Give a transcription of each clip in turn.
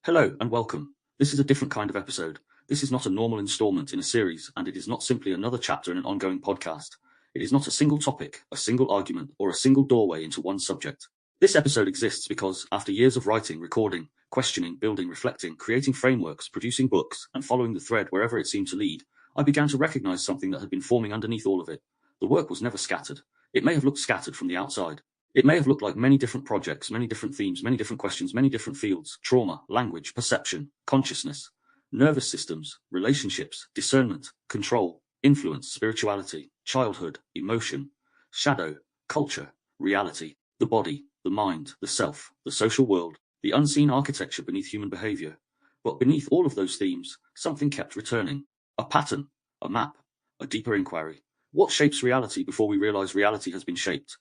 Hello and welcome. This is a different kind of episode. This is not a normal installment in a series, and it is not simply another chapter in an ongoing podcast. It is not a single topic, a single argument, or a single doorway into one subject. This episode exists because, after years of writing, recording, questioning, building, reflecting, creating frameworks, producing books, and following the thread wherever it seemed to lead, I began to recognize something that had been forming underneath all of it. The work was never scattered. It may have looked scattered from the outside. It may have looked like many different projects, many different themes, many different questions, many different fields: trauma, language, perception, consciousness, nervous systems, relationships, discernment, control, influence, spirituality, childhood, emotion, shadow, culture, reality, the body, the mind, the self, the social world, the unseen architecture beneath human behavior. But beneath all of those themes, something kept returning. A pattern, a map, a deeper inquiry. What shapes reality before we realize reality has been shaped?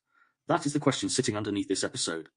That is the question sitting underneath this episode.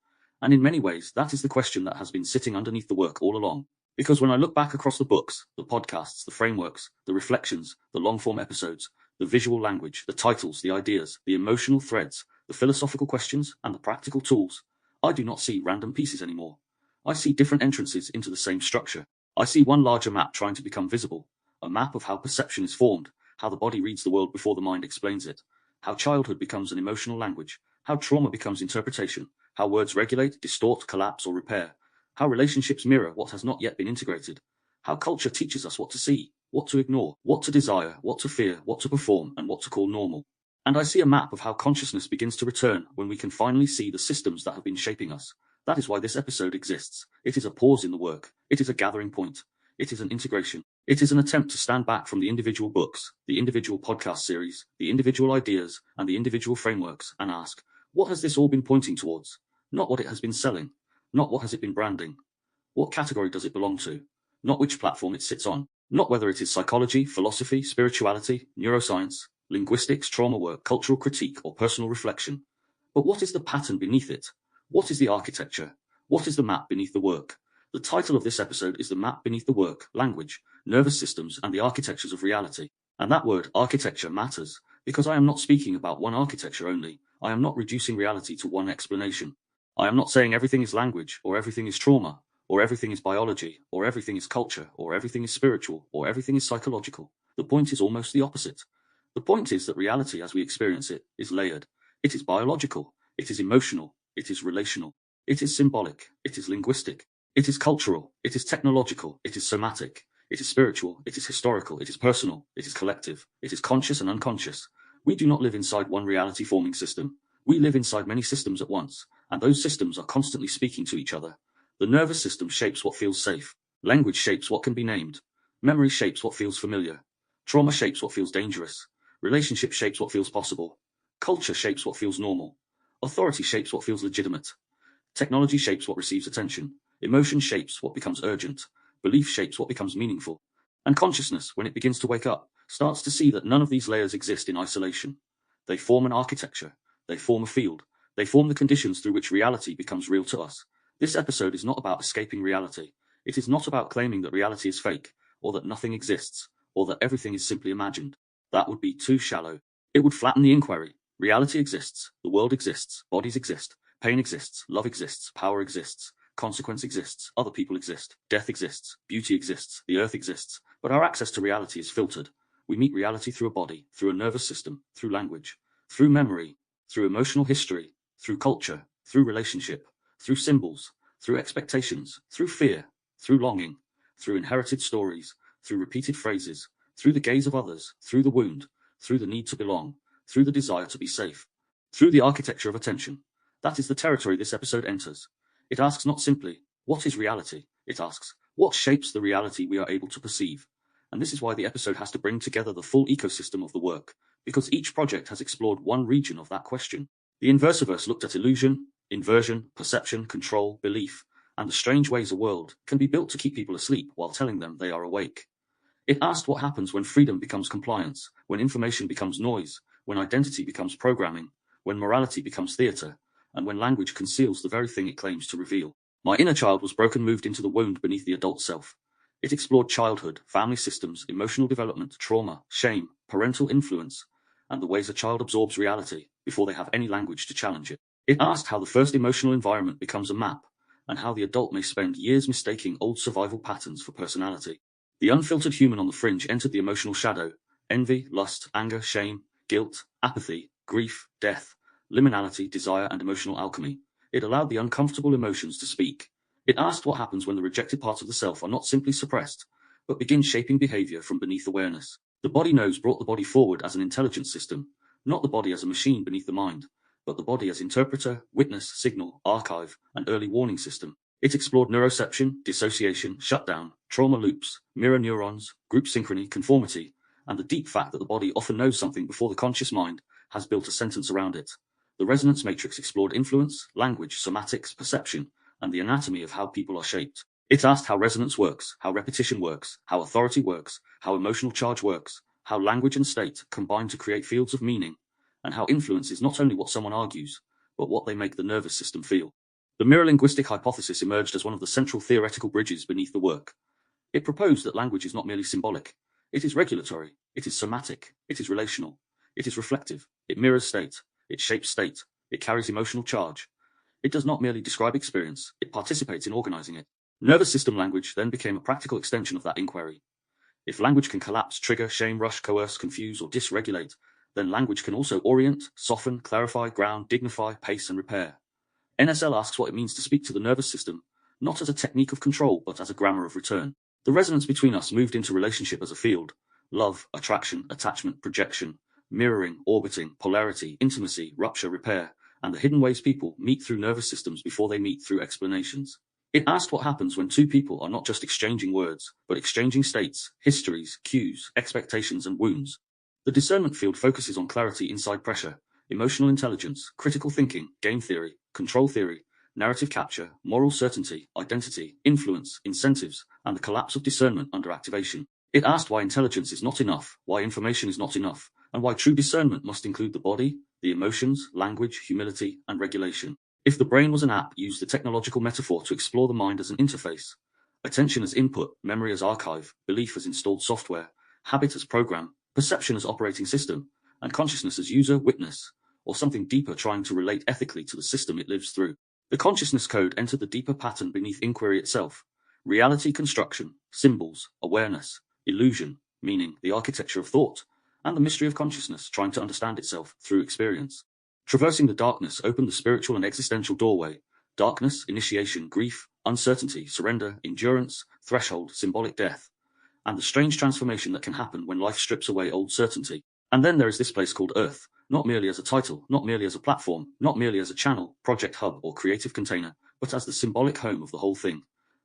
And in many ways, that is the question that has been sitting underneath the work all along. Because when I look back across the books, the podcasts, the frameworks, the reflections, the long-form episodes, the visual language, the titles, the ideas, the emotional threads, the philosophical questions, and the practical tools, I do not see random pieces anymore. I see different entrances into the same structure. I see one larger map trying to become visible, a map of how perception is formed, how the body reads the world before the mind explains it, how childhood becomes an emotional language, how trauma becomes interpretation, how words regulate, distort, collapse, or repair, how relationships mirror what has not yet been integrated, how culture teaches us what to see, what to ignore, what to desire, what to fear, what to perform, and what to call normal. And I see a map of how consciousness begins to return when we can finally see the systems that have been shaping us. That is why this episode exists. It is a pause in the work. It is a gathering point. It is an integration. It is an attempt to stand back from the individual books, the individual podcast series, the individual ideas, and the individual frameworks, and ask, what has this all been pointing towards? Not what it has been selling. Not what has it been branding. What category does it belong to? Not which platform it sits on. Not whether it is psychology, philosophy, spirituality, neuroscience, linguistics, trauma work, cultural critique, or personal reflection. But what is the pattern beneath it? What is the architecture? What is the map beneath the work? The title of this episode is The Map Beneath the Work, Language, Nervous Systems, and the Architectures of Reality. And that word, architecture, matters, because I am not speaking about one architecture only. I am not reducing reality to one explanation. I am not saying everything is language, or everything is trauma, or everything is biology, or everything is culture, or everything is spiritual, or everything is psychological. The point is almost the opposite. The point is that reality as we experience it is layered. It is biological. It is emotional. It is relational. It is symbolic. It is linguistic. It is cultural. It is technological. It is somatic. It is spiritual. It is historical. It is personal. It is collective. It is conscious and unconscious. We do not live inside one reality-forming system. We live inside many systems at once, and those systems are constantly speaking to each other. The nervous system shapes what feels safe. Language shapes what can be named. Memory shapes what feels familiar. Trauma shapes what feels dangerous. Relationship shapes what feels possible. Culture shapes what feels normal. Authority shapes what feels legitimate. Technology shapes what receives attention. Emotion shapes what becomes urgent. Belief shapes what becomes meaningful. And consciousness, when it begins to wake up, starts to see that none of these layers exist in isolation. They form an architecture. They form a field. They form the conditions through which reality becomes real to us. This episode is not about escaping reality. It is not about claiming that reality is fake, or that nothing exists, or that everything is simply imagined. That would be too shallow. It would flatten the inquiry. Reality exists. The world exists. Bodies exist. Pain exists. Love exists. Power exists. Consequence exists. Other people exist. Death exists. Beauty exists. The earth exists. But our access to reality is filtered. We meet reality through a body, through a nervous system, through language, through memory, through emotional history, through culture, through relationship, through symbols, through expectations, through fear, through longing, through inherited stories, through repeated phrases, through the gaze of others, through the wound, through the need to belong, through the desire to be safe, through the architecture of attention. That is the territory this episode enters. It asks not simply, what is reality? It asks, what shapes the reality we are able to perceive? And this is why the episode has to bring together the full ecosystem of the work, because each project has explored one region of that question. The Inversiverse looked at illusion, inversion, perception, control, belief, and the strange ways a world can be built to keep people asleep while telling them they are awake. It asked what happens when freedom becomes compliance, when information becomes noise, when identity becomes programming, when morality becomes theater, and when language conceals the very thing it claims to reveal. My inner child was broken, moved into the wound beneath the adult self. It explored childhood, family systems, emotional development, trauma, shame, parental influence, and the ways a child absorbs reality before they have any language to challenge it. It asked how the first emotional environment becomes a map, and how the adult may spend years mistaking old survival patterns for personality. The unfiltered human on the fringe entered the emotional shadow: envy, lust, anger, shame, guilt, apathy, grief, death, liminality, desire, and emotional alchemy. It allowed the uncomfortable emotions to speak. It asked what happens when the rejected parts of the self are not simply suppressed, but begin shaping behavior from beneath awareness. The body knows brought the body forward as an intelligence system, not the body as a machine beneath the mind, but the body as interpreter, witness, signal, archive, and early warning system. It explored neuroception, dissociation, shutdown, trauma loops, mirror neurons, group synchrony, conformity, and the deep fact that the body often knows something before the conscious mind has built a sentence around it. The resonance matrix explored influence, language, somatics, perception, and the anatomy of how people are shaped. It asked how resonance works, how repetition works, how authority works, how emotional charge works, how language and state combine to create fields of meaning, and how influence is not only what someone argues, but what they make the nervous system feel. The Mirror-Linguistic Hypothesis emerged as one of the central theoretical bridges beneath the work. It proposed that language is not merely symbolic. It is regulatory, it is somatic, it is relational, it is reflective, it mirrors state, it shapes state, it carries emotional charge. It does not merely describe experience, it participates in organizing it. Nervous system language then became a practical extension of that inquiry. If language can collapse, trigger, shame, rush, coerce, confuse, or dysregulate, then language can also orient, soften, clarify, ground, dignify, pace, and repair. NSL asks what it means to speak to the nervous system, not as a technique of control, but as a grammar of return. The resonance between us moved into relationship as a field: love, attraction, attachment, projection, mirroring, orbiting, polarity, intimacy, rupture, repair, and the hidden ways people meet through nervous systems before they meet through explanations. It asked what happens when two people are not just exchanging words, but exchanging states, histories, cues, expectations, and wounds. The discernment field focuses on clarity inside pressure, emotional intelligence, critical thinking, game theory, control theory, narrative capture, moral certainty, identity, influence, incentives, and the collapse of discernment under activation. It asked why intelligence is not enough, why information is not enough, and why true discernment must include the body, the emotions, language, humility, and regulation. If the brain was an app, use the technological metaphor to explore the mind as an interface. Attention as input, memory as archive, belief as installed software, habit as program, perception as operating system, and consciousness as user, witness, or something deeper trying to relate ethically to the system it lives through. The consciousness code entered the deeper pattern beneath inquiry itself: reality construction, symbols, awareness, illusion, meaning, the architecture of thought, and the mystery of consciousness trying to understand itself through experience. Traversing the darkness opened the spiritual and existential doorway: darkness, initiation, grief, uncertainty, surrender, endurance, threshold, symbolic death, and the strange transformation that can happen when life strips away old certainty. And then there is this place called Earth, not merely as a title, not merely as a platform, not merely as a channel, project hub, or creative container, but as the symbolic home of the whole thing.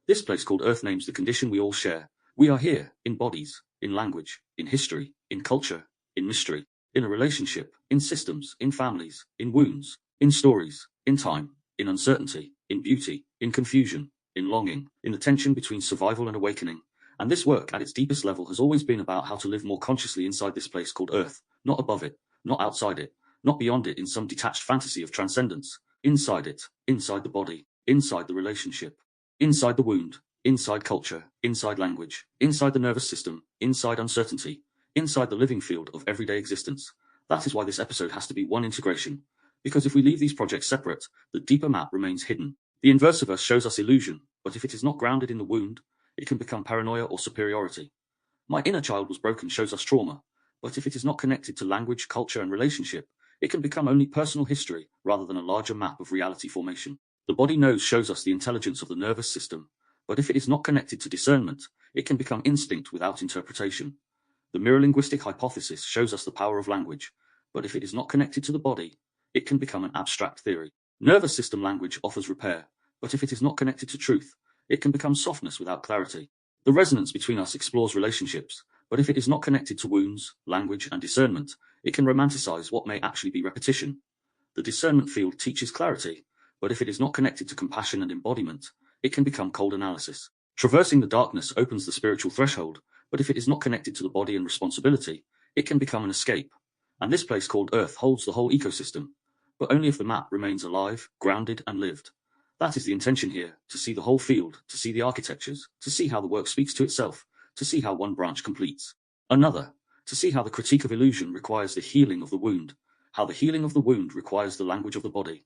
This place called Earth names the condition we all share. We are here, in bodies, in language, in history, in culture, in mystery, in a relationship, in systems, in families, in wounds, in stories, in time, in uncertainty, in beauty, in confusion, in longing, in the tension between survival and awakening. And this work, at its deepest level, has always been about how to live more consciously inside this place called Earth, not above it, not outside it, not beyond it in some detached fantasy of transcendence. Inside it, inside the body, inside the relationship, inside the wound, inside culture, inside language, inside the nervous system, inside uncertainty, inside the living field of everyday existence. That is why this episode has to be one integration, because if we leave these projects separate, the deeper map remains hidden. The Inversiverse shows us illusion, but if it is not grounded in the wound, it can become paranoia or superiority. My inner child was broken shows us trauma, but if it is not connected to language, culture, and relationship, it can become only personal history rather than a larger map of reality formation. The body knows shows us the intelligence of the nervous system, but if it is not connected to discernment, it can become instinct without interpretation. The Mirror-Linguistic Hypothesis shows us the power of language, but if it is not connected to the body, it can become an abstract theory. Nervous system language offers repair, but if it is not connected to truth, it can become softness without clarity. The resonance between us explores relationships, but if it is not connected to wounds, language, and discernment, it can romanticize what may actually be repetition. The discernment field teaches clarity, but if it is not connected to compassion and embodiment, it can become cold analysis. Traversing the darkness opens the spiritual threshold, but if it is not connected to the body and responsibility, it can become an escape. And this place called Earth holds the whole ecosystem, but only if the map remains alive, grounded, and lived. That is the intention here: to see the whole field, to see the architectures, to see how the work speaks to itself, to see how one branch completes another, to see how the critique of illusion requires the healing of the wound, how the healing of the wound requires the language of the body,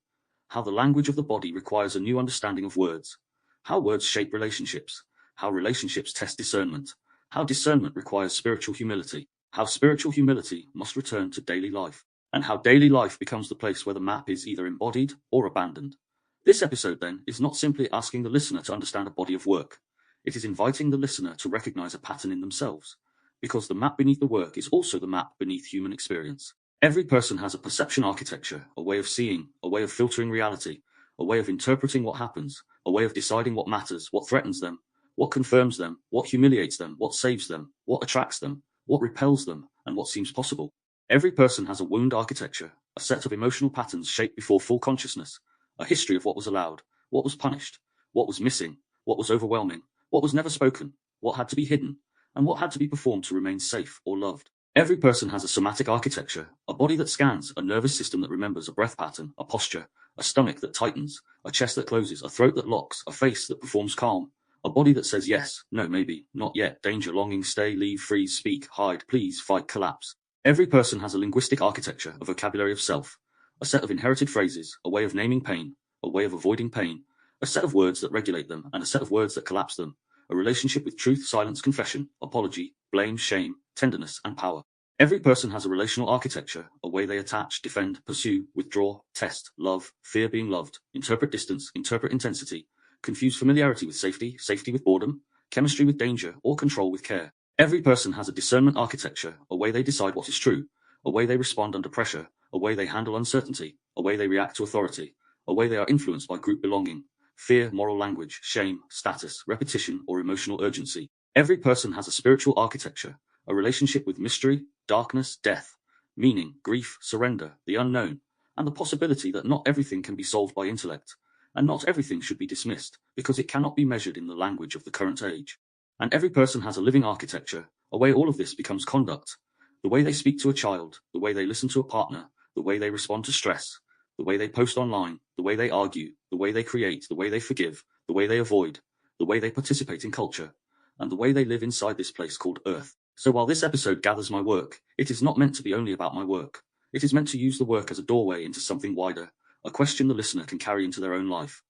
how the language of the body requires a new understanding of words, how words shape relationships, how relationships test discernment, how discernment requires spiritual humility, how spiritual humility must return to daily life, and how daily life becomes the place where the map is either embodied or abandoned. This episode, then, is not simply asking the listener to understand a body of work. It is inviting the listener to recognize a pattern in themselves, because the map beneath the work is also the map beneath human experience. Every person has a perception architecture, a way of seeing, a way of filtering reality, a way of interpreting what happens, a way of deciding what matters, what threatens them, what confirms them, what humiliates them, what saves them, what attracts them, what repels them, and what seems possible. Every person has a wound architecture, a set of emotional patterns shaped before full consciousness, a history of what was allowed, what was punished, what was missing, what was overwhelming, what was never spoken, what had to be hidden, and what had to be performed to remain safe or loved. Every person has a somatic architecture, a body that scans, a nervous system that remembers, a breath pattern, a posture, a stomach that tightens, a chest that closes, a throat that locks, a face that performs calm, a body that says yes, no, maybe, not yet, danger, longing, stay, leave, freeze, speak, hide, please, fight, collapse. Every person has a linguistic architecture, a vocabulary of self, a set of inherited phrases, a way of naming pain, a way of avoiding pain, a set of words that regulate them, and a set of words that collapse them, a relationship with truth, silence, confession, apology, blame, shame, tenderness, and power. Every person has a relational architecture, a way they attach, defend, pursue, withdraw, test, love, fear being loved, interpret distance, interpret intensity, confuse familiarity with safety, safety with boredom, chemistry with danger, or control with care. Every person has a discernment architecture, a way they decide what is true, a way they respond under pressure, a way they handle uncertainty, a way they react to authority, a way they are influenced by group belonging, fear, moral language, shame, status, repetition, or emotional urgency. Every person has a spiritual architecture, a relationship with mystery, darkness, death, meaning, grief, surrender, the unknown, and the possibility that not everything can be solved by intellect, and not everything should be dismissed, because it cannot be measured in the language of the current age. And every person has a living architecture, a way all of this becomes conduct, the way they speak to a child, the way they listen to a partner, the way they respond to stress, the way they post online, the way they argue, the way they create, the way they forgive, the way they avoid, the way they participate in culture, and the way they live inside this place called Earth. So while this episode gathers my work, it is not meant to be only about my work. It is meant to use the work as a doorway into something wider, a question the listener can carry into their own life.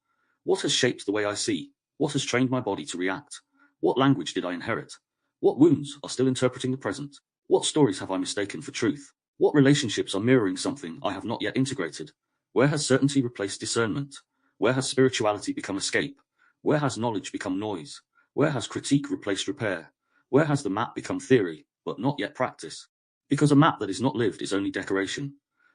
What has shaped the way I see? What has trained my body to react? What language did I inherit? What wounds are still interpreting the present? What stories have I mistaken for truth? What relationships are mirroring something I have not yet integrated? Where has certainty replaced discernment? Where has spirituality become escape? Where has knowledge become noise? Where has critique replaced repair? Where has the map become theory, but not yet practice? Because a map that is not lived is only decoration.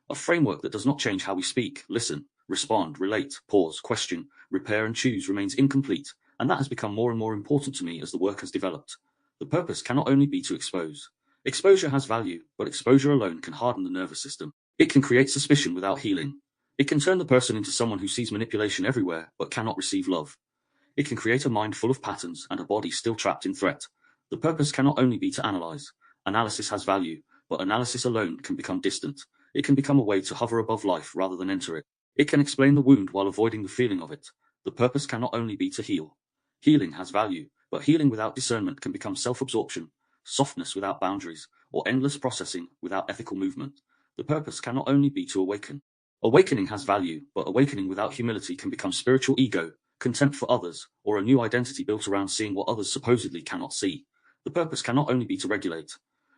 A framework that does not change how we speak, listen, respond, relate, pause, question, repair and choose remains incomplete, and that has become more and more important to me as the work has developed. The purpose cannot only be to expose. Exposure has value, but exposure alone can harden the nervous system. It can create suspicion without healing. It can turn the person into someone who sees manipulation everywhere, but cannot receive love. It can create a mind full of patterns and a body still trapped in threat. The purpose cannot only be to analyze. Analysis has value, but analysis alone can become distant. It can become a way to hover above life rather than enter it. It can explain the wound while avoiding the feeling of it. The purpose cannot only be to heal. Healing has value, but healing without discernment can become self-absorption, softness without boundaries, or endless processing without ethical movement. The purpose cannot only be to awaken. Awakening has value, but awakening without humility can become spiritual ego, contempt for others, or a new identity built around seeing what others supposedly cannot see. The purpose cannot only be to regulate.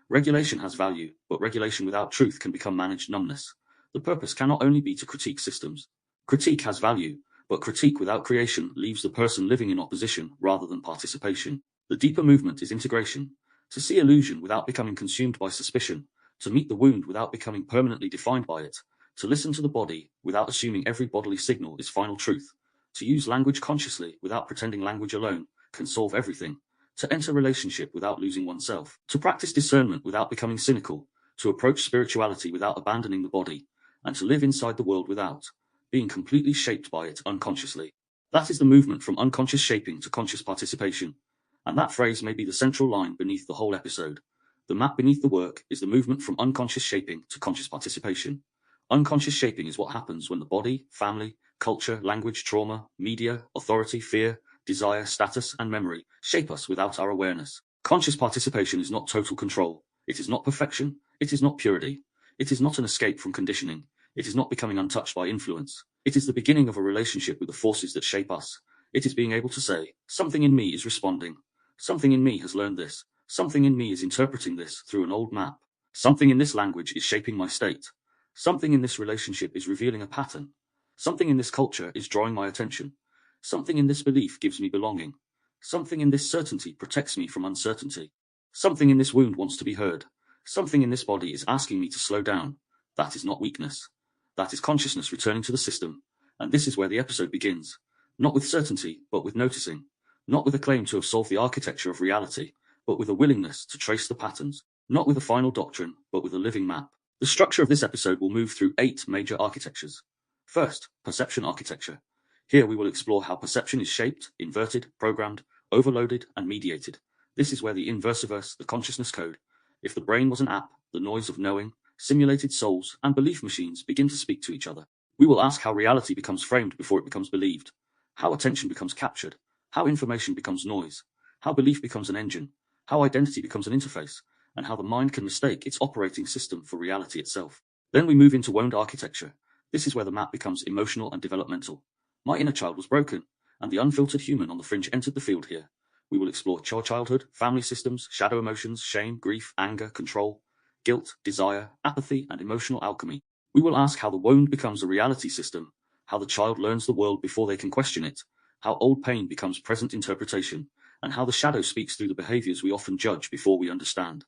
Regulation has value, but regulation without truth can become managed numbness. The purpose cannot only be to critique systems. Critique has value, but critique without creation leaves the person living in opposition rather than participation. The deeper movement is integration. To see illusion without becoming consumed by suspicion, to meet the wound without becoming permanently defined by it, to listen to the body without assuming every bodily signal is final truth, to use language consciously without pretending language alone can solve everything, to enter relationship without losing oneself, to practice discernment without becoming cynical, to approach spirituality without abandoning the body, and to live inside the world without being completely shaped by it unconsciously. That is the movement from unconscious shaping to conscious participation, and that phrase may be the central line beneath the whole episode. The map beneath the work is the movement from unconscious shaping to conscious participation. Unconscious shaping is what happens when the body, family, culture, language, trauma, media, authority, fear, desire, status, and memory shape us without our awareness. Conscious participation is not total control. It is not perfection. It is not purity. It is not an escape from conditioning. It is not becoming untouched by influence. It is the beginning of a relationship with the forces that shape us. It is being able to say, something in me is responding. Something in me has learned this. Something in me is interpreting this through an old map. Something in this language is shaping my state. Something in this relationship is revealing a pattern. Something in this culture is drawing my attention. Something in this belief gives me belonging. Something in this certainty protects me from uncertainty. Something in this wound wants to be heard. Something in this body is asking me to slow down. That is not weakness. That is consciousness returning to the system. And this is where the episode begins. Not with certainty, but with noticing. Not with a claim to have solved the architecture of reality, but with a willingness to trace the patterns. Not with a final doctrine, but with a living map. The structure of this episode will move through 8 major architectures. First, perception architecture. Here we will explore how perception is shaped, inverted, programmed, overloaded, and mediated. This is where the Inversiverse, the consciousness code, if the brain was an app, the noise of knowing, simulated souls, and belief machines begin to speak to each other. We will ask how reality becomes framed before it becomes believed, how attention becomes captured, how information becomes noise, how belief becomes an engine, how identity becomes an interface, and how the mind can mistake its operating system for reality itself. Then we move into wound architecture. This is where the map becomes emotional and developmental. My inner child was broken, and the unfiltered human on the fringe entered the field here. We will explore childhood, family systems, shadow emotions, shame, grief, anger, control, guilt, desire, apathy, and emotional alchemy. We will ask how the wound becomes a reality system, how the child learns the world before they can question it, how old pain becomes present interpretation, and how the shadow speaks through the behaviors we often judge before we understand.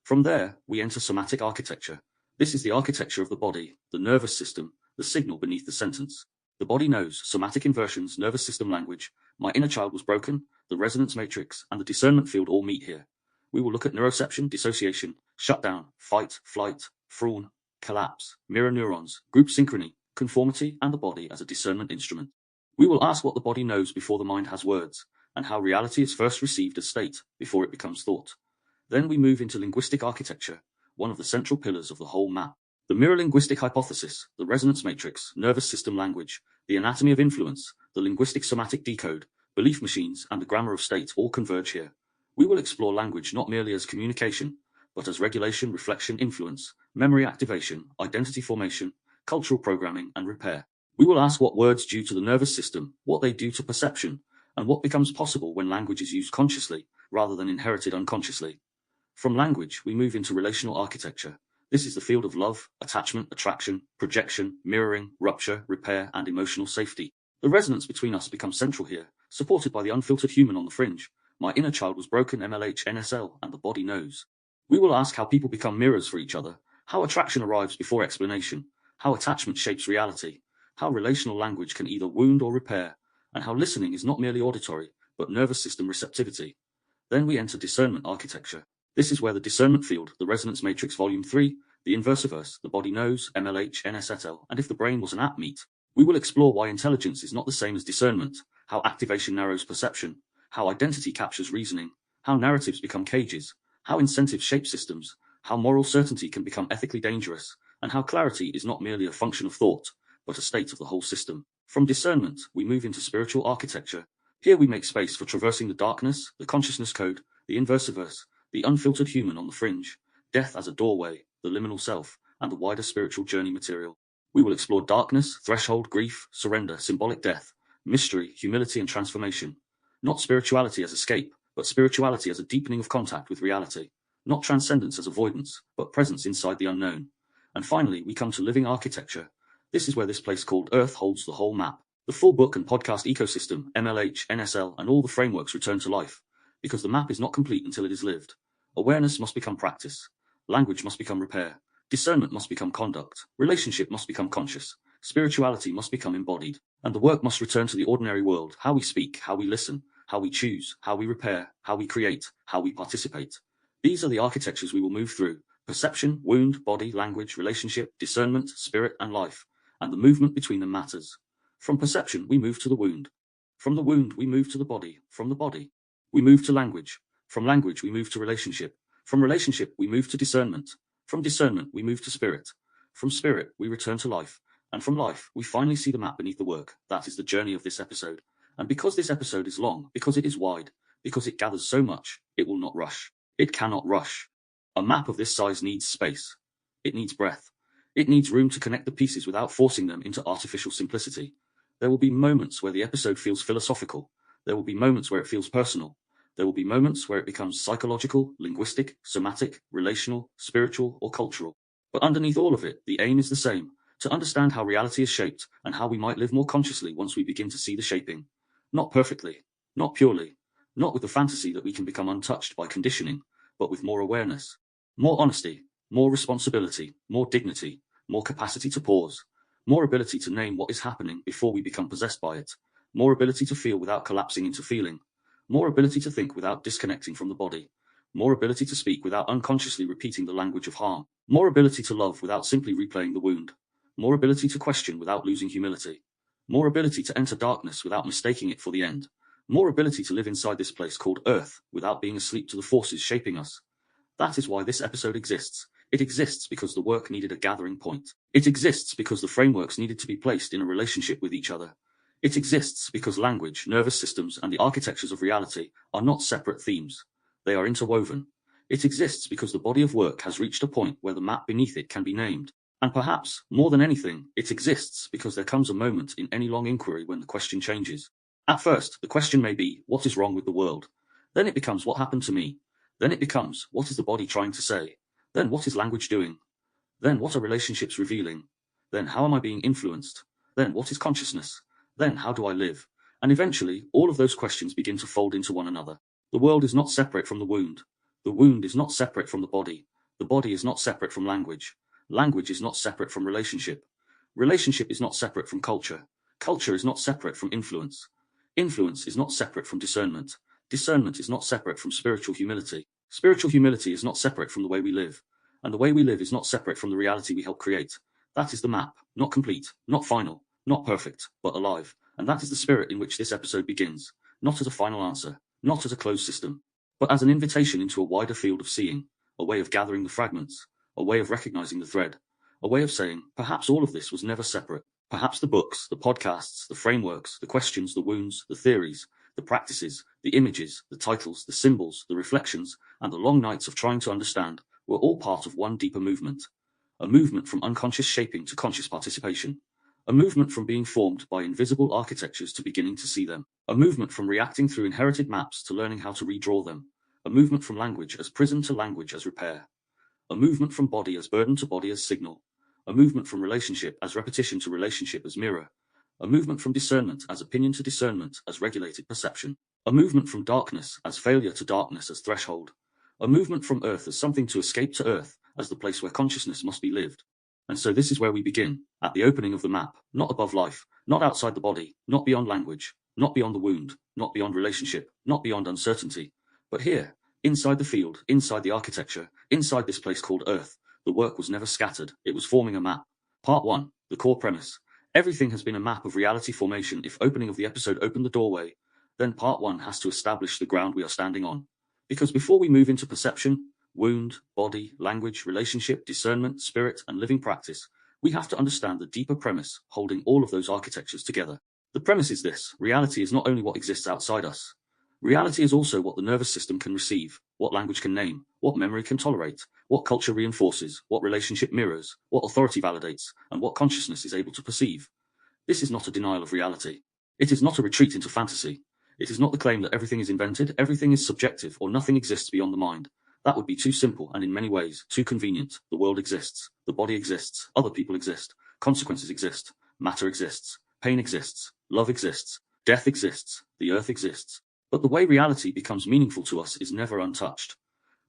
From there, we enter somatic architecture. This is the architecture of the body, the nervous system, the signal beneath the sentence. The body knows, somatic inversions, nervous system language, my inner child was broken, the resonance matrix, and the discernment field all meet here. We will look at neuroception, dissociation, shutdown, fight, flight, fawn, collapse, mirror neurons, group synchrony, conformity, and the body as a discernment instrument. We will ask what the body knows before the mind has words, and how reality is first received as state before it becomes thought. Then we move into linguistic architecture, one of the central pillars of the whole map. The Mirror-Linguistic Hypothesis, the resonance matrix, nervous system language, the anatomy of influence, the linguistic somatic decode, belief machines, and the grammar of state all converge here. We will explore language not merely as communication, but as regulation, reflection, influence, memory activation, identity formation, cultural programming, and repair. We will ask what words do to the nervous system, what they do to perception, and what becomes possible when language is used consciously, rather than inherited unconsciously. From language, we move into relational architecture. This is the field of love, attachment, attraction, projection, mirroring, rupture, repair, and emotional safety. The resonance between us becomes central here, supported by the unfiltered human on the fringe. My inner child was broken, MLH, NSL, and the body knows. We will ask how people become mirrors for each other, how attraction arrives before explanation, how attachment shapes reality, how relational language can either wound or repair, and how listening is not merely auditory, but nervous system receptivity. Then we enter discernment architecture. This is where the discernment field, the resonance matrix volume 3, the Inversiverse, the body knows, MLH, NSL, and if the brain was an app meet. We will explore why intelligence is not the same as discernment, how activation narrows perception, how identity captures reasoning, how narratives become cages, how incentives shape systems, how moral certainty can become ethically dangerous, and how clarity is not merely a function of thought, but a state of the whole system. From discernment, we move into spiritual architecture. Here we make space for traversing the darkness, the consciousness code, the Inversiverse, the unfiltered human on the fringe, death as a doorway, the liminal self, and the wider spiritual journey material. We will explore darkness, threshold, grief, surrender, symbolic death, mystery, humility, and transformation. Not spirituality as escape, but spirituality as a deepening of contact with reality. Not transcendence as avoidance, but presence inside the unknown. And finally, we come to living architecture. This is where this place called Earth holds the whole map. The full book and podcast ecosystem, MLH, NSL, and all the frameworks return to life. Because the map is not complete until it is lived. Awareness must become practice. Language must become repair. Discernment must become conduct. Relationship must become conscious. Spirituality must become embodied. And the work must return to the ordinary world, how we speak, how we listen, how we choose, how we repair, how we create, how we participate. These are the architectures we will move through. Perception, wound, body, language, relationship, discernment, spirit, and life. And the movement between them matters. From perception, we move to the wound. From the wound, we move to the body. From the body, we move to language. From language, we move to relationship. From relationship, we move to discernment. From discernment, we move to spirit. From spirit, we return to life. And from life, we finally see the map beneath the work. That is the journey of this episode. And because this episode is long, because it is wide, because it gathers so much, it will not rush. It cannot rush. A map of this size needs space. It needs breath. It needs room to connect the pieces without forcing them into artificial simplicity. There will be moments where the episode feels philosophical. There will be moments where it feels personal. There will be moments where it becomes psychological, linguistic, somatic, relational, spiritual, or cultural. But underneath all of it, the aim is the same: to understand how reality is shaped and how we might live more consciously once we begin to see the shaping. Not perfectly, not purely, not with the fantasy that we can become untouched by conditioning, but with more awareness, more honesty, more responsibility, more dignity, more capacity to pause, more ability to name what is happening before we become possessed by it, more ability to feel without collapsing into feeling, more ability to think without disconnecting from the body, more ability to speak without unconsciously repeating the language of harm, more ability to love without simply replaying the wound, more ability to question without losing humility, more ability to enter darkness without mistaking it for the end, more ability to live inside this place called Earth without being asleep to the forces shaping us. That is why this episode exists. It exists because the work needed a gathering point. It exists because the frameworks needed to be placed in a relationship with each other. It exists because language, nervous systems, and the architectures of reality are not separate themes. They are interwoven. It exists because the body of work has reached a point where the map beneath it can be named. And perhaps, more than anything, it exists because there comes a moment in any long inquiry when the question changes. At first, the question may be, what is wrong with the world? Then it becomes, what happened to me? Then it becomes, what is the body trying to say? Then what is language doing? Then what are relationships revealing? Then how am I being influenced? Then what is consciousness? Then how do I live? And eventually, all of those questions begin to fold into one another. The world is not separate from the wound. The wound is not separate from the body. The body is not separate from language. Language is not separate from relationship. Relationship is not separate from culture. Culture is not separate from influence. Influence is not separate from discernment. Discernment is not separate from spiritual humility. Spiritual humility is not separate from the way we live. And the way we live is not separate from the reality we help create. That is the map, not complete, not final, not perfect, but alive. And that is the spirit in which this episode begins, not as a final answer, not as a closed system, but as an invitation into a wider field of seeing, a way of gathering the fragments, a way of recognizing the thread, a way of saying, perhaps all of this was never separate. Perhaps the books, the podcasts, the frameworks, the questions, the wounds, the theories, the practices, the images, the titles, the symbols, the reflections, and the long nights of trying to understand were all part of one deeper movement. A movement from unconscious shaping to conscious participation. A movement from being formed by invisible architectures to beginning to see them. A movement from reacting through inherited maps to learning how to redraw them. A movement from language as prison to language as repair. A movement from body as burden to body as signal. A movement from relationship as repetition to relationship as mirror. A movement from discernment as opinion to discernment as regulated perception. A movement from darkness as failure to darkness as threshold. A movement from earth as something to escape to earth as the place where consciousness must be lived. And so this is where we begin, at the opening of the map, not above life, not outside the body, not beyond language, not beyond the wound, not beyond relationship, not beyond uncertainty, but here, inside the field, inside the architecture, inside this place called Earth. The work was never scattered, it was forming a map. Part 1, the core premise. Everything has been a map of reality formation. If opening of the episode opened the doorway, then part 1 has to establish the ground we are standing on. Because before we move into perception, wound, body, language, relationship, discernment, spirit, and living practice, we have to understand the deeper premise holding all of those architectures together. The premise is this: reality is not only what exists outside us. Reality is also what the nervous system can receive, what language can name, what memory can tolerate, what culture reinforces, what relationship mirrors, what authority validates, and what consciousness is able to perceive. This is not a denial of reality. It is not a retreat into fantasy. It is not the claim that everything is invented, everything is subjective, or nothing exists beyond the mind. That would be too simple and in many ways too convenient. The world exists, the body exists, other people exist, consequences exist, matter exists, pain exists, love exists, death exists, the earth exists. But the way reality becomes meaningful to us is never untouched.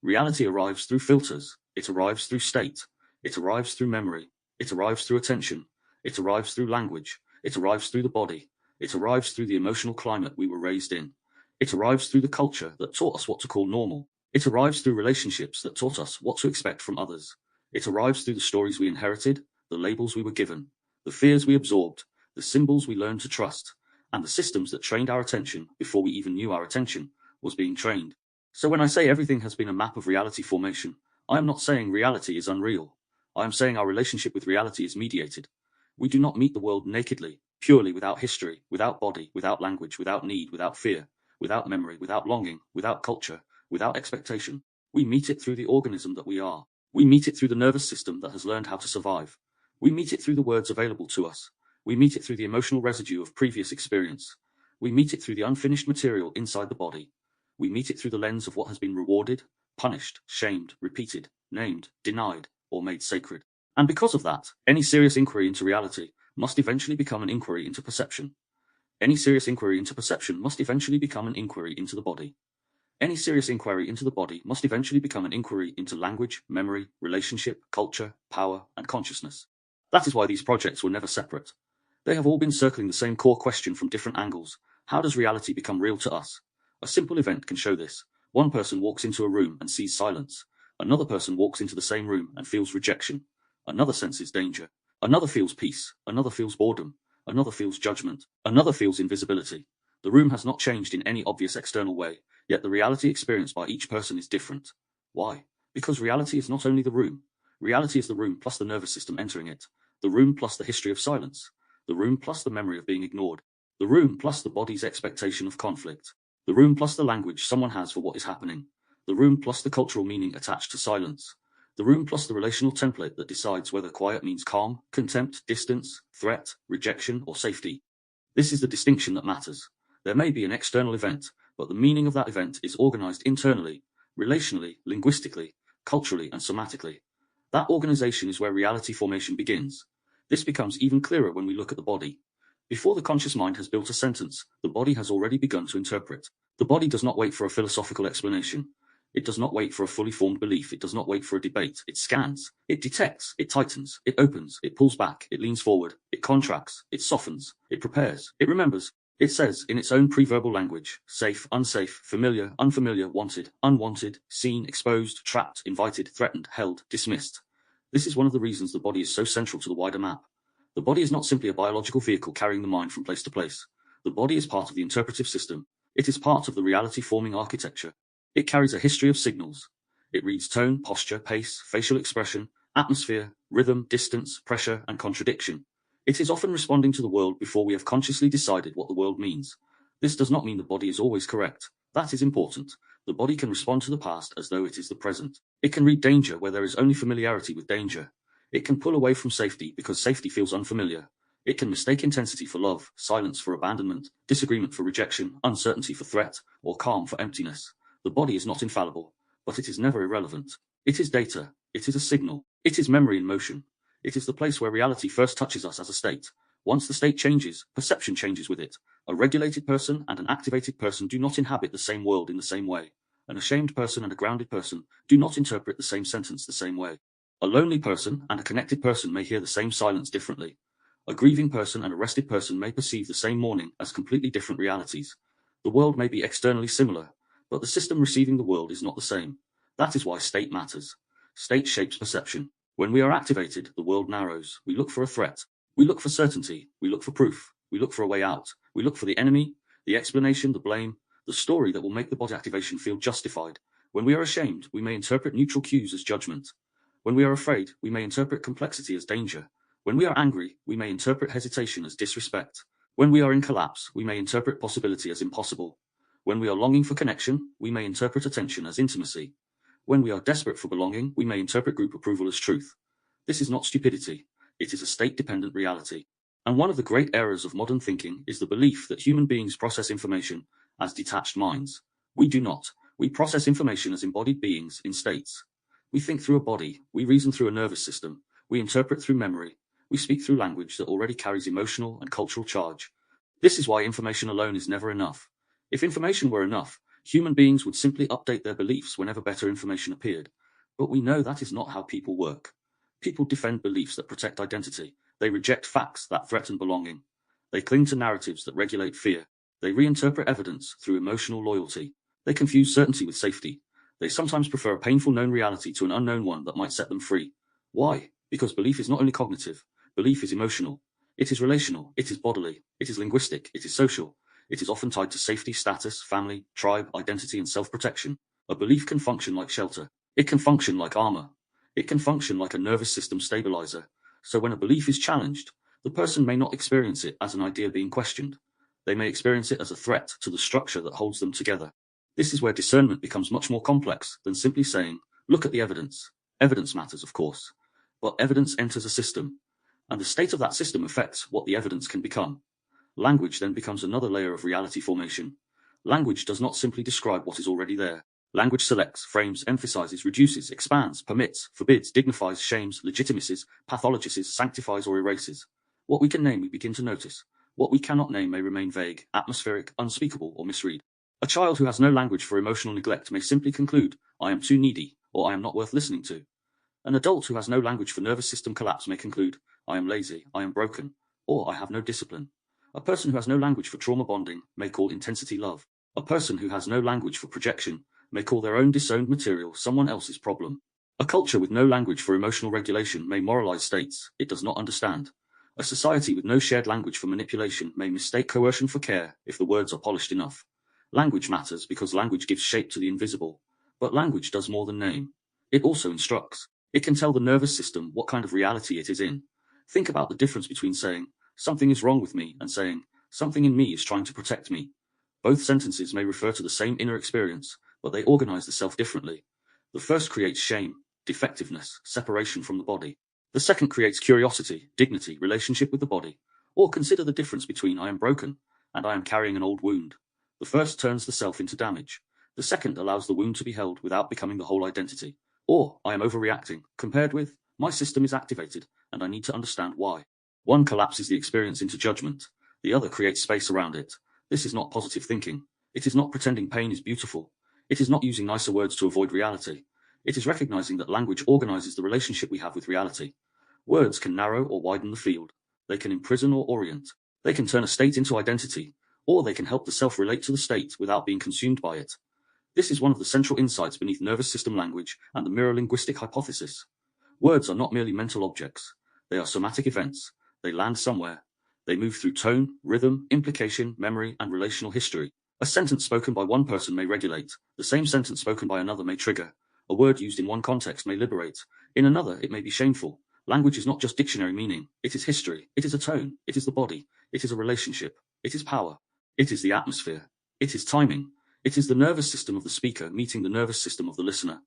Reality arrives through filters, it arrives through state, it arrives through memory, it arrives through attention, it arrives through language, it arrives through the body, it arrives through the emotional climate we were raised in, it arrives through the culture that taught us what to call normal, it arrives through relationships that taught us what to expect from others, it arrives through the stories we inherited, the labels we were given, the fears we absorbed, the symbols we learned to trust, and the systems that trained our attention before we even knew our attention was being trained. So when I say everything has been a map of reality formation, I am not saying reality is unreal. I am saying our relationship with reality is mediated. We do not meet the world nakedly, purely without history, without body, without language, without need, without fear, without memory, without longing, without culture, without expectation. We meet it through the organism that we are. We meet it through the nervous system that has learned how to survive. We meet it through the words available to us. We meet it through the emotional residue of previous experience. We meet it through the unfinished material inside the body. We meet it through the lens of what has been rewarded, punished, shamed, repeated, named, denied, or made sacred. And because of that, any serious inquiry into reality must eventually become an inquiry into perception. Any serious inquiry into perception must eventually become an inquiry into the body. Any serious inquiry into the body must eventually become an inquiry into language, memory, relationship, culture, power, and consciousness. That is why these projects were never separate. They have all been circling the same core question from different angles. How does reality become real to us? A simple event can show this. One person walks into a room and sees silence. Another person walks into the same room and feels rejection. Another senses danger. Another feels peace. Another feels boredom. Another feels judgment. Another feels invisibility. The room has not changed in any obvious external way, yet the reality experienced by each person is different. Why? Because reality is not only the room. Reality is the room plus the nervous system entering it. The room plus the history of silence. The room plus the memory of being ignored. The room plus the body's expectation of conflict. The room plus the language someone has for what is happening. The room plus the cultural meaning attached to silence. The room plus the relational template that decides whether quiet means calm, contempt, distance, threat, rejection, or safety. This is the distinction that matters. There may be an external event, but the meaning of that event is organized internally, relationally, linguistically, culturally, and somatically. That organization is where reality formation begins. This becomes even clearer when we look at the body. Before the conscious mind has built a sentence, the body has already begun to interpret. The body does not wait for a philosophical explanation. It does not wait for a fully formed belief. It does not wait for a debate. It scans. It detects. It tightens. It opens. It pulls back. It leans forward. It contracts. It softens. It prepares. It remembers. It says, in its own pre-verbal language, safe, unsafe, familiar, unfamiliar, wanted, unwanted, seen, exposed, trapped, invited, threatened, held, dismissed. This is one of the reasons the body is so central to the wider map. The body is not simply a biological vehicle carrying the mind from place to place. The body is part of the interpretive system. It is part of the reality-forming architecture. It carries a history of signals. It reads tone, posture, pace, facial expression, atmosphere, rhythm, distance, pressure, and contradiction. It is often responding to the world before we have consciously decided what the world means. This does not mean the body is always correct. That is important. The body can respond to the past as though it is the present. It can read danger where there is only familiarity with danger. It can pull away from safety because safety feels unfamiliar. It can mistake intensity for love, silence for abandonment, disagreement for rejection, uncertainty for threat, or calm for emptiness. The body is not infallible, but it is never irrelevant. It is data. It is a signal. It is memory in motion. It is the place where reality first touches us as a state. Once the state changes, perception changes with it. A regulated person and an activated person do not inhabit the same world in the same way. An ashamed person and a grounded person do not interpret the same sentence the same way. A lonely person and a connected person may hear the same silence differently. A grieving person and a rested person may perceive the same mourning as completely different realities. The world may be externally similar, but the system receiving the world is not the same. That is why state matters. State shapes perception. When we are activated, the world narrows. We look for a threat. We look for certainty. We look for proof. We look for a way out. We look for the enemy, the explanation, the blame, the story that will make the body activation feel justified. When we are ashamed, we may interpret neutral cues as judgment. When we are afraid, we may interpret complexity as danger. When we are angry, we may interpret hesitation as disrespect. When we are in collapse, we may interpret possibility as impossible. When we are longing for connection, we may interpret attention as intimacy. When we are desperate for belonging, we may interpret group approval as truth. This is not stupidity. It is a state-dependent reality. And one of the great errors of modern thinking is the belief that human beings process information as detached minds. We do not. We process information as embodied beings in states. We think through a body. We reason through a nervous system. We interpret through memory. We speak through language that already carries emotional and cultural charge. This is why information alone is never enough. If information were enough, human beings would simply update their beliefs whenever better information appeared. But we know that is not how people work. People defend beliefs that protect identity. They reject facts that threaten belonging. They cling to narratives that regulate fear. They reinterpret evidence through emotional loyalty. They confuse certainty with safety. They sometimes prefer a painful known reality to an unknown one that might set them free. Why? Because belief is not only cognitive. Belief is emotional. It is relational. It is bodily. It is linguistic. It is social. It is often tied to safety, status, family, tribe, identity, and self-protection. A belief can function like shelter. It can function like armor. It can function like a nervous system stabilizer. So when a belief is challenged, the person may not experience it as an idea being questioned. They may experience it as a threat to the structure that holds them together. This is where discernment becomes much more complex than simply saying, look at the evidence. Evidence matters, of course. But evidence enters a system. and the state of that system affects what the evidence can become. Language then becomes another layer of reality formation. Language does not simply describe what is already there. Language selects, frames, emphasizes, reduces, expands, permits, forbids, dignifies, shames, legitimizes, pathologizes, sanctifies, or erases. What we can name we begin to notice. What we cannot name may remain vague, atmospheric, unspeakable, or misread. A child who has no language for emotional neglect may simply conclude, I am too needy, or I am not worth listening to. An adult who has no language for nervous system collapse may conclude, I am lazy, I am broken, or I have no discipline. A person who has no language for trauma bonding may call intensity love. A person who has no language for projection may call their own disowned material someone else's problem. A culture with no language for emotional regulation may moralize states it does not understand. A society with no shared language for manipulation may mistake coercion for care if the words are polished enough. Language matters because language gives shape to the invisible. But language does more than name. It also instructs. It can tell the nervous system what kind of reality it is in. Think about the difference between saying, something is wrong with me, and saying, something in me is trying to protect me. Both sentences may refer to the same inner experience, but they organize the self differently. The first creates shame, defectiveness, separation from the body. The second creates curiosity, dignity, relationship with the body. Or consider the difference between I am broken and I am carrying an old wound. The first turns the self into damage. The second allows the wound to be held without becoming the whole identity. Or I am overreacting, compared with my system is activated and I need to understand why. One collapses the experience into judgment. The other creates space around it. This is not positive thinking. It is not pretending pain is beautiful. It is not using nicer words to avoid reality. It is recognizing that language organizes the relationship we have with reality. Words can narrow or widen the field. They can imprison or orient. They can turn a state into identity, or they can help the self relate to the state without being consumed by it. This is one of the central insights beneath nervous system language and the Mirror-Linguistic Hypothesis. Words are not merely mental objects. They are somatic events. They land somewhere. They move through tone, rhythm, implication, memory, and relational history. A sentence spoken by one person may regulate. The same sentence spoken by another may trigger. A word used in one context may liberate. In another, it may be shameful. Language is not just dictionary meaning. It is history. It is a tone. It is the body. It is a relationship. It is power. It is the atmosphere. It is timing. It is the nervous system of the speaker meeting the nervous system of the listener.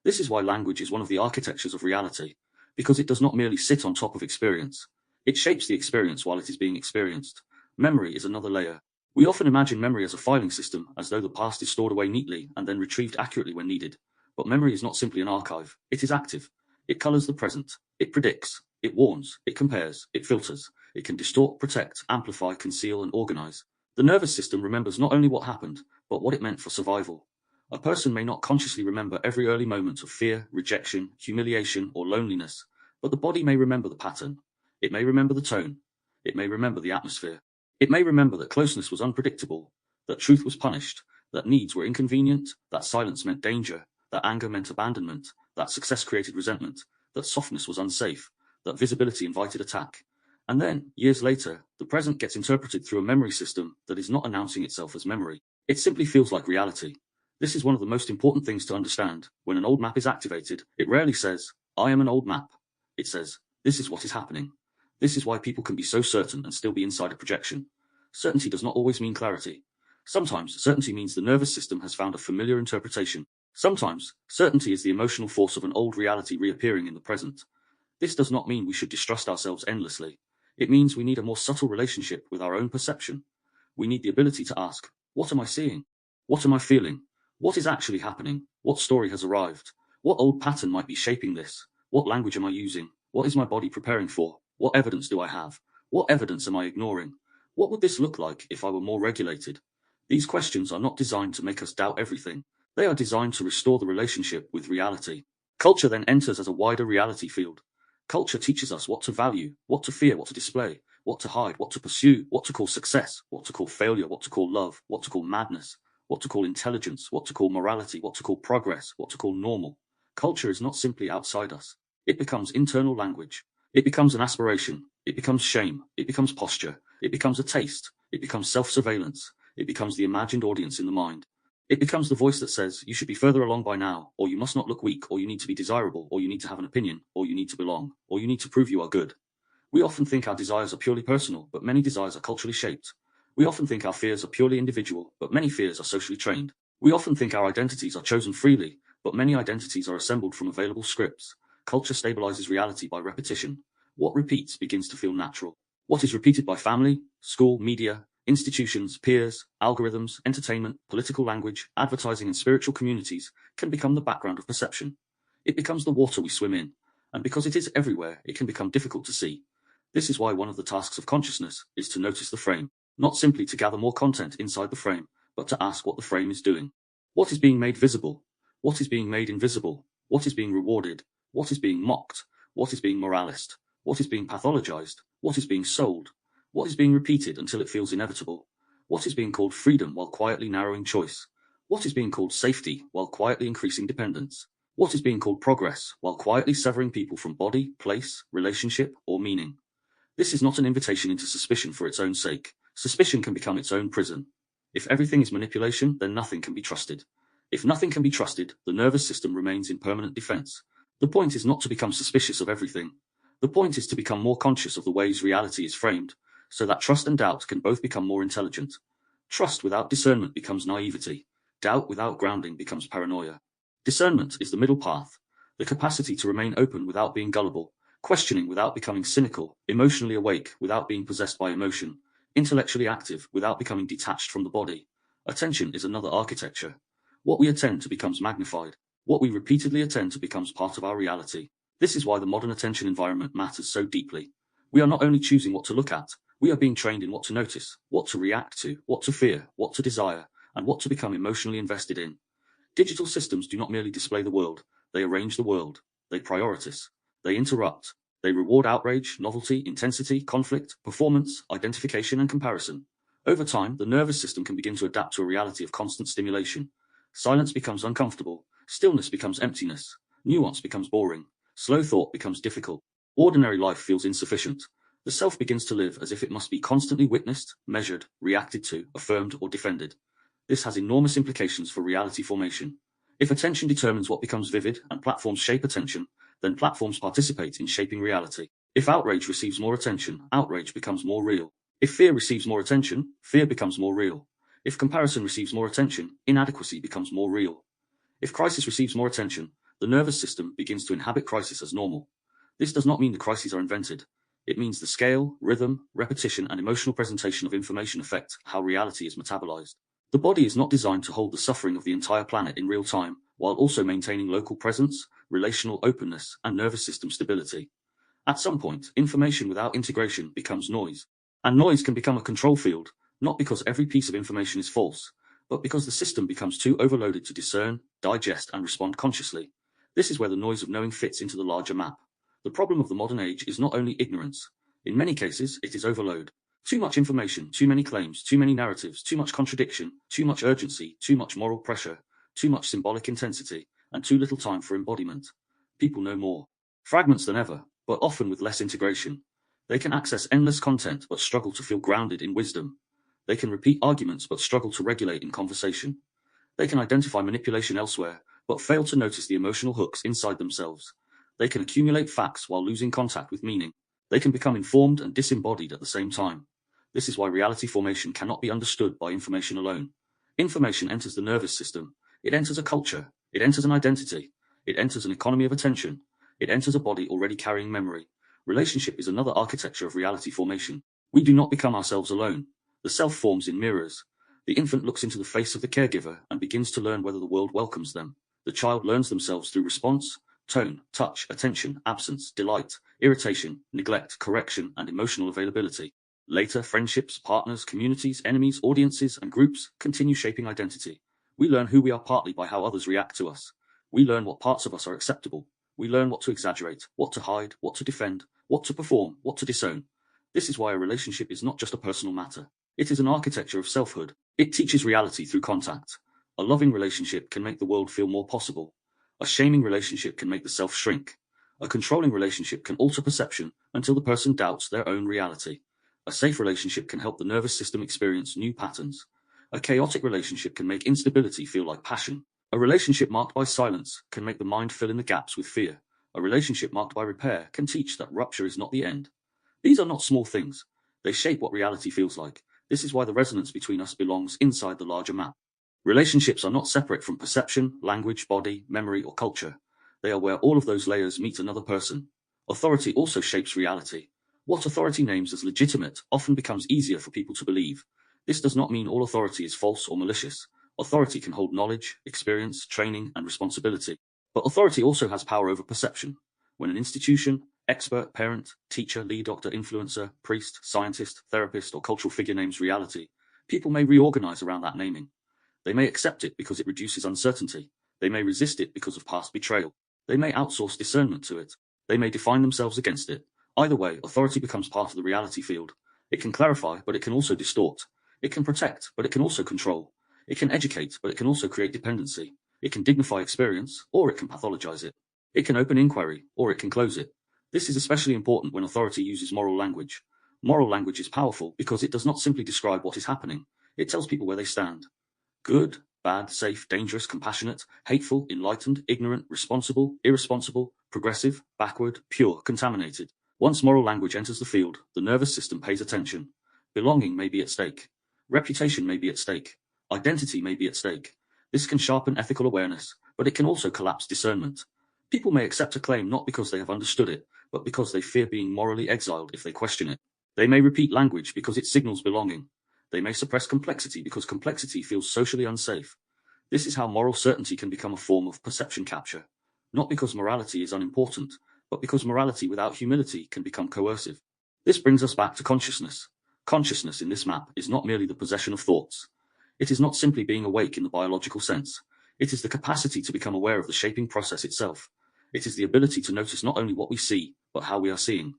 This is why language is one of the architectures of reality, because it does not merely sit on top of experience. It shapes the experience while it is being experienced. Memory is another layer. We often imagine memory as a filing system, as though the past is stored away neatly and then retrieved accurately when needed. But memory is not simply an archive. It is active. It colors the present. It predicts. It warns. It compares. It filters. It can distort, protect, amplify, conceal, and organize. The nervous system remembers not only what happened, but what it meant for survival. A person may not consciously remember every early moment of fear, rejection, humiliation, or loneliness, but the body may remember the pattern. It may remember the tone. It may remember the atmosphere. It may remember that closeness was unpredictable, that truth was punished, that needs were inconvenient, that silence meant danger, that anger meant abandonment, that success created resentment, that softness was unsafe, that visibility invited attack. And then, years later, the present gets interpreted through a memory system that is not announcing itself as memory. It simply feels like reality. This is one of the most important things to understand. When an old map is activated, it rarely says, I am an old map. It says, this is what is happening. This is why people can be so certain and still be inside a projection. Certainty does not always mean clarity. Sometimes, certainty means the nervous system has found a familiar interpretation. Sometimes, certainty is the emotional force of an old reality reappearing in the present. This does not mean we should distrust ourselves endlessly. It means we need a more subtle relationship with our own perception. We need the ability to ask, what am I seeing? What am I feeling? What is actually happening? What story has arrived? What old pattern might be shaping this? What language am I using? What is my body preparing for? What evidence do I have? What evidence am I ignoring? What would this look like if I were more regulated? These questions are not designed to make us doubt everything. They are designed to restore the relationship with reality. Culture then enters as a wider reality field. Culture teaches us what to value, what to fear, what to display, what to hide, what to pursue, what to call success, what to call failure, what to call love, what to call madness, what to call intelligence, what to call morality, what to call progress, what to call normal. Culture is not simply outside us. It becomes internal language. It becomes an aspiration. It becomes shame. It becomes posture. It becomes a taste. It becomes self-surveillance. It becomes the imagined audience in the mind. It becomes the voice that says, you should be further along by now, or you must not look weak, or you need to be desirable, or you need to have an opinion, or you need to belong, or you need to prove you are good. We often think our desires are purely personal, but many desires are culturally shaped. We often think our fears are purely individual, but many fears are socially trained. We often think our identities are chosen freely, but many identities are assembled from available scripts. Culture stabilizes reality by repetition. What repeats begins to feel natural. What is repeated by family, school, media, institutions, peers, algorithms, entertainment, political language, advertising, and spiritual communities can become the background of perception. It becomes the water we swim in, and because it is everywhere, it can become difficult to see. This is why one of the tasks of consciousness is to notice the frame, not simply to gather more content inside the frame, but to ask what the frame is doing. What is being made visible? What is being made invisible? What is being rewarded? What is being mocked? What is being moralist? What is being pathologized? What is being sold? What is being repeated until it feels inevitable? What is being called freedom while quietly narrowing choice? What is being called safety while quietly increasing dependence? What is being called progress while quietly severing people from body, place, relationship, or meaning? This is not an invitation into suspicion for its own sake. Suspicion can become its own prison. If everything is manipulation, then nothing can be trusted. If nothing can be trusted, the nervous system remains in permanent defense. The point is not to become suspicious of everything. The point is to become more conscious of the ways reality is framed, so that trust and doubt can both become more intelligent. Trust without discernment becomes naivety. Doubt without grounding becomes paranoia. Discernment is the middle path, the capacity to remain open without being gullible, questioning without becoming cynical, emotionally awake without being possessed by emotion, intellectually active without becoming detached from the body. Attention is another architecture. What we attend to becomes magnified. What we repeatedly attend to becomes part of our reality. This is why the modern attention environment matters so deeply. We are not only choosing what to look at, we are being trained in what to notice, what to react to, what to fear, what to desire, and what to become emotionally invested in. Digital systems do not merely display the world, they arrange the world. They prioritize. They interrupt. They reward outrage, novelty, intensity, conflict, performance, identification, and comparison. Over time, the nervous system can begin to adapt to a reality of constant stimulation. Silence becomes uncomfortable. Stillness becomes emptiness. Nuance becomes boring. Slow thought becomes difficult. Ordinary life feels insufficient. The self begins to live as if it must be constantly witnessed, measured, reacted to, affirmed, or defended. This has enormous implications for reality formation. If attention determines what becomes vivid and platforms shape attention, then platforms participate in shaping reality. If outrage receives more attention, outrage becomes more real. If fear receives more attention, fear becomes more real. If comparison receives more attention, inadequacy becomes more real. If crisis receives more attention, the nervous system begins to inhabit crisis as normal. This does not mean the crises are invented. It means the scale, rhythm, repetition, and emotional presentation of information affect how reality is metabolized. The body is not designed to hold the suffering of the entire planet in real time, while also maintaining local presence, relational openness, and nervous system stability. At some point, information without integration becomes noise. And noise can become a control field, not because every piece of information is false, but because the system becomes too overloaded to discern, digest, and respond consciously. This is where the noise of knowing fits into the larger map. The problem of the modern age is not only ignorance. In many cases, it is overload. Too much information, too many claims, too many narratives, too much contradiction, too much urgency, too much moral pressure, too much symbolic intensity, and too little time for embodiment. People know more fragments than ever, but often with less integration. They can access endless content but struggle to feel grounded in wisdom. They can repeat arguments but struggle to regulate in conversation. They can identify manipulation elsewhere, but fail to notice the emotional hooks inside themselves. They can accumulate facts while losing contact with meaning. They can become informed and disembodied at the same time. This is why reality formation cannot be understood by information alone. Information enters the nervous system. It enters a culture. It enters an identity. It enters an economy of attention. It enters a body already carrying memory. Relationship is another architecture of reality formation. We do not become ourselves alone. The self forms in mirrors. The infant looks into the face of the caregiver and begins to learn whether the world welcomes them. The child learns themselves through response, tone, touch, attention, absence, delight, irritation, neglect, correction, and emotional availability. Later, friendships, partners, communities, enemies, audiences, and groups continue shaping identity. We learn who we are partly by how others react to us. We learn what parts of us are acceptable. We learn what to exaggerate, what to hide, what to defend, what to perform, what to disown. This is why a relationship is not just a personal matter. It is an architecture of selfhood. It teaches reality through contact. A loving relationship can make the world feel more possible. A shaming relationship can make the self shrink. A controlling relationship can alter perception until the person doubts their own reality. A safe relationship can help the nervous system experience new patterns. A chaotic relationship can make instability feel like passion. A relationship marked by silence can make the mind fill in the gaps with fear. A relationship marked by repair can teach that rupture is not the end. These are not small things. They shape what reality feels like. This is why the resonance between us belongs inside the larger map. Relationships are not separate from perception, language, body, memory, or culture. They are where all of those layers meet another person. Authority also shapes reality. What authority names as legitimate often becomes easier for people to believe. This does not mean all authority is false or malicious. Authority can hold knowledge, experience, training, and responsibility. But authority also has power over perception. When an institution, expert, parent, teacher, lead doctor, influencer, priest, scientist, therapist, or cultural figure names reality, people may reorganize around that naming. They may accept it because it reduces uncertainty. They may resist it because of past betrayal. They may outsource discernment to it. They may define themselves against it. Either way, authority becomes part of the reality field. It can clarify, but it can also distort. It can protect, but it can also control. It can educate, but it can also create dependency. It can dignify experience, or it can pathologize it. It can open inquiry, or it can close it. This is especially important when authority uses moral language. Moral language is powerful because it does not simply describe what is happening. It tells people where they stand. Good, bad, safe, dangerous, compassionate, hateful, enlightened, ignorant, responsible, irresponsible, progressive, backward, pure, contaminated. Once moral language enters the field, the nervous system pays attention. Belonging may be at stake. Reputation may be at stake. Identity may be at stake. This can sharpen ethical awareness, but it can also collapse discernment. People may accept a claim not because they have understood it, but because they fear being morally exiled if they question it. They may repeat language because it signals belonging. They may suppress complexity because complexity feels socially unsafe. This is how moral certainty can become a form of perception capture. Not because morality is unimportant, but because morality without humility can become coercive. This brings us back to consciousness. Consciousness in this map is not merely the possession of thoughts. It is not simply being awake in the biological sense. It is the capacity to become aware of the shaping process itself. It is the ability to notice not only what we see, but how we are seeing.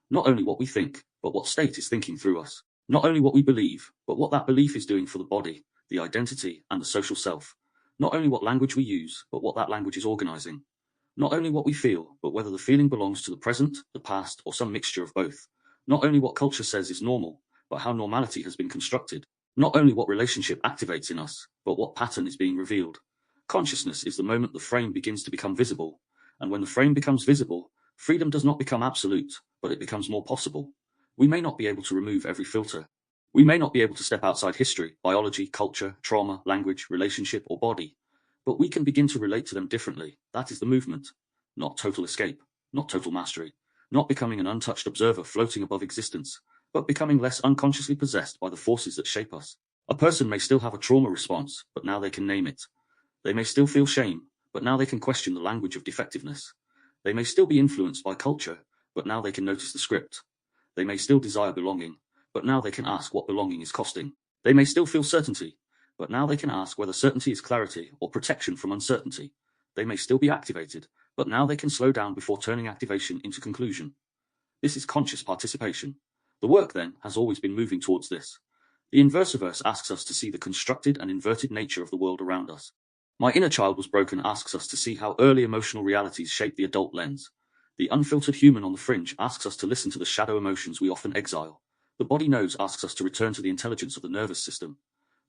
Not only what we think, but what state is thinking through us. Not only what we believe, but what that belief is doing for the body, the identity, and the social self. Not only what language we use, but what that language is organizing. Not only what we feel, but whether the feeling belongs to the present, the past, or some mixture of both. Not only what culture says is normal, but how normality has been constructed. Not only what relationship activates in us, but what pattern is being revealed. Consciousness is the moment the frame begins to become visible, and when the frame becomes visible, freedom does not become absolute, but it becomes more possible. We may not be able to remove every filter. We may not be able to step outside history, biology, culture, trauma, language, relationship, or body, but we can begin to relate to them differently. That is the movement. Not total escape, not total mastery, not becoming an untouched observer floating above existence, but becoming less unconsciously possessed by the forces that shape us. A person may still have a trauma response, but now they can name it. They may still feel shame, but now they can question the language of defectiveness. They may still be influenced by culture, but now they can notice the script. They may still desire belonging, but now they can ask what belonging is costing. They may still feel certainty, but now they can ask whether certainty is clarity or protection from uncertainty. They may still be activated, but now they can slow down before turning activation into conclusion. This is conscious participation. The work, then, has always been moving towards this. The Inversiverse asks us to see the constructed and inverted nature of the world around us. My Inner Child Was Broken asks us to see how early emotional realities shape the adult lens. The Unfiltered Human on the Fringe asks us to listen to the shadow emotions we often exile. The Body Knows asks us to return to the intelligence of the nervous system.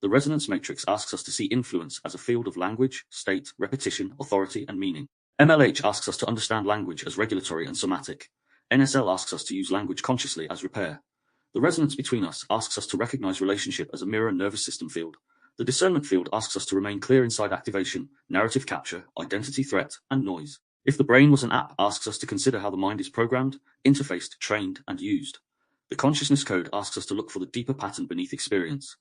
The Resonance Matrix asks us to see influence as a field of language, state, repetition, authority, and meaning. MLH asks us to understand language as regulatory and somatic. NSL asks us to use language consciously as repair. The Resonance Between Us asks us to recognize relationship as a mirror nervous system field. The Discernment Field asks us to remain clear inside activation, narrative capture, identity threat, and noise. If the Brain Was an App asks us to consider how the mind is programmed, interfaced, trained, and used. The Consciousness Code asks us to look for the deeper pattern beneath experience.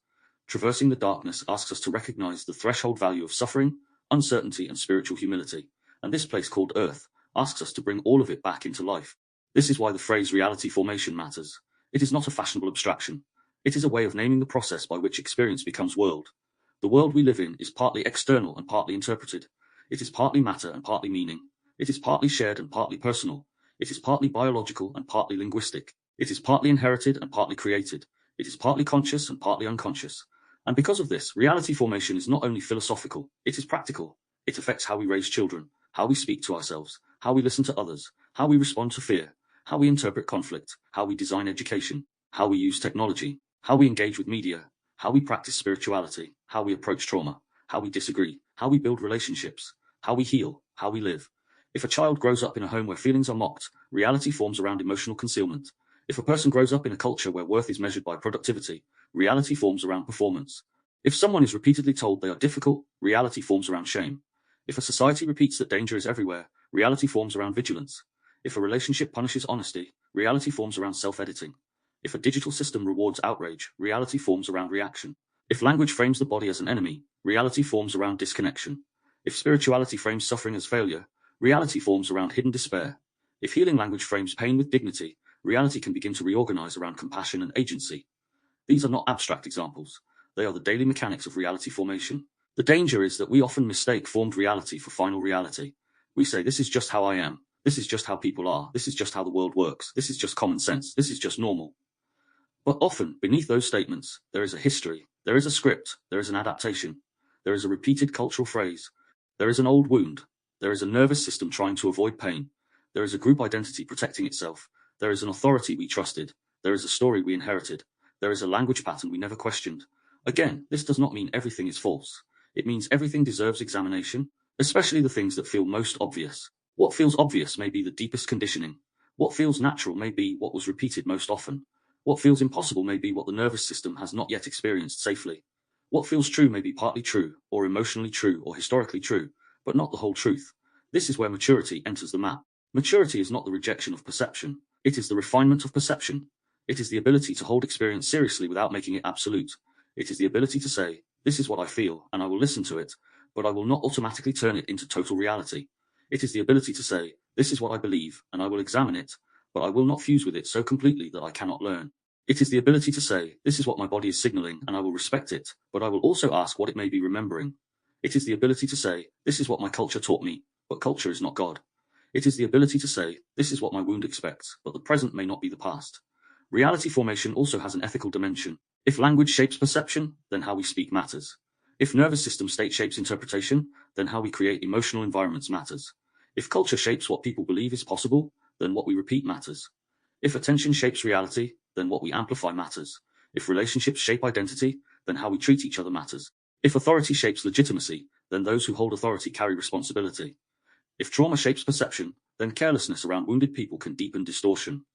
Traversing the Darkness asks us to recognize the threshold value of suffering, uncertainty, and spiritual humility. And this place called Earth asks us to bring all of it back into life. This is why the phrase reality formation matters. It is not a fashionable abstraction. It is a way of naming the process by which experience becomes world. The world we live in is partly external and partly interpreted. It is partly matter and partly meaning. It is partly shared and partly personal. It is partly biological and partly linguistic. It is partly inherited and partly created. It is partly conscious and partly unconscious. And because of this, reality formation is not only philosophical, it is practical. It affects how we raise children, how we speak to ourselves, how we listen to others, how we respond to fear, how we interpret conflict, how we design education, how we use technology, how we engage with media, how we practice spirituality, how we approach trauma, how we disagree, how we build relationships, how we heal, how we live. If a child grows up in a home where feelings are mocked, reality forms around emotional concealment. If a person grows up in a culture where worth is measured by productivity, reality forms around performance. If someone is repeatedly told they are difficult, reality forms around shame. If a society repeats that danger is everywhere, reality forms around vigilance. If a relationship punishes honesty, reality forms around self-editing. If a digital system rewards outrage, reality forms around reaction. If language frames the body as an enemy, reality forms around disconnection. If spirituality frames suffering as failure, reality forms around hidden despair. If healing language frames pain with dignity, reality can begin to reorganize around compassion and agency. These are not abstract examples. They are the daily mechanics of reality formation. The danger is that we often mistake formed reality for final reality. We say, this is just how I am. This is just how people are. This is just how the world works. This is just common sense. This is just normal. But often, beneath those statements, there is a history, there is a script, there is an adaptation, there is a repeated cultural phrase, there is an old wound, there is a nervous system trying to avoid pain, there is a group identity protecting itself, there is an authority we trusted, there is a story we inherited, there is a language pattern we never questioned. Again, this does not mean everything is false. It means everything deserves examination, especially the things that feel most obvious. What feels obvious may be the deepest conditioning. What feels natural may be what was repeated most often. What feels impossible may be what the nervous system has not yet experienced safely. What feels true may be partly true, or emotionally true, or historically true, but not the whole truth. This is where maturity enters the map. Maturity is not the rejection of perception. It is the refinement of perception. It is the ability to hold experience seriously without making it absolute. It is the ability to say, this is what I feel, and I will listen to it, but I will not automatically turn it into total reality. It is the ability to say, this is what I believe, and I will examine it, but I will not fuse with it so completely that I cannot learn. It is the ability to say, this is what my body is signaling, and I will respect it, but I will also ask what it may be remembering. It is the ability to say, this is what my culture taught me, but culture is not God. It is the ability to say, this is what my wound expects, but the present may not be the past. Reality formation also has an ethical dimension. If language shapes perception, then how we speak matters. If nervous system state shapes interpretation, then how we create emotional environments matters. If culture shapes what people believe is possible, then what we repeat matters. If attention shapes reality, then what we amplify matters. If relationships shape identity, then how we treat each other matters. If authority shapes legitimacy, then those who hold authority carry responsibility. If trauma shapes perception, then carelessness around wounded people can deepen distortion.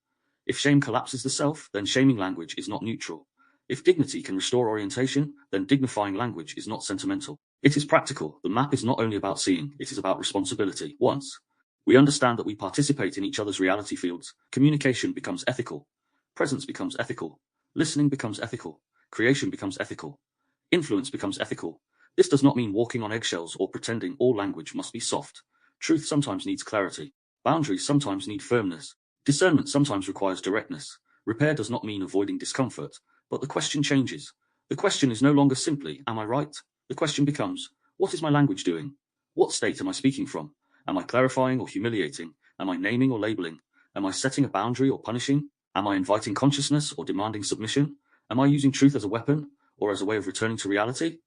If shame collapses the self, then shaming language is not neutral. If dignity can restore orientation, then dignifying language is not sentimental. It is practical. The map is not only about seeing, it is about responsibility. Once we understand that we participate in each other's reality fields, communication becomes ethical, presence becomes ethical, listening becomes ethical, creation becomes ethical, influence becomes ethical. This does not mean walking on eggshells or pretending all language must be soft. Truth sometimes needs clarity. Boundaries sometimes need firmness. Discernment sometimes requires directness. Repair does not mean avoiding discomfort, but the question changes. The question is no longer simply, am I right? The question becomes, what is my language doing? What state am I speaking from? Am I clarifying or humiliating? Am I naming or labeling? Am I setting a boundary or punishing? Am I inviting consciousness or demanding submission? Am I using truth as a weapon or as a way of returning to reality?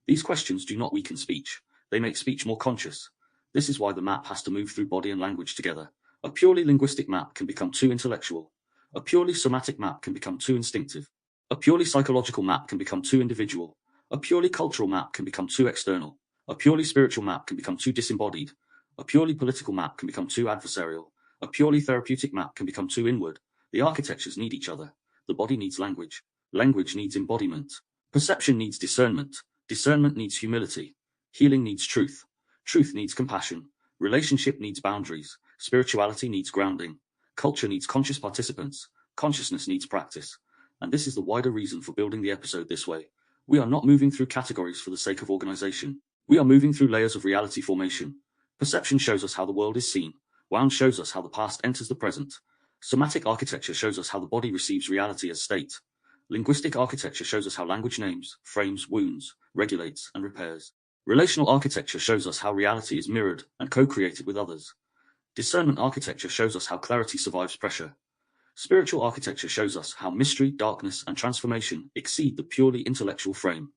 These questions do not weaken speech. They make speech more conscious. This is why the map has to move through body and language together. A purely linguistic map can become too intellectual. A purely somatic map can become too instinctive. A purely psychological map can become too individual. A purely cultural map can become too external. A purely spiritual map can become too disembodied. A purely political map can become too adversarial. A purely therapeutic map can become too inward. The architectures need each other. The body needs language. Language needs embodiment. Perception needs discernment. Discernment needs humility. Healing needs truth. Truth needs compassion. Relationship needs boundaries. Spirituality needs grounding. Culture needs conscious participants. Consciousness needs practice. And this is the wider reason for building the episode this way. We are not moving through categories for the sake of organization. We are moving through layers of reality formation. Perception shows us how the world is seen. Wound shows us how the past enters the present. Somatic architecture shows us how the body receives reality as state. Linguistic architecture shows us how language names, frames, wounds, regulates, and repairs. Relational architecture shows us how reality is mirrored and co-created with others. Discernment architecture shows us how clarity survives pressure. Spiritual architecture shows us how mystery, darkness, and transformation exceed the purely intellectual frame.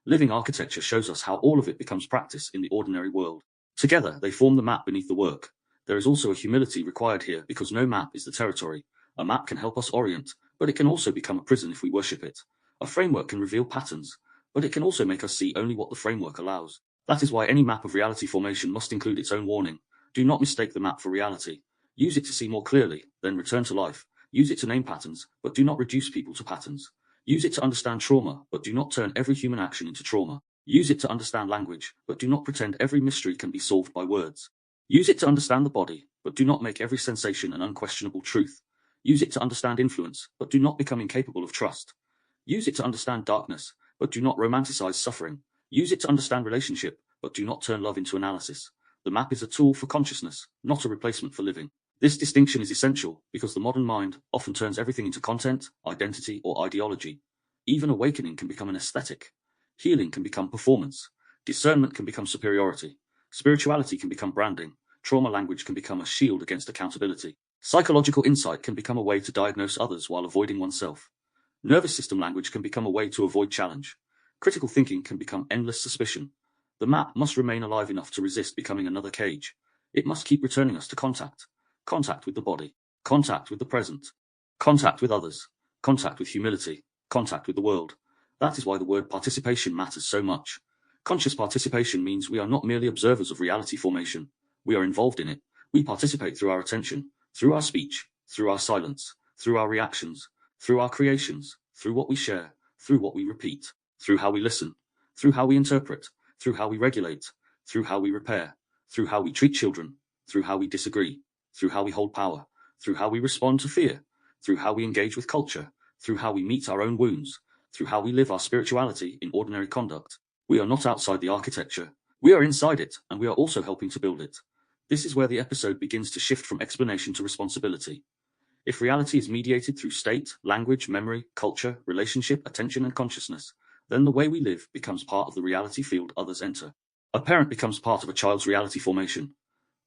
Living architecture shows us how all of it becomes practice in the ordinary world. Together, they form the map beneath the work. There is also a humility required here because no map is the territory. A map can help us orient, but it can also become a prison if we worship it. A framework can reveal patterns, but it can also make us see only what the framework allows. That is why any map of reality formation must include its own warning. Do not mistake the map for reality. Use it to see more clearly, then return to life. Use it to name patterns, but do not reduce people to patterns. Use it to understand trauma, but do not turn every human action into trauma. Use it to understand language, but do not pretend every mystery can be solved by words. Use it to understand the body, but do not make every sensation an unquestionable truth. Use it to understand influence, but do not become incapable of trust. Use it to understand darkness, but do not romanticize suffering. Use it to understand relationship, but do not turn love into analysis. The map is a tool for consciousness, not a replacement for living. This distinction is essential because the modern mind often turns everything into content, identity, or ideology. Even awakening can become an aesthetic. Healing can become performance. Discernment can become superiority. Spirituality can become branding. Trauma language can become a shield against accountability. Psychological insight can become a way to diagnose others while avoiding oneself. Nervous system language can become a way to avoid challenge. Critical thinking can become endless suspicion. The map must remain alive enough to resist becoming another cage. It must keep returning us to contact. Contact with the body. Contact with the present. Contact with others. Contact with humility. Contact with the world. That is why the word participation matters so much. Conscious participation means we are not merely observers of reality formation. We are involved in it. We participate through our attention, through our speech, through our silence, through our reactions, through our creations, through what we share, through what we repeat, through how we listen, through how we interpret, through how we regulate, through how we repair, through how we treat children, through how we disagree, through how we hold power, through how we respond to fear, through how we engage with culture, through how we meet our own wounds, through how we live our spirituality in ordinary conduct. We are not outside the architecture. We are inside it, and we are also helping to build it. This is where the episode begins to shift from explanation to responsibility. If reality is mediated through state, language, memory, culture, relationship, attention, and consciousness, then the way we live becomes part of the reality field others enter. A parent becomes part of a child's reality formation.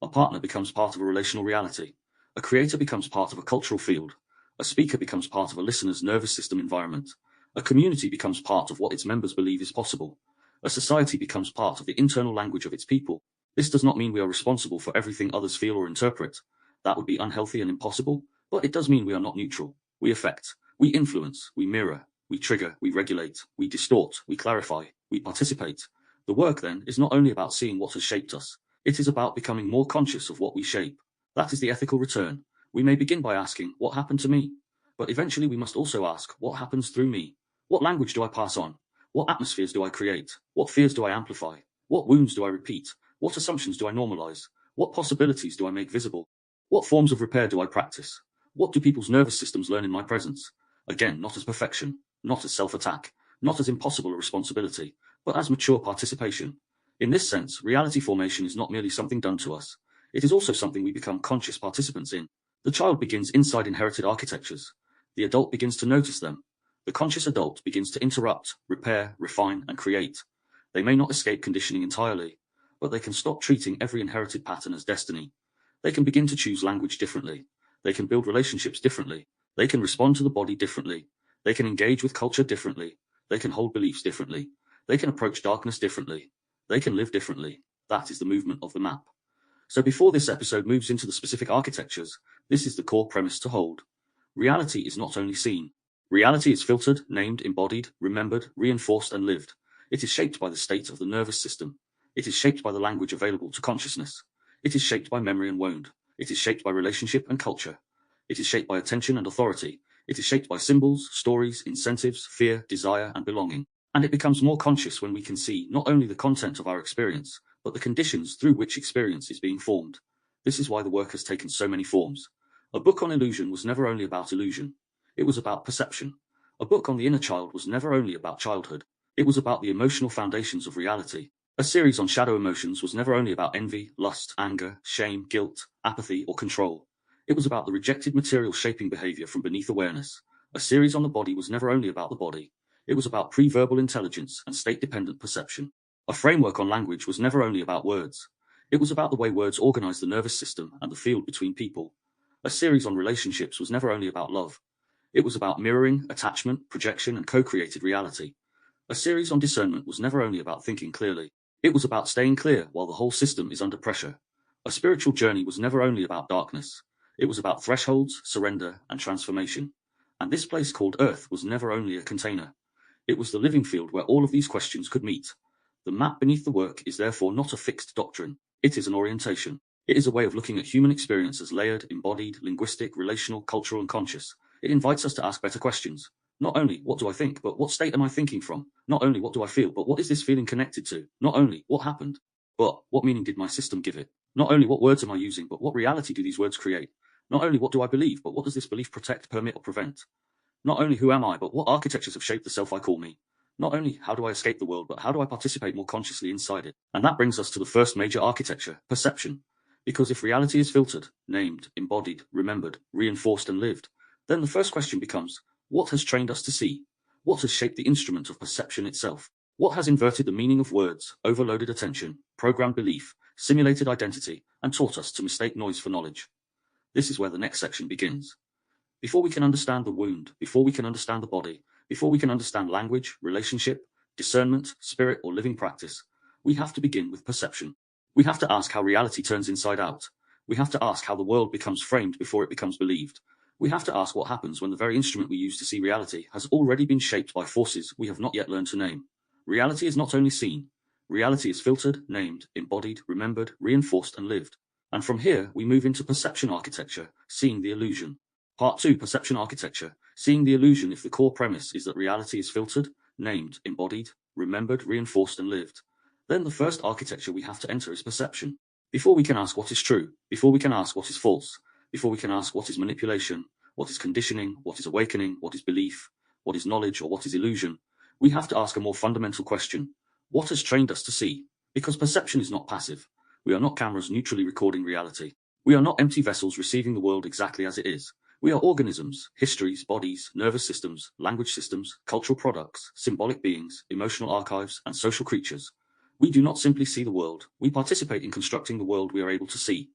A partner becomes part of a relational reality. A creator becomes part of a cultural field. A speaker becomes part of a listener's nervous system environment. A community becomes part of what its members believe is possible. A society becomes part of the internal language of its people. This does not mean we are responsible for everything others feel or interpret. That would be unhealthy and impossible, but it does mean we are not neutral. We affect, we influence, we mirror, we trigger, we regulate, we distort, we clarify, we participate. The work, then, is not only about seeing what has shaped us, it is about becoming more conscious of what we shape. That is the ethical return. We may begin by asking, what happened to me? But eventually we must also ask, what happens through me? What language do I pass on? What atmospheres do I create? What fears do I amplify? What wounds do I repeat? What assumptions do I normalize? What possibilities do I make visible? What forms of repair do I practice? What do people's nervous systems learn in my presence? Again, not as perfection, not as self-attack, not as impossible a responsibility, but as mature participation. In this sense, reality formation is not merely something done to us. It is also something we become conscious participants in. The child begins inside inherited architectures. The adult begins to notice them. The conscious adult begins to interrupt, repair, refine, and create. They may not escape conditioning entirely, but they can stop treating every inherited pattern as destiny. They can begin to choose language differently. They can build relationships differently. They can respond to the body differently. They can engage with culture differently. They can hold beliefs differently. They can approach darkness differently. They can live differently. That is the movement of the map. So before this episode moves into the specific architectures, this is the core premise to hold. Reality is not only seen. Reality is filtered, named, embodied, remembered, reinforced, and lived. It is shaped by the state of the nervous system. It is shaped by the language available to consciousness. It is shaped by memory and wound. It is shaped by relationship and culture. It is shaped by attention and authority. It is shaped by symbols, stories, incentives, fear, desire, and belonging. And it becomes more conscious when we can see not only the content of our experience, but the conditions through which experience is being formed. This is why the work has taken so many forms. A book on illusion was never only about illusion. It was about perception. A book on the inner child was never only about childhood. It was about the emotional foundations of reality. A series on shadow emotions was never only about envy, lust, anger, shame, guilt, apathy, or control. It was about the rejected material shaping behavior from beneath awareness. A series on the body was never only about the body. It was about pre-verbal intelligence and state-dependent perception. A framework on language was never only about words. It was about the way words organize the nervous system and the field between people. A series on relationships was never only about love. It was about mirroring, attachment, projection, and co-created reality. A series on discernment was never only about thinking clearly. It was about staying clear while the whole system is under pressure. A spiritual journey was never only about darkness. It was about thresholds, surrender, and transformation. And this place called Earth was never only a container. It was the living field where all of these questions could meet. The map beneath the work is therefore not a fixed doctrine. It is an orientation. It is a way of looking at human experience as layered, embodied, linguistic, relational, cultural, and conscious. It invites us to ask better questions. Not only, what do I think, but what state am I thinking from? Not only, what do I feel, but what is this feeling connected to? Not only, what happened, but what meaning did my system give it? Not only what words am I using, but what reality do these words create? Not only what do I believe, but what does this belief protect, permit, or prevent? Not only who am I, but what architectures have shaped the self I call me? Not only how do I escape the world, but how do I participate more consciously inside it? And that brings us to the first major architecture, perception. Because if reality is filtered, named, embodied, remembered, reinforced, and lived, then the first question becomes, what has trained us to see? What has shaped the instrument of perception itself? What has inverted the meaning of words, overloaded attention, programmed belief, simulated identity, and taught us to mistake noise for knowledge? This is where the next section begins. Before we can understand the wound, before we can understand the body, before we can understand language, relationship, discernment, spirit, or living practice, we have to begin with perception. We have to ask how reality turns inside out. We have to ask how the world becomes framed before it becomes believed. We have to ask what happens when the very instrument we use to see reality has already been shaped by forces we have not yet learned to name. Reality is not only seen. Reality is filtered, named, embodied, remembered, reinforced, and lived. And from here, we move into perception architecture, seeing the illusion. Part 2, Perception Architecture, seeing the illusion. If the core premise is that reality is filtered, named, embodied, remembered, reinforced, and lived, then the first architecture we have to enter is perception. Before we can ask what is true, before we can ask what is false, before we can ask what is manipulation, what is conditioning, what is awakening, what is belief, what is knowledge, or what is illusion, we have to ask a more fundamental question. What has trained us to see? Because perception is not passive. We are not cameras neutrally recording reality. We are not empty vessels receiving the world exactly as it is. We are organisms, histories, bodies, nervous systems, language systems, cultural products, symbolic beings, emotional archives, and social creatures. We do not simply see the world, we participate in constructing the world we are able to see.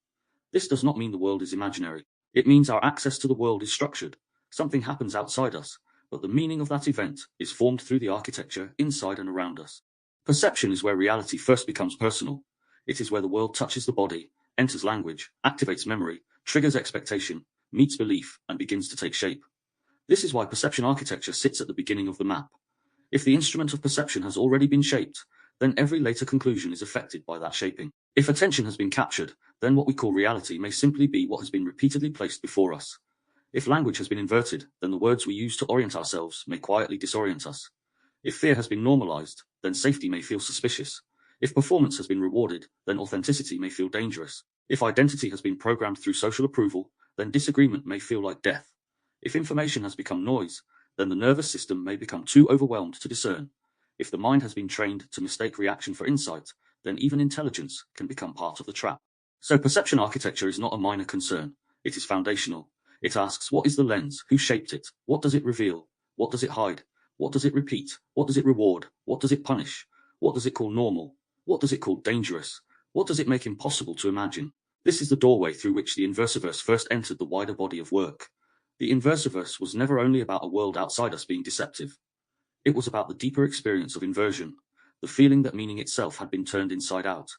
This does not mean the world is imaginary. It means our access to the world is structured. Something happens outside us, but the meaning of that event is formed through the architecture inside and around us. Perception is where reality first becomes personal. It is where the world touches the body, enters language, activates memory, triggers expectation, meets belief, and begins to take shape. This is why perception architecture sits at the beginning of the map. If the instrument of perception has already been shaped, then every later conclusion is affected by that shaping. If attention has been captured, then what we call reality may simply be what has been repeatedly placed before us. If language has been inverted, then the words we use to orient ourselves may quietly disorient us. If fear has been normalized, then safety may feel suspicious. If performance has been rewarded, then authenticity may feel dangerous. If identity has been programmed through social approval, then disagreement may feel like death. If information has become noise, then the nervous system may become too overwhelmed to discern. If the mind has been trained to mistake reaction for insight, then even intelligence can become part of the trap. So perception architecture is not a minor concern. It is foundational. It asks, what is the lens? Who shaped it? What does it reveal? What does it hide? What does it repeat? What does it reward? What does it punish? What does it call normal? What does it call dangerous? What does it make impossible to imagine? This is the doorway through which the Inversiverse first entered the wider body of work. The Inversiverse was never only about a world outside us being deceptive. It was about the deeper experience of inversion, the feeling that meaning itself had been turned inside out.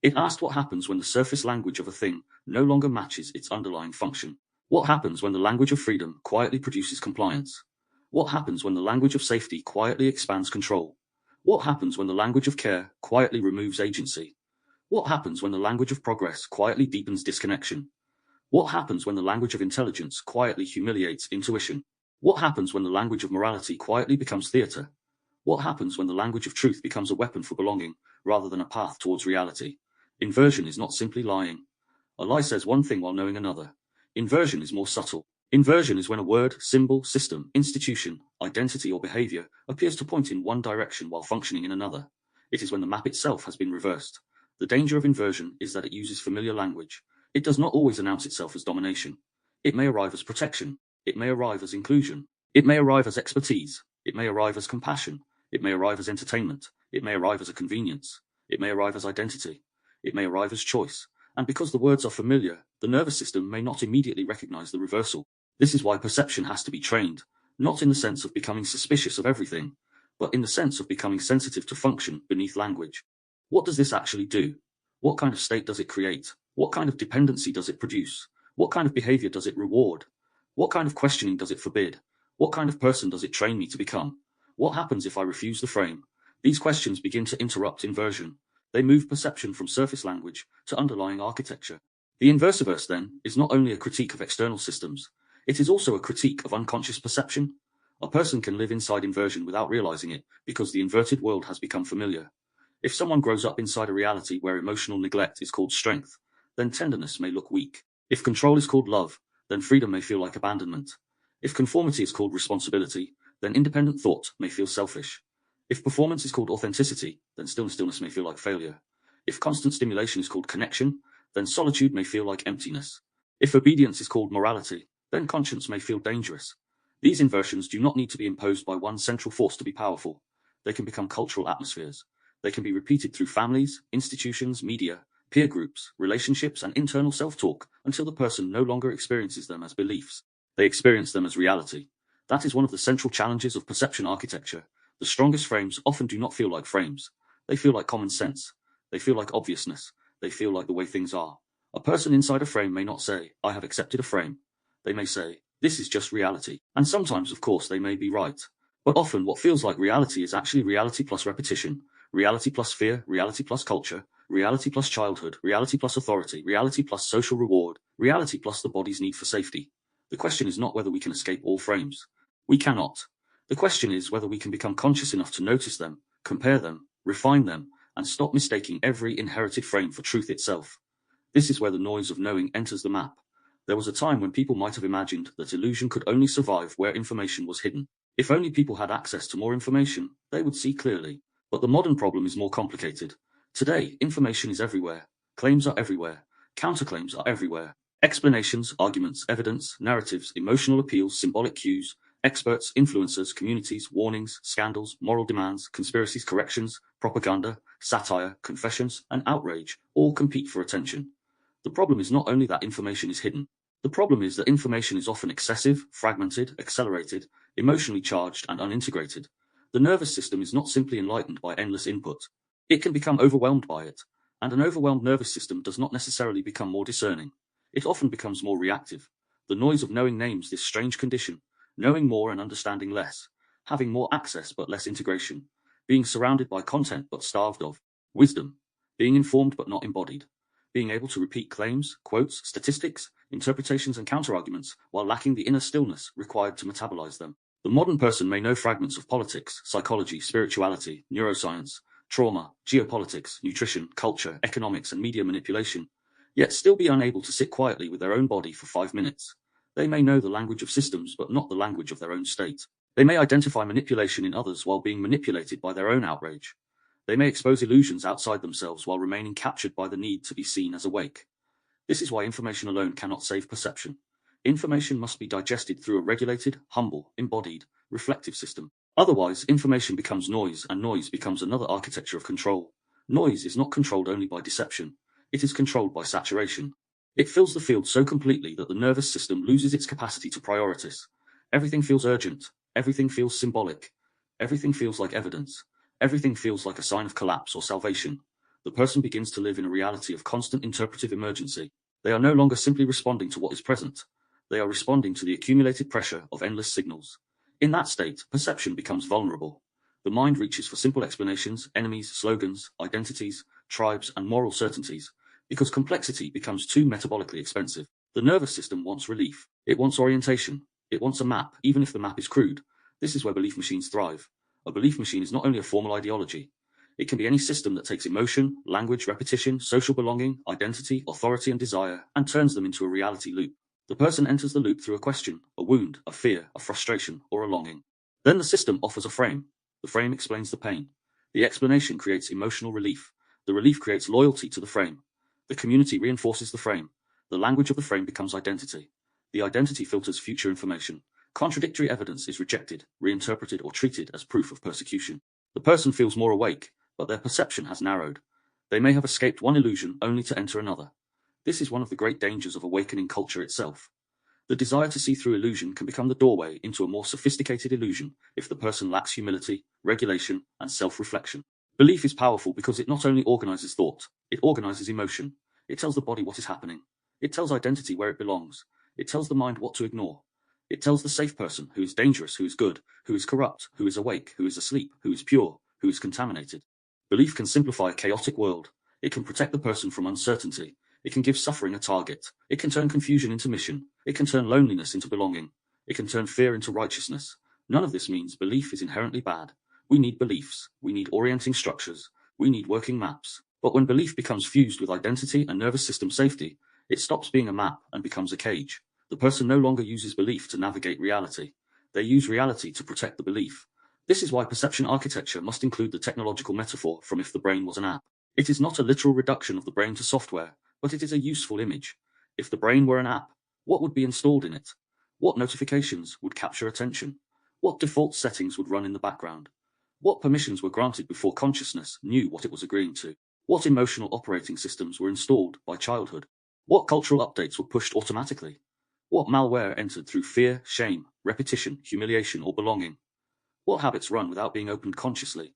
It asked what happens when the surface language of a thing no longer matches its underlying function. What happens when the language of freedom quietly produces compliance? What happens when the language of safety quietly expands control? What happens when the language of care quietly removes agency? What happens when the language of progress quietly deepens disconnection? What happens when the language of intelligence quietly humiliates intuition? What happens when the language of morality quietly becomes theater? What happens when the language of truth becomes a weapon for belonging, rather than a path towards reality? Inversion is not simply lying. A lie says one thing while knowing another. Inversion is more subtle. Inversion is when a word, symbol, system, institution, identity, or behavior appears to point in one direction while functioning in another. It is when the map itself has been reversed. The danger of inversion is that it uses familiar language. It does not always announce itself as domination. It may arrive as protection. It may arrive as inclusion. It may arrive as expertise. It may arrive as compassion. It may arrive as entertainment. It may arrive as a convenience. It may arrive as identity. It may arrive as choice. And because the words are familiar, the nervous system may not immediately recognize the reversal. This is why perception has to be trained, not in the sense of becoming suspicious of everything, but in the sense of becoming sensitive to function beneath language. What does this actually do? What kind of state does it create? What kind of dependency does it produce? What kind of behavior does it reward? What kind of questioning does it forbid? What kind of person does it train me to become? What happens if I refuse the frame? These questions begin to interrupt inversion. They move perception from surface language to underlying architecture. The Inversiverse, then, is not only a critique of external systems, it is also a critique of unconscious perception. A person can live inside inversion without realizing it, because the inverted world has become familiar. If someone grows up inside a reality where emotional neglect is called strength, then tenderness may look weak. If control is called love, then freedom may feel like abandonment. If conformity is called responsibility, then independent thought may feel selfish. If performance is called authenticity, then stillness may feel like failure. If constant stimulation is called connection, then solitude may feel like emptiness. If obedience is called morality, then conscience may feel dangerous. These inversions do not need to be imposed by one central force to be powerful. They can become cultural atmospheres. They can be repeated through families, institutions, media, peer groups, relationships, and internal self-talk until the person no longer experiences them as beliefs. They experience them as reality. That is one of the central challenges of perception architecture. The strongest frames often do not feel like frames. They feel like common sense. They feel like obviousness. They feel like the way things are. A person inside a frame may not say, "I have accepted a frame." They may say, "This is just reality." And sometimes, of course, they may be right. But often what feels like reality is actually reality plus repetition, reality plus fear, reality plus culture, reality plus childhood, reality plus authority, reality plus social reward, reality plus the body's need for safety. The question is not whether we can escape all frames. We cannot. The question is whether we can become conscious enough to notice them, compare them, refine them, and stop mistaking every inherited frame for truth itself. This is where the noise of knowing enters the map. There was a time when people might have imagined that illusion could only survive where information was hidden. If only people had access to more information, they would see clearly. But the modern problem is more complicated. Today, information is everywhere. Claims are everywhere. Counterclaims are everywhere. Explanations, arguments, evidence, narratives, emotional appeals, symbolic cues, experts, influencers, communities, warnings, scandals, moral demands, conspiracies, corrections, propaganda, satire, confessions, and outrage all compete for attention. The problem is not only that information is hidden. The problem is that information is often excessive, fragmented, accelerated, emotionally charged, and unintegrated. The nervous system is not simply enlightened by endless input. It can become overwhelmed by it, and an overwhelmed nervous system does not necessarily become more discerning. It often becomes more reactive. The noise of knowing names this strange condition, knowing more and understanding less, having more access but less integration, being surrounded by content but starved of wisdom, being informed but not embodied, being able to repeat claims, quotes, statistics, interpretations and counterarguments while lacking the inner stillness required to metabolize them. The modern person may know fragments of politics, psychology, spirituality, neuroscience, trauma, geopolitics, nutrition, culture, economics, and media manipulation, yet still be unable to sit quietly with their own body for 5 minutes. They may know the language of systems but not the language of their own state. They may identify manipulation in others while being manipulated by their own outrage. They may expose illusions outside themselves while remaining captured by the need to be seen as awake. This is why information alone cannot save perception. Information must be digested through a regulated, humble, embodied, reflective system. Otherwise, information becomes noise, and noise becomes another architecture of control. Noise is not controlled only by deception. It is controlled by saturation. It fills the field so completely that the nervous system loses its capacity to prioritize. Everything feels urgent. Everything feels symbolic. Everything feels like evidence. Everything feels like a sign of collapse or salvation. The person begins to live in a reality of constant interpretive emergency. They are no longer simply responding to what is present. They are responding to the accumulated pressure of endless signals. In that state, perception becomes vulnerable. The mind reaches for simple explanations, enemies, slogans, identities, tribes, and moral certainties, because complexity becomes too metabolically expensive. The nervous system wants relief. It wants orientation. It wants a map, even if the map is crude. This is where belief machines thrive. A belief machine is not only a formal ideology. It can be any system that takes emotion, language, repetition, social belonging, identity, authority, and desire, and turns them into a reality loop. The person enters the loop through a question, a wound, a fear, a frustration, or a longing. Then the system offers a frame. The frame explains the pain. The explanation creates emotional relief. The relief creates loyalty to the frame. The community reinforces the frame. The language of the frame becomes identity. The identity filters future information. Contradictory evidence is rejected, reinterpreted, or treated as proof of persecution. The person feels more awake, but their perception has narrowed. They may have escaped one illusion only to enter another. This is one of the great dangers of awakening culture itself. The desire to see through illusion can become the doorway into a more sophisticated illusion if the person lacks humility, regulation, and self-reflection. Belief is powerful because it not only organizes thought, it organizes emotion. It tells the body what is happening. It tells identity where it belongs. It tells the mind what to ignore. It tells the safe person who is dangerous, who is good, who is corrupt, who is awake, who is asleep, who is pure, who is contaminated. Belief can simplify a chaotic world. It can protect the person from uncertainty. It can give suffering a target. It can turn confusion into mission. It can turn loneliness into belonging. It can turn fear into righteousness. None of this means belief is inherently bad. We need beliefs. We need orienting structures. We need working maps. But when belief becomes fused with identity and nervous system safety, it stops being a map and becomes a cage. The person no longer uses belief to navigate reality. They use reality to protect the belief. This is why perception architecture must include the technological metaphor from if the brain was an app. It is not a literal reduction of the brain to software, but it is a useful image. If the brain were an app, what would be installed in it? What notifications would capture attention? What default settings would run in the background? What permissions were granted before consciousness knew what it was agreeing to? What emotional operating systems were installed by childhood? What cultural updates were pushed automatically? What malware entered through fear, shame, repetition, humiliation, or belonging? What habits run without being opened consciously?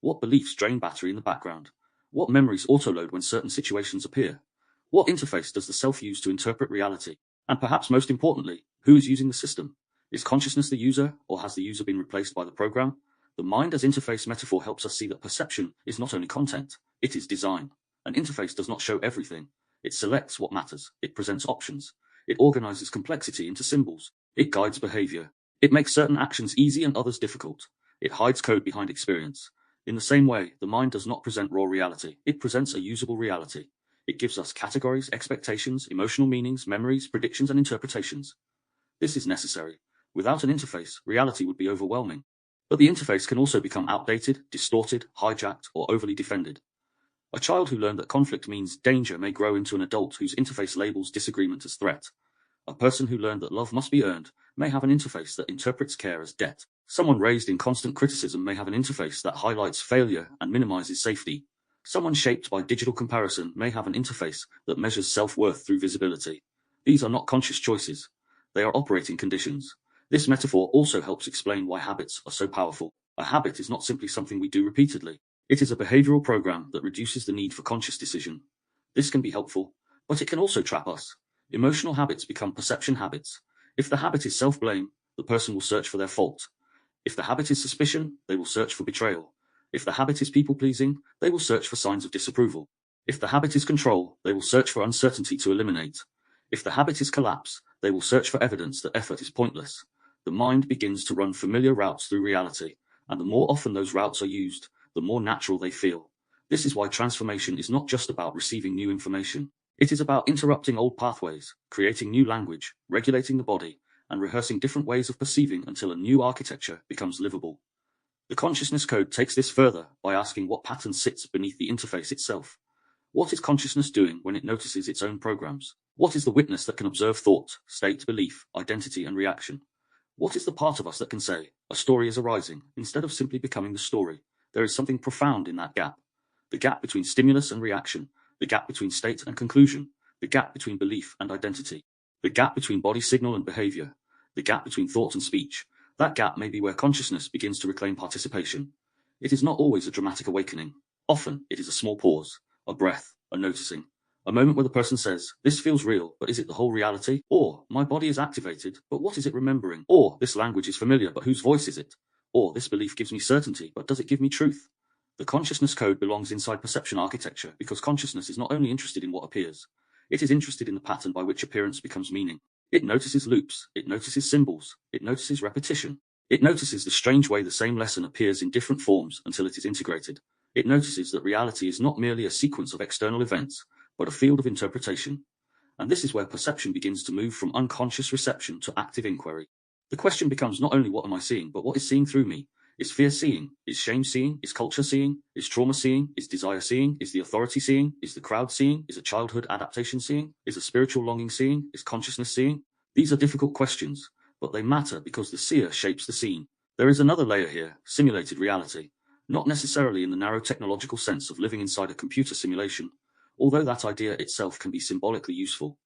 What beliefs drain battery in the background? What memories autoload when certain situations appear? What interface does the self use to interpret reality? And perhaps most importantly, who is using the system? Is consciousness the user, or has the user been replaced by the program? The mind as interface metaphor helps us see that perception is not only content, it is design. An interface does not show everything. It selects what matters. It presents options. It organizes complexity into symbols. It guides behavior. It makes certain actions easy and others difficult. It hides code behind experience. In the same way, the mind does not present raw reality. It presents a usable reality. It gives us categories, expectations, emotional meanings, memories, predictions, and interpretations. This is necessary. Without an interface, reality would be overwhelming. But the interface can also become outdated, distorted, hijacked, or overly defended. A child who learned that conflict means danger may grow into an adult whose interface labels disagreement as threat. A person who learned that love must be earned may have an interface that interprets care as debt. Someone raised in constant criticism may have an interface that highlights failure and minimizes safety. Someone shaped by digital comparison may have an interface that measures self-worth through visibility. These are not conscious choices. They are operating conditions. This metaphor also helps explain why habits are so powerful. A habit is not simply something we do repeatedly. It is a behavioral program that reduces the need for conscious decision. This can be helpful, but it can also trap us. Emotional habits become perception habits. If the habit is self-blame, the person will search for their fault. If the habit is suspicion, they will search for betrayal. If the habit is people-pleasing, they will search for signs of disapproval. If the habit is control, they will search for uncertainty to eliminate. If the habit is collapse, they will search for evidence that effort is pointless. The mind begins to run familiar routes through reality, and the more often those routes are used, the more natural they feel. This is why transformation is not just about receiving new information. It is about interrupting old pathways, creating new language, regulating the body, and rehearsing different ways of perceiving until a new architecture becomes livable. The consciousness code takes this further by asking what pattern sits beneath the interface itself. What is consciousness doing when it notices its own programs? What is the witness that can observe thought, state, belief, identity, and reaction? What is the part of us that can say, a story is arising, instead of simply becoming the story? There is something profound in that gap. The gap between stimulus and reaction, the gap between state and conclusion, the gap between belief and identity, the gap between body signal and behavior, the gap between thought and speech. That gap may be where consciousness begins to reclaim participation. It is not always a dramatic awakening. Often, it is a small pause, a breath, a noticing. A moment where the person says, this feels real, but is it the whole reality? Or, my body is activated, but what is it remembering? Or, this language is familiar, but whose voice is it? Or, this belief gives me certainty, but does it give me truth? The consciousness code belongs inside perception architecture because consciousness is not only interested in what appears, it is interested in the pattern by which appearance becomes meaning. It notices loops, it notices symbols, it notices repetition. It notices the strange way the same lesson appears in different forms until it is integrated. It notices that reality is not merely a sequence of external events, but a field of interpretation. And this is where perception begins to move from unconscious reception to active inquiry. The question becomes not only what am I seeing, but what is seeing through me? Is fear seeing? Is shame seeing? Is culture seeing? Is trauma seeing? Is desire seeing? Is the authority seeing? Is the crowd seeing? Is a childhood adaptation seeing? Is a spiritual longing seeing? Is consciousness seeing? These are difficult questions, but they matter because the seer shapes the scene. There is another layer here, simulated reality. Not necessarily in the narrow technological sense of living inside a computer simulation, although that idea itself can be symbolically useful.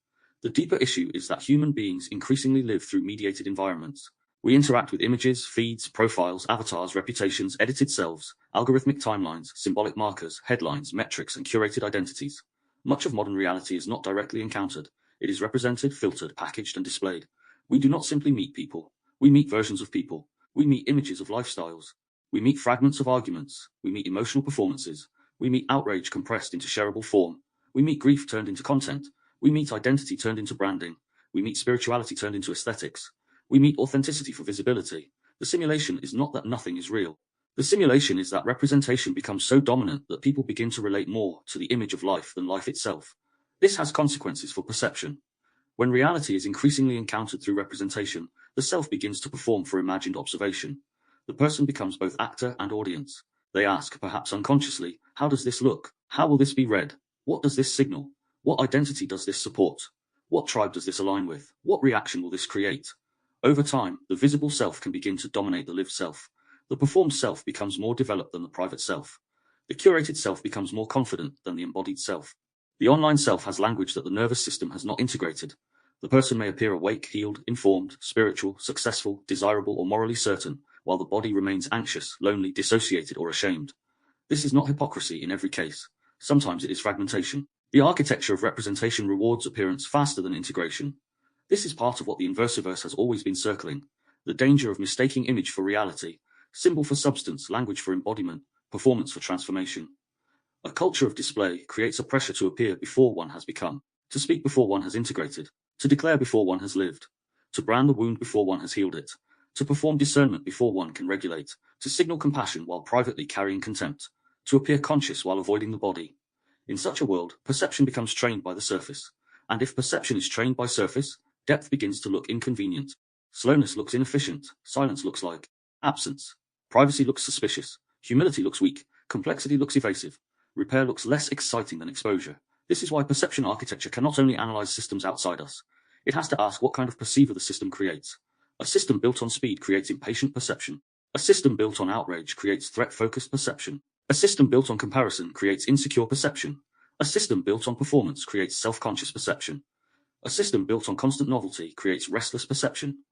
The deeper issue is that human beings increasingly live through mediated environments. We interact with images, feeds, profiles, avatars, reputations, edited selves, algorithmic timelines, symbolic markers, headlines, metrics, and curated identities. Much of modern reality is not directly encountered. It is represented, filtered, packaged, and displayed. We do not simply meet people. We meet versions of people. We meet images of lifestyles. We meet fragments of arguments. We meet emotional performances. We meet outrage compressed into shareable form. We meet grief turned into content. We meet identity turned into branding. We meet spirituality turned into aesthetics. We meet authenticity for visibility. The simulation is not that nothing is real. The simulation is that representation becomes so dominant that people begin to relate more to the image of life than life itself. This has consequences for perception. When reality is increasingly encountered through representation, the self begins to perform for imagined observation. The person becomes both actor and audience. They ask, perhaps unconsciously, how does this look? How will this be read? What does this signal? What identity does this support? What tribe does this align with? What reaction will this create? Over time, the visible self can begin to dominate the lived self. The performed self becomes more developed than the private self. The curated self becomes more confident than the embodied self. The online self has language that the nervous system has not integrated. The person may appear awake, healed, informed, spiritual, successful, desirable, or morally certain, while the body remains anxious, lonely, dissociated, or ashamed. This is not hypocrisy in every case. Sometimes it is fragmentation. The architecture of representation rewards appearance faster than integration. This is part of what the Inversiverse has always been circling: the danger of mistaking image for reality, symbol for substance, language for embodiment, performance for transformation. A culture of display creates a pressure to appear before one has become, to speak before one has integrated, to declare before one has lived, to brand the wound before one has healed it, to perform discernment before one can regulate, to signal compassion while privately carrying contempt, to appear conscious while avoiding the body. In such a world, perception becomes trained by the surface. And if perception is trained by surface, depth begins to look inconvenient. Slowness looks inefficient. Silence looks like absence. Privacy looks suspicious. Humility looks weak. Complexity looks evasive. Repair looks less exciting than exposure. This is why perception architecture cannot only analyze systems outside us. It has to ask what kind of perceiver the system creates. A system built on speed creates impatient perception. A system built on outrage creates threat-focused perception. A system built on comparison creates insecure perception. A system built on performance creates self-conscious perception. A system built on constant novelty creates restless perception.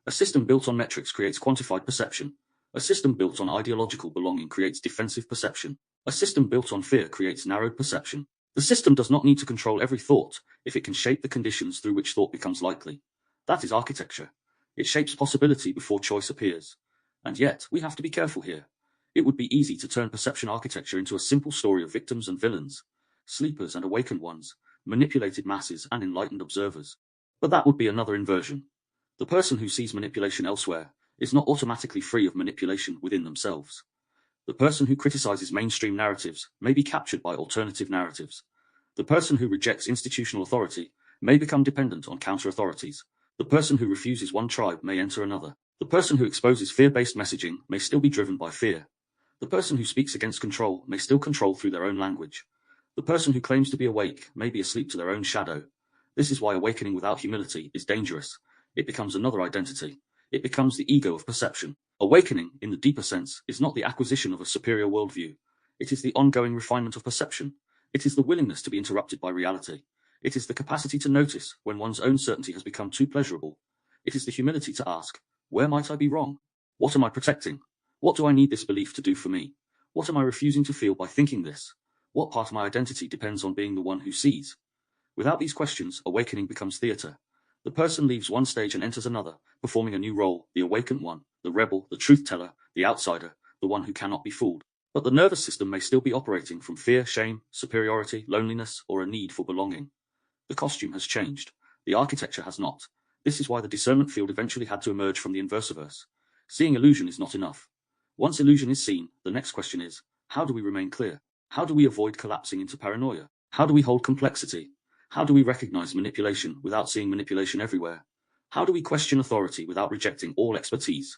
A system built on metrics creates quantified perception. A system built on ideological belonging creates defensive perception. A system built on fear creates narrowed perception. The system does not need to control every thought if it can shape the conditions through which thought becomes likely. That is architecture. It shapes possibility before choice appears. And yet, we have to be careful here. It would be easy to turn perception architecture into a simple story of victims and villains, sleepers and awakened ones, manipulated masses and enlightened observers. But that would be another inversion. The person who sees manipulation elsewhere is not automatically free of manipulation within themselves. The person who criticizes mainstream narratives may be captured by alternative narratives. The person who rejects institutional authority may become dependent on counter-authorities. The person who refuses one tribe may enter another. The person who exposes fear-based messaging may still be driven by fear. The person who speaks against control may still control through their own language. The person who claims to be awake may be asleep to their own shadow. This is why awakening without humility is dangerous. It becomes another identity. It becomes the ego of perception. Awakening, in the deeper sense, is not the acquisition of a superior worldview. It is the ongoing refinement of perception. It is the willingness to be interrupted by reality. It is the capacity to notice when one's own certainty has become too pleasurable. It is the humility to ask, where might I be wrong? What am I protecting? What do I need this belief to do for me? What am I refusing to feel by thinking this? What part of my identity depends on being the one who sees? Without these questions, awakening becomes theater. The person leaves one stage and enters another, performing a new role: the awakened one, the rebel, the truth-teller, the outsider, the one who cannot be fooled. But the nervous system may still be operating from fear, shame, superiority, loneliness, or a need for belonging. The costume has changed. The architecture has not. This is why the discernment field eventually had to emerge from the Inversiverse. Seeing illusion is not enough. Once illusion is seen, the next question is, how do we remain clear? How do we avoid collapsing into paranoia? How do we hold complexity? How do we recognize manipulation without seeing manipulation everywhere? How do we question authority without rejecting all expertise?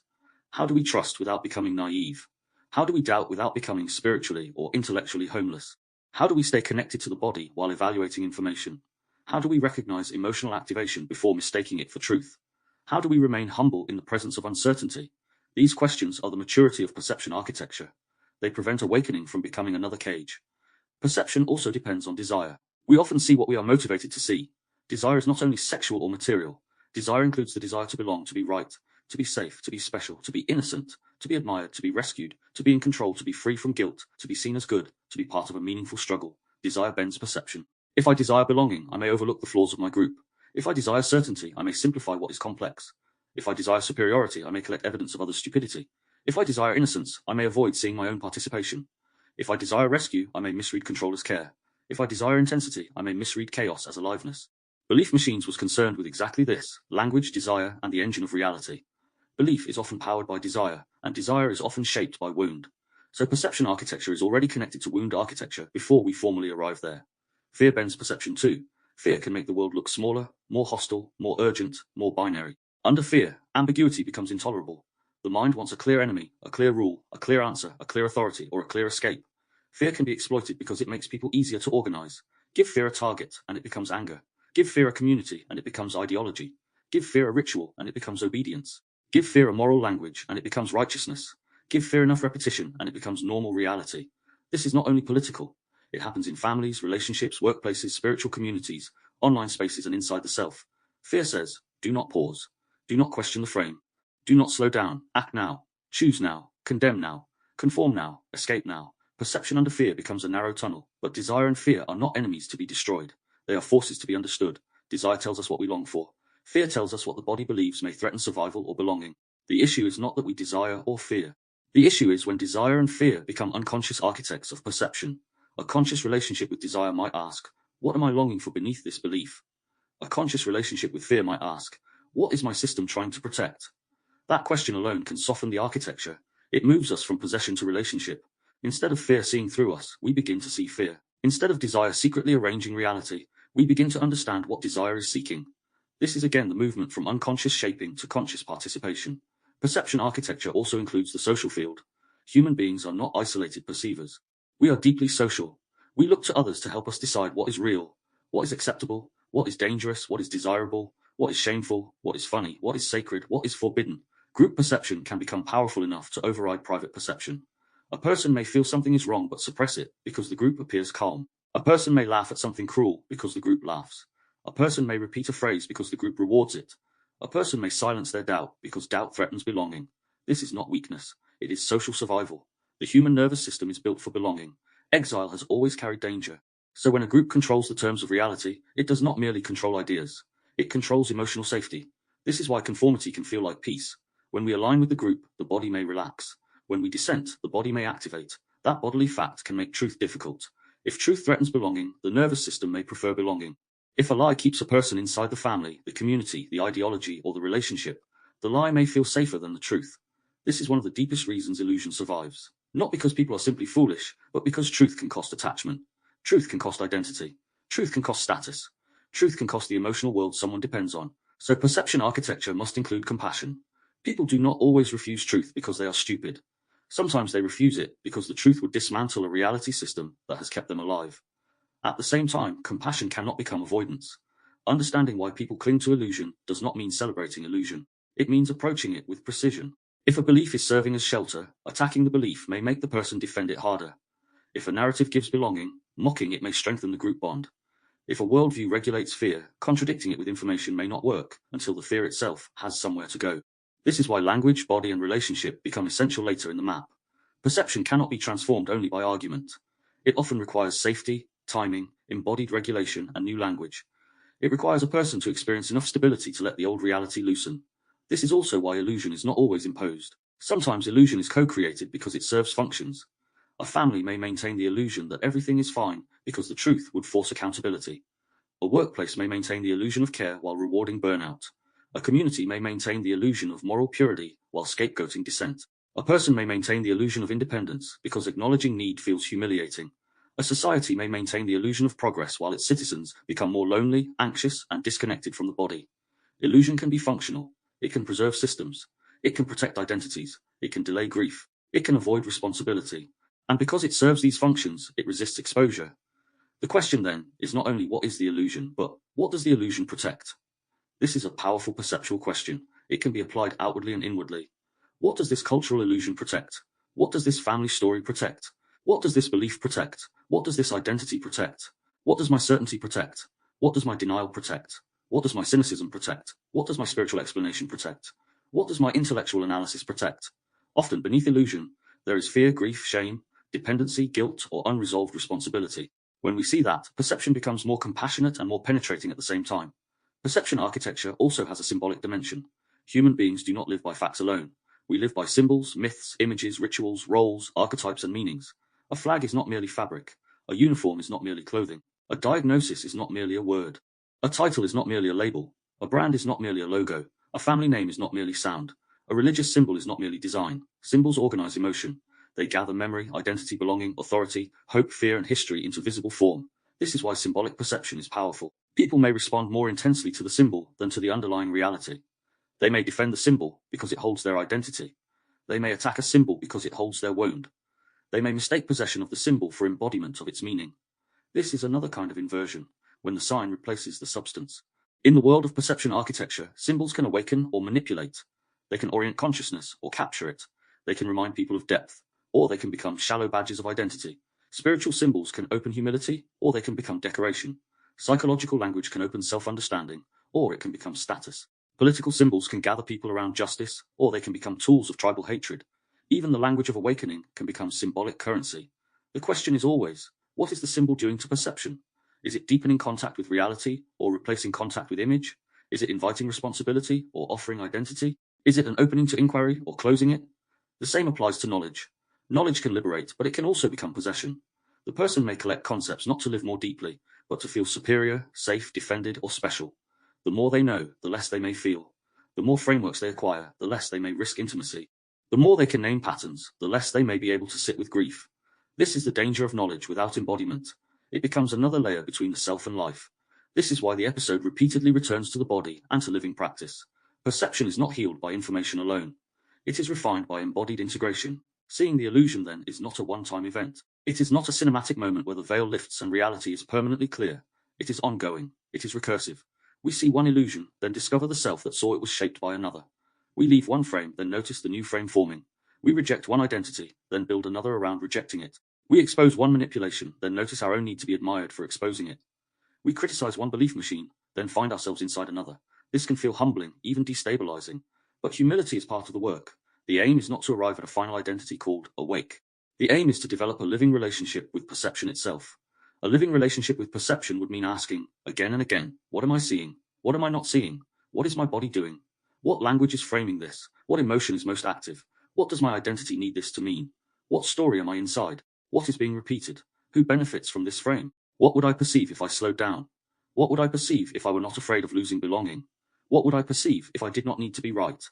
How do we trust without becoming naive? How do we doubt without becoming spiritually or intellectually homeless? How do we stay connected to the body while evaluating information? How do we recognize emotional activation before mistaking it for truth? How do we remain humble in the presence of uncertainty? These questions are the maturity of perception architecture. They prevent awakening from becoming another cage. Perception also depends on desire. We often see what we are motivated to see. Desire is not only sexual or material. Desire includes the desire to belong, to be right, to be safe, to be special, to be innocent, to be admired, to be rescued, to be in control, to be free from guilt, to be seen as good, to be part of a meaningful struggle. Desire bends perception. If I desire belonging, I may overlook the flaws of my group. If I desire certainty, I may simplify what is complex. If I desire superiority, I may collect evidence of others' stupidity. If I desire innocence, I may avoid seeing my own participation. If I desire rescue, I may misread control as care. If I desire intensity, I may misread chaos as aliveness. Belief Machines was concerned with exactly this: language, desire, and the engine of reality. Belief is often powered by desire, and desire is often shaped by wound. So perception architecture is already connected to wound architecture before we formally arrive there. Fear bends perception too. Fear can make the world look smaller, more hostile, more urgent, more binary. Under fear, ambiguity becomes intolerable. The mind wants a clear enemy, a clear rule, a clear answer, a clear authority, or a clear escape. Fear can be exploited because it makes people easier to organize. Give fear a target, and it becomes anger. Give fear a community, and it becomes ideology. Give fear a ritual, and it becomes obedience. Give fear a moral language, and it becomes righteousness. Give fear enough repetition, and it becomes normal reality. This is not only political. It happens in families, relationships, workplaces, spiritual communities, online spaces, and inside the self. Fear says, do not pause. Do not question the frame. Do not slow down. Act now. Choose now. Condemn now. Conform now. Escape now. Perception under fear becomes a narrow tunnel, but desire and fear are not enemies to be destroyed. They are forces to be understood. Desire tells us what we long for. Fear tells us what the body believes may threaten survival or belonging. The issue is not that we desire or fear. The issue is when desire and fear become unconscious architects of perception. A conscious relationship with desire might ask, what am I longing for beneath this belief? A conscious relationship with fear might ask, what is my system trying to protect? That question alone can soften the architecture. It moves us from possession to relationship. Instead of fear seeing through us, we begin to see fear. Instead of desire secretly arranging reality, we begin to understand what desire is seeking. This is again the movement from unconscious shaping to conscious participation. Perception architecture also includes the social field. Human beings are not isolated perceivers. We are deeply social. We look to others to help us decide what is real, what is acceptable, what is dangerous, what is desirable, what is shameful, what is funny, what is sacred, what is forbidden. Group perception can become powerful enough to override private perception. A person may feel something is wrong but suppress it because the group appears calm. A person may laugh at something cruel because the group laughs. A person may repeat a phrase because the group rewards it. A person may silence their doubt because doubt threatens belonging. This is not weakness. It is social survival. The human nervous system is built for belonging. Exile has always carried danger. So when a group controls the terms of reality, it does not merely control ideas. It controls emotional safety. This is why conformity can feel like peace. When we align with the group, the body may relax. When we dissent, the body may activate. That bodily fact can make truth difficult. If truth threatens belonging, the nervous system may prefer belonging. If a lie keeps a person inside the family, the community, the ideology, or the relationship, the lie may feel safer than the truth. This is one of the deepest reasons illusion survives. Not because people are simply foolish, but because truth can cost attachment. Truth can cost identity. Truth can cost status. Truth can cost the emotional world someone depends on. So perception architecture must include compassion. People do not always refuse truth because they are stupid. Sometimes they refuse it because the truth would dismantle a reality system that has kept them alive. At the same time, compassion cannot become avoidance. Understanding why people cling to illusion does not mean celebrating illusion. It means approaching it with precision. If a belief is serving as shelter, attacking the belief may make the person defend it harder. If a narrative gives belonging, mocking it may strengthen the group bond. If a worldview regulates fear, contradicting it with information may not work until the fear itself has somewhere to go. This is why language, body, and relationship become essential later in the map. Perception cannot be transformed only by argument. It often requires safety, timing, embodied regulation, and new language. It requires a person to experience enough stability to let the old reality loosen. This is also why illusion is not always imposed. Sometimes illusion is co-created because it serves functions. A family may maintain the illusion that everything is fine because the truth would force accountability. A workplace may maintain the illusion of care while rewarding burnout. A community may maintain the illusion of moral purity while scapegoating dissent. A person may maintain the illusion of independence because acknowledging need feels humiliating. A society may maintain the illusion of progress while its citizens become more lonely, anxious, and disconnected from the body. Illusion can be functional. It can preserve systems. It can protect identities. It can delay grief. It can avoid responsibility. And because it serves these functions, it resists exposure. The question then is not only what is the illusion, but what does the illusion protect? This is a powerful perceptual question. It can be applied outwardly and inwardly. What does this cultural illusion protect? What does this family story protect? What does this belief protect? What does this identity protect? What does my certainty protect? What does my denial protect? What does my cynicism protect? What does my spiritual explanation protect? What does my intellectual analysis protect? Often beneath illusion, there is fear, grief, shame, dependency, guilt, or unresolved responsibility. When we see that, perception becomes more compassionate and more penetrating at the same time. Perception architecture also has a symbolic dimension. Human beings do not live by facts alone. We live by symbols, myths, images, rituals, roles, archetypes, and meanings. A flag is not merely fabric. A uniform is not merely clothing. A diagnosis is not merely a word. A title is not merely a label. A brand is not merely a logo. A family name is not merely sound. A religious symbol is not merely design. Symbols organize emotion. They gather memory, identity, belonging, authority, hope, fear, and history into visible form. This is why symbolic perception is powerful. People may respond more intensely to the symbol than to the underlying reality. They may defend the symbol because it holds their identity. They may attack a symbol because it holds their wound. They may mistake possession of the symbol for embodiment of its meaning. This is another kind of inversion, when the sign replaces the substance. In the world of perception architecture, symbols can awaken or manipulate. They can orient consciousness or capture it. They can remind people of depth, or they can become shallow badges of identity. Spiritual symbols can open humility, or they can become decoration. Psychological language can open self-understanding, or it can become status. Political symbols can gather people around justice, or they can become tools of tribal hatred. Even the language of awakening can become symbolic currency. The question is always, what is the symbol doing to perception? Is it deepening contact with reality, or replacing contact with image? Is it inviting responsibility, or offering identity? Is it an opening to inquiry, or closing it? The same applies to knowledge. Knowledge can liberate, but it can also become possession. The person may collect concepts not to live more deeply, but to feel superior, safe, defended, or special. The more they know, the less they may feel. The more frameworks they acquire, the less they may risk intimacy. The more they can name patterns, the less they may be able to sit with grief. This is the danger of knowledge without embodiment. It becomes another layer between the self and life. This is why the episode repeatedly returns to the body and to living practice. Perception is not healed by information alone. It is refined by embodied integration. Seeing the illusion, then, is not a one-time event. It is not a cinematic moment where the veil lifts and reality is permanently clear. It is ongoing. It is recursive. We see one illusion, then discover the self that saw it was shaped by another. We leave one frame, then notice the new frame forming. We reject one identity, then build another around rejecting it. We expose one manipulation, then notice our own need to be admired for exposing it. We criticize one belief machine, then find ourselves inside another. This can feel humbling, even destabilizing. But humility is part of the work. The aim is not to arrive at a final identity called awake. The aim is to develop a living relationship with perception itself. A living relationship with perception would mean asking, again and again, what am I seeing? What am I not seeing? What is my body doing? What language is framing this? What emotion is most active? What does my identity need this to mean? What story am I inside? What is being repeated? Who benefits from this frame? What would I perceive if I slowed down? What would I perceive if I were not afraid of losing belonging? What would I perceive if I did not need to be right?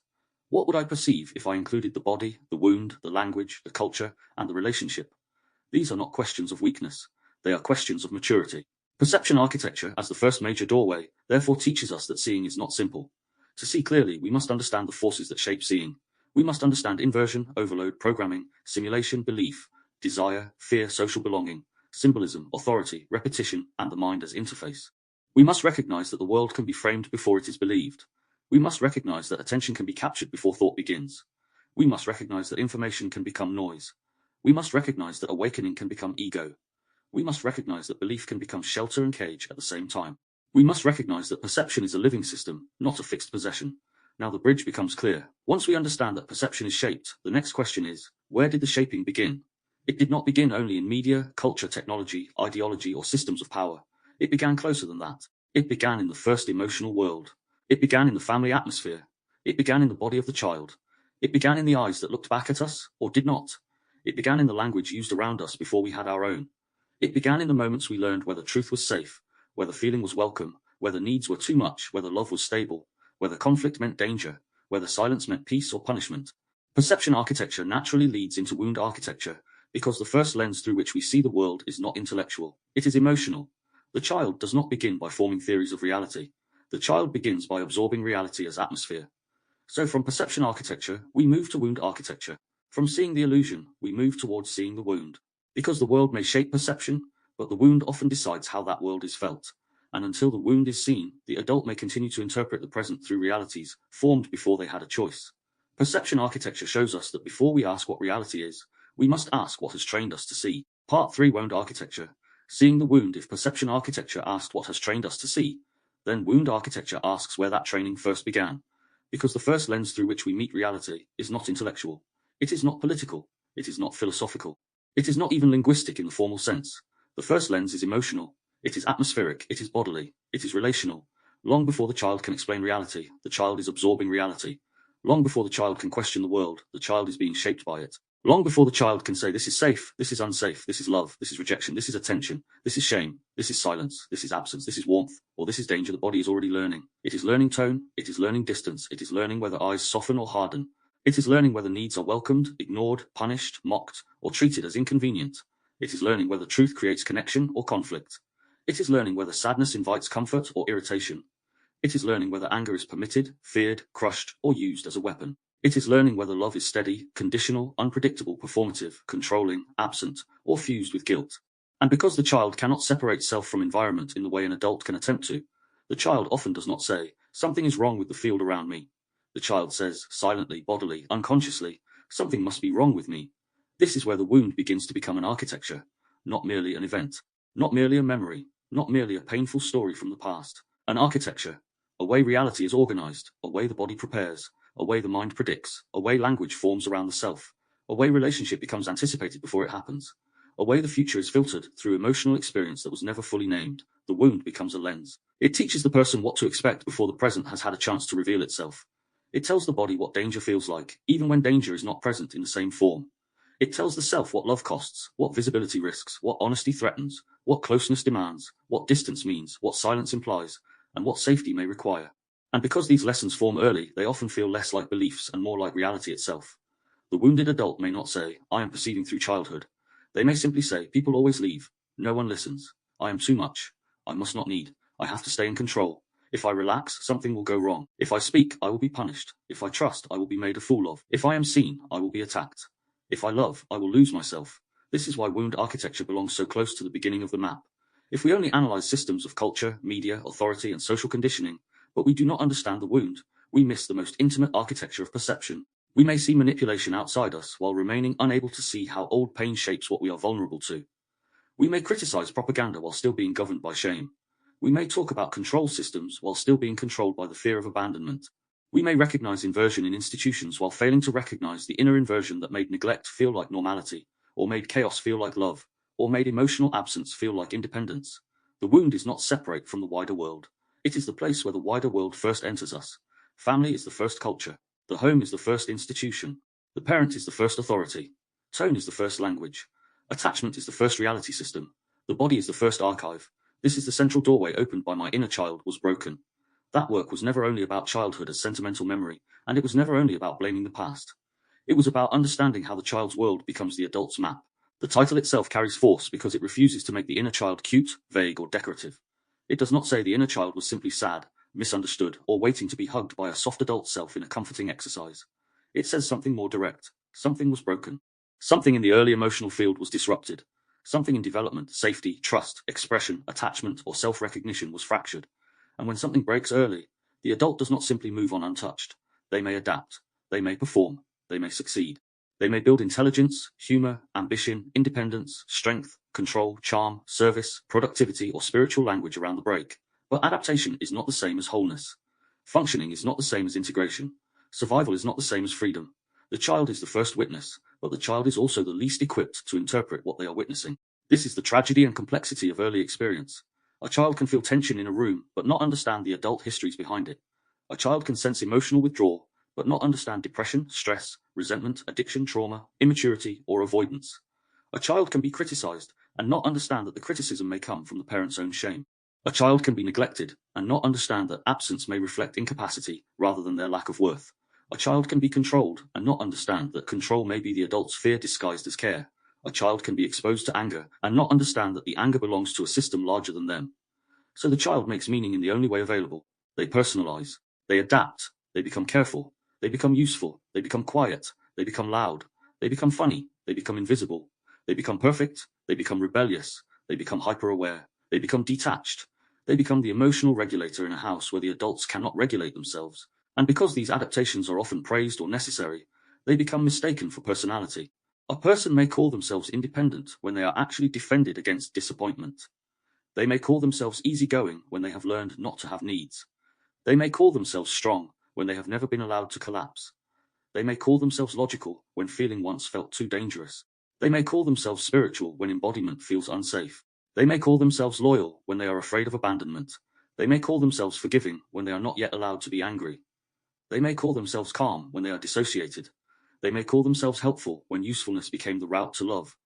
What would I perceive if I included the body, the wound, the language, the culture, and the relationship? These are not questions of weakness. They are questions of maturity. Perception architecture, as the first major doorway, therefore teaches us that seeing is not simple. To see clearly, we must understand the forces that shape seeing. We must understand inversion, overload, programming, simulation, belief, desire, fear, social belonging, symbolism, authority, repetition, and the mind as interface. We must recognize that the world can be framed before it is believed. We must recognize that attention can be captured before thought begins. We must recognize that information can become noise. We must recognize that awakening can become ego. We must recognize that belief can become shelter and cage at the same time. We must recognize that perception is a living system, not a fixed possession. Now the bridge becomes clear. Once we understand that perception is shaped, the next question is, where did the shaping begin? It did not begin only in media, culture, technology, ideology, or systems of power. It began closer than that. It began in the first emotional world. It began in the family atmosphere. It began in the body of the child. It began in the eyes that looked back at us, or did not. It began in the language used around us before we had our own. It began in the moments we learned whether truth was safe, whether feeling was welcome, whether needs were too much, whether love was stable, whether conflict meant danger, whether silence meant peace or punishment. Perception architecture naturally leads into wound architecture, because the first lens through which we see the world is not intellectual, it is emotional. The child does not begin by forming theories of reality. The child begins by absorbing reality as atmosphere. So from perception architecture, we move to wound architecture. From seeing the illusion, we move towards seeing the wound. Because the world may shape perception, but the wound often decides how that world is felt. And until the wound is seen, the adult may continue to interpret the present through realities formed before they had a choice. Perception architecture shows us that before we ask what reality is, we must ask what has trained us to see. Part 3 Wound architecture. Seeing the wound. If perception architecture asked what has trained us to see, then wound architecture asks where that training first began. Because the first lens through which we meet reality is not intellectual. It is not political. It is not philosophical. It is not even linguistic in the formal sense. The first lens is emotional. It is atmospheric. It is bodily. It is relational. Long before the child can explain reality, the child is absorbing reality. Long before the child can question the world, the child is being shaped by it. Long before the child can say this is safe, this is unsafe, this is love, this is rejection, this is attention, this is shame, this is silence, this is absence, this is warmth, or this is danger, the body is already learning. It is learning tone, it is learning distance, it is learning whether eyes soften or harden. It is learning whether needs are welcomed, ignored, punished, mocked, or treated as inconvenient. It is learning whether truth creates connection or conflict. It is learning whether sadness invites comfort or irritation. It is learning whether anger is permitted, feared, crushed, or used as a weapon. It is learning whether love is steady, conditional, unpredictable, performative, controlling, absent, or fused with guilt. And because the child cannot separate self from environment in the way an adult can attempt to, the child often does not say, "Something is wrong with the field around me." The child says, silently, bodily, unconsciously, "Something must be wrong with me." This is where the wound begins to become an architecture, not merely an event, not merely a memory, not merely a painful story from the past. An architecture, a way reality is organized, a way the body prepares, a way the mind predicts, a way language forms around the self, a way relationship becomes anticipated before it happens, a way the future is filtered through emotional experience that was never fully named. The wound becomes a lens. It teaches the person what to expect before the present has had a chance to reveal itself. It tells the body what danger feels like, even when danger is not present in the same form. It tells the self what love costs, what visibility risks, what honesty threatens, what closeness demands, what distance means, what silence implies, and what safety may require. And because these lessons form early, they often feel less like beliefs and more like reality itself. The wounded adult may not say, "I am perceiving through childhood." They may simply say, "People always leave. No one listens. I am too much. I must not need. I have to stay in control. If I relax, something will go wrong. If I speak, I will be punished. If I trust, I will be made a fool of. If I am seen, I will be attacked. If I love, I will lose myself." This is why wound architecture belongs so close to the beginning of the map. If we only analyze systems of culture, media, authority, and social conditioning, but we do not understand the wound, we miss the most intimate architecture of perception. We may see manipulation outside us while remaining unable to see how old pain shapes what we are vulnerable to. We may criticize propaganda while still being governed by shame. We may talk about control systems while still being controlled by the fear of abandonment. We may recognize inversion in institutions while failing to recognize the inner inversion that made neglect feel like normality, or made chaos feel like love, or made emotional absence feel like independence. The wound is not separate from the wider world. It is the place where the wider world first enters us. Family is the first culture. The home is the first institution. The parent is the first authority. Tone is the first language. Attachment is the first reality system. The body is the first archive. This is the central doorway opened by my inner child was broken. That work was never only about childhood as sentimental memory, and it was never only about blaming the past. It was about understanding how the child's world becomes the adult's map. The title itself carries force because it refuses to make the inner child cute, vague, or decorative. It does not say the inner child was simply sad, misunderstood, or waiting to be hugged by a soft adult self in a comforting exercise. It says something more direct. Something was broken. Something in the early emotional field was disrupted. Something in development, safety, trust, expression, attachment, or self-recognition was fractured. And when something breaks early, the adult does not simply move on untouched. They may adapt. They may perform. They may succeed. They may build intelligence, humor, ambition, independence, strength, control, charm, service, productivity, or spiritual language around the break. But adaptation is not the same as wholeness. Functioning is not the same as integration. Survival is not the same as freedom. The child is the first witness, but the child is also the least equipped to interpret what they are witnessing. This is the tragedy and complexity of early experience. A child can feel tension in a room, but not understand the adult histories behind it. A child can sense emotional withdrawal, but not understand depression, stress, resentment, addiction, trauma, immaturity, or avoidance. A child can be criticized and not understand that the criticism may come from the parent's own shame. A child can be neglected and not understand that absence may reflect incapacity rather than their lack of worth. A child can be controlled and not understand that control may be the adult's fear disguised as care. A child can be exposed to anger and not understand that the anger belongs to a system larger than them. So the child makes meaning in the only way available. They personalize. They adapt. They become careful. They become useful. They become quiet. They become loud. They become funny. They become invisible. They become perfect. They become rebellious. They become hyper-aware. They become detached. They become the emotional regulator in a house where the adults cannot regulate themselves. And because these adaptations are often praised or necessary, they become mistaken for personality. A person may call themselves independent when they are actually defended against disappointment. They may call themselves easygoing when they have learned not to have needs. They may call themselves strong when they have never been allowed to collapse. They may call themselves logical when feeling once felt too dangerous. They may call themselves spiritual when embodiment feels unsafe. They may call themselves loyal when they are afraid of abandonment. They may call themselves forgiving when they are not yet allowed to be angry. They may call themselves calm when they are dissociated. They may call themselves helpful when usefulness became the route to love.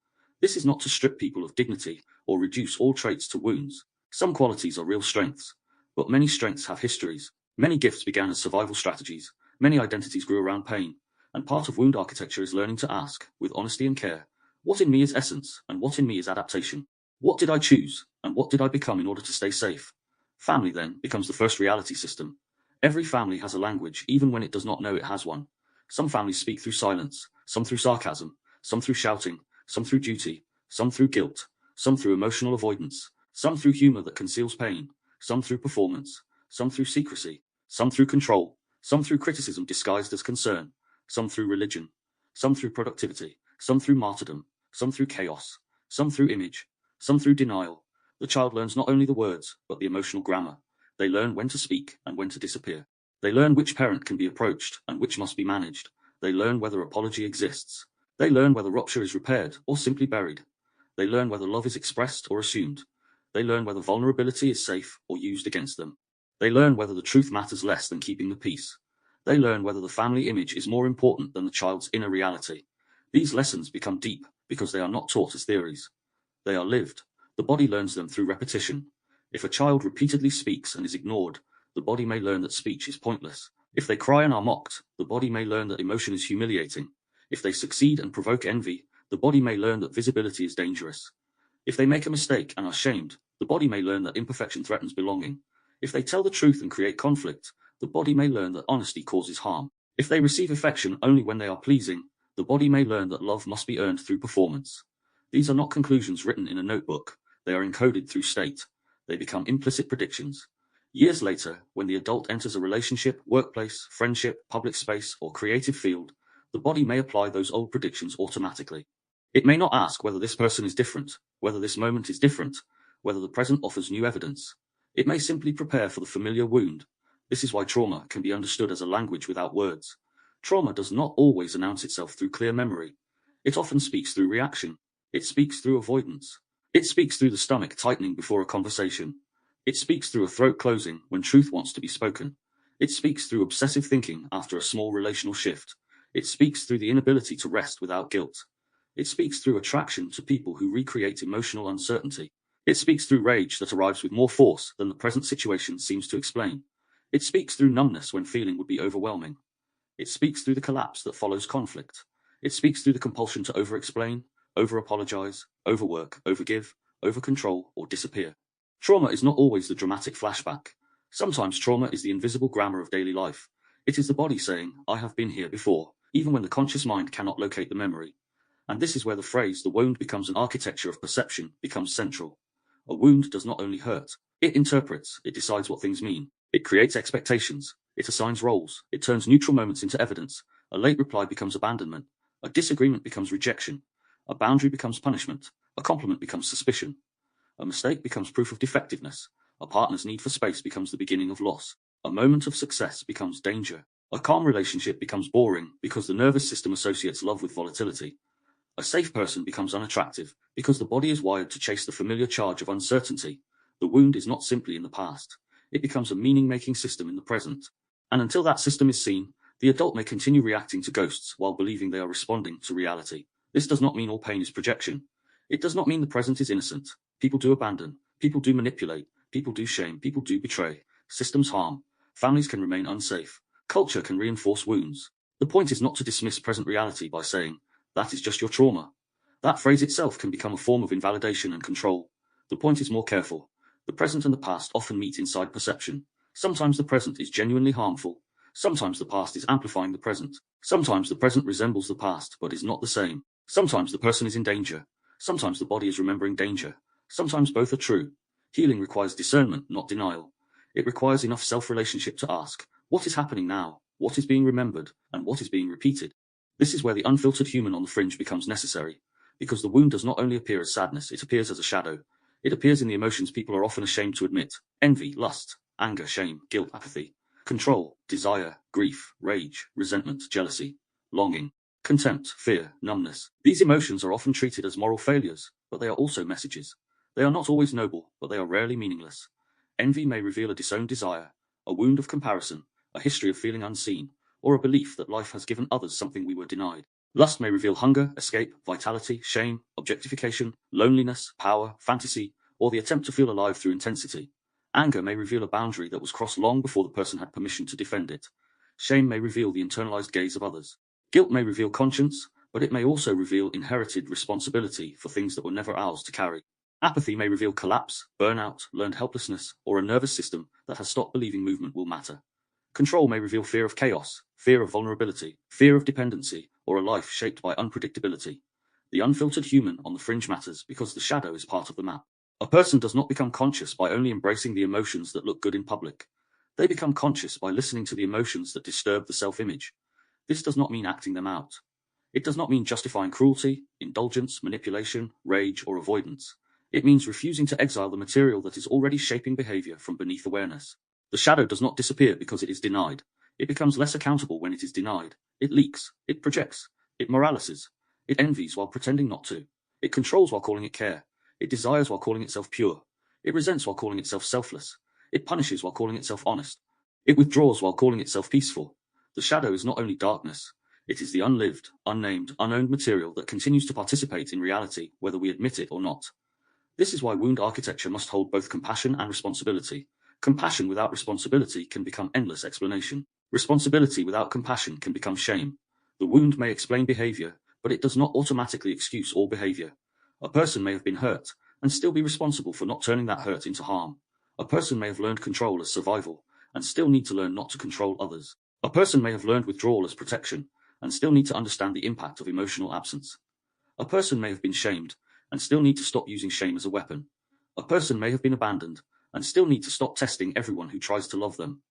This is not to strip people of dignity or reduce all traits to wounds. Some qualities are real strengths, but many strengths have histories. Many gifts began as survival strategies. Many identities grew around pain. And part of wound architecture is learning to ask, with honesty and care, what in me is essence, and what in me is adaptation? What did I choose, and what did I become in order to stay safe? Family, then, becomes the first reality system. Every family has a language, even when it does not know it has one. Some families speak through silence, some through sarcasm, some through shouting, some through duty, some through guilt, some through emotional avoidance, some through humor that conceals pain, some through performance, some through secrecy, some through control, some through criticism disguised as concern, some through religion, some through productivity, some through martyrdom, some through chaos, some through image, some through denial. The child learns not only the words, but the emotional grammar. They learn when to speak and when to disappear. They learn which parent can be approached and which must be managed. They learn whether apology exists. They learn whether rupture is repaired or simply buried. They learn whether love is expressed or assumed. They learn whether vulnerability is safe or used against them. They learn whether the truth matters less than keeping the peace. They learn whether the family image is more important than the child's inner reality. These lessons become deep because they are not taught as theories. They are lived. The body learns them through repetition. If a child repeatedly speaks and is ignored, the body may learn that speech is pointless. If they cry and are mocked, the body may learn that emotion is humiliating. If they succeed and provoke envy, the body may learn that visibility is dangerous. If they make a mistake and are shamed, the body may learn that imperfection threatens belonging. If they tell the truth and create conflict, the body may learn that honesty causes harm. If they receive affection only when they are pleasing, the body may learn that love must be earned through performance. These are not conclusions written in a notebook. They are encoded through state. They become implicit predictions. Years later, when the adult enters a relationship, workplace, friendship, public space, or creative field, the body may apply those old predictions automatically. It may not ask whether this person is different, whether this moment is different, whether the present offers new evidence. It may simply prepare for the familiar wound. This is why trauma can be understood as a language without words. Trauma does not always announce itself through clear memory. It often speaks through reaction. It speaks through avoidance. It speaks through the stomach tightening before a conversation. It speaks through a throat closing when truth wants to be spoken. It speaks through obsessive thinking after a small relational shift. It speaks through the inability to rest without guilt. It speaks through attraction to people who recreate emotional uncertainty. It speaks through rage that arrives with more force than the present situation seems to explain. It speaks through numbness when feeling would be overwhelming. It speaks through the collapse that follows conflict. It speaks through the compulsion to over-explain, over-apologize, overwork, overgive, over-control, or disappear. Trauma is not always the dramatic flashback. Sometimes trauma is the invisible grammar of daily life. It is the body saying, I have been here before, even when the conscious mind cannot locate the memory. And this is where the phrase, the wound becomes an architecture of perception, becomes central. A wound does not only hurt. It interprets, it decides what things mean. It creates expectations. It assigns roles. It turns neutral moments into evidence. A late reply becomes abandonment. A disagreement becomes rejection. A boundary becomes punishment. A compliment becomes suspicion. A mistake becomes proof of defectiveness. A partner's need for space becomes the beginning of loss. A moment of success becomes danger. A calm relationship becomes boring because the nervous system associates love with volatility. A safe person becomes unattractive because the body is wired to chase the familiar charge of uncertainty. The wound is not simply in the past. It becomes a meaning-making system in the present. And until that system is seen, the adult may continue reacting to ghosts while believing they are responding to reality. This does not mean all pain is projection. It does not mean the present is innocent. People do abandon. People do manipulate. People do shame. People do betray. Systems harm. Families can remain unsafe. Culture can reinforce wounds. The point is not to dismiss present reality by saying, that is just your trauma. That phrase itself can become a form of invalidation and control. The point is more careful. The present and the past often meet inside perception. Sometimes the present is genuinely harmful. Sometimes the past is amplifying the present. Sometimes the present resembles the past, but is not the same. Sometimes the person is in danger. Sometimes the body is remembering danger. Sometimes both are true. Healing requires discernment, not denial. It requires enough self-relationship to ask, what is happening now? What is being remembered? And what is being repeated? This is where the unfiltered human on the fringe becomes necessary. Because the wound does not only appear as sadness, it appears as a shadow. It appears in the emotions people are often ashamed to admit. Envy, lust, anger, shame, guilt, apathy, control, desire, grief, rage, resentment, jealousy, longing, contempt, fear, numbness. These emotions are often treated as moral failures, but they are also messages. They are not always noble, but they are rarely meaningless. Envy may reveal a disowned desire, a wound of comparison, a history of feeling unseen, or a belief that life has given others something we were denied. Lust may reveal hunger, escape, vitality, shame, objectification, loneliness, power, fantasy, or the attempt to feel alive through intensity. Anger may reveal a boundary that was crossed long before the person had permission to defend it. Shame may reveal the internalized gaze of others. Guilt may reveal conscience, but it may also reveal inherited responsibility for things that were never ours to carry. Apathy may reveal collapse, burnout, learned helplessness, or a nervous system that has stopped believing movement will matter. Control may reveal fear of chaos, fear of vulnerability, fear of dependency, or a life shaped by unpredictability. The unfiltered human on the fringe matters because the shadow is part of the map. A person does not become conscious by only embracing the emotions that look good in public. They become conscious by listening to the emotions that disturb the self-image. This does not mean acting them out. It does not mean justifying cruelty, indulgence, manipulation, rage, or avoidance. It means refusing to exile the material that is already shaping behavior from beneath awareness. The shadow does not disappear because it is denied. It becomes less accountable when it is denied. It leaks. It projects. It moralizes. It envies while pretending not to. It controls while calling it care. It desires while calling itself pure. It resents while calling itself selfless. It punishes while calling itself honest. It withdraws while calling itself peaceful. The shadow is not only darkness. It is the unlived, unnamed, unowned material that continues to participate in reality, whether we admit it or not. This is why wound architecture must hold both compassion and responsibility. Compassion without responsibility can become endless explanation. Responsibility without compassion can become shame. The wound may explain behavior, but it does not automatically excuse all behavior. A person may have been hurt, and still be responsible for not turning that hurt into harm. A person may have learned control as survival, and still need to learn not to control others. A person may have learned withdrawal as protection, and still need to understand the impact of emotional absence. A person may have been shamed, and still need to stop using shame as a weapon. A person may have been abandoned, and still need to stop testing everyone who tries to love them.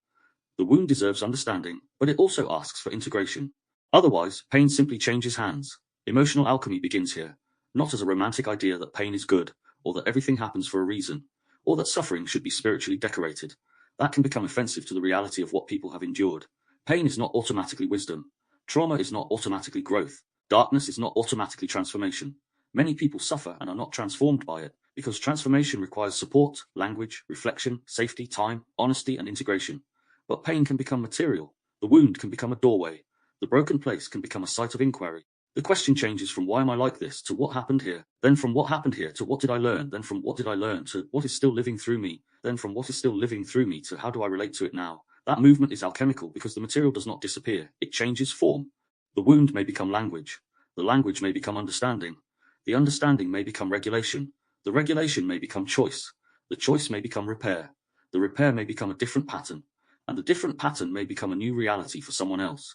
The wound deserves understanding, but it also asks for integration. Otherwise, pain simply changes hands. Emotional alchemy begins here, not as a romantic idea that pain is good, or that everything happens for a reason, or that suffering should be spiritually decorated. That can become offensive to the reality of what people have endured. Pain is not automatically wisdom. Trauma is not automatically growth. Darkness is not automatically transformation. Many people suffer and are not transformed by it, because transformation requires support, language, reflection, safety, time, honesty, and integration. But pain can become material. The wound can become a doorway. The broken place can become a site of inquiry. The question changes from why am I like this to what happened here, then from what happened here to what did I learn, then from what did I learn to what is still living through me, then from what is still living through me to how do I relate to it now. That movement is alchemical because the material does not disappear, it changes form. The wound may become language. The language may become understanding. The understanding may become regulation. The regulation may become choice. The choice may become repair. The repair may become a different pattern. And the different pattern may become a new reality for someone else.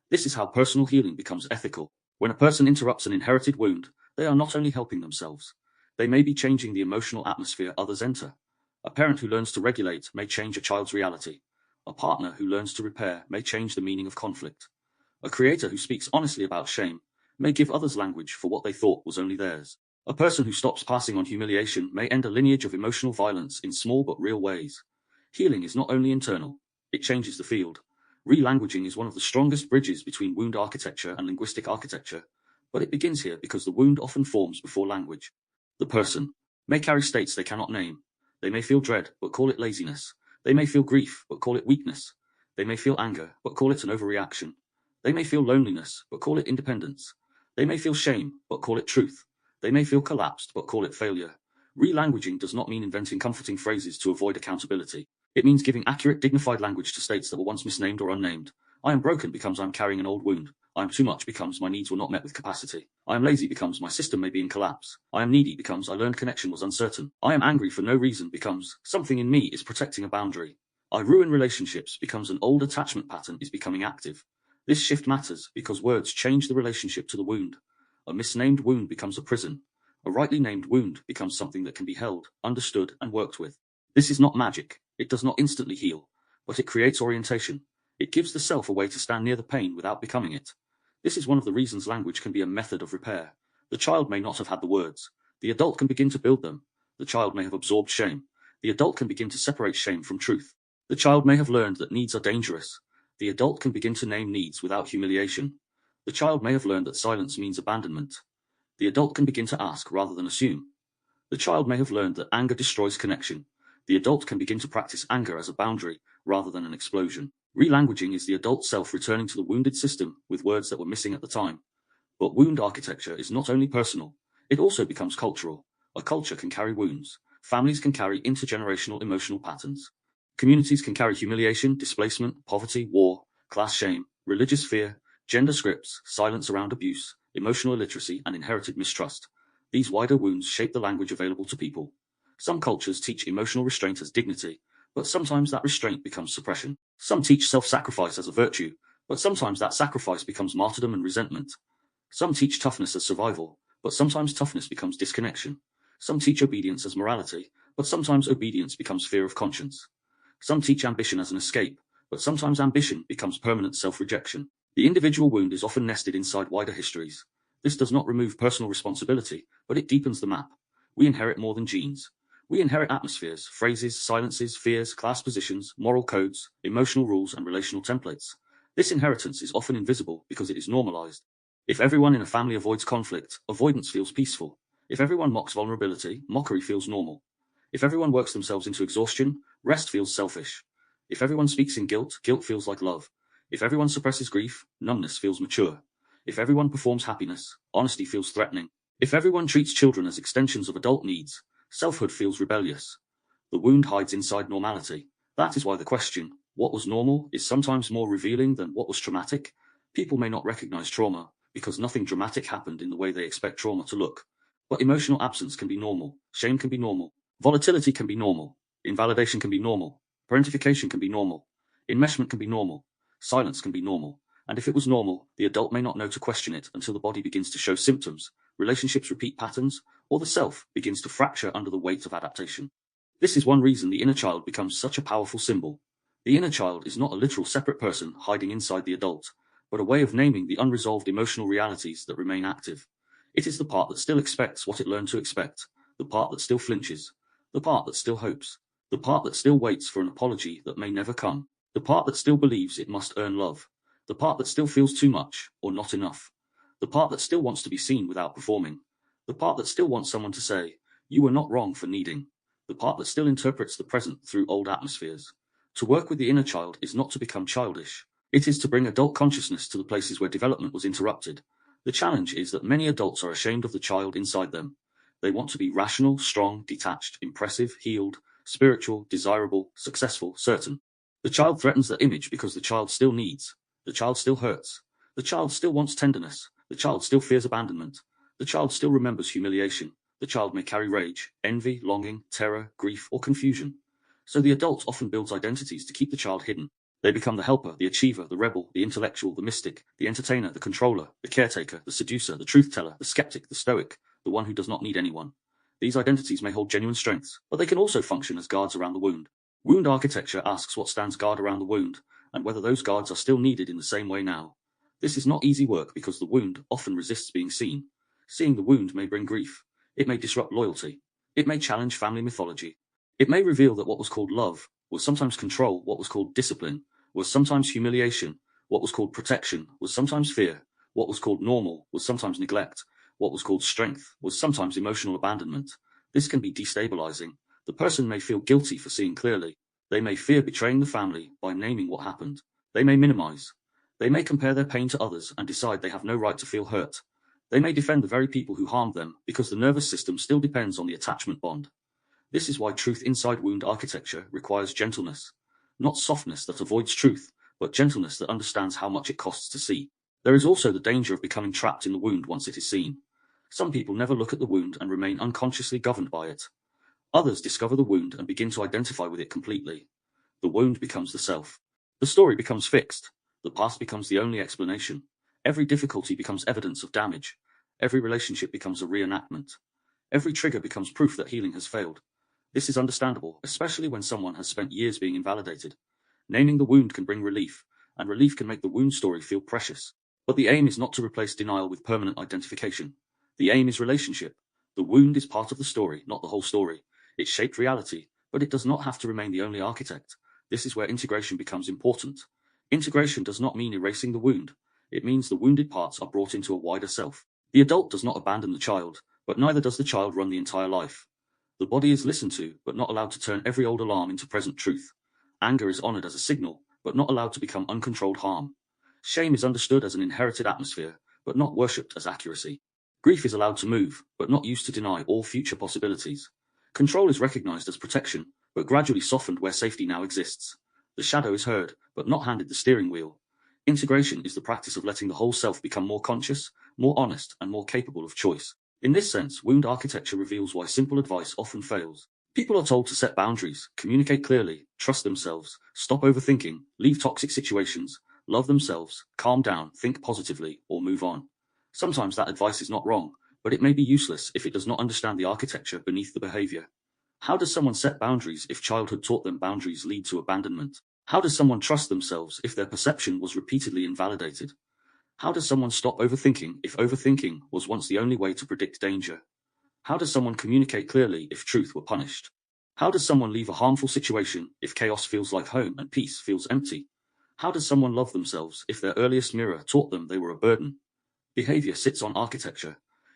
This is how personal healing becomes ethical. When a person interrupts an inherited wound, they are not only helping themselves. They may be changing the emotional atmosphere others enter. A parent who learns to regulate may change a child's reality. A partner who learns to repair may change the meaning of conflict. A creator who speaks honestly about shame may give others language for what they thought was only theirs. A person who stops passing on humiliation may end a lineage of emotional violence in small but real ways. Healing is not only internal, it changes the field. Relanguaging is one of the strongest bridges between wound architecture and linguistic architecture, but it begins here because the wound often forms before language. The person may carry states they cannot name. They may feel dread, but call it laziness. They may feel grief, but call it weakness. They may feel anger, but call it an overreaction. They may feel loneliness, but call it independence. They may feel shame, but call it truth. They may feel collapsed, but call it failure. Relanguaging does not mean inventing comforting phrases to avoid accountability. It means giving accurate, dignified language to states that were once misnamed or unnamed. I am broken becomes I am carrying an old wound. I am too much becomes my needs were not met with capacity. I am lazy becomes my system may be in collapse. I am needy becomes I learned connection was uncertain. I am angry for no reason becomes something in me is protecting a boundary. I ruin relationships becomes an old attachment pattern is becoming active. This shift matters because words change the relationship to the wound. A misnamed wound becomes a prison. A rightly named wound becomes something that can be held, understood, and worked with. This is not magic. It does not instantly heal, but it creates orientation. It gives the self a way to stand near the pain without becoming it. This is one of the reasons language can be a method of repair. The child may not have had the words. The adult can begin to build them. The child may have absorbed shame. The adult can begin to separate shame from truth. The child may have learned that needs are dangerous. The adult can begin to name needs without humiliation. The child may have learned that silence means abandonment. The adult can begin to ask rather than assume. The child may have learned that anger destroys connection. The adult can begin to practice anger as a boundary rather than an explosion. Relanguaging is the adult self returning to the wounded system with words that were missing at the time. But wound architecture is not only personal, it also becomes cultural. A culture can carry wounds. Families can carry intergenerational emotional patterns. Communities can carry humiliation, displacement, poverty, war, class shame, religious fear, Gender scripts, silence around abuse, emotional illiteracy, and inherited mistrust. These wider wounds shape the language available to people. Some cultures teach emotional restraint as dignity, but sometimes that restraint becomes suppression. Some teach self-sacrifice as a virtue, but sometimes that sacrifice becomes martyrdom and resentment. Some teach toughness as survival, but sometimes toughness becomes disconnection. Some teach obedience as morality, but sometimes obedience becomes fear of conscience. Some teach ambition as an escape, but sometimes ambition becomes permanent self-rejection. The individual wound is often nested inside wider histories. This does not remove personal responsibility, but it deepens the map. We inherit more than genes. We inherit atmospheres, phrases, silences, fears, class positions, moral codes, emotional rules, and relational templates. This inheritance is often invisible because it is normalized. If everyone in a family avoids conflict, avoidance feels peaceful. If everyone mocks vulnerability, mockery feels normal. If everyone works themselves into exhaustion, rest feels selfish. If everyone speaks in guilt, guilt feels like love. If everyone suppresses grief, numbness feels mature. If everyone performs happiness, honesty feels threatening. If everyone treats children as extensions of adult needs, selfhood feels rebellious. The wound hides inside normality. That is why the question, what was normal, is sometimes more revealing than what was traumatic. People may not recognize trauma, because nothing dramatic happened in the way they expect trauma to look. But emotional absence can be normal, shame can be normal, volatility can be normal, invalidation can be normal, parentification can be normal, enmeshment can be normal, silence can be normal. And if it was normal, the adult may not know to question it until the body begins to show symptoms, relationships repeat patterns, or the self begins to fracture under the weight of adaptation. This is one reason the inner child becomes such a powerful symbol. The inner child is not a literal separate person hiding inside the adult, but a way of naming the unresolved emotional realities that remain active. It is the part that still expects what it learned to expect, the part that still flinches, the part that still hopes, the part that still waits for an apology that may never come, the part that still believes it must earn love, the part that still feels too much or not enough, the part that still wants to be seen without performing, the part that still wants someone to say, "You were not wrong for needing," the part that still interprets the present through old atmospheres. To work with the inner child is not to become childish. It is to bring adult consciousness to the places where development was interrupted. The challenge is that many adults are ashamed of the child inside them. They want to be rational, strong, detached, impressive, healed, spiritual, desirable, successful, certain. The child threatens that image because the child still needs. The child still hurts. The child still wants tenderness. The child still fears abandonment. The child still remembers humiliation. The child may carry rage, envy, longing, terror, grief, or confusion. So the adult often builds identities to keep the child hidden. They become the helper, the achiever, the rebel, the intellectual, the mystic, the entertainer, the controller, the caretaker, the seducer, the truth-teller, the skeptic, the stoic, the one who does not need anyone. These identities may hold genuine strengths, but they can also function as guards around the wound. Wound architecture asks what stands guard around the wound, and whether those guards are still needed in the same way now. This is not easy work because the wound often resists being seen. Seeing the wound may bring grief. It may disrupt loyalty. It may challenge family mythology. It may reveal that what was called love was sometimes control, what was called discipline was sometimes humiliation, what was called protection was sometimes fear, what was called normal was sometimes neglect, what was called strength was sometimes emotional abandonment. This can be destabilizing. The person may feel guilty for seeing clearly. They may fear betraying the family by naming what happened. They may minimize. They may compare their pain to others and decide they have no right to feel hurt. They may defend the very people who harmed them because the nervous system still depends on the attachment bond. This is why truth inside wound architecture requires gentleness. Not softness that avoids truth, but gentleness that understands how much it costs to see. There is also the danger of becoming trapped in the wound once it is seen. Some people never look at the wound and remain unconsciously governed by it. Others discover the wound and begin to identify with it completely. The wound becomes the self. The story becomes fixed. The past becomes the only explanation. Every difficulty becomes evidence of damage. Every relationship becomes a reenactment. Every trigger becomes proof that healing has failed. This is understandable, especially when someone has spent years being invalidated. Naming the wound can bring relief, and relief can make the wound story feel precious. But the aim is not to replace denial with permanent identification. The aim is relationship. The wound is part of the story, not the whole story. It shaped reality, but it does not have to remain the only architect. This is where integration becomes important. Integration does not mean erasing the wound. It means the wounded parts are brought into a wider self. The adult does not abandon the child, but neither does the child run the entire life. The body is listened to, but not allowed to turn every old alarm into present truth. Anger is honored as a signal, but not allowed to become uncontrolled harm. Shame is understood as an inherited atmosphere, but not worshipped as accuracy. Grief is allowed to move, but not used to deny all future possibilities. Control is recognized as protection, but gradually softened where safety now exists. The shadow is heard, but not handed the steering wheel. Integration is the practice of letting the whole self become more conscious, more honest, and more capable of choice. In this sense, wound architecture reveals why simple advice often fails. People are told to set boundaries, communicate clearly, trust themselves, stop overthinking, leave toxic situations, love themselves, calm down, think positively, or move on. Sometimes that advice is not wrong, but it may be useless if it does not understand the architecture beneath the behavior. How does someone set boundaries if childhood taught them boundaries lead to abandonment? How does someone trust themselves if their perception was repeatedly invalidated? How does someone stop overthinking if overthinking was once the only way to predict danger? How does someone communicate clearly if truth were punished? How does someone leave a harmful situation if chaos feels like home and peace feels empty? How does someone love themselves if their earliest mirror taught them they were a burden? Behavior sits on architecture.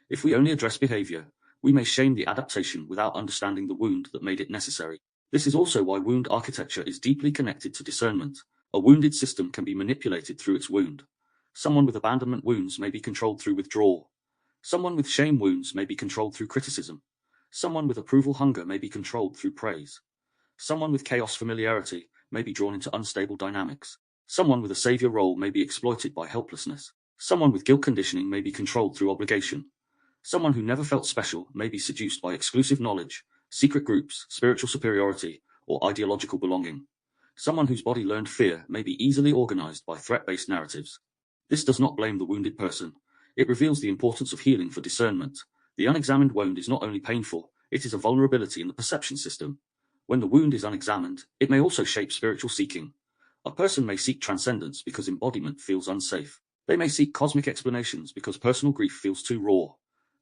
If we only address behavior, we may shame the adaptation without understanding the wound that made it necessary. This is also why wound architecture is deeply connected to discernment. A wounded system can be manipulated through its wound. Someone with abandonment wounds may be controlled through withdrawal. Someone with shame wounds may be controlled through criticism. Someone with approval hunger may be controlled through praise. Someone with chaos familiarity may be drawn into unstable dynamics. Someone with a savior role may be exploited by helplessness. Someone with guilt conditioning may be controlled through obligation. Someone who never felt special may be seduced by exclusive knowledge, secret groups, spiritual superiority, or ideological belonging. Someone whose body learned fear may be easily organized by threat-based narratives. This does not blame the wounded person. It reveals the importance of healing for discernment. The unexamined wound is not only painful, it is a vulnerability in the perception system. When the wound is unexamined, it may also shape spiritual seeking. A person may seek transcendence because embodiment feels unsafe. They may seek cosmic explanations because personal grief feels too raw.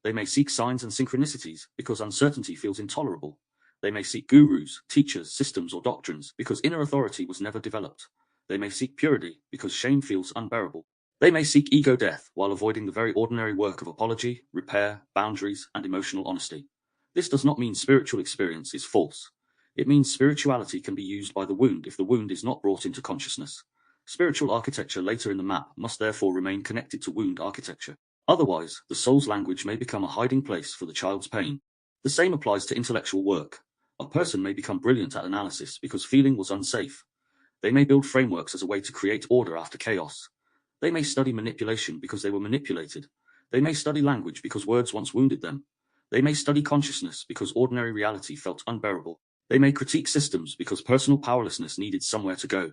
They may seek signs and synchronicities because uncertainty feels intolerable. They may seek gurus, teachers, systems, or doctrines because inner authority was never developed. They may seek purity because shame feels unbearable. They may seek ego death while avoiding the very ordinary work of apology, repair, boundaries, and emotional honesty. This does not mean spiritual experience is false. It means spirituality can be used by the wound if the wound is not brought into consciousness. Spiritual architecture later in the map must therefore remain connected to wound architecture. Otherwise, the soul's language may become a hiding place for the child's pain. The same applies to intellectual work. A person may become brilliant at analysis because feeling was unsafe. They may build frameworks as a way to create order after chaos. They may study manipulation because they were manipulated. They may study language because words once wounded them. They may study consciousness because ordinary reality felt unbearable. They may critique systems because personal powerlessness needed somewhere to go.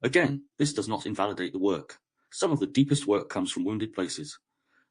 Again, this does not invalidate the work. Some of the deepest work comes from wounded places.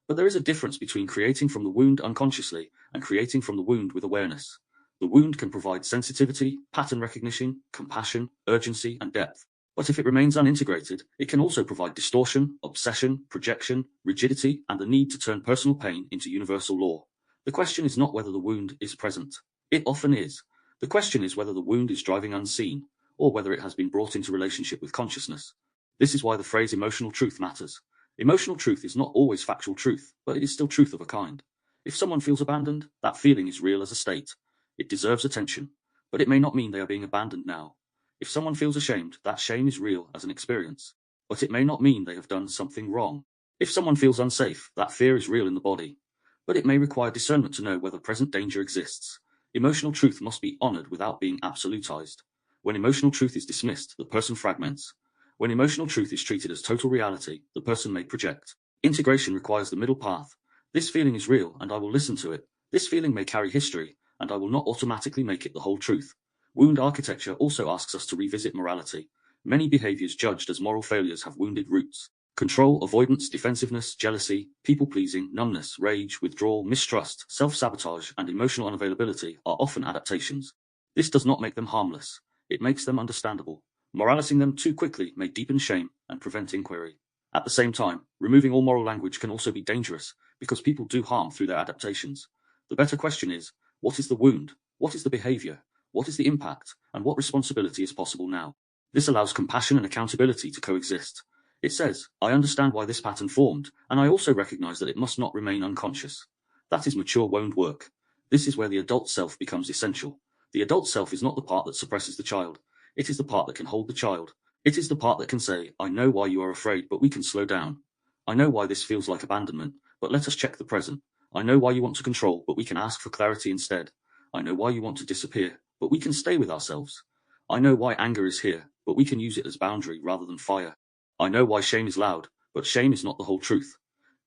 But there is a difference between creating from the wound unconsciously and creating from the wound with awareness. The wound can provide sensitivity, pattern recognition, compassion, urgency, and depth. But if it remains unintegrated, it can also provide distortion, obsession, projection, rigidity, and the need to turn personal pain into universal law. The question is not whether the wound is present. It often is. The question is whether the wound is driving unseen, or whether it has been brought into relationship with consciousness. This is why the phrase emotional truth matters. Emotional truth is not always factual truth, but it is still truth of a kind. If someone feels abandoned, that feeling is real as a state. It deserves attention, but it may not mean they are being abandoned now. If someone feels ashamed, that shame is real as an experience, but it may not mean they have done something wrong. If someone feels unsafe, that fear is real in the body, but it may require discernment to know whether present danger exists. Emotional truth must be honored without being absolutized. When emotional truth is dismissed, the person fragments. When emotional truth is treated as total reality, the person may project. Integration requires the middle path. This feeling is real, and I will listen to it. This feeling may carry history, and I will not automatically make it the whole truth. Wound architecture also asks us to revisit morality. Many behaviors judged as moral failures have wounded roots. Control, avoidance, defensiveness, jealousy, people-pleasing, numbness, rage, withdrawal, mistrust, self-sabotage, and emotional unavailability are often adaptations. This does not make them harmless. It makes them understandable. Moralizing them too quickly may deepen shame and prevent inquiry. At the same time, removing all moral language can also be dangerous, because people do harm through their adaptations. The better question is, what is the wound? What is the behavior? What is the impact? And what responsibility is possible now? This allows compassion and accountability to coexist. It says, I understand why this pattern formed, and I also recognize that it must not remain unconscious. That is mature wound work. This is where the adult self becomes essential. The adult self is not the part that suppresses the child. It is the part that can hold the child. It is the part that can say, I know why you are afraid, but we can slow down. I know why this feels like abandonment, but let us check the present. I know why you want to control, but we can ask for clarity instead. I know why you want to disappear, but we can stay with ourselves. I know why anger is here, but we can use it as boundary rather than fire. I know why shame is loud, but shame is not the whole truth.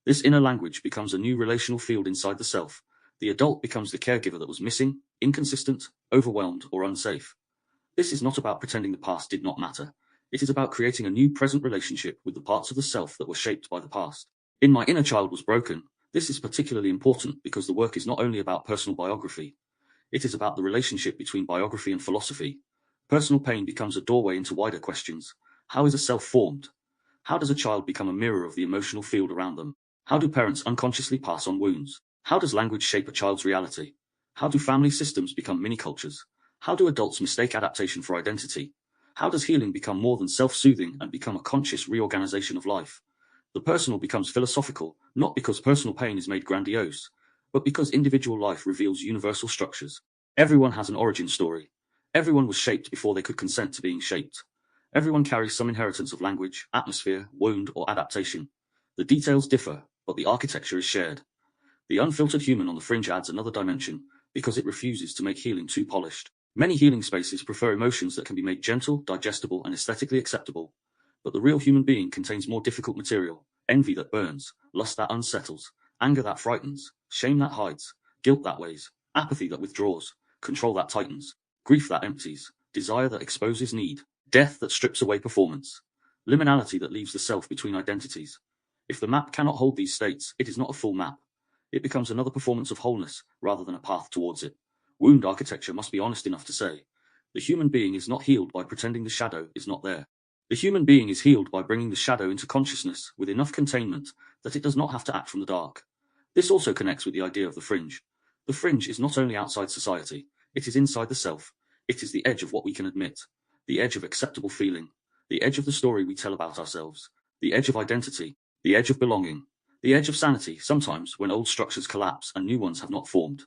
This inner language becomes a new relational field inside the self. The adult becomes the caregiver that was missing, inconsistent, overwhelmed, or unsafe. This is not about pretending the past did not matter. It is about creating a new present relationship with the parts of the self that were shaped by the past. In My Inner Child Was Broken, this is particularly important because the work is not only about personal biography, it is about the relationship between biography and philosophy. Personal pain becomes a doorway into wider questions. How is a self formed? How does a child become a mirror of the emotional field around them? How do parents unconsciously pass on wounds? How does language shape a child's reality? How do family systems become mini-cultures? How do adults mistake adaptation for identity? How does healing become more than self-soothing and become a conscious reorganization of life? The personal becomes philosophical, not because personal pain is made grandiose, but because individual life reveals universal structures. Everyone has an origin story. Everyone was shaped before they could consent to being shaped. Everyone carries some inheritance of language, atmosphere, wound, or adaptation. The details differ, but the architecture is shared. The Unfiltered Human on the Fringe adds another dimension, because it refuses to make healing too polished. Many healing spaces prefer emotions that can be made gentle, digestible, and aesthetically acceptable. But the real human being contains more difficult material: envy that burns, lust that unsettles, anger that frightens, shame that hides, guilt that weighs, apathy that withdraws, control that tightens, grief that empties, desire that exposes need, death that strips away performance, liminality that leaves the self between identities. If the map cannot hold these states, it is not a full map. It becomes another performance of wholeness, rather than a path towards it. Wound architecture must be honest enough to say, the human being is not healed by pretending the shadow is not there. The human being is healed by bringing the shadow into consciousness with enough containment that it does not have to act from the dark. This also connects with the idea of the fringe. The fringe is not only outside society, it is inside the self. It is the edge of what we can admit, the edge of acceptable feeling, the edge of the story we tell about ourselves, the edge of identity, the edge of belonging, the edge of sanity, sometimes when old structures collapse and new ones have not formed.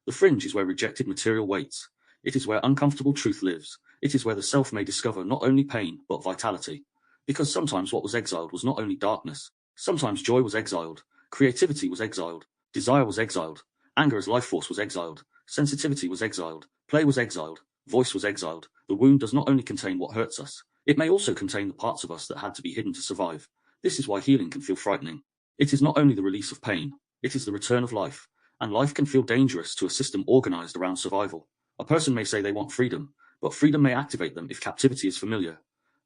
The fringe is where rejected material waits. It is where uncomfortable truth lives. It is where the self may discover not only pain, but vitality. Because sometimes what was exiled was not only darkness. Sometimes joy was exiled, creativity was exiled, desire was exiled, anger as life force was exiled, sensitivity was exiled, play was exiled, voice was exiled. The wound does not only contain what hurts us, it may also contain the parts of us that had to be hidden to survive. This is why healing can feel frightening. It is not only the release of pain, it is the return of life. And life can feel dangerous to a system organized around survival. A person may say they want freedom, but freedom may activate them if captivity is familiar.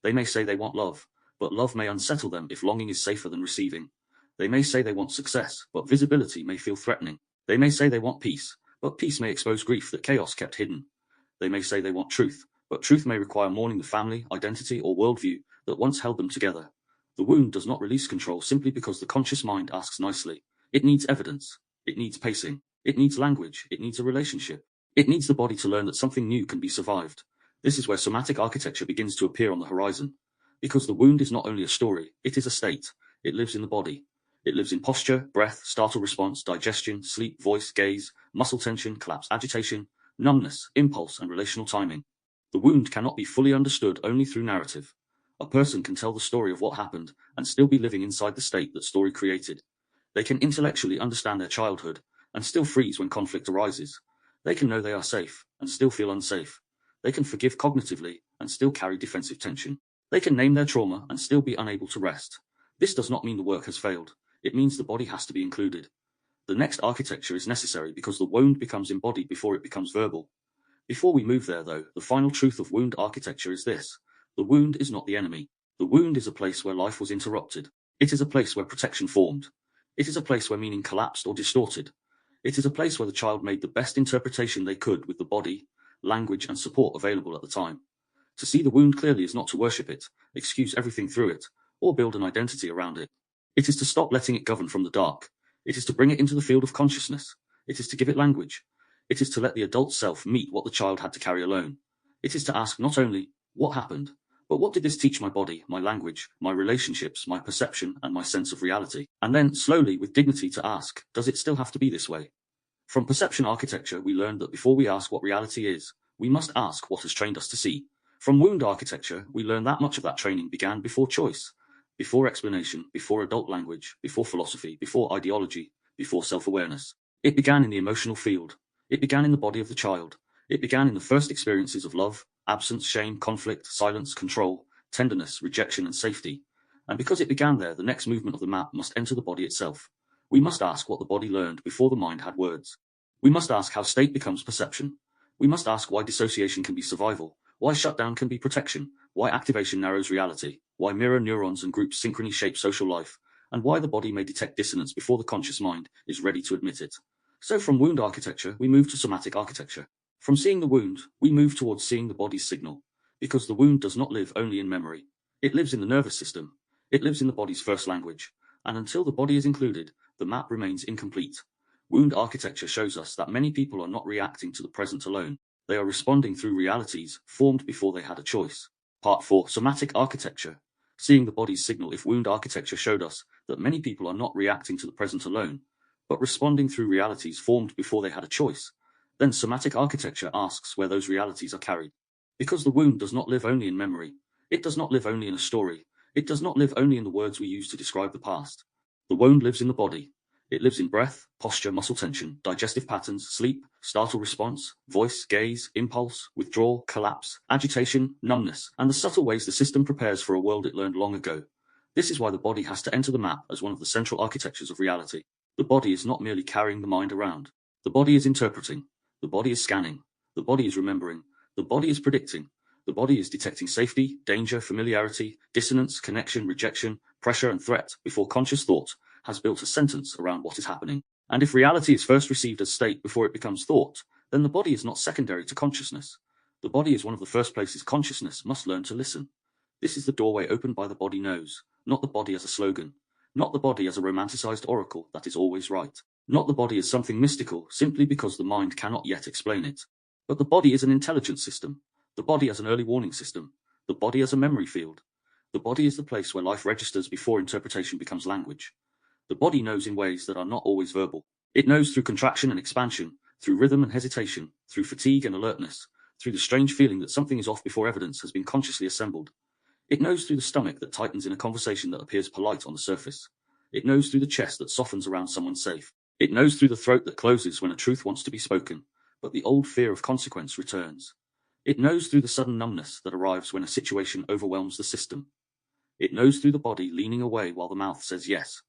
They may say they want love, but love may unsettle them if longing is safer than receiving. They may say they want success, but visibility may feel threatening. They may say they want peace, but peace may expose grief that chaos kept hidden. They may say they want truth, but truth may require mourning the family, identity, or worldview that once held them together. The wound does not release control simply because the conscious mind asks nicely. It needs evidence. It needs pacing. It needs language. It needs a relationship. It needs the body to learn that something new can be survived. This is where somatic architecture begins to appear on the horizon. Because the wound is not only a story, it is a state. It lives in the body. It lives in posture, breath, startle response, digestion, sleep, voice, gaze, muscle tension, collapse, agitation, numbness, impulse, and relational timing. The wound cannot be fully understood only through narrative. A person can tell the story of what happened and still be living inside the state that story created. They can intellectually understand their childhood and still freeze when conflict arises. They can know they are safe and still feel unsafe. They can forgive cognitively and still carry defensive tension. They can name their trauma and still be unable to rest. This does not mean the work has failed. It means the body has to be included. The next architecture is necessary because the wound becomes embodied before it becomes verbal. Before we move there, though, the final truth of wound architecture is this. The wound is not the enemy. The wound is a place where life was interrupted. It is a place where protection formed. It is a place where meaning collapsed or distorted. It is a place where the child made the best interpretation they could with the body, language, and support available at the time. To see the wound clearly is not to worship it, excuse everything through it, or build an identity around it. It is to stop letting it govern from the dark. It is to bring it into the field of consciousness. It is to give it language. It is to let the adult self meet what the child had to carry alone. It is to ask not only, what happened, but what did this teach my body, my language, my relationships, my perception, and my sense of reality? And then, slowly, with dignity to ask, does it still have to be this way? From perception architecture, we learned that before we ask what reality is, we must ask what has trained us to see. From wound architecture, we learn that much of that training began before choice, before explanation, before adult language, before philosophy, before ideology, before self-awareness. It began in the emotional field. It began in the body of the child. It began in the first experiences of love, absence, shame, conflict, silence, control, tenderness, rejection, and safety. And because it began there, the next movement of the map must enter the body itself. We must ask what the body learned before the mind had words. We must ask how state becomes perception. We must ask why dissociation can be survival, why shutdown can be protection, why activation narrows reality, why mirror neurons and group synchrony shape social life, and why the body may detect dissonance before the conscious mind is ready to admit it. So from wound architecture, we move to somatic architecture. From seeing the wound, we move towards seeing the body's signal, because the wound does not live only in memory. It lives in the nervous system. It lives in the body's first language. And until the body is included, the map remains incomplete. Wound architecture shows us that many people are not reacting to the present alone. They are responding through realities formed before they had a choice. Part 4. Somatic architecture. Seeing the body's signal. If wound architecture showed us that many people are not reacting to the present alone, but responding through realities formed before they had a choice, then somatic architecture asks where those realities are carried. Because the wound does not live only in memory. It does not live only in a story. It does not live only in the words we use to describe the past. The wound lives in the body. It lives in breath, posture, muscle tension, digestive patterns, sleep, startle response, voice, gaze, impulse, withdrawal, collapse, agitation, numbness, and the subtle ways the system prepares for a world it learned long ago. This is why the body has to enter the map as one of the central architectures of reality. The body is not merely carrying the mind around. The body is interpreting. The body is scanning. The body is remembering. The body is predicting. The body is detecting safety, danger, familiarity, dissonance, connection, rejection, pressure, and threat before conscious thought has built a sentence around what is happening. And if reality is first received as state before it becomes thought, then the body is not secondary to consciousness. The body is one of the first places consciousness must learn to listen. This is the doorway opened by the body knows, not the body as a slogan, not the body as a romanticized oracle that is always right, not the body as something mystical simply because the mind cannot yet explain it. But the body is an intelligence system. The body as an early warning system. The body as a memory field. The body is the place where life registers before interpretation becomes language. The body knows in ways that are not always verbal. It knows through contraction and expansion, through rhythm and hesitation, through fatigue and alertness, through the strange feeling that something is off before evidence has been consciously assembled. It knows through the stomach that tightens in a conversation that appears polite on the surface. It knows through the chest that softens around someone safe. It knows through the throat that closes when a truth wants to be spoken, but the old fear of consequence returns. It knows through the sudden numbness that arrives when a situation overwhelms the system. It knows through the body leaning away while the mouth says yes.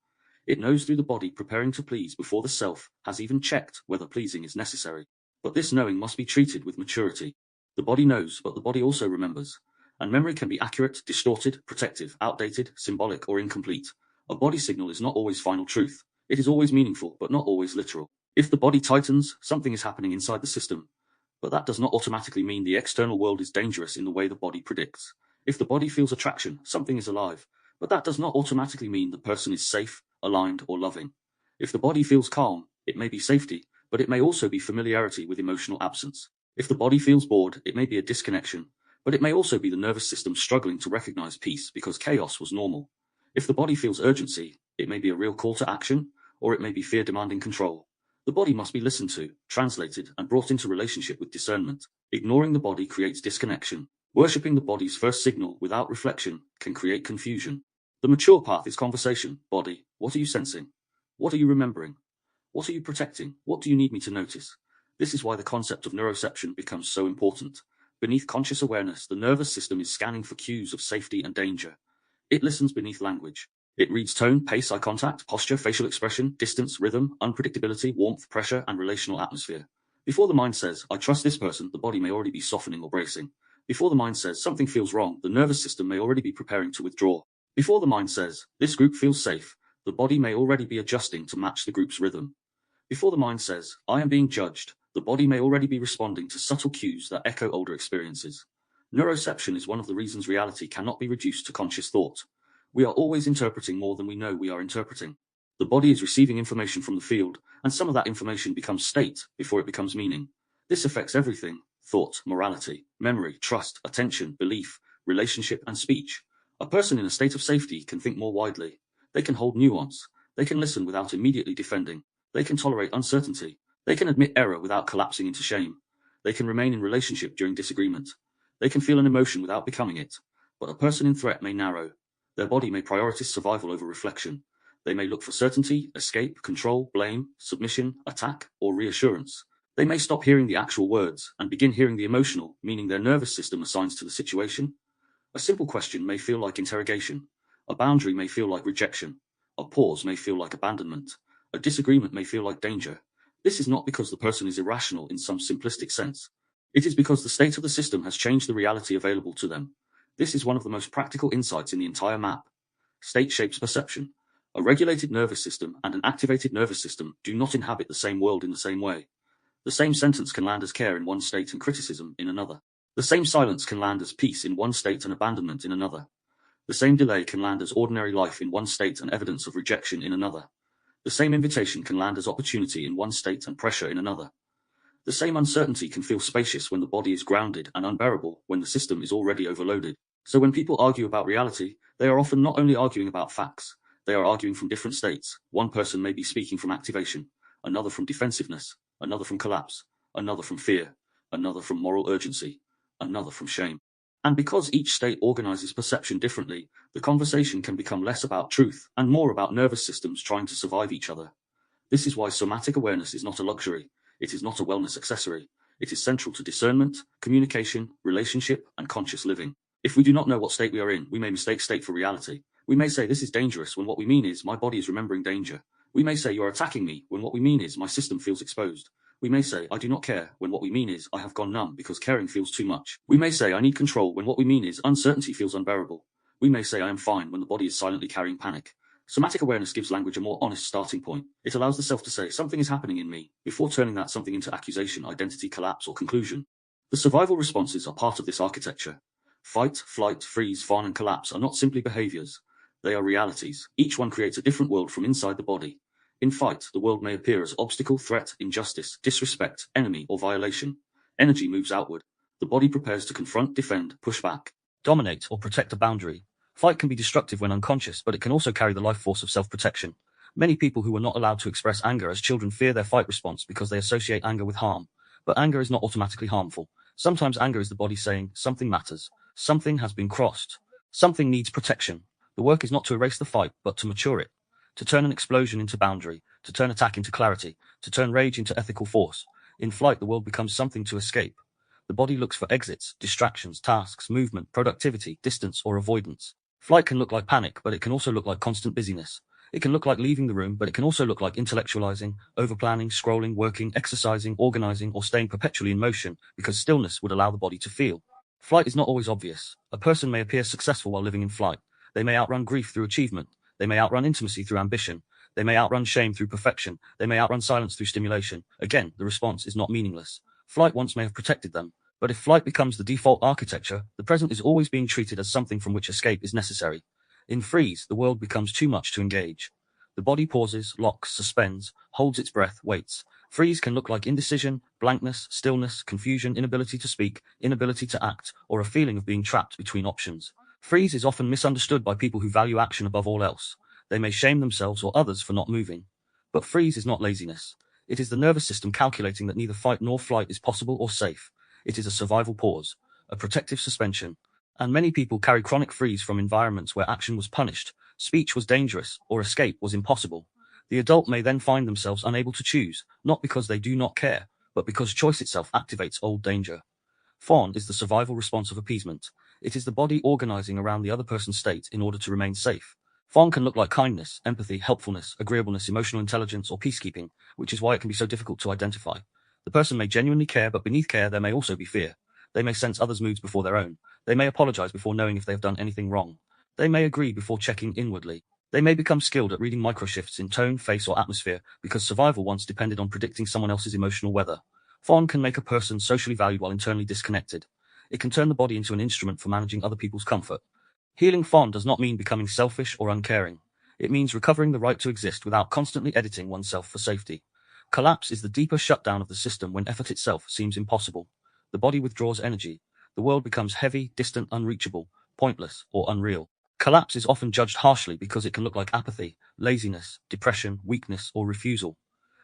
It knows through the body preparing to please before the self has even checked whether pleasing is necessary. But this knowing must be treated with maturity. The body knows, but the body also remembers. And memory can be accurate, distorted, protective, outdated, symbolic, or incomplete. A body signal is not always final truth. It is always meaningful, but not always literal. If the body tightens, something is happening inside the system. But that does not automatically mean the external world is dangerous in the way the body predicts. If the body feels attraction, something is alive. But that does not automatically mean the person is safe, aligned, or loving. If the body feels calm, it may be safety, but it may also be familiarity with emotional absence. If the body feels bored, it may be a disconnection, but it may also be the nervous system struggling to recognize peace because chaos was normal. If the body feels urgency, it may be a real call to action, or it may be fear demanding control. The body must be listened to, translated, and brought into relationship with discernment. Ignoring the body creates disconnection. Worshipping the body's first signal without reflection can create confusion. The mature path is conversation. Body, what are you sensing? What are you remembering? What are you protecting? What do you need me to notice? This is why the concept of neuroception becomes so important. Beneath conscious awareness, the nervous system is scanning for cues of safety and danger. It listens beneath language. It reads tone, pace, eye contact, posture, facial expression, distance, rhythm, unpredictability, warmth, pressure, and relational atmosphere. Before the mind says, I trust this person, the body may already be softening or bracing. Before the mind says, something feels wrong, the nervous system may already be preparing to withdraw. Before the mind says, this group feels safe, the body may already be adjusting to match the group's rhythm. Before the mind says, I am being judged, the body may already be responding to subtle cues that echo older experiences. Neuroception is one of the reasons reality cannot be reduced to conscious thought. We are always interpreting more than we know we are interpreting. The body is receiving information from the field, and some of that information becomes state before it becomes meaning. This affects everything: thought, morality, memory, trust, attention, belief, relationship, and speech. A person in a state of safety can think more widely. They can hold nuance. They can listen without immediately defending. They can tolerate uncertainty. They can admit error without collapsing into shame. They can remain in relationship during disagreement. They can feel an emotion without becoming it. But a person in threat may narrow. Their body may prioritize survival over reflection. They may look for certainty, escape, control, blame, submission, attack, or reassurance. They may stop hearing the actual words and begin hearing the emotional, meaning their nervous system assigns to the situation. A simple question may feel like interrogation. A boundary may feel like rejection. A pause may feel like abandonment. A disagreement may feel like danger. This is not because the person is irrational in some simplistic sense. It is because the state of the system has changed the reality available to them. This is one of the most practical insights in the entire map. State shapes perception. A regulated nervous system and an activated nervous system do not inhabit the same world in the same way. The same sentence can land as care in one state and criticism in another. The same silence can land as peace in one state and abandonment in another. The same delay can land as ordinary life in one state and evidence of rejection in another. The same invitation can land as opportunity in one state and pressure in another. The same uncertainty can feel spacious when the body is grounded and unbearable when the system is already overloaded. So when people argue about reality, they are often not only arguing about facts, they are arguing from different states. One person may be speaking from activation, another from defensiveness, another from collapse, another from fear, another from moral urgency, another from shame. And because each state organizes perception differently, the conversation can become less about truth and more about nervous systems trying to survive each other. This is why somatic awareness is not a luxury. It is not a wellness accessory. It is central to discernment, communication, relationship, and conscious living. If we do not know what state we are in, we may mistake state for reality. We may say this is dangerous when what we mean is my body is remembering danger. We may say you are attacking me when what we mean is my system feels exposed. We may say I do not care when what we mean is I have gone numb because caring feels too much. We may say I need control when what we mean is uncertainty feels unbearable. We may say I am fine when the body is silently carrying panic. Somatic awareness gives language a more honest starting point. It allows the self to say something is happening in me before turning that something into accusation, identity, collapse, or conclusion. The survival responses are part of this architecture. Fight, flight, freeze, fawn, and collapse are not simply behaviors. They are realities. Each one creates a different world from inside the body. In fight, the world may appear as obstacle, threat, injustice, disrespect, enemy, or violation. Energy moves outward. The body prepares to confront, defend, push back, dominate, or protect a boundary. Fight can be destructive when unconscious, but it can also carry the life force of self-protection. Many people who were not allowed to express anger as children fear their fight response because they associate anger with harm. But anger is not automatically harmful. Sometimes anger is the body saying, something matters. Something has been crossed. Something needs protection. The work is not to erase the fight, but to mature it. To turn an explosion into boundary, to turn attack into clarity, to turn rage into ethical force. In flight, the world becomes something to escape. The body looks for exits, distractions, tasks, movement, productivity, distance, or avoidance. Flight can look like panic, but it can also look like constant busyness. It can look like leaving the room, but it can also look like intellectualizing, overplanning, scrolling, working, exercising, organizing, or staying perpetually in motion, because stillness would allow the body to feel. Flight is not always obvious. A person may appear successful while living in flight. They may outrun grief through achievement. They may outrun intimacy through ambition. They may outrun shame through perfection. They may outrun silence through stimulation. Again, the response is not meaningless. Flight once may have protected them. But if flight becomes the default architecture, the present is always being treated as something from which escape is necessary. In freeze, the world becomes too much to engage. The body pauses, locks, suspends, holds its breath, waits. Freeze can look like indecision, blankness, stillness, confusion, inability to speak, inability to act, or a feeling of being trapped between options. Freeze is often misunderstood by people who value action above all else. They may shame themselves or others for not moving. But freeze is not laziness. It is the nervous system calculating that neither fight nor flight is possible or safe. It is a survival pause, a protective suspension. And many people carry chronic freeze from environments where action was punished, speech was dangerous, or escape was impossible. The adult may then find themselves unable to choose, not because they do not care, but because choice itself activates old danger. Fawn is the survival response of appeasement. It is the body organizing around the other person's state in order to remain safe. Fawn can look like kindness, empathy, helpfulness, agreeableness, emotional intelligence, or peacekeeping, which is why it can be so difficult to identify. The person may genuinely care, but beneath care there may also be fear. They may sense others' moods before their own. They may apologize before knowing if they have done anything wrong. They may agree before checking inwardly. They may become skilled at reading microshifts in tone, face, or atmosphere, because survival once depended on predicting someone else's emotional weather. Fawn can make a person socially valued while internally disconnected. It can turn the body into an instrument for managing other people's comfort. Healing fawn does not mean becoming selfish or uncaring. It means recovering the right to exist without constantly editing oneself for safety. Collapse is the deeper shutdown of the system when effort itself seems impossible. The body withdraws energy. The world becomes heavy, distant, unreachable, pointless, or unreal. Collapse is often judged harshly because it can look like apathy, laziness, depression, weakness, or refusal.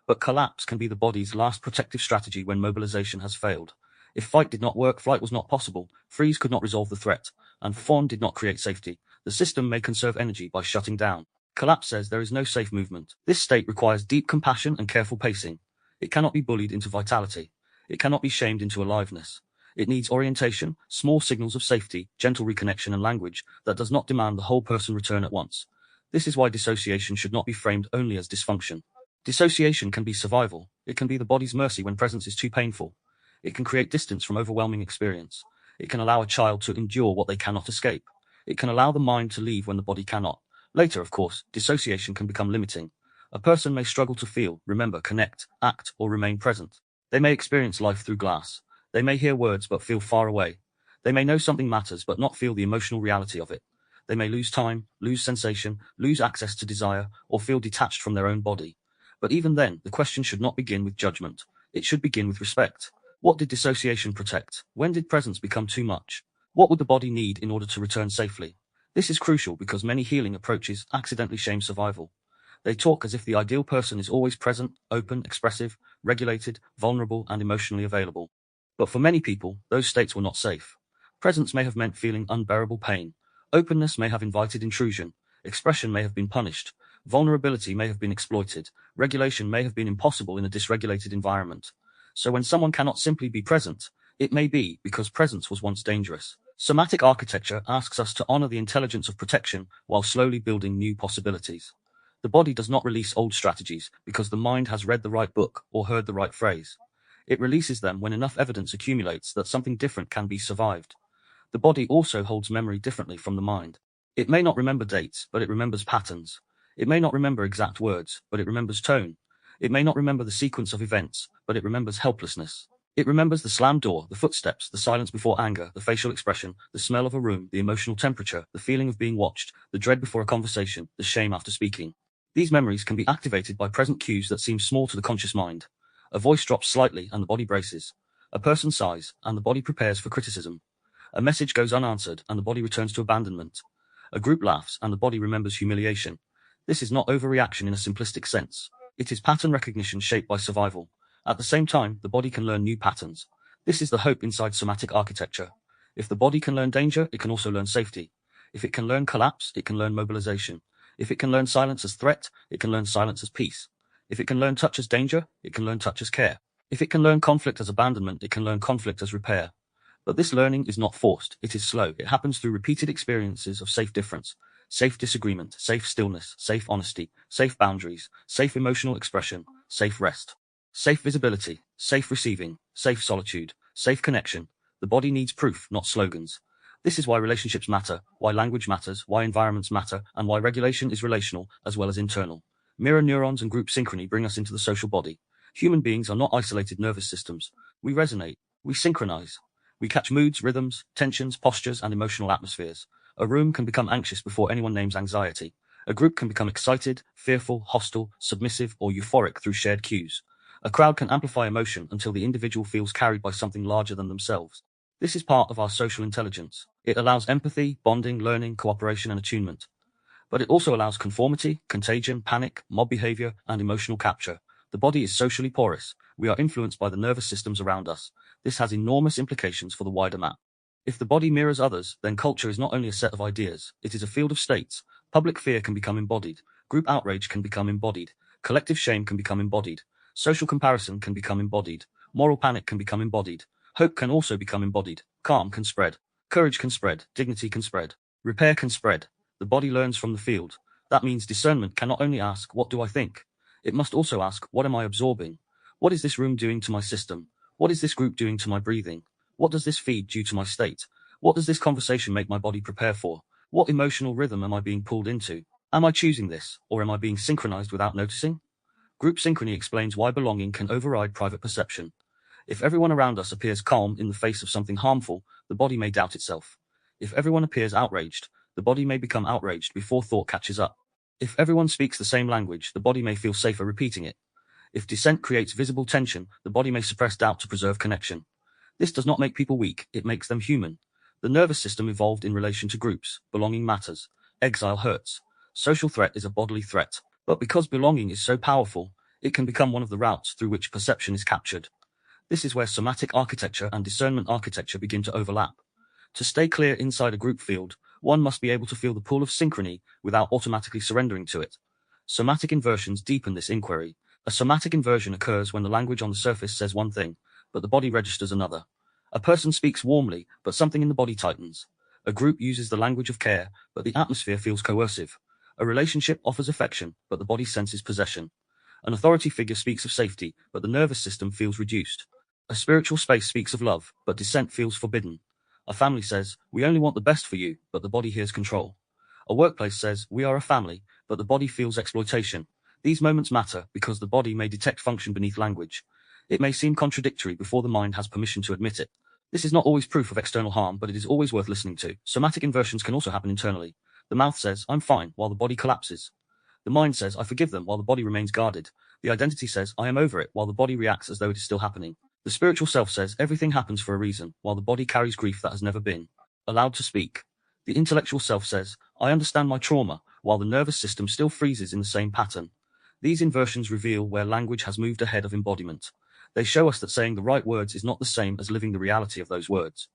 But collapse can be the body's last protective strategy when mobilization has failed. If fight did not work, flight was not possible, freeze could not resolve the threat, and fawn did not create safety, the system may conserve energy by shutting down. Collapse says there is no safe movement. This state requires deep compassion and careful pacing. It cannot be bullied into vitality. It cannot be shamed into aliveness. It needs orientation, small signals of safety, gentle reconnection and language that does not demand the whole person return at once. This is why dissociation should not be framed only as dysfunction. Dissociation can be survival. It can be the body's mercy when presence is too painful. It can create distance from overwhelming experience. It can allow a child to endure what they cannot escape. It can allow the mind to leave when the body cannot. Later, of course, dissociation can become limiting. A person may struggle to feel, remember, connect, act, or remain present. They may experience life through glass. They may hear words but feel far away. They may know something matters but not feel the emotional reality of it. They may lose time, lose sensation, lose access to desire, or feel detached from their own body. But even then, the question should not begin with judgment. It should begin with respect. What did dissociation protect? When did presence become too much? What would the body need in order to return safely? This is crucial because many healing approaches accidentally shame survival. They talk as if the ideal person is always present, open, expressive, regulated, vulnerable, and emotionally available. But for many people, those states were not safe. Presence may have meant feeling unbearable pain. Openness may have invited intrusion. Expression may have been punished. Vulnerability may have been exploited. Regulation may have been impossible in a dysregulated environment. So when someone cannot simply be present, it may be because presence was once dangerous. Somatic architecture asks us to honor the intelligence of protection while slowly building new possibilities. The body does not release old strategies because the mind has read the right book or heard the right phrase. It releases them when enough evidence accumulates that something different can be survived. The body also holds memory differently from the mind. It may not remember dates, but it remembers patterns. It may not remember exact words, but it remembers tone. It may not remember the sequence of events, but it remembers helplessness. It remembers the slammed door, the footsteps, the silence before anger, the facial expression, the smell of a room, the emotional temperature, the feeling of being watched, the dread before a conversation, the shame after speaking. These memories can be activated by present cues that seem small to the conscious mind. A voice drops slightly and the body braces. A person sighs and the body prepares for criticism. A message goes unanswered and the body returns to abandonment. A group laughs and the body remembers humiliation. This is not overreaction in a simplistic sense. It is pattern recognition shaped by survival. At the same time, the body can learn new patterns. This is the hope inside somatic architecture. If the body can learn danger, it can also learn safety. If it can learn collapse, it can learn mobilization. If it can learn silence as threat, it can learn silence as peace. If it can learn touch as danger, it can learn touch as care. If it can learn conflict as abandonment, it can learn conflict as repair. But this learning is not forced, it is slow. It happens through repeated experiences of safe difference, safe disagreement, safe stillness, safe honesty, safe boundaries, safe emotional expression, safe rest, safe visibility, safe receiving, safe solitude, safe connection. The body needs proof, not slogans. This is why relationships matter, why language matters, why environments matter, and why regulation is relational as well as internal. Mirror neurons and group synchrony bring us into the social body. Human beings are not isolated nervous systems. We resonate, we synchronize. We catch moods, rhythms, tensions, postures, and emotional atmospheres. A room can become anxious before anyone names anxiety. A group can become excited, fearful, hostile, submissive, or euphoric through shared cues. A crowd can amplify emotion until the individual feels carried by something larger than themselves. This is part of our social intelligence. It allows empathy, bonding, learning, cooperation, and attunement. But it also allows conformity, contagion, panic, mob behavior, and emotional capture. The body is socially porous. We are influenced by the nervous systems around us. This has enormous implications for the wider map. If the body mirrors others, then culture is not only a set of ideas, it is a field of states. Public fear can become embodied. Group outrage can become embodied. Collective shame can become embodied. Social comparison can become embodied. Moral panic can become embodied. Hope can also become embodied. Calm can spread. Courage can spread. Dignity can spread. Repair can spread. The body learns from the field. That means discernment cannot only ask, what do I think? It must also ask, what am I absorbing? What is this room doing to my system? What is this group doing to my breathing? What does this feed due to my state? What does this conversation make my body prepare for? What emotional rhythm am I being pulled into? Am I choosing this, or am I being synchronized without noticing? Group synchrony explains why belonging can override private perception. If everyone around us appears calm in the face of something harmful, the body may doubt itself. If everyone appears outraged, the body may become outraged before thought catches up. If everyone speaks the same language, the body may feel safer repeating it. If dissent creates visible tension, the body may suppress doubt to preserve connection. This does not make people weak, it makes them human. The nervous system evolved in relation to groups. Belonging matters. Exile hurts. Social threat is a bodily threat. But because belonging is so powerful, it can become one of the routes through which perception is captured. This is where somatic architecture and discernment architecture begin to overlap. To stay clear inside a group field, one must be able to feel the pull of synchrony without automatically surrendering to it. Somatic inversions deepen this inquiry. A somatic inversion occurs when the language on the surface says one thing, but the body registers another. A person speaks warmly, but something in the body tightens. A group uses the language of care, but the atmosphere feels coercive. A relationship offers affection, but the body senses possession. An authority figure speaks of safety, but the nervous system feels reduced. A spiritual space speaks of love, but dissent feels forbidden. A family says, "We only want the best for you," but the body hears control. A workplace says, "We are a family," but the body feels exploitation. These moments matter because the body may detect function beneath language. It may seem contradictory before the mind has permission to admit it. This is not always proof of external harm, but it is always worth listening to. Somatic inversions can also happen internally. The mouth says, "I'm fine," while the body collapses. The mind says, "I forgive them," while the body remains guarded. The identity says, "I am over it," while the body reacts as though it is still happening. The spiritual self says, "Everything happens for a reason," while the body carries grief that has never been allowed to speak. The intellectual self says, "I understand my trauma," while the nervous system still freezes in the same pattern. These inversions reveal where language has moved ahead of embodiment. They show us that saying the right words is not the same as living the reality of those words.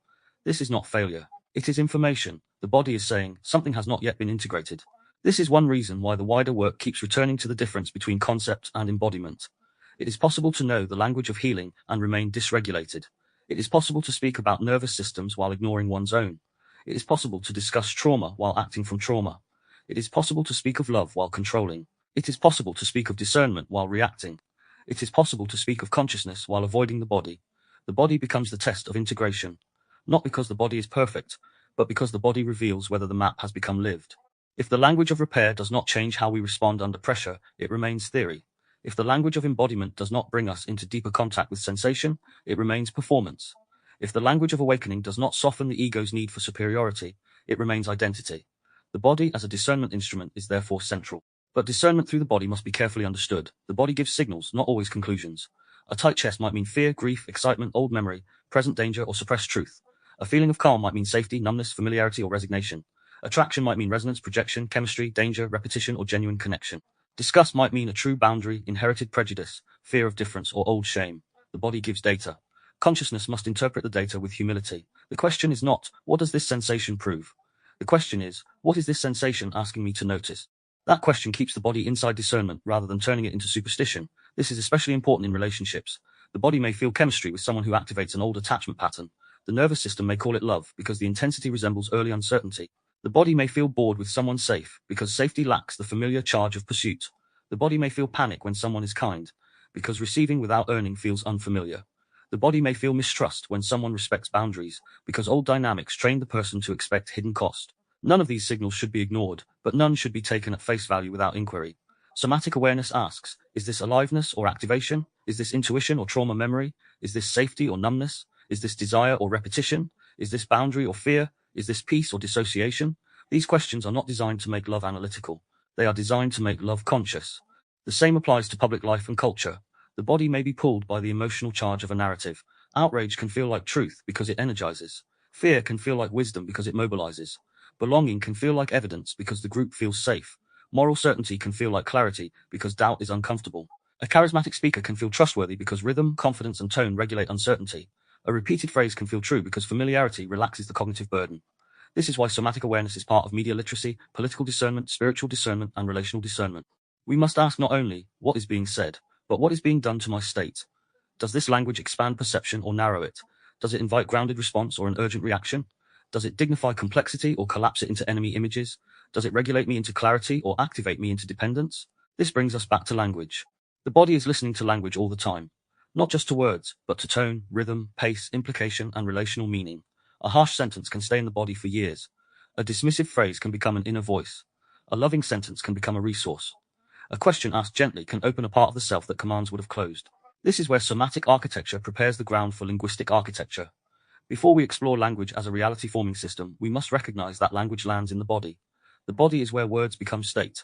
This is not failure. It is information. The body is saying, something has not yet been integrated. This is one reason why the wider work keeps returning to the difference between concept and embodiment. It is possible to know the language of healing and remain dysregulated. It is possible to speak about nervous systems while ignoring one's own. It is possible to discuss trauma while acting from trauma. It is possible to speak of love while controlling. It is possible to speak of discernment while reacting. It is possible to speak of consciousness while avoiding the body. The body becomes the test of integration. Not because the body is perfect, but because the body reveals whether the map has become lived. If the language of repair does not change how we respond under pressure, it remains theory. If the language of embodiment does not bring us into deeper contact with sensation, it remains performance. If the language of awakening does not soften the ego's need for superiority, it remains identity. The body as a discernment instrument is therefore central. But discernment through the body must be carefully understood. The body gives signals, not always conclusions. A tight chest might mean fear, grief, excitement, old memory, present danger, or suppressed truth. A feeling of calm might mean safety, numbness, familiarity, or resignation. Attraction might mean resonance, projection, chemistry, danger, repetition, or genuine connection. Disgust might mean a true boundary, inherited prejudice, fear of difference, or old shame. The body gives data. Consciousness must interpret the data with humility. The question is not, what does this sensation prove? The question is, what is this sensation asking me to notice? That question keeps the body inside discernment rather than turning it into superstition. This is especially important in relationships. The body may feel chemistry with someone who activates an old attachment pattern. The nervous system may call it love because the intensity resembles early uncertainty. The body may feel bored with someone safe because safety lacks the familiar charge of pursuit. The body may feel panic when someone is kind because receiving without earning feels unfamiliar. The body may feel mistrust when someone respects boundaries because old dynamics train the person to expect hidden cost. None of these signals should be ignored, but none should be taken at face value without inquiry. Somatic awareness asks, is this aliveness or activation? Is this intuition or trauma memory? Is this safety or numbness? Is this desire or repetition? Is this boundary or fear? Is this peace or dissociation? These questions are not designed to make love analytical. They are designed to make love conscious. The same applies to public life and culture. The body may be pulled by the emotional charge of a narrative. Outrage can feel like truth because it energizes. Fear can feel like wisdom because it mobilizes. Belonging can feel like evidence because the group feels safe. Moral certainty can feel like clarity because doubt is uncomfortable. A charismatic speaker can feel trustworthy because rhythm, confidence, and tone regulate uncertainty. A repeated phrase can feel true because familiarity relaxes the cognitive burden. This is why somatic awareness is part of media literacy, political discernment, spiritual discernment, and relational discernment. We must ask not only, what is being said, but what is being done to my state? Does this language expand perception or narrow it? Does it invite grounded response or an urgent reaction? Does it dignify complexity or collapse it into enemy images? Does it regulate me into clarity or activate me into dependence? This brings us back to language. The body is listening to language all the time. Not just to words, but to tone, rhythm, pace, implication, and relational meaning. A harsh sentence can stay in the body for years. A dismissive phrase can become an inner voice. A loving sentence can become a resource. A question asked gently can open a part of the self that commands would have closed. This is where somatic architecture prepares the ground for linguistic architecture. Before we explore language as a reality-forming system, we must recognize that language lands in the body. The body is where words become state.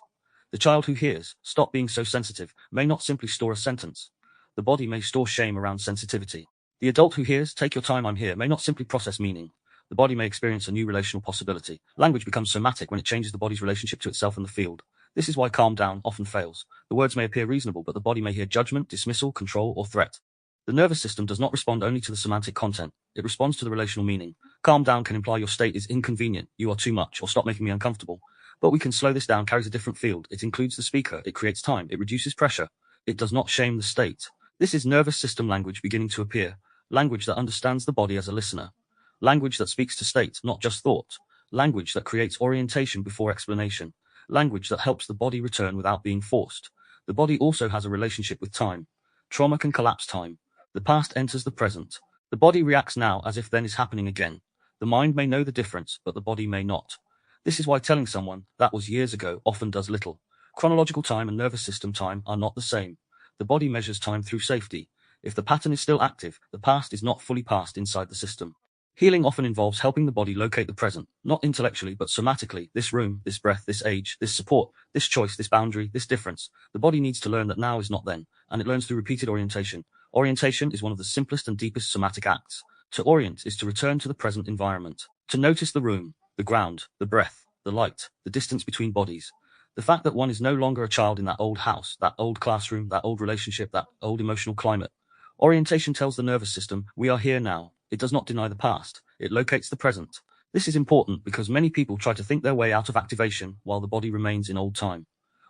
The child who hears, "Stop being so sensitive," may not simply store a sentence. The body may store shame around sensitivity. The adult who hears, "Take your time, I'm here," may not simply process meaning. The body may experience a new relational possibility. Language becomes somatic when it changes the body's relationship to itself and the field. This is why calm down often fails. The words may appear reasonable, but the body may hear judgment, dismissal, control, or threat. The nervous system does not respond only to the semantic content, it responds to the relational meaning. Calm down can imply your state is inconvenient, you are too much, or stop making me uncomfortable. But we can slow this down carries a different field. It includes the speaker, it creates time, it reduces pressure. It does not shame the state. This is nervous system language beginning to appear. language that understands the body as a listener, language that speaks to state, not just thought, language that creates orientation before explanation, language that helps the body return without being forced. The body also has a relationship with time. Trauma can collapse time. The past enters the present. The body reacts now as if then is happening again. The mind may know the difference, but the body may not. This is why telling someone, "that was years ago," often does little. Chronological time and nervous system time are not the same. The body measures time through safety. If the pattern is still active, the past is not fully passed inside the system. Healing often involves helping the body locate the present, not intellectually but somatically. This room, this breath, this age, this support, this choice, this boundary, this difference. The body needs to learn that now is not then, and it learns through repeated orientation. Orientation is one of the simplest and deepest somatic acts. To orient is to return to the present environment, to notice the room, the ground, the breath, the light, the distance between bodies. The fact that one is no longer a child in that old house, that old classroom, that old relationship, that old emotional climate. Orientation tells the nervous system, we are here now. It does not deny the past. It locates the present. This is important because many people try to think their way out of activation while the body remains in old time.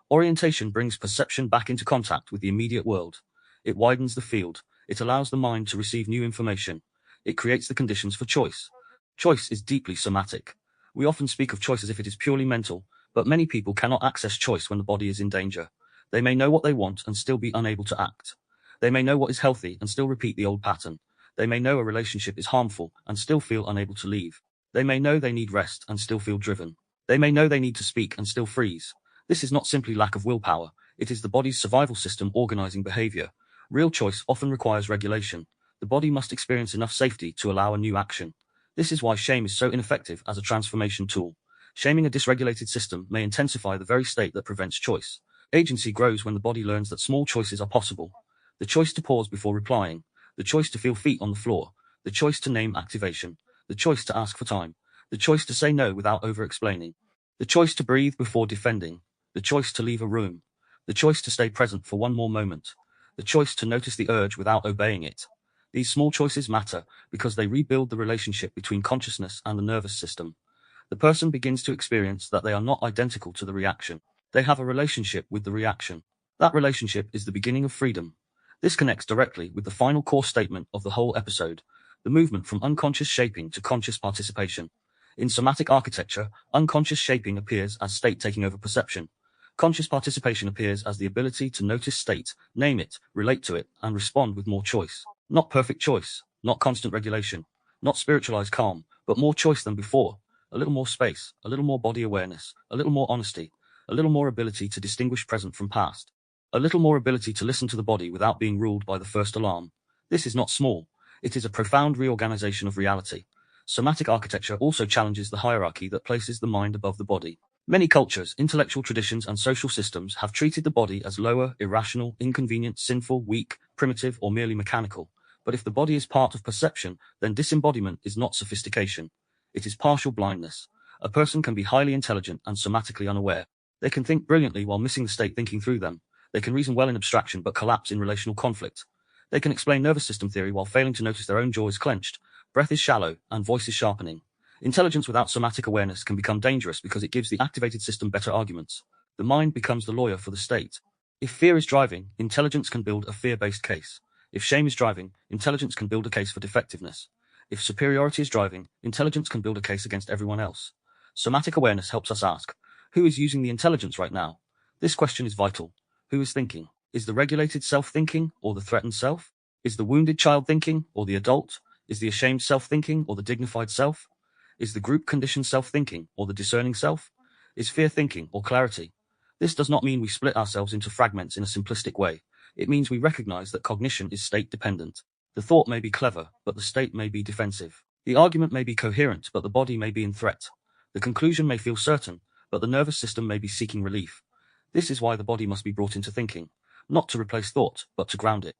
Orientation brings perception back into contact with the immediate world. It widens the field. It allows the mind to receive new information. It creates the conditions for choice. Choice is deeply somatic. We often speak of choice as if it is purely mental, but many people cannot access choice when the body is in danger. They may know what they want and still be unable to act. They may know what is healthy and still repeat the old pattern. They may know a relationship is harmful and still feel unable to leave. They may know they need rest and still feel driven. They may know they need to speak and still freeze. This is not simply lack of willpower. It is the body's survival system organizing behavior. Real choice often requires regulation. The body must experience enough safety to allow a new action. This is why shame is so ineffective as a transformation tool. Shaming a dysregulated system may intensify the very state that prevents choice. Agency grows when the body learns that small choices are possible. The choice to pause before replying, the choice to feel feet on the floor, the choice to name activation, the choice to ask for time, the choice to say no without over-explaining, the choice to breathe before defending, the choice to leave a room, the choice to stay present for one more moment, the choice to notice the urge without obeying it. These small choices matter because they rebuild the relationship between consciousness and the nervous system. The person begins to experience that they are not identical to the reaction. They have a relationship with the reaction. That relationship is the beginning of freedom. This connects directly with the final core statement of the whole episode, the movement from unconscious shaping to conscious participation. In somatic architecture, unconscious shaping appears as state taking over perception. Conscious participation appears as the ability to notice state, name it, relate to it, and respond with more choice. Not perfect choice, not constant regulation, not spiritualized calm, but more choice than before. A little more space, a little more body awareness, a little more honesty, a little more ability to distinguish present from past, a little more ability to listen to the body without being ruled by the first alarm. This is not small. It is a profound reorganization of reality. Somatic architecture also challenges the hierarchy that places the mind above the body. Many cultures, intellectual traditions, and social systems have treated the body as lower, irrational, inconvenient, sinful, weak, primitive, or merely mechanical. But if the body is part of perception, then disembodiment is not sophistication. It is partial blindness. A person can be highly intelligent and somatically unaware. They can think brilliantly while missing the state thinking through them. They can reason well in abstraction but collapse in relational conflict. They can explain nervous system theory while failing to notice their own jaw is clenched, breath is shallow, and voice is sharpening. Intelligence without somatic awareness can become dangerous because it gives the activated system better arguments. The mind becomes the lawyer for the state. If fear is driving, intelligence can build a fear-based case. If shame is driving, intelligence can build a case for defectiveness. If superiority is driving, intelligence can build a case against everyone else. Somatic awareness helps us ask, who is using the intelligence right now? This question is vital. Who is thinking? Is the regulated self thinking or the threatened self? Is the wounded child thinking or the adult? Is the ashamed self thinking or the dignified self? Is the group conditioned self thinking or the discerning self? Is fear thinking or clarity? This does not mean we split ourselves into fragments in a simplistic way. It means we recognize that cognition is state dependent. The thought may be clever, but the state may be defensive. The argument may be coherent, but the body may be in threat. The conclusion may feel certain, but the nervous system may be seeking relief. This is why the body must be brought into thinking, not to replace thought, but to ground it.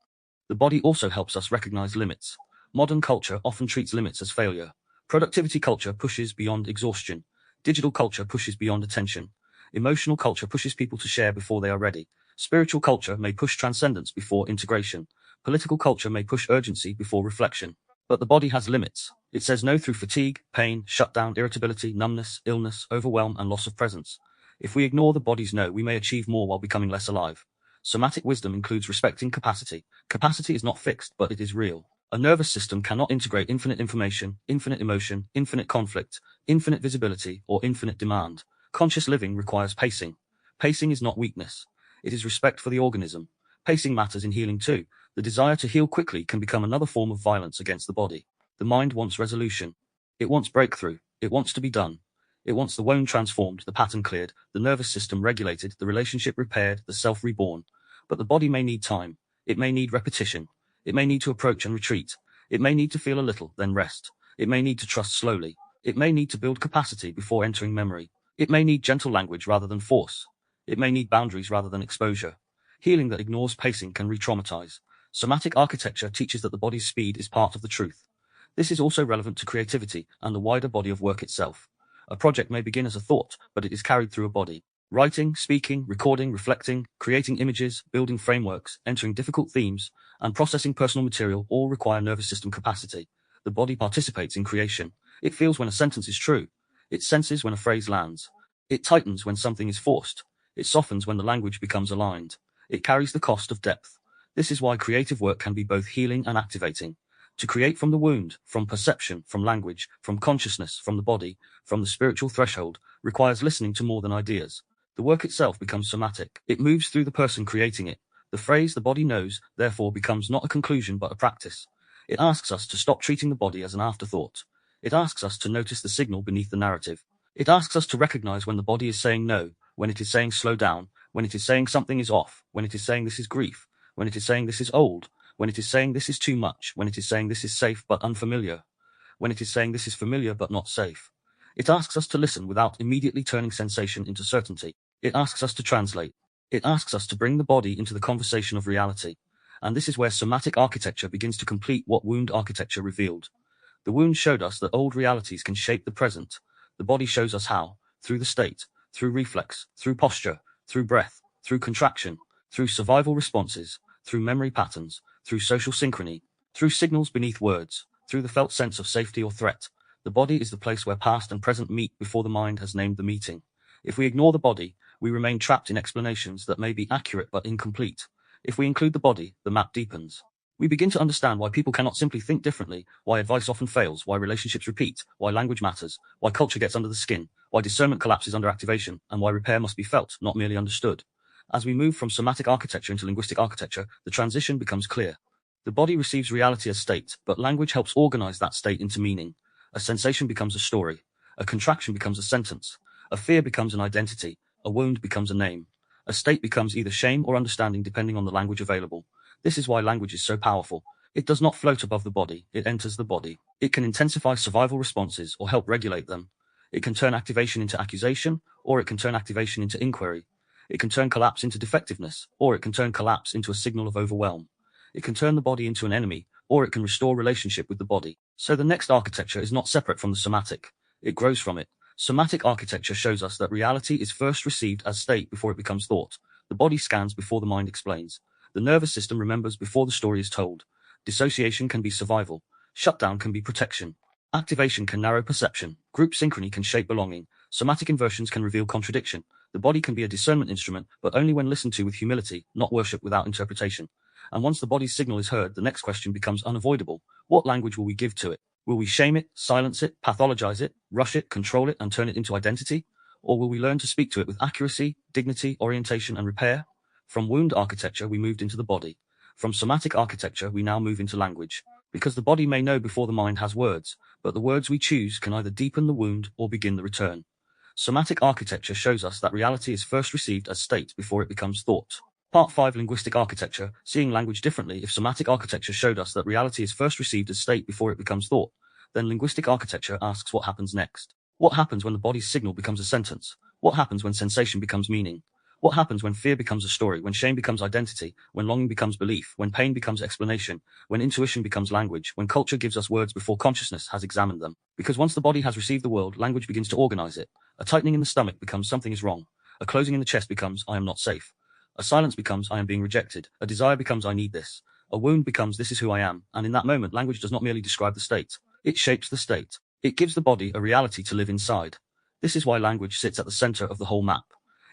The body also helps us recognize limits. Modern culture often treats limits as failure. Productivity culture pushes beyond exhaustion. Digital culture pushes beyond attention. Emotional culture pushes people to share before they are ready. Spiritual culture may push transcendence before integration. Political culture may push urgency before reflection. But the body has limits. It says no through fatigue, pain, shutdown, irritability, numbness, illness, overwhelm, and loss of presence. If we ignore the body's no, we may achieve more while becoming less alive. Somatic wisdom includes respecting capacity. Capacity is not fixed, but it is real. A nervous system cannot integrate infinite information, infinite emotion, infinite conflict, infinite visibility, or infinite demand. Conscious living requires pacing. Pacing is not weakness. It is respect for the organism. Pacing matters in healing too. The desire to heal quickly can become another form of violence against the body. The mind wants resolution. It wants breakthrough. It wants to be done. It wants the wound transformed, the pattern cleared, the nervous system regulated, the relationship repaired, the self reborn. But the body may need time. It may need repetition. It may need to approach and retreat. It may need to feel a little, then rest. It may need to trust slowly. It may need to build capacity before entering memory. It may need gentle language rather than force. It may need boundaries rather than exposure. Healing that ignores pacing can re-traumatize. Somatic architecture teaches that the body's speed is part of the truth. This is also relevant to creativity and the wider body of work itself. A project may begin as a thought, but it is carried through a body. Writing, speaking, recording, reflecting, creating images, building frameworks, entering difficult themes, and processing personal material all require nervous system capacity. The body participates in creation. It feels when a sentence is true. It senses when a phrase lands. It tightens when something is forced. It softens when the language becomes aligned. It carries the cost of depth. This is why creative work can be both healing and activating. To create from the wound, from perception, from language, from consciousness, from the body, from the spiritual threshold, requires listening to more than ideas. The work itself becomes somatic. It moves through the person creating it. The phrase the body knows, therefore, becomes not a conclusion but a practice. It asks us to stop treating the body as an afterthought. It asks us to notice the signal beneath the narrative. It asks us to recognize when the body is saying no, when it is saying slow down, when it is saying something is off, when it is saying this is grief, when it is saying this is old, when it is saying this is too much, when it is saying this is safe but unfamiliar, when it is saying this is familiar but not safe. It asks us to listen without immediately turning sensation into certainty. It asks us to translate. It asks us to bring the body into the conversation of reality. And this is where somatic architecture begins to complete what wound architecture revealed. The wound showed us that old realities can shape the present. The body shows us how, through the state, through reflex, through posture, through breath, through contraction, through survival responses, through memory patterns, through social synchrony, through signals beneath words, through the felt sense of safety or threat. The body is the place where past and present meet before the mind has named the meeting. If we ignore the body, we remain trapped in explanations that may be accurate but incomplete. If we include the body, the map deepens. We begin to understand why people cannot simply think differently, why advice often fails, why relationships repeat, why language matters, why culture gets under the skin, why discernment collapses under activation, and why repair must be felt, not merely understood. As we move from somatic architecture into linguistic architecture, the transition becomes clear. The body receives reality as state, but language helps organize that state into meaning. A sensation becomes a story. A contraction becomes a sentence. A fear becomes an identity. A wound becomes a name. A state becomes either shame or understanding depending on the language available. This is why language is so powerful. It does not float above the body, it enters the body. It can intensify survival responses or help regulate them. It can turn activation into accusation, or it can turn activation into inquiry. It can turn collapse into defectiveness, or it can turn collapse into a signal of overwhelm. It can turn the body into an enemy, or it can restore relationship with the body. So the next architecture is not separate from the somatic. It grows from it. Somatic architecture shows us that reality is first received as state before it becomes thought. The body scans before the mind explains. The nervous system remembers before the story is told. Dissociation can be survival. Shutdown can be protection. Activation can narrow perception. Group synchrony can shape belonging. Somatic inversions can reveal contradiction. The body can be a discernment instrument, but only when listened to with humility, not worship without interpretation. And once the body's signal is heard, the next question becomes unavoidable. What language will we give to it? Will we shame it, silence it, pathologize it, rush it, control it, and turn it into identity? Or will we learn to speak to it with accuracy, dignity, orientation, and repair? From wound architecture, we moved into the body. From somatic architecture, we now move into language. Because the body may know before the mind has words, but the words we choose can either deepen the wound or begin the return. Somatic architecture shows us that reality is first received as state before it becomes thought. Part 5 Linguistic Architecture, Seeing Language Differently. If somatic architecture showed us that reality is first received as state before it becomes thought, then linguistic architecture asks what happens next. What happens when the body's signal becomes a sentence? What happens when sensation becomes meaning? What happens when fear becomes a story, when shame becomes identity, when longing becomes belief, when pain becomes explanation, when intuition becomes language, when culture gives us words before consciousness has examined them? Because once the body has received the world, language begins to organize it. A tightening in the stomach becomes something is wrong. A closing in the chest becomes I am not safe. A silence becomes I am being rejected. A desire becomes I need this. A wound becomes this is who I am. And in that moment, language does not merely describe the state. It shapes the state. It gives the body a reality to live inside. This is why language sits at the center of the whole map.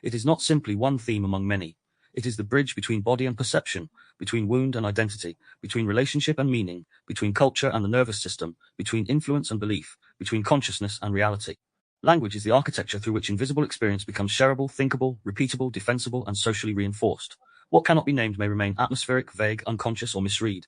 It is not simply one theme among many. It is the bridge between body and perception, between wound and identity, between relationship and meaning, between culture and the nervous system, between influence and belief, between consciousness and reality. Language is the architecture through which invisible experience becomes shareable, thinkable, repeatable, defensible, and socially reinforced. What cannot be named may remain atmospheric, vague, unconscious, or misread.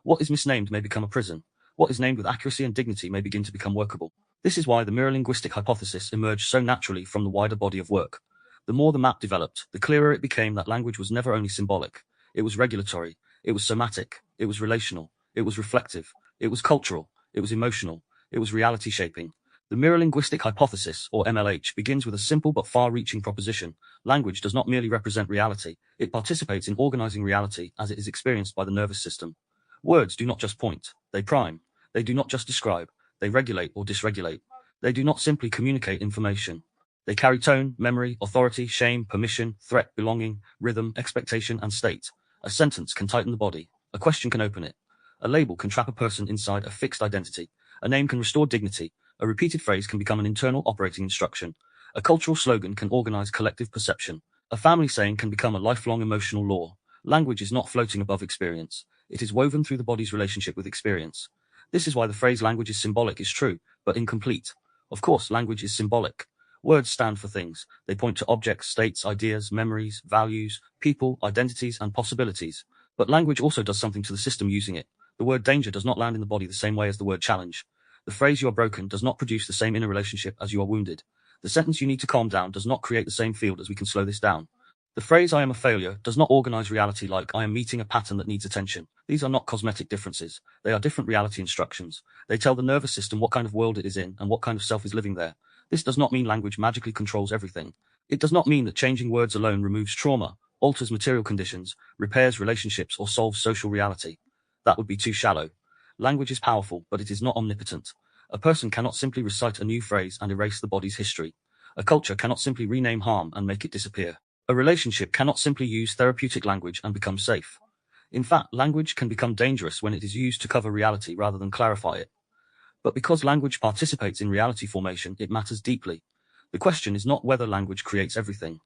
What is misnamed may become a prison. What is named with accuracy and dignity may begin to become workable. This is why the mirror-linguistic hypothesis emerged so naturally from the wider body of work. The more the map developed, the clearer it became that language was never only symbolic. It was regulatory, it was somatic, it was relational, it was reflective, it was cultural, it was emotional, it was reality-shaping. The mirror-linguistic hypothesis, or MLH, begins with a simple but far-reaching proposition. Language does not merely represent reality, it participates in organizing reality as it is experienced by the nervous system. Words do not just point, they prime. They do not just describe, they regulate or dysregulate. They do not simply communicate information. They carry tone, memory, authority, shame, permission, threat, belonging, rhythm, expectation, and state. A sentence can tighten the body. A question can open it. A label can trap a person inside a fixed identity. A name can restore dignity. A repeated phrase can become an internal operating instruction. A cultural slogan can organize collective perception. A family saying can become a lifelong emotional law. Language is not floating above experience. It is woven through the body's relationship with experience. This is why the phrase language is symbolic is true, but incomplete. Of course, language is symbolic. Words stand for things. They point to objects, states, ideas, memories, values, people, identities, and possibilities. But language also does something to the system using it. The word danger does not land in the body the same way as the word challenge. The phrase you are broken does not produce the same inner relationship as you are wounded. The sentence you need to calm down does not create the same field as we can slow this down. The phrase I am a failure does not organize reality like I am meeting a pattern that needs attention. These are not cosmetic differences. They are different reality instructions. They tell the nervous system what kind of world it is in and what kind of self is living there. This does not mean language magically controls everything. It does not mean that changing words alone removes trauma, alters material conditions, repairs relationships, or solves social reality. That would be too shallow. Language is powerful, but it is not omnipotent. A person cannot simply recite a new phrase and erase the body's history. A culture cannot simply rename harm and make it disappear. A relationship cannot simply use therapeutic language and become safe. In fact, language can become dangerous when it is used to cover reality rather than clarify it. But because language participates in reality formation, it matters deeply. The question is not whether language creates everything.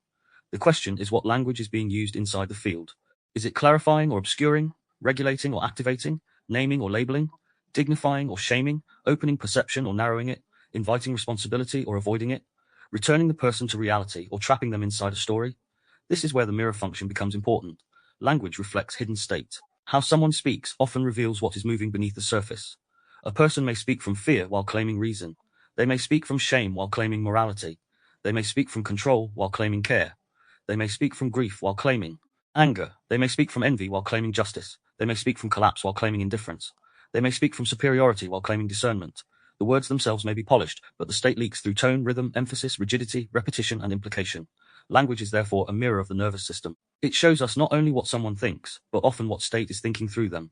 The question is what language is being used inside the field. Is it clarifying or obscuring, regulating or activating, naming or labeling, dignifying or shaming, opening perception or narrowing it, inviting responsibility or avoiding it, returning the person to reality or trapping them inside a story? This is where the mirror function becomes important. Language reflects hidden state. How someone speaks often reveals what is moving beneath the surface. A person may speak from fear while claiming reason. They may speak from shame while claiming morality. They may speak from control while claiming care. They may speak from grief while claiming anger. They may speak from envy while claiming justice. They may speak from collapse while claiming indifference. They may speak from superiority while claiming discernment. The words themselves may be polished, but the state leaks through tone, rhythm, emphasis, rigidity, repetition, and implication. Language is therefore a mirror of the nervous system. It shows us not only what someone thinks, but often what state is thinking through them.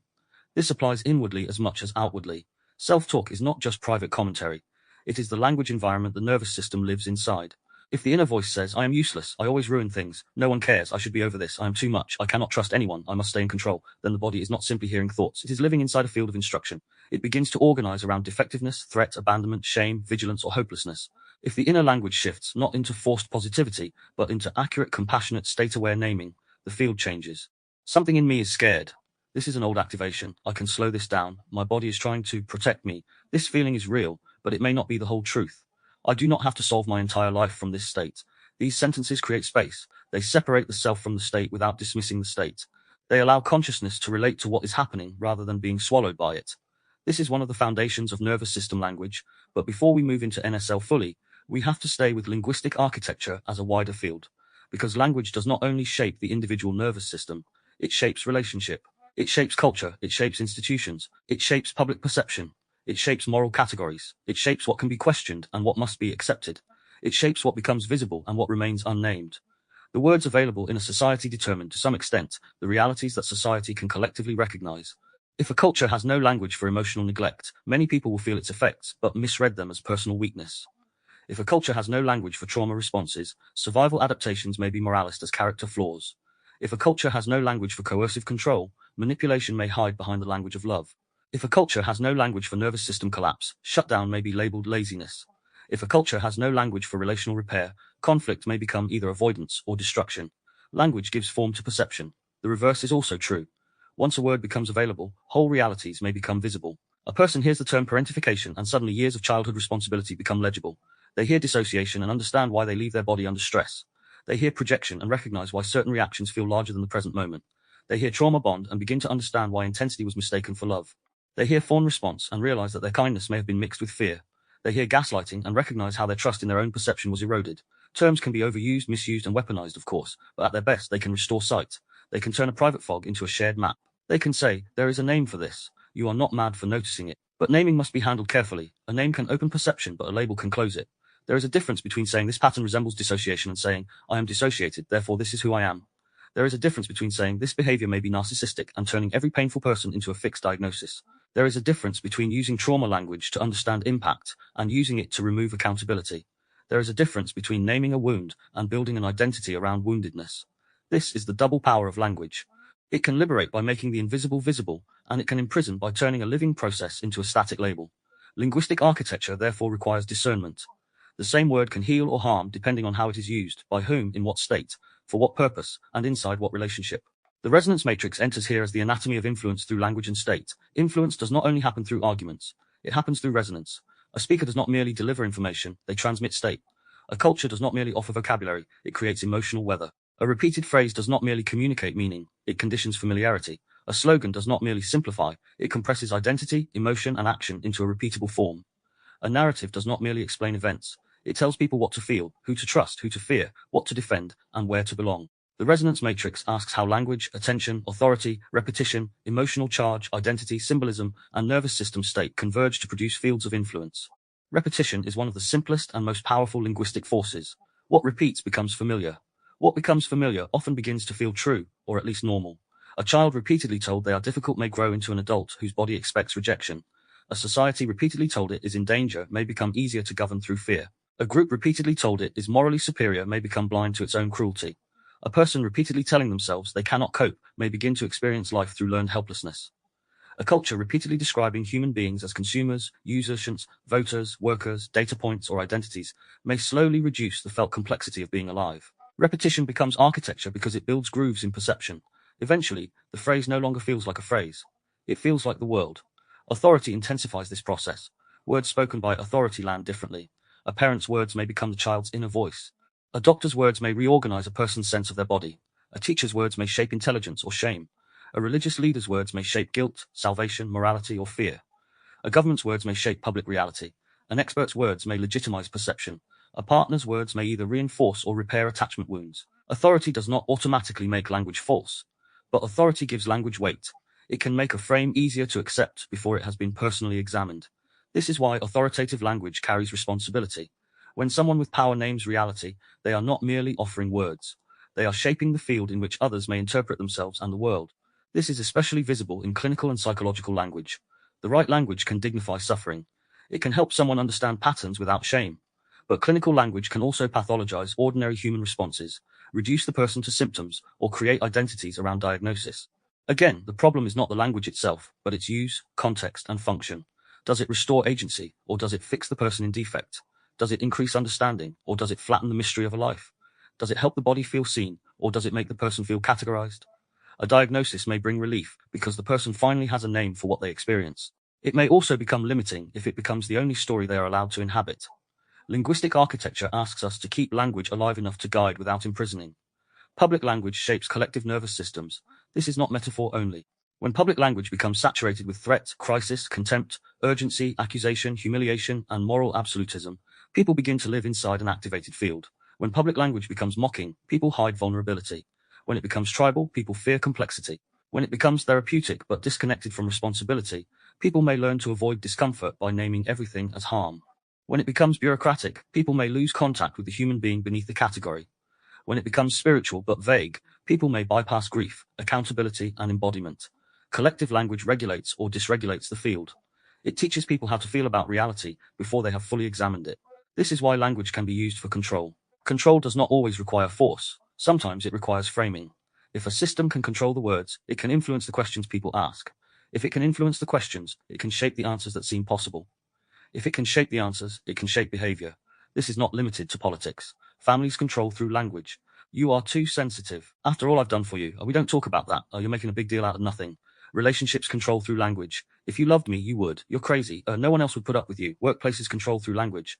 This applies inwardly as much as outwardly. Self-talk is not just private commentary. It is the language environment the nervous system lives inside. If the inner voice says, I am useless, I always ruin things, no one cares, I should be over this, I am too much, I cannot trust anyone, I must stay in control, then the body is not simply hearing thoughts, it is living inside a field of instruction. It begins to organize around defectiveness, threat, abandonment, shame, vigilance, or hopelessness. If the inner language shifts not into forced positivity, but into accurate, compassionate, state-aware naming, the field changes. Something in me is scared. This is an old activation. I can slow this down. My body is trying to protect me. This feeling is real, but it may not be the whole truth. I do not have to solve my entire life from this state. These sentences create space. They separate the self from the state without dismissing the state. They allow consciousness to relate to what is happening rather than being swallowed by it. This is one of the foundations of nervous system language, but before we move into NSL fully, we have to stay with linguistic architecture as a wider field. Because language does not only shape the individual nervous system, it shapes relationship. It shapes culture, it shapes institutions, it shapes public perception, it shapes moral categories, it shapes what can be questioned and what must be accepted. It shapes what becomes visible and what remains unnamed. The words available in a society determine, to some extent, the realities that society can collectively recognize. If a culture has no language for emotional neglect, many people will feel its effects, but misread them as personal weakness. If a culture has no language for trauma responses, survival adaptations may be moralist as character flaws. If a culture has no language for coercive control, manipulation may hide behind the language of love. If a culture has no language for nervous system collapse, shutdown may be labeled laziness. If a culture has no language for relational repair, conflict may become either avoidance or destruction. Language gives form to perception. The reverse is also true. Once a word becomes available, whole realities may become visible. A person hears the term parentification and suddenly years of childhood responsibility become legible. They hear dissociation and understand why they leave their body under stress. They hear projection and recognize why certain reactions feel larger than the present moment. They hear trauma bond and begin to understand why intensity was mistaken for love. They hear fawn response and realize that their kindness may have been mixed with fear. They hear gaslighting and recognize how their trust in their own perception was eroded. Terms can be overused, misused, and weaponized, of course, but at their best, they can restore sight. They can turn a private fog into a shared map. They can say, there is a name for this. You are not mad for noticing it. But naming must be handled carefully. A name can open perception, but a label can close it. There is a difference between saying this pattern resembles dissociation and saying, I am dissociated, therefore this is who I am. There is a difference between saying this behavior may be narcissistic and turning every painful person into a fixed diagnosis. There is a difference between using trauma language to understand impact and using it to remove accountability. There is a difference between naming a wound and building an identity around woundedness. This is the double power of language. It can liberate by making the invisible visible, and it can imprison by turning a living process into a static label. Linguistic architecture therefore requires discernment. The same word can heal or harm depending on how it is used, by whom, in what state, for what purpose, and inside what relationship. The resonance matrix enters here as the anatomy of influence through language and state. Influence does not only happen through arguments, it happens through resonance. A speaker does not merely deliver information, they transmit state. A culture does not merely offer vocabulary, it creates emotional weather. A repeated phrase does not merely communicate meaning, it conditions familiarity. A slogan does not merely simplify, it compresses identity, emotion, and action into a repeatable form. A narrative does not merely explain events, it tells people what to feel, who to trust, who to fear, what to defend, and where to belong. The resonance matrix asks how language, attention, authority, repetition, emotional charge, identity, symbolism, and nervous system state converge to produce fields of influence. Repetition is one of the simplest and most powerful linguistic forces. What repeats becomes familiar. What becomes familiar often begins to feel true, or at least normal. A child repeatedly told they are difficult may grow into an adult whose body expects rejection. A society repeatedly told it is in danger may become easier to govern through fear. A group repeatedly told it is morally superior may become blind to its own cruelty. A person repeatedly telling themselves they cannot cope may begin to experience life through learned helplessness. A culture repeatedly describing human beings as consumers, users, voters, workers, data points, or identities may slowly reduce the felt complexity of being alive. Repetition becomes architecture because it builds grooves in perception. Eventually, the phrase no longer feels like a phrase. It feels like the world. Authority intensifies this process. Words spoken by authority land differently. A parent's words may become the child's inner voice. A doctor's words may reorganize a person's sense of their body. A teacher's words may shape intelligence or shame. A religious leader's words may shape guilt, salvation, morality, or fear. A government's words may shape public reality. An expert's words may legitimize perception. A partner's words may either reinforce or repair attachment wounds. Authority does not automatically make language false, but authority gives language weight. It can make a frame easier to accept before it has been personally examined. This is why authoritative language carries responsibility. When someone with power names reality, they are not merely offering words. They are shaping the field in which others may interpret themselves and the world. This is especially visible in clinical and psychological language. The right language can dignify suffering. It can help someone understand patterns without shame. But clinical language can also pathologize ordinary human responses, reduce the person to symptoms, or create identities around diagnosis. Again, the problem is not the language itself, but its use, context, and function. Does it restore agency, or does it fix the person in defect? Does it increase understanding, or does it flatten the mystery of a life? Does it help the body feel seen, or does it make the person feel categorized? A diagnosis may bring relief because the person finally has a name for what they experience. It may also become limiting if it becomes the only story they are allowed to inhabit. Linguistic architecture asks us to keep language alive enough to guide without imprisoning. Public language shapes collective nervous systems. This is not metaphor only. When public language becomes saturated with threat, crisis, contempt, urgency, accusation, humiliation, and moral absolutism, people begin to live inside an activated field. When public language becomes mocking, people hide vulnerability. When it becomes tribal, people fear complexity. When it becomes therapeutic but disconnected from responsibility, people may learn to avoid discomfort by naming everything as harm. When it becomes bureaucratic, people may lose contact with the human being beneath the category. When it becomes spiritual but vague, people may bypass grief, accountability, and embodiment. Collective language regulates or dysregulates the field. It teaches people how to feel about reality before they have fully examined it. This is why language can be used for control. Control does not always require force. Sometimes it requires framing. If a system can control the words, it can influence the questions people ask. If it can influence the questions, it can shape the answers that seem possible. If it can shape the answers, it can shape behavior. This is not limited to politics. Families control through language. You are too sensitive. After all I've done for you, we don't talk about that. You're making a big deal out of nothing. Relationships control through language. If you loved me, you would. You're crazy. No one else would put up with you. Workplaces control through language.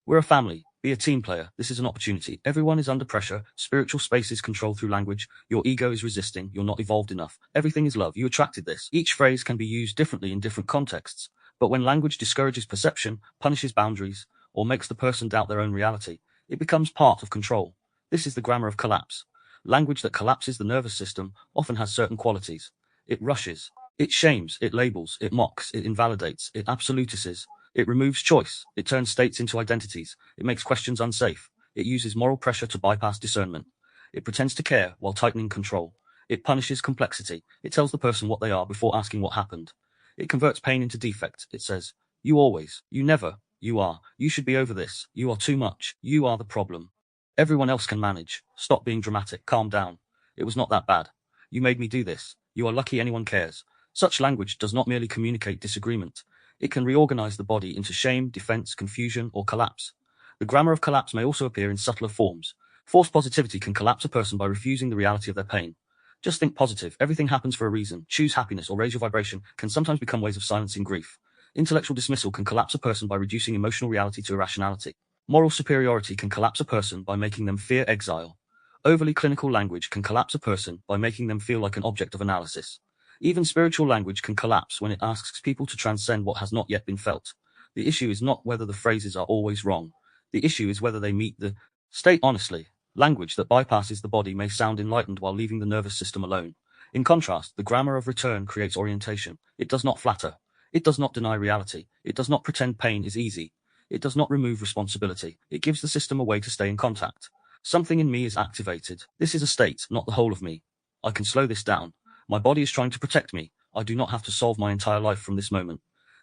We're a family. Be a team player. This is an opportunity. Everyone is under pressure. Spiritual space is controlled through language. Your ego is resisting. You're not evolved enough. Everything is love. You attracted this. Each phrase can be used differently in different contexts. But when language discourages perception, punishes boundaries, or makes the person doubt their own reality, it becomes part of control. This is the grammar of collapse. Language that collapses the nervous system often has certain qualities. It rushes. It shames. It labels. It mocks. It invalidates. It absolutizes. It removes choice. It turns states into identities. It makes questions unsafe. It uses moral pressure to bypass discernment. It pretends to care while tightening control. It punishes complexity. It tells the person what they are before asking what happened. It converts pain into defect. It says, you always, you never, you are, you should be over this, you are too much, you are the problem. Everyone else can manage. Stop being dramatic. Calm down. It was not that bad. You made me do this. You are lucky anyone cares. Such language does not merely communicate disagreement. It can reorganize the body into shame, defense, confusion, or collapse. The grammar of collapse may also appear in subtler forms. Forced positivity can collapse a person by refusing the reality of their pain. Just think positive. Everything happens for a reason. Choose happiness or raise your vibration can sometimes become ways of silencing grief. Intellectual dismissal can collapse a person by reducing emotional reality to irrationality. Moral superiority can collapse a person by making them fear exile. Overly clinical language can collapse a person by making them feel like an object of analysis. Even spiritual language can collapse when it asks people to transcend what has not yet been felt. The issue is not whether the phrases are always wrong. The issue is whether they meet the state honestly. Language that bypasses the body may sound enlightened while leaving the nervous system alone. In contrast, the grammar of return creates orientation. It does not flatter. It does not deny reality. It does not pretend pain is easy. It does not remove responsibility. It gives the system a way to stay in contact. Something in me is activated. This is a state, not the whole of me. I can slow this down. My body is trying to protect me. I do not have to solve my entire life from this moment.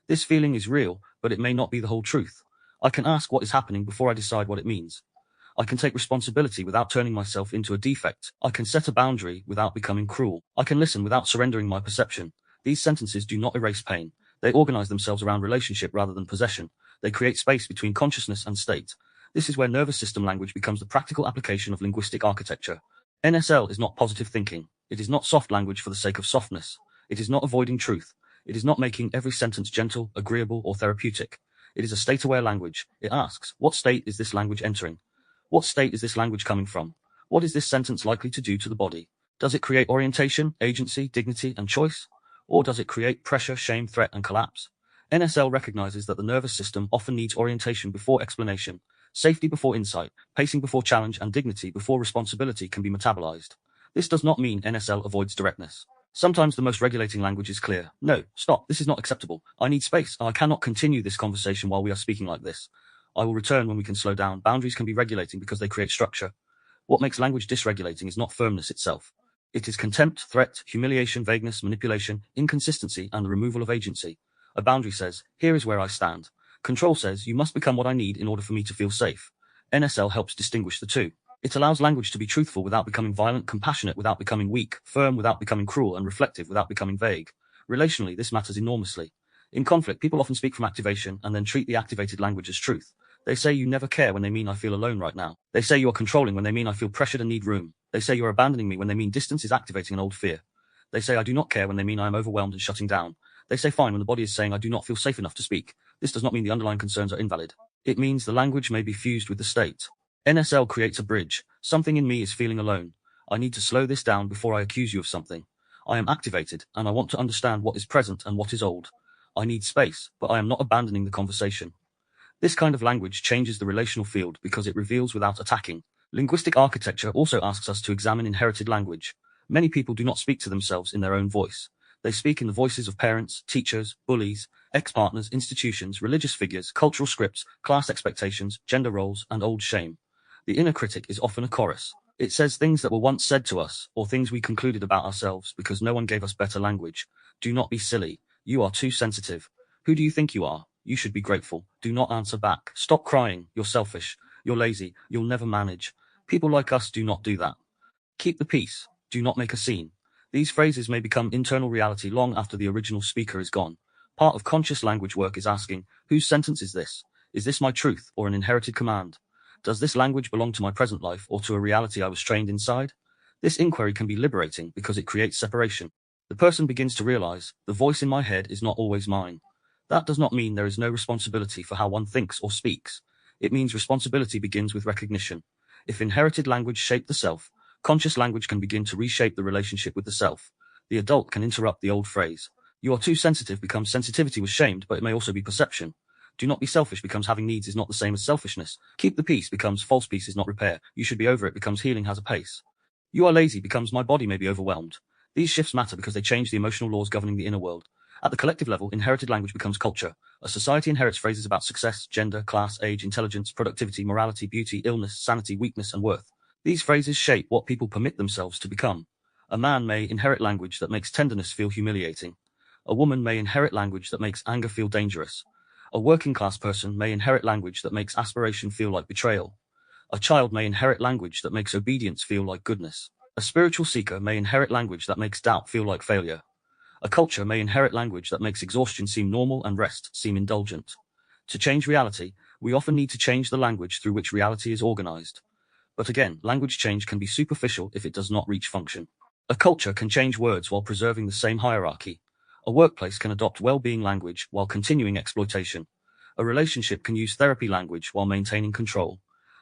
This feeling is real, but it may not be the whole truth. I can ask what is happening before I decide what it means. I can take responsibility without turning myself into a defect. I can set a boundary without becoming cruel. I can listen without surrendering my perception. These sentences do not erase pain. They organize themselves around relationship rather than possession. They create space between consciousness and state. This is where nervous system language becomes the practical application of linguistic architecture. NSL is not positive thinking. It is not soft language for the sake of softness. It is not avoiding truth. It is not making every sentence gentle, agreeable, or therapeutic. It is a state-aware language. It asks, what state is this language entering? What state is this language coming from? What is this sentence likely to do to the body? Does it create orientation, agency, dignity, and choice? Or does it create pressure, shame, threat, and collapse? NSL recognizes that the nervous system often needs orientation before explanation, safety before insight, pacing before challenge, and dignity before responsibility can be metabolized. This does not mean NSL avoids directness. Sometimes the most regulating language is clear. No, stop, this is not acceptable. I need space. I cannot continue this conversation while we are speaking like this. I will return when we can slow down. Boundaries can be regulating because they create structure. What makes language dysregulating is not firmness itself. It is contempt, threat, humiliation, vagueness, manipulation, inconsistency, and the removal of agency. A boundary says, here is where I stand. Control says, you must become what I need in order for me to feel safe. NSL helps distinguish the two. It allows language to be truthful without becoming violent, compassionate without becoming weak, firm without becoming cruel, and reflective without becoming vague. Relationally, this matters enormously. In conflict, people often speak from activation and then treat the activated language as truth. They say you never care when they mean I feel alone right now. They say you are controlling when they mean I feel pressured and need room. They say you are abandoning me when they mean distance is activating an old fear. They say I do not care when they mean I am overwhelmed and shutting down. They say fine when the body is saying I do not feel safe enough to speak. This does not mean the underlying concerns are invalid. It means the language may be fused with the state. NSL creates a bridge. Something in me is feeling alone. I need to slow this down before I accuse you of something. I am activated, and I want to understand what is present and what is old. I need space, but I am not abandoning the conversation. This kind of language changes the relational field because it reveals without attacking. Linguistic architecture also asks us to examine inherited language. Many people do not speak to themselves in their own voice. They speak in the voices of parents, teachers, bullies, ex-partners, institutions, religious figures, cultural scripts, class expectations, gender roles, and old shame. The inner critic is often a chorus. It says things that were once said to us, or things we concluded about ourselves because no one gave us better language. Do not be silly. You are too sensitive. Who do you think you are? You should be grateful. Do not answer back. Stop crying. You're selfish. You're lazy. You'll never manage. People like us do not do that. Keep the peace. Do not make a scene. These phrases may become internal reality long after the original speaker is gone. Part of conscious language work is asking, whose sentence is this? Is this my truth or an inherited command? Does this language belong to my present life or to a reality I was trained inside? This inquiry can be liberating because it creates separation. The person begins to realize, the voice in my head is not always mine. That does not mean there is no responsibility for how one thinks or speaks. It means responsibility begins with recognition. If inherited language shaped the self, conscious language can begin to reshape the relationship with the self. The adult can interrupt the old phrase. You are too sensitive becomes sensitivity was shamed, but it may also be perception. Do not be selfish becomes having needs is not the same as selfishness. Keep the peace becomes false peace is not repair. You should be over it becomes healing has a pace. You are lazy becomes my body may be overwhelmed. These shifts matter because they change the emotional laws governing the inner world. At the collective level, inherited language becomes culture. A society inherits phrases about success, gender, class, age, intelligence, productivity, morality, beauty, illness, sanity, weakness, and worth. These phrases shape what people permit themselves to become. A man may inherit language that makes tenderness feel humiliating. A woman may inherit language that makes anger feel dangerous. A working class person may inherit language that makes aspiration feel like betrayal. A child may inherit language that makes obedience feel like goodness. A spiritual seeker may inherit language that makes doubt feel like failure. A culture may inherit language that makes exhaustion seem normal and rest seem indulgent. To change reality, we often need to change the language through which reality is organized. But again, language change can be superficial if it does not reach function. A culture can change words while preserving the same hierarchy. A workplace can adopt well-being language while continuing exploitation. A relationship can use therapy language while maintaining control.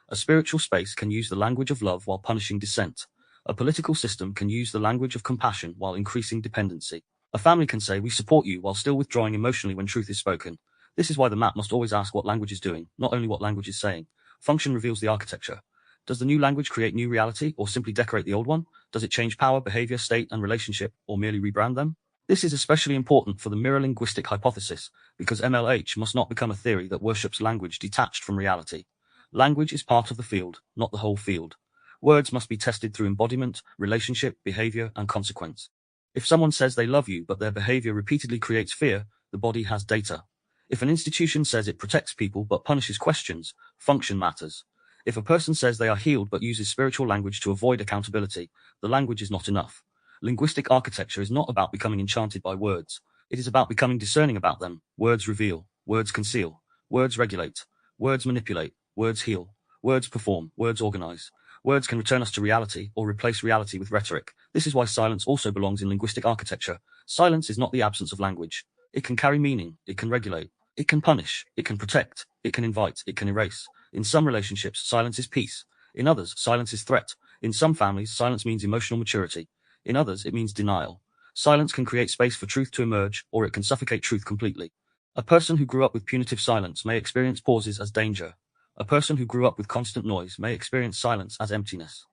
A spiritual space can use the language of love while punishing dissent. A political system can use the language of compassion while increasing dependency. A family can say, we support you, while still withdrawing emotionally when truth is spoken. This is why the map must always ask what language is doing, not only what language is saying. Function reveals the architecture. Does the new language create new reality, or simply decorate the old one? Does it change power, behavior, state, and relationship, or merely rebrand them? This is especially important for the Mirror-Linguistic Hypothesis, because MLH must not become a theory that worships language detached from reality. Language is part of the field, not the whole field. Words must be tested through embodiment, relationship, behavior, and consequence. If someone says they love you but their behavior repeatedly creates fear, the body has data. If an institution says it protects people but punishes questions, function matters. If a person says they are healed but uses spiritual language to avoid accountability, the language is not enough. Linguistic architecture is not about becoming enchanted by words. It is about becoming discerning about them. Words reveal, words conceal, words regulate, words manipulate, words heal, words perform, words organize. Words can return us to reality or replace reality with rhetoric. This is why silence also belongs in linguistic architecture. Silence is not the absence of language. It can carry meaning, it can regulate, it can punish, it can protect, it can invite, it can erase. In some relationships, silence is peace. In others, silence is threat. In some families, silence means emotional maturity. In others, it means denial. Silence can create space for truth to emerge, or it can suffocate truth completely. A person who grew up with punitive silence may experience pauses as danger. A person who grew up with constant noise may experience silence as emptiness.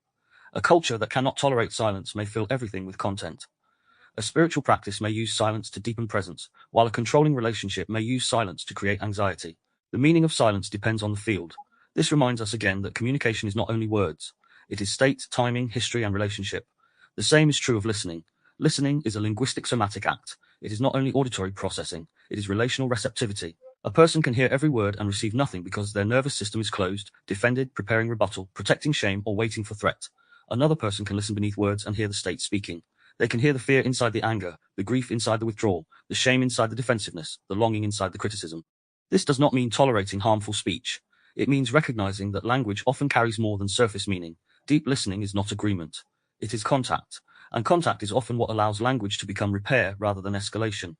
A culture that cannot tolerate silence may fill everything with content. A spiritual practice may use silence to deepen presence, while a controlling relationship may use silence to create anxiety. The meaning of silence depends on the field. This reminds us again that communication is not only words. It is state, timing, history, and relationship. The same is true of listening. Listening is a linguistic somatic act. It is not only auditory processing, it is relational receptivity. A person can hear every word and receive nothing because their nervous system is closed, defended, preparing rebuttal, protecting shame, or waiting for threat. Another person can listen beneath words and hear the state speaking. They can hear the fear inside the anger, the grief inside the withdrawal, the shame inside the defensiveness, the longing inside the criticism. This does not mean tolerating harmful speech. It means recognizing that language often carries more than surface meaning. Deep listening is not agreement. It is contact. And contact is often what allows language to become repair rather than escalation.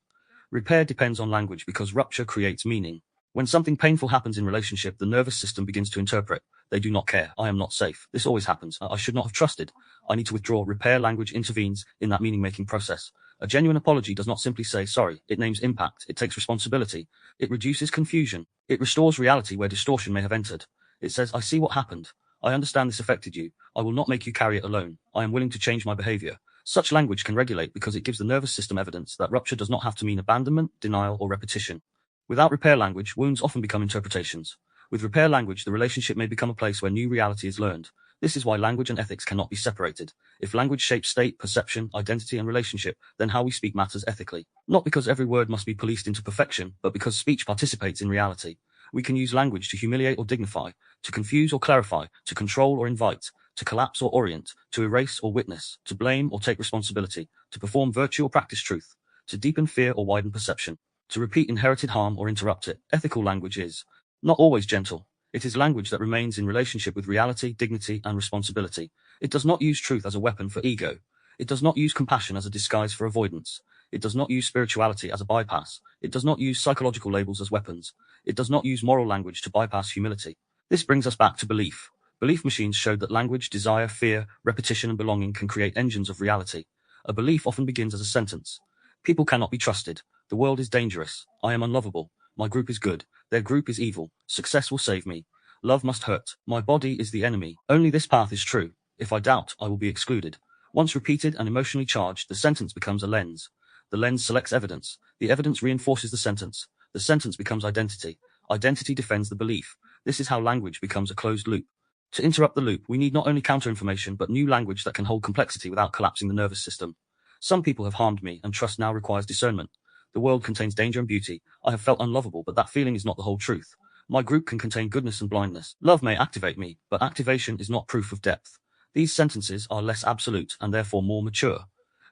Repair depends on language because rupture creates meaning. When something painful happens in relationship, the nervous system begins to interpret. They do not care. I am not safe. This always happens. I should not have trusted. I need to withdraw. Repair language intervenes in that meaning-making process. A genuine apology does not simply say sorry. It names impact. It takes responsibility. It reduces confusion. It restores reality where distortion may have entered. It says, I see what happened. I understand this affected you. I will not make you carry it alone. I am willing to change my behavior. Such language can regulate because it gives the nervous system evidence that rupture does not have to mean abandonment, denial, or repetition. Without repair language, wounds often become interpretations. With repair language, the relationship may become a place where new reality is learned. This is why language and ethics cannot be separated. If language shapes state, perception, identity, and relationship, then how we speak matters ethically. Not because every word must be policed into perfection, but because speech participates in reality. We can use language to humiliate or dignify, to confuse or clarify, to control or invite, to collapse or orient, to erase or witness, to blame or take responsibility, to perform virtue or practice truth, to deepen fear or widen perception, to repeat inherited harm or interrupt it. Ethical language is not always gentle. It is language that remains in relationship with reality, dignity, and responsibility. It does not use truth as a weapon for ego. It does not use compassion as a disguise for avoidance. It does not use spirituality as a bypass. It does not use psychological labels as weapons. It does not use moral language to bypass humility. This brings us back to belief. Belief machines showed that language, desire, fear, repetition, and belonging can create engines of reality. A belief often begins as a sentence. People cannot be trusted. The world is dangerous. I am unlovable. My group is good. Their group is evil. Success will save me. Love must hurt. My body is the enemy. Only this path is true. If I doubt, I will be excluded. Once repeated and emotionally charged, the sentence becomes a lens. The lens selects evidence. The evidence reinforces the sentence. The sentence becomes identity. Identity defends the belief. This is how language becomes a closed loop. To interrupt the loop, we need not only counter-information but new language that can hold complexity without collapsing the nervous system. Some people have harmed me, and trust now requires discernment. The world contains danger and beauty. I have felt unlovable, but that feeling is not the whole truth. My group can contain goodness and blindness. Love may activate me, but activation is not proof of depth. These sentences are less absolute and therefore more mature.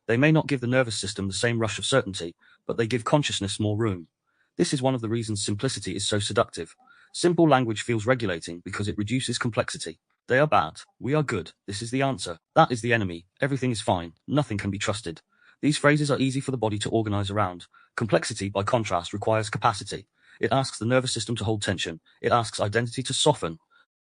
They may not give the nervous system the same rush of certainty, but they give consciousness more room. This is one of the reasons simplicity is so seductive. Simple language feels regulating because it reduces complexity. They are bad. We are good. This is the answer. That is the enemy. Everything is fine. Nothing can be trusted. These phrases are easy for the body to organize around. Complexity, by contrast, requires capacity. It asks the nervous system to hold tension. It asks identity to soften.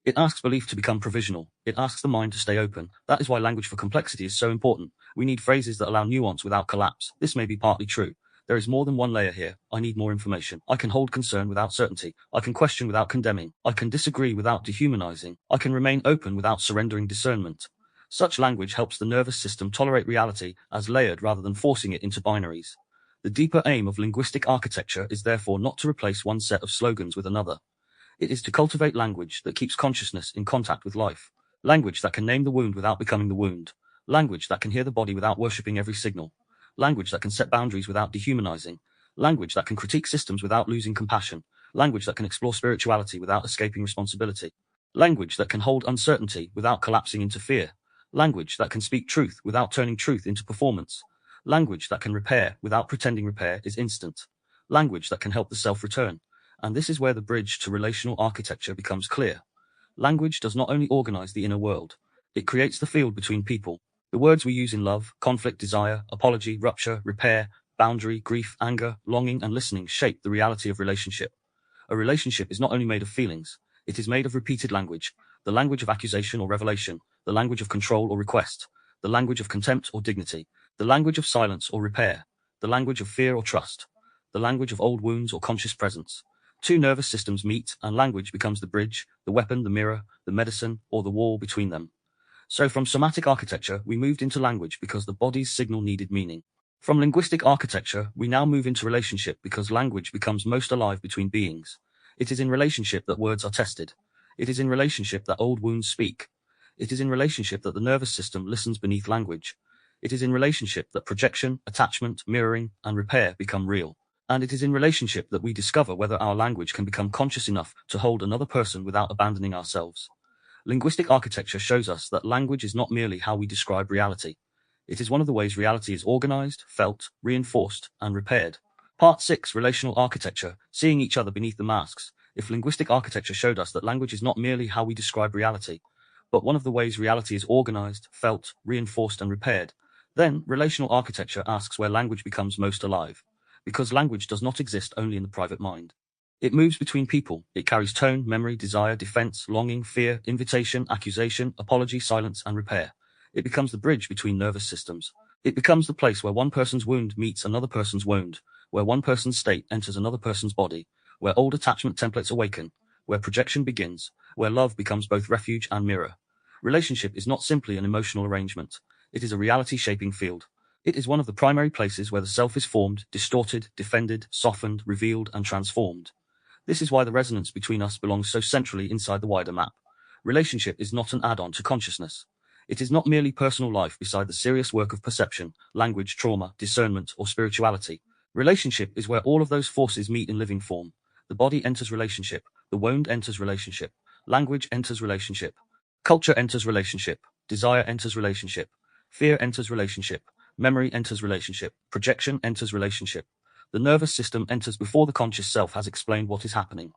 It asks belief to become provisional. It asks the mind to stay open. That is why language for complexity is so important. We need phrases that allow nuance without collapse. This may be partly true. There is more than one layer here. I need more information. I can hold concern without certainty. I can question without condemning. I can disagree without dehumanizing. I can remain open without surrendering discernment. Such language helps the nervous system tolerate reality as layered rather than forcing it into binaries. The deeper aim of linguistic architecture is therefore not to replace one set of slogans with another. It is to cultivate language that keeps consciousness in contact with life. Language that can name the wound without becoming the wound. Language that can hear the body without worshipping every signal. Language that can set boundaries without dehumanizing. Language that can critique systems without losing compassion. Language that can explore spirituality without escaping responsibility. Language that can hold uncertainty without collapsing into fear. Language that can speak truth without turning truth into performance. Language that can repair without pretending repair is instant. Language that can help the self return. And this is where the bridge to relational architecture becomes clear. Language does not only organize the inner world, it creates the field between people. The words we use in love, conflict, desire, apology, rupture, repair, boundary, grief, anger, longing, and listening shape the reality of relationship. A relationship is not only made of feelings, it is made of repeated language, the language of accusation or revelation, the language of control or request, the language of contempt or dignity, the language of silence or repair, the language of fear or trust, the language of old wounds or conscious presence. Two nervous systems meet, and language becomes the bridge, the weapon, the mirror, the medicine, or the wall between them. So from somatic architecture, we moved into language because the body's signal needed meaning. From linguistic architecture, we now move into relationship because language becomes most alive between beings. It is in relationship that words are tested. It is in relationship that old wounds speak. It is in relationship that the nervous system listens beneath language. It is in relationship that projection, attachment, mirroring, and repair become real. And it is in relationship that we discover whether our language can become conscious enough to hold another person without abandoning ourselves. Linguistic architecture shows us that language is not merely how we describe reality. It is one of the ways reality is organized, felt, reinforced, and repaired. Part 6, Relational Architecture, Seeing Each Other Beneath the Masks. If linguistic architecture showed us that language is not merely how we describe reality, but one of the ways reality is organized, felt, reinforced, and repaired, then relational architecture asks where language becomes most alive. Because language does not exist only in the private mind. It moves between people. It carries tone, memory, desire, defense, longing, fear, invitation, accusation, apology, silence, and repair. It becomes the bridge between nervous systems. It becomes the place where one person's wound meets another person's wound, where one person's state enters another person's body, where old attachment templates awaken, where projection begins, where love becomes both refuge and mirror. Relationship is not simply an emotional arrangement. It is a reality-shaping field. It is one of the primary places where the self is formed, distorted, defended, softened, revealed, and transformed. This is why the resonance between us belongs so centrally inside the wider map. Relationship is not an add-on to consciousness. It is not merely personal life beside the serious work of perception, language, trauma, discernment, or spirituality. Relationship is where all of those forces meet in living form. The body enters relationship, the wound enters relationship, language enters relationship, culture enters relationship, desire enters relationship, fear enters relationship, memory enters relationship, projection enters relationship. The nervous system enters before the conscious self has explained what is happening.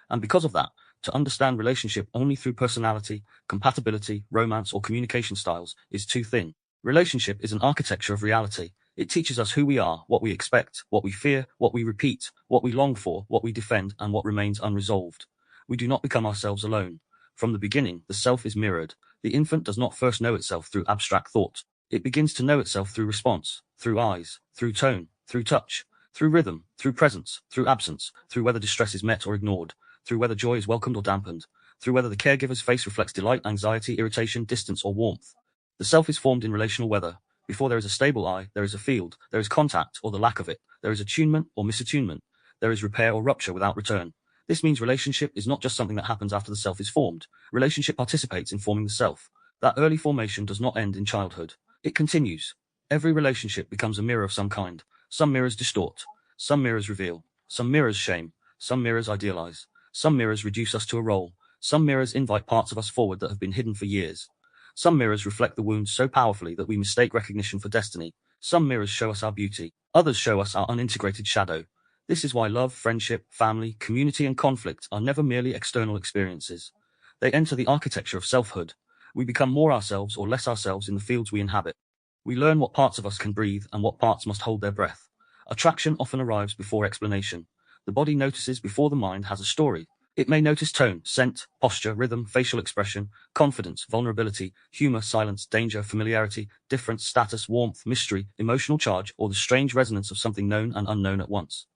And because of that, To understand relationship only through personality, compatibility, romance, or communication styles is too thin. Relationship is an architecture of reality. It teaches us who we are, what we expect, what we fear, what we repeat, what we long for, what we defend, and what remains unresolved. We do not become ourselves alone. From the beginning, the self is mirrored. The infant does not first know itself through abstract thought. It begins to know itself through response, through eyes, through tone, through touch, through rhythm, through presence, through absence, through whether distress is met or ignored, through whether joy is welcomed or dampened, through whether the caregiver's face reflects delight, anxiety, irritation, distance, or warmth. The self is formed in relational weather. Before there is a stable I, there is a field, there is contact or the lack of it, there is attunement or misattunement, there is repair or rupture without return. This means relationship is not just something that happens after the self is formed. Relationship participates in forming the self. That early formation does not end in childhood. It continues. Every relationship becomes a mirror of some kind. Some mirrors distort. Some mirrors reveal. Some mirrors shame. Some mirrors idealize. Some mirrors reduce us to a role. Some mirrors invite parts of us forward that have been hidden for years. Some mirrors reflect the wounds so powerfully that we mistake recognition for destiny. Some mirrors show us our beauty. Others show us our unintegrated shadow. This is why love, friendship, family, community, and conflict are never merely external experiences. They enter the architecture of selfhood. We become more ourselves or less ourselves in the fields we inhabit. We learn what parts of us can breathe and what parts must hold their breath. Attraction often arrives before explanation. The body notices before the mind has a story. It may notice tone, scent, posture, rhythm, facial expression, confidence, vulnerability, humor, silence, danger, familiarity, difference, status, warmth, mystery, emotional charge, or the strange resonance of something known and unknown at once.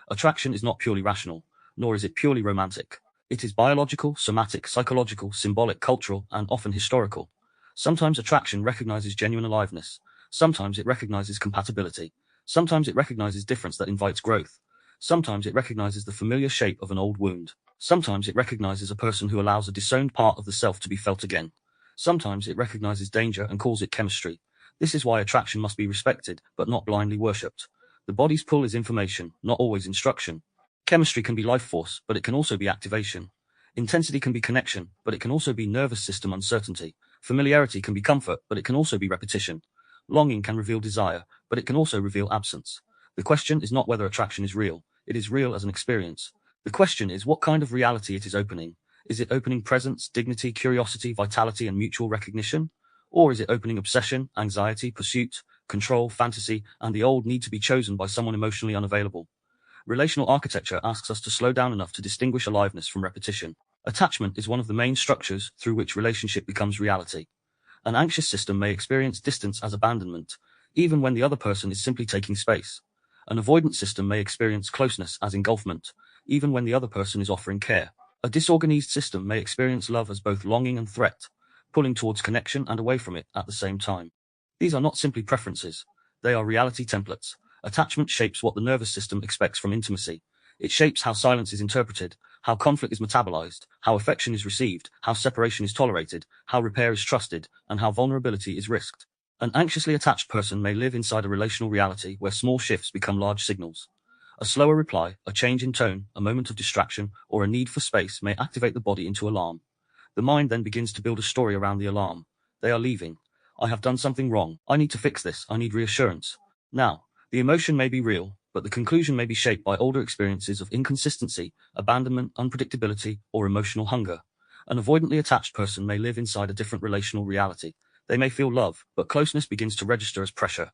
Attraction is not purely rational, nor is it purely romantic. It is biological, somatic, psychological, symbolic, cultural, and often historical. Sometimes attraction recognizes genuine aliveness. Sometimes it recognizes compatibility. Sometimes it recognizes difference that invites growth. Sometimes it recognizes the familiar shape of an old wound. Sometimes it recognizes a person who allows a disowned part of the self to be felt again. Sometimes it recognizes danger and calls it chemistry. This is why attraction must be respected, but not blindly worshipped. The body's pull is information, not always instruction. Chemistry can be life force, but it can also be activation. Intensity can be connection, but it can also be nervous system uncertainty. Familiarity can be comfort, but it can also be repetition. Longing can reveal desire, but it can also reveal absence. The question is not whether attraction is real. It is real as an experience. The question is what kind of reality it is opening. Is it opening presence, dignity, curiosity, vitality, and mutual recognition? Or is it opening obsession, anxiety, pursuit, control, fantasy, and the old need to be chosen by someone emotionally unavailable? Relational architecture asks us to slow down enough to distinguish aliveness from repetition. Attachment is one of the main structures through which relationship becomes reality. An anxious system may experience distance as abandonment, even when the other person is simply taking space. An avoidant system may experience closeness as engulfment, even when the other person is offering care. A disorganized system may experience love as both longing and threat, pulling towards connection and away from it at the same time. These are not simply preferences. They are reality templates. Attachment shapes what the nervous system expects from intimacy. It shapes how silence is interpreted, how conflict is metabolized, how affection is received, how separation is tolerated, how repair is trusted, and how vulnerability is risked. An anxiously attached person may live inside a relational reality where small shifts become large signals. A slower reply, a change in tone, a moment of distraction, or a need for space may activate the body into alarm. The mind then begins to build a story around the alarm. They are leaving. I have done something wrong. I need to fix this. I need reassurance. Now, the emotion may be real, but the conclusion may be shaped by older experiences of inconsistency, abandonment, unpredictability, or emotional hunger. An avoidantly attached person may live inside a different relational reality. They may feel love, but closeness begins to register as pressure.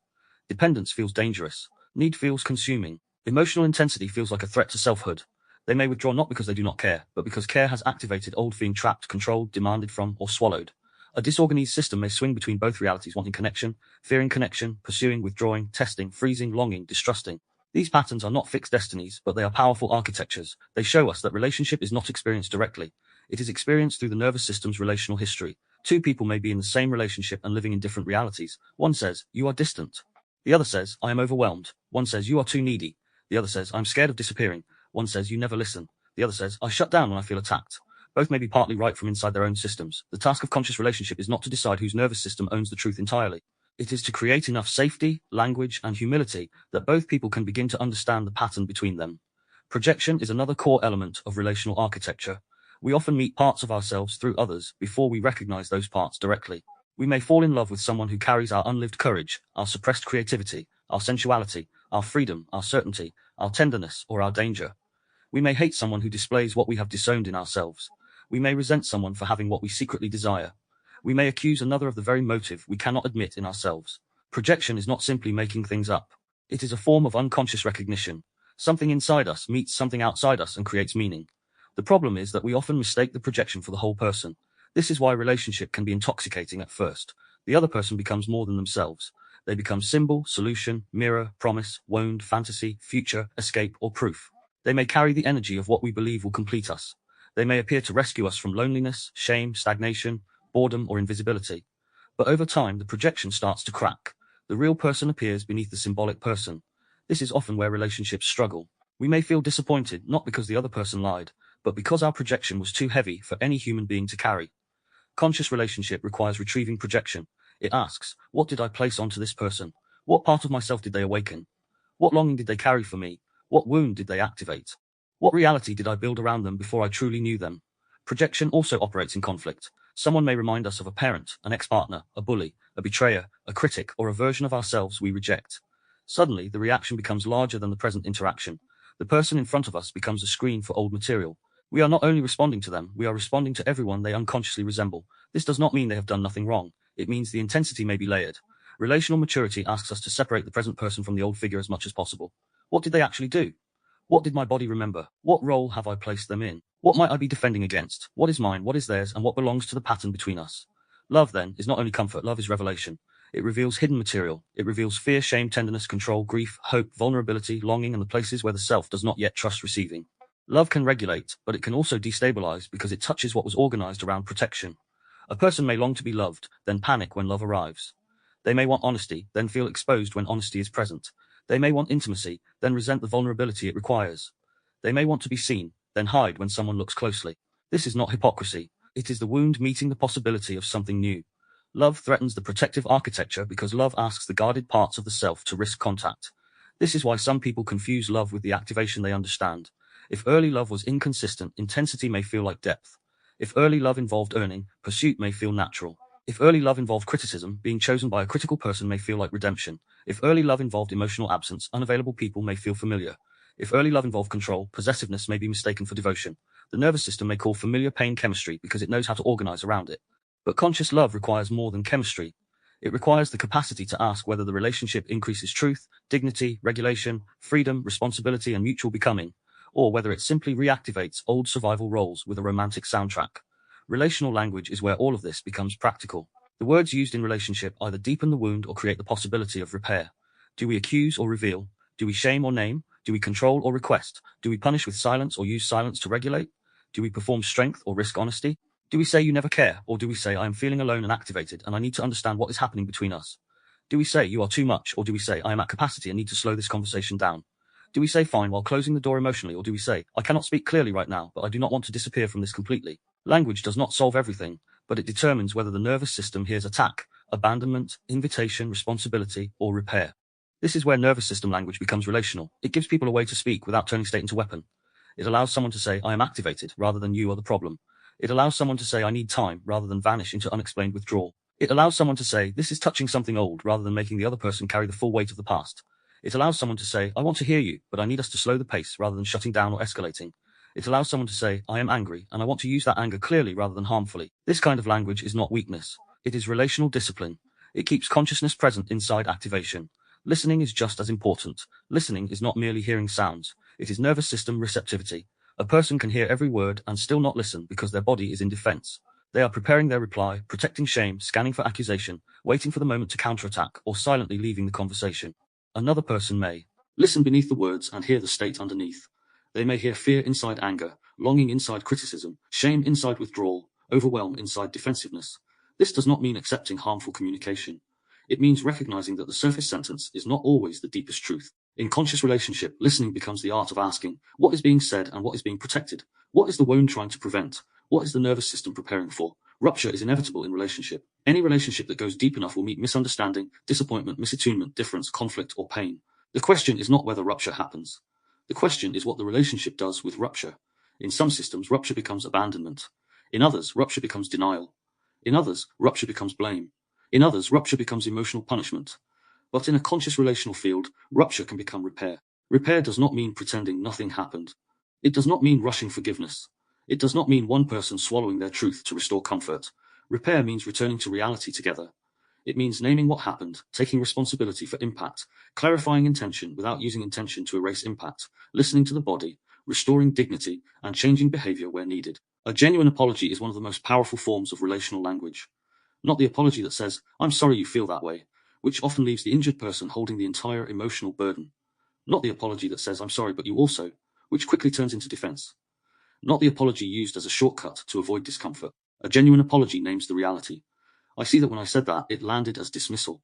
Dependence feels dangerous. Need feels consuming. Emotional intensity feels like a threat to selfhood. They may withdraw not because they do not care, but because care has activated old feeling trapped, controlled, demanded from, or swallowed. A disorganized system may swing between both realities, wanting connection, fearing connection, pursuing, withdrawing, testing, freezing, longing, distrusting. These patterns are not fixed destinies, but they are powerful architectures. They show us that relationship is not experienced directly. It is experienced through the nervous system's relational history. Two people may be in the same relationship and living in different realities. One says, "You are distant." The other says, "I am overwhelmed." One says, "You are too needy." The other says, "I'm scared of disappearing." One says, "You never listen." The other says, "I shut down when I feel attacked." Both may be partly right from inside their own systems. The task of conscious relationship is not to decide whose nervous system owns the truth entirely. It is to create enough safety, language, and humility that both people can begin to understand the pattern between them. Projection is another core element of relational architecture. We often meet parts of ourselves through others before we recognize those parts directly. We may fall in love with someone who carries our unlived courage, our suppressed creativity, our sensuality, our freedom, our certainty, our tenderness, or our danger. We may hate someone who displays what we have disowned in ourselves. We may resent someone for having what we secretly desire. We may accuse another of the very motive we cannot admit in ourselves. Projection is not simply making things up. It is a form of unconscious recognition. Something inside us meets something outside us and creates meaning. The problem is that we often mistake the projection for the whole person. This is why relationship can be intoxicating at first. The other person becomes more than themselves. They become symbol, solution, mirror, promise, wound, fantasy, future, escape, or proof. They may carry the energy of what we believe will complete us. They may appear to rescue us from loneliness, shame, stagnation, boredom, or invisibility. But over time, the projection starts to crack. The real person appears beneath the symbolic person. This is often where relationships struggle. We may feel disappointed, not because the other person lied, but because our projection was too heavy for any human being to carry. Conscious relationship requires retrieving projection. It asks, what did I place onto this person? What part of myself did they awaken? What longing did they carry for me? What wound did they activate? What reality did I build around them before I truly knew them? Projection also operates in conflict. Someone may remind us of a parent, an ex-partner, a bully, a betrayer, a critic, or a version of ourselves we reject. Suddenly, the reaction becomes larger than the present interaction. The person in front of us becomes a screen for old material. We are not only responding to them, we are responding to everyone they unconsciously resemble. This does not mean they have done nothing wrong. It means the intensity may be layered. Relational maturity asks us to separate the present person from the old figure as much as possible. What did they actually do? What did my body remember? What role have I placed them in? What might I be defending against? What is mine? What is theirs? And what belongs to the pattern between us? Love, then, is not only comfort. Love is revelation. It reveals hidden material. It reveals fear, shame, tenderness, control, grief, hope, vulnerability, longing, and the places where the self does not yet trust receiving. Love can regulate, but it can also destabilize because it touches what was organized around protection. A person may long to be loved, then panic when love arrives. They may want honesty, then feel exposed when honesty is present. They may want intimacy, then resent the vulnerability it requires. They may want to be seen, then hide when someone looks closely. This is not hypocrisy. It is the wound meeting the possibility of something new. Love threatens the protective architecture because love asks the guarded parts of the self to risk contact. This is why some people confuse love with the activation they understand. If early love was inconsistent, intensity may feel like depth. If early love involved earning, pursuit may feel natural. If early love involved criticism, being chosen by a critical person may feel like redemption. If early love involved emotional absence, unavailable people may feel familiar. If early love involved control, possessiveness may be mistaken for devotion. The nervous system may call familiar pain chemistry because it knows how to organize around it. But conscious love requires more than chemistry. It requires the capacity to ask whether the relationship increases truth, dignity, regulation, freedom, responsibility, and mutual becoming, or whether it simply reactivates old survival roles with a romantic soundtrack. Relational language is where all of this becomes practical. The words used in relationship either deepen the wound or create the possibility of repair. Do we accuse or reveal? Do we shame or name? Do we control or request? Do we punish with silence or use silence to regulate? Do we perform strength or risk honesty? Do we say you never care, or do we say I am feeling alone and activated and I need to understand what is happening between us? Do we say you are too much, or do we say I am at capacity and need to slow this conversation down? Do we say fine while closing the door emotionally, or do we say I cannot speak clearly right now, but I do not want to disappear from this completely? Language does not solve everything, but it determines whether the nervous system hears attack, abandonment, invitation, responsibility, or repair. This is where nervous system language becomes relational. It gives people a way to speak without turning state into weapon. It allows someone to say I am activated rather than you are the problem. It allows someone to say I need time rather than vanish into unexplained withdrawal. It allows someone to say this is touching something old rather than making the other person carry the full weight of the past. It allows someone to say, I want to hear you, but I need us to slow the pace rather than shutting down or escalating. It allows someone to say, I am angry, and I want to use that anger clearly rather than harmfully. This kind of language is not weakness. It is relational discipline. It keeps consciousness present inside activation. Listening is just as important. Listening is not merely hearing sounds. It is nervous system receptivity. A person can hear every word and still not listen because their body is in defense. They are preparing their reply, protecting shame, scanning for accusation, waiting for the moment to counterattack, or silently leaving the conversation. Another person may listen beneath the words and hear the state underneath. They may hear fear inside anger, longing inside criticism, shame inside withdrawal, overwhelm inside defensiveness. This does not mean accepting harmful communication. It means recognizing that the surface sentence is not always the deepest truth. In conscious relationship, listening becomes the art of asking, what is being said and what is being protected? What is the wound trying to prevent? What is the nervous system preparing for? Rupture is inevitable in relationship. Any relationship that goes deep enough will meet misunderstanding, disappointment, misattunement, difference, conflict, or pain. The question is not whether rupture happens. The question is what the relationship does with rupture. In some systems, rupture becomes abandonment. In others, rupture becomes denial. In others, rupture becomes blame. In others, rupture becomes emotional punishment. But in a conscious relational field, rupture can become repair. Repair does not mean pretending nothing happened. It does not mean rushing forgiveness. It does not mean one person swallowing their truth to restore comfort. Repair means returning to reality together. It means naming what happened, taking responsibility for impact, clarifying intention without using intention to erase impact, listening to the body, restoring dignity, and changing behavior where needed. A genuine apology is one of the most powerful forms of relational language. Not the apology that says, "I'm sorry you feel that way," which often leaves the injured person holding the entire emotional burden. Not the apology that says, "I'm sorry, but you also," which quickly turns into defense. Not the apology used as a shortcut to avoid discomfort. A genuine apology names the reality. I see that when I said that, it landed as dismissal.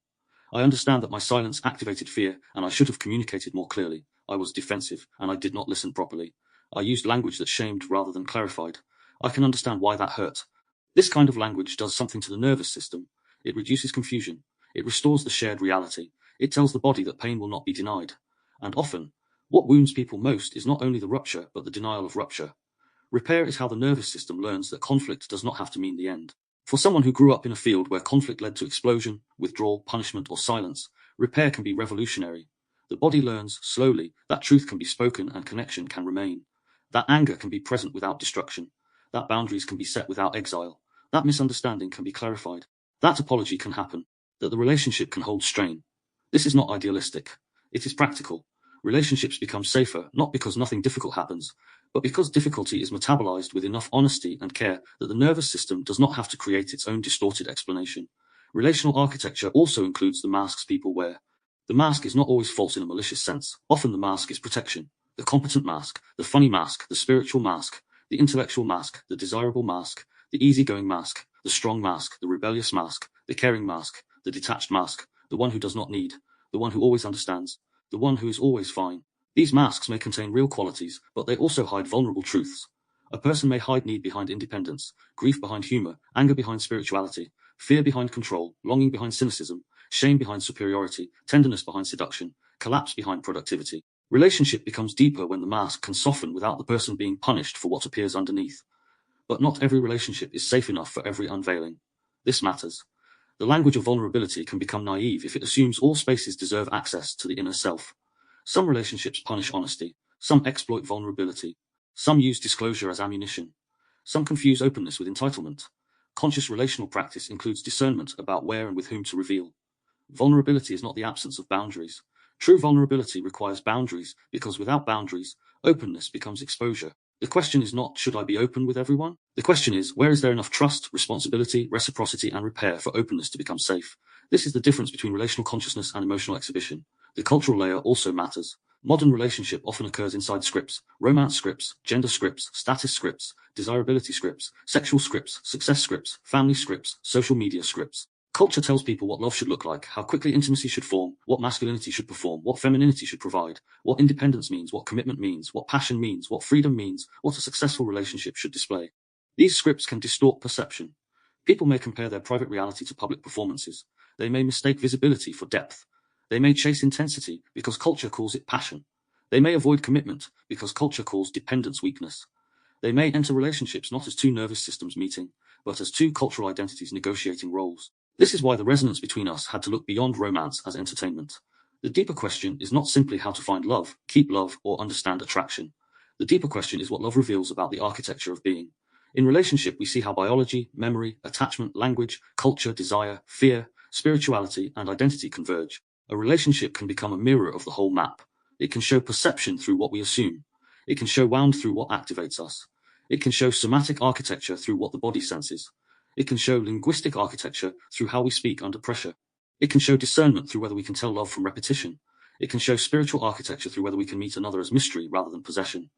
I understand that my silence activated fear, and I should have communicated more clearly. I was defensive, and I did not listen properly. I used language that shamed rather than clarified. I can understand why that hurt. This kind of language does something to the nervous system. It reduces confusion. It restores the shared reality. It tells the body that pain will not be denied. And often, what wounds people most is not only the rupture, but the denial of rupture. Repair is how the nervous system learns that conflict does not have to mean the end. For someone who grew up in a field where conflict led to explosion, withdrawal, punishment, or silence, repair can be revolutionary. The body learns, slowly, that truth can be spoken and connection can remain. That anger can be present without destruction. That boundaries can be set without exile. That misunderstanding can be clarified. That apology can happen. That the relationship can hold strain. This is not idealistic. It is practical. Relationships become safer, not because nothing difficult happens, but because difficulty is metabolized with enough honesty and care that the nervous system does not have to create its own distorted explanation. Relational architecture also includes the masks people wear. The mask is not always false in a malicious sense. Often the mask is protection. The competent mask, the funny mask, the spiritual mask, the intellectual mask, the desirable mask, the easygoing mask, the strong mask, the rebellious mask, the caring mask, the detached mask, the one who does not need, the one who always understands, the one who is always fine. These masks may contain real qualities, but they also hide vulnerable truths. A person may hide need behind independence, grief behind humor, anger behind spirituality, fear behind control, longing behind cynicism, shame behind superiority, tenderness behind seduction, collapse behind productivity. Relationship becomes deeper when the mask can soften without the person being punished for what appears underneath. But not every relationship is safe enough for every unveiling. This matters. The language of vulnerability can become naive if it assumes all spaces deserve access to the inner self. Some relationships punish honesty. Some exploit vulnerability. Some use disclosure as ammunition. Some confuse openness with entitlement. Conscious relational practice includes discernment about where and with whom to reveal. Vulnerability is not the absence of boundaries. True vulnerability requires boundaries because without boundaries, openness becomes exposure. The question is not, should I be open with everyone? The question is, where is there enough trust, responsibility, reciprocity, and repair for openness to become safe? This is the difference between relational consciousness and emotional exhibition. The cultural layer also matters. Modern relationship often occurs inside scripts, romance scripts, gender scripts, status scripts, desirability scripts, sexual scripts, success scripts, family scripts, social media scripts. Culture tells people what love should look like, how quickly intimacy should form, what masculinity should perform, what femininity should provide, what independence means, what commitment means, what passion means, what freedom means, what a successful relationship should display. These scripts can distort perception. People may compare their private reality to public performances. They may mistake visibility for depth. They may chase intensity because culture calls it passion. They may avoid commitment because culture calls dependence weakness. They may enter relationships not as two nervous systems meeting, but as two cultural identities negotiating roles. This is why the resonance between us had to look beyond romance as entertainment. The deeper question is not simply how to find love, keep love, or understand attraction. The deeper question is what love reveals about the architecture of being. In relationship, we see how biology, memory, attachment, language, culture, desire, fear, spirituality, and identity converge. A relationship can become a mirror of the whole map. It can show perception through what we assume. It can show wound through what activates us. It can show somatic architecture through what the body senses. It can show linguistic architecture through how we speak under pressure. It can show discernment through whether we can tell love from repetition. It can show spiritual architecture through whether we can meet another as mystery rather than possession.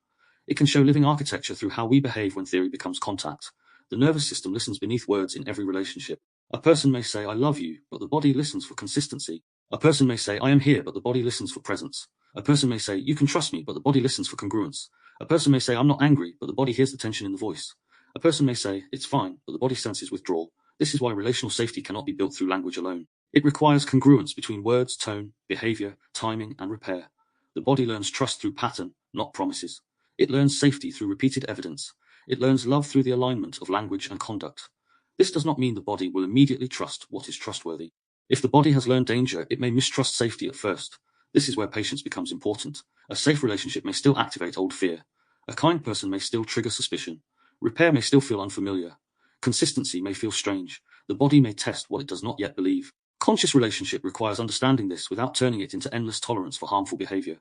It can show living architecture through how we behave when theory becomes contact. The nervous system listens beneath words in every relationship. A person may say, "I love you," but the body listens for consistency. A person may say, "I am here," but the body listens for presence. A person may say, "You can trust me," but the body listens for congruence. A person may say, "I'm not angry," but the body hears the tension in the voice. A person may say, "It's fine," but the body senses withdrawal. This is why relational safety cannot be built through language alone. It requires congruence between words, tone, behavior, timing, and repair. The body learns trust through pattern, not promises. It learns safety through repeated evidence. It learns love through the alignment of language and conduct. This does not mean the body will immediately trust what is trustworthy. If the body has learned danger, it may mistrust safety at first. This is where patience becomes important. A safe relationship may still activate old fear. A kind person may still trigger suspicion. Repair may still feel unfamiliar. Consistency may feel strange. The body may test what it does not yet believe. Conscious relationship requires understanding this without turning it into endless tolerance for harmful behavior.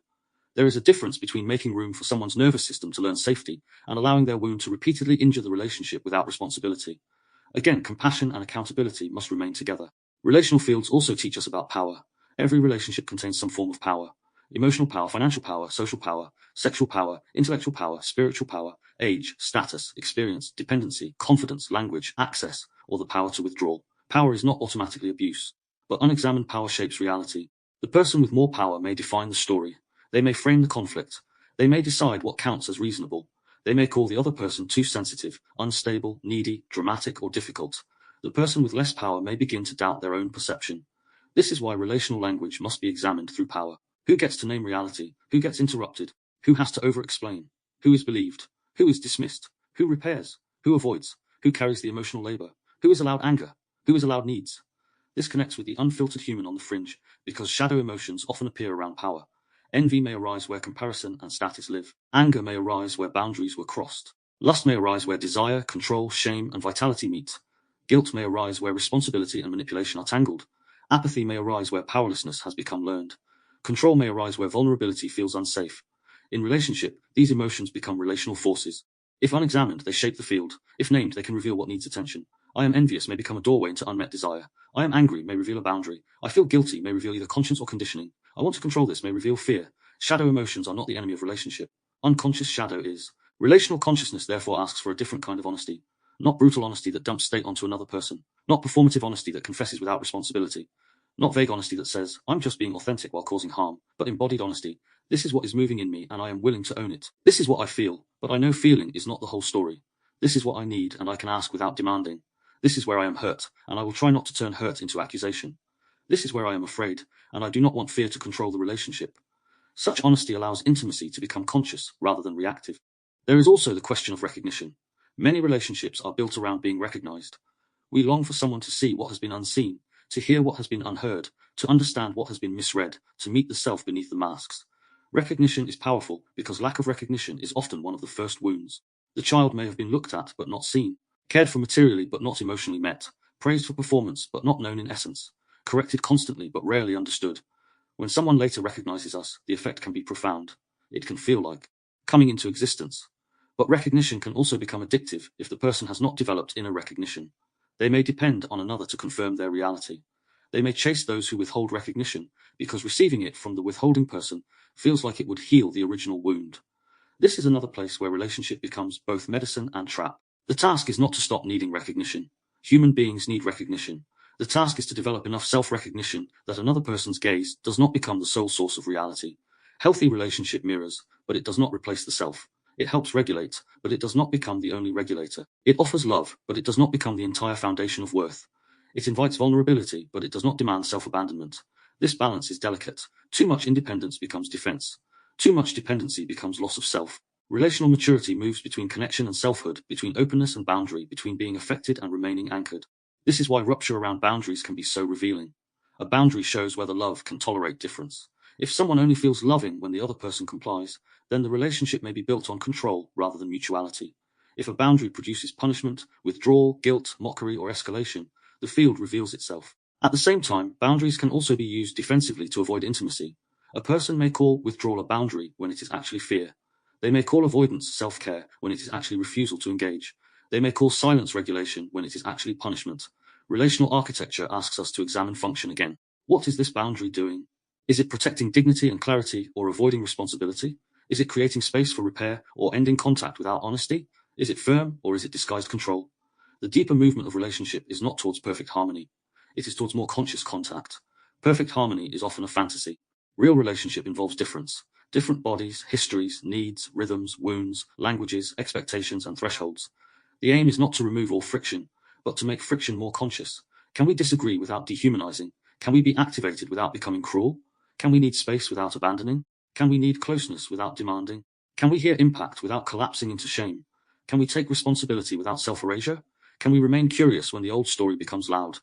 There is a difference between making room for someone's nervous system to learn safety and allowing their wound to repeatedly injure the relationship without responsibility. Again, compassion and accountability must remain together. Relational fields also teach us about power. Every relationship contains some form of power. Emotional power, financial power, social power, sexual power, intellectual power, spiritual power, age, status, experience, dependency, confidence, language, access, or the power to withdraw. Power is not automatically abuse, but unexamined power shapes reality. The person with more power may define the story. They may frame the conflict. They may decide what counts as reasonable. They may call the other person too sensitive, unstable, needy, dramatic, or difficult. The person with less power may begin to doubt their own perception. This is why relational language must be examined through power. Who gets to name reality? Who gets interrupted? Who has to over-explain? Who is believed? Who is dismissed? Who repairs? Who avoids? Who carries the emotional labor? Who is allowed anger? Who is allowed needs? This connects with the unfiltered human on the fringe, because shadow emotions often appear around power. Envy may arise where comparison and status live. Anger may arise where boundaries were crossed. Lust may arise where desire, control, shame, and vitality meet. Guilt may arise where responsibility and manipulation are tangled. Apathy may arise where powerlessness has become learned. Control may arise where vulnerability feels unsafe. In relationship, these emotions become relational forces. If unexamined, they shape the field. If named, they can reveal what needs attention. I am envious may become a doorway into unmet desire. I am angry may reveal a boundary. I feel guilty may reveal either conscience or conditioning. I want to control this may reveal fear. Shadow emotions are not the enemy of relationship. Unconscious shadow is. Relational consciousness therefore asks for a different kind of honesty. Not brutal honesty that dumps state onto another person. Not performative honesty that confesses without responsibility. Not vague honesty that says, I'm just being authentic while causing harm, but embodied honesty. This is what is moving in me and I am willing to own it. This is what I feel, but I know feeling is not the whole story. This is what I need and I can ask without demanding. This is where I am hurt, and I will try not to turn hurt into accusation. This is where I am afraid, and I do not want fear to control the relationship. Such honesty allows intimacy to become conscious rather than reactive. There is also the question of recognition. Many relationships are built around being recognized. We long for someone to see what has been unseen, to hear what has been unheard, to understand what has been misread, to meet the self beneath the masks. Recognition is powerful because lack of recognition is often one of the first wounds. The child may have been looked at but not seen, cared for materially but not emotionally met, praised for performance but not known in essence, corrected constantly but rarely understood. When someone later recognizes us, the effect can be profound. It can feel like coming into existence. But recognition can also become addictive if the person has not developed inner recognition. They may depend on another to confirm their reality. They may chase those who withhold recognition because receiving it from the withholding person feels like it would heal the original wound. This is another place where relationship becomes both medicine and trap. The task is not to stop needing recognition. Human beings need recognition. The task is to develop enough self-recognition that another person's gaze does not become the sole source of reality. Healthy relationship mirrors, but it does not replace the self. It helps regulate, but it does not become the only regulator. It offers love, but it does not become the entire foundation of worth. It invites vulnerability, but it does not demand self-abandonment. This balance is delicate. Too much independence becomes defense. Too much dependency becomes loss of self. Relational maturity moves between connection and selfhood, between openness and boundary, between being affected and remaining anchored. This is why rupture around boundaries can be so revealing. A boundary shows whether love can tolerate difference. If someone only feels loving when the other person complies, then the relationship may be built on control rather than mutuality. If a boundary produces punishment, withdrawal, guilt, mockery, or escalation, the field reveals itself. At the same time, boundaries can also be used defensively to avoid intimacy. A person may call withdrawal a boundary when it is actually fear. They may call avoidance self-care when it is actually refusal to engage. They may call silence regulation when it is actually punishment. Relational architecture asks us to examine function again. What is this boundary doing? Is it protecting dignity and clarity or avoiding responsibility? Is it creating space for repair or ending contact without honesty? Is it firm or is it disguised control? The deeper movement of relationship is not towards perfect harmony. It is towards more conscious contact. Perfect harmony is often a fantasy. Real relationship involves difference. Different bodies, histories, needs, rhythms, wounds, languages, expectations, and thresholds. The aim is not to remove all friction, but to make friction more conscious. Can we disagree without dehumanizing? Can we be activated without becoming cruel? Can we need space without abandoning? Can we need closeness without demanding? Can we hear impact without collapsing into shame? Can we take responsibility without self-erasure? Can we remain curious when the old story becomes loud?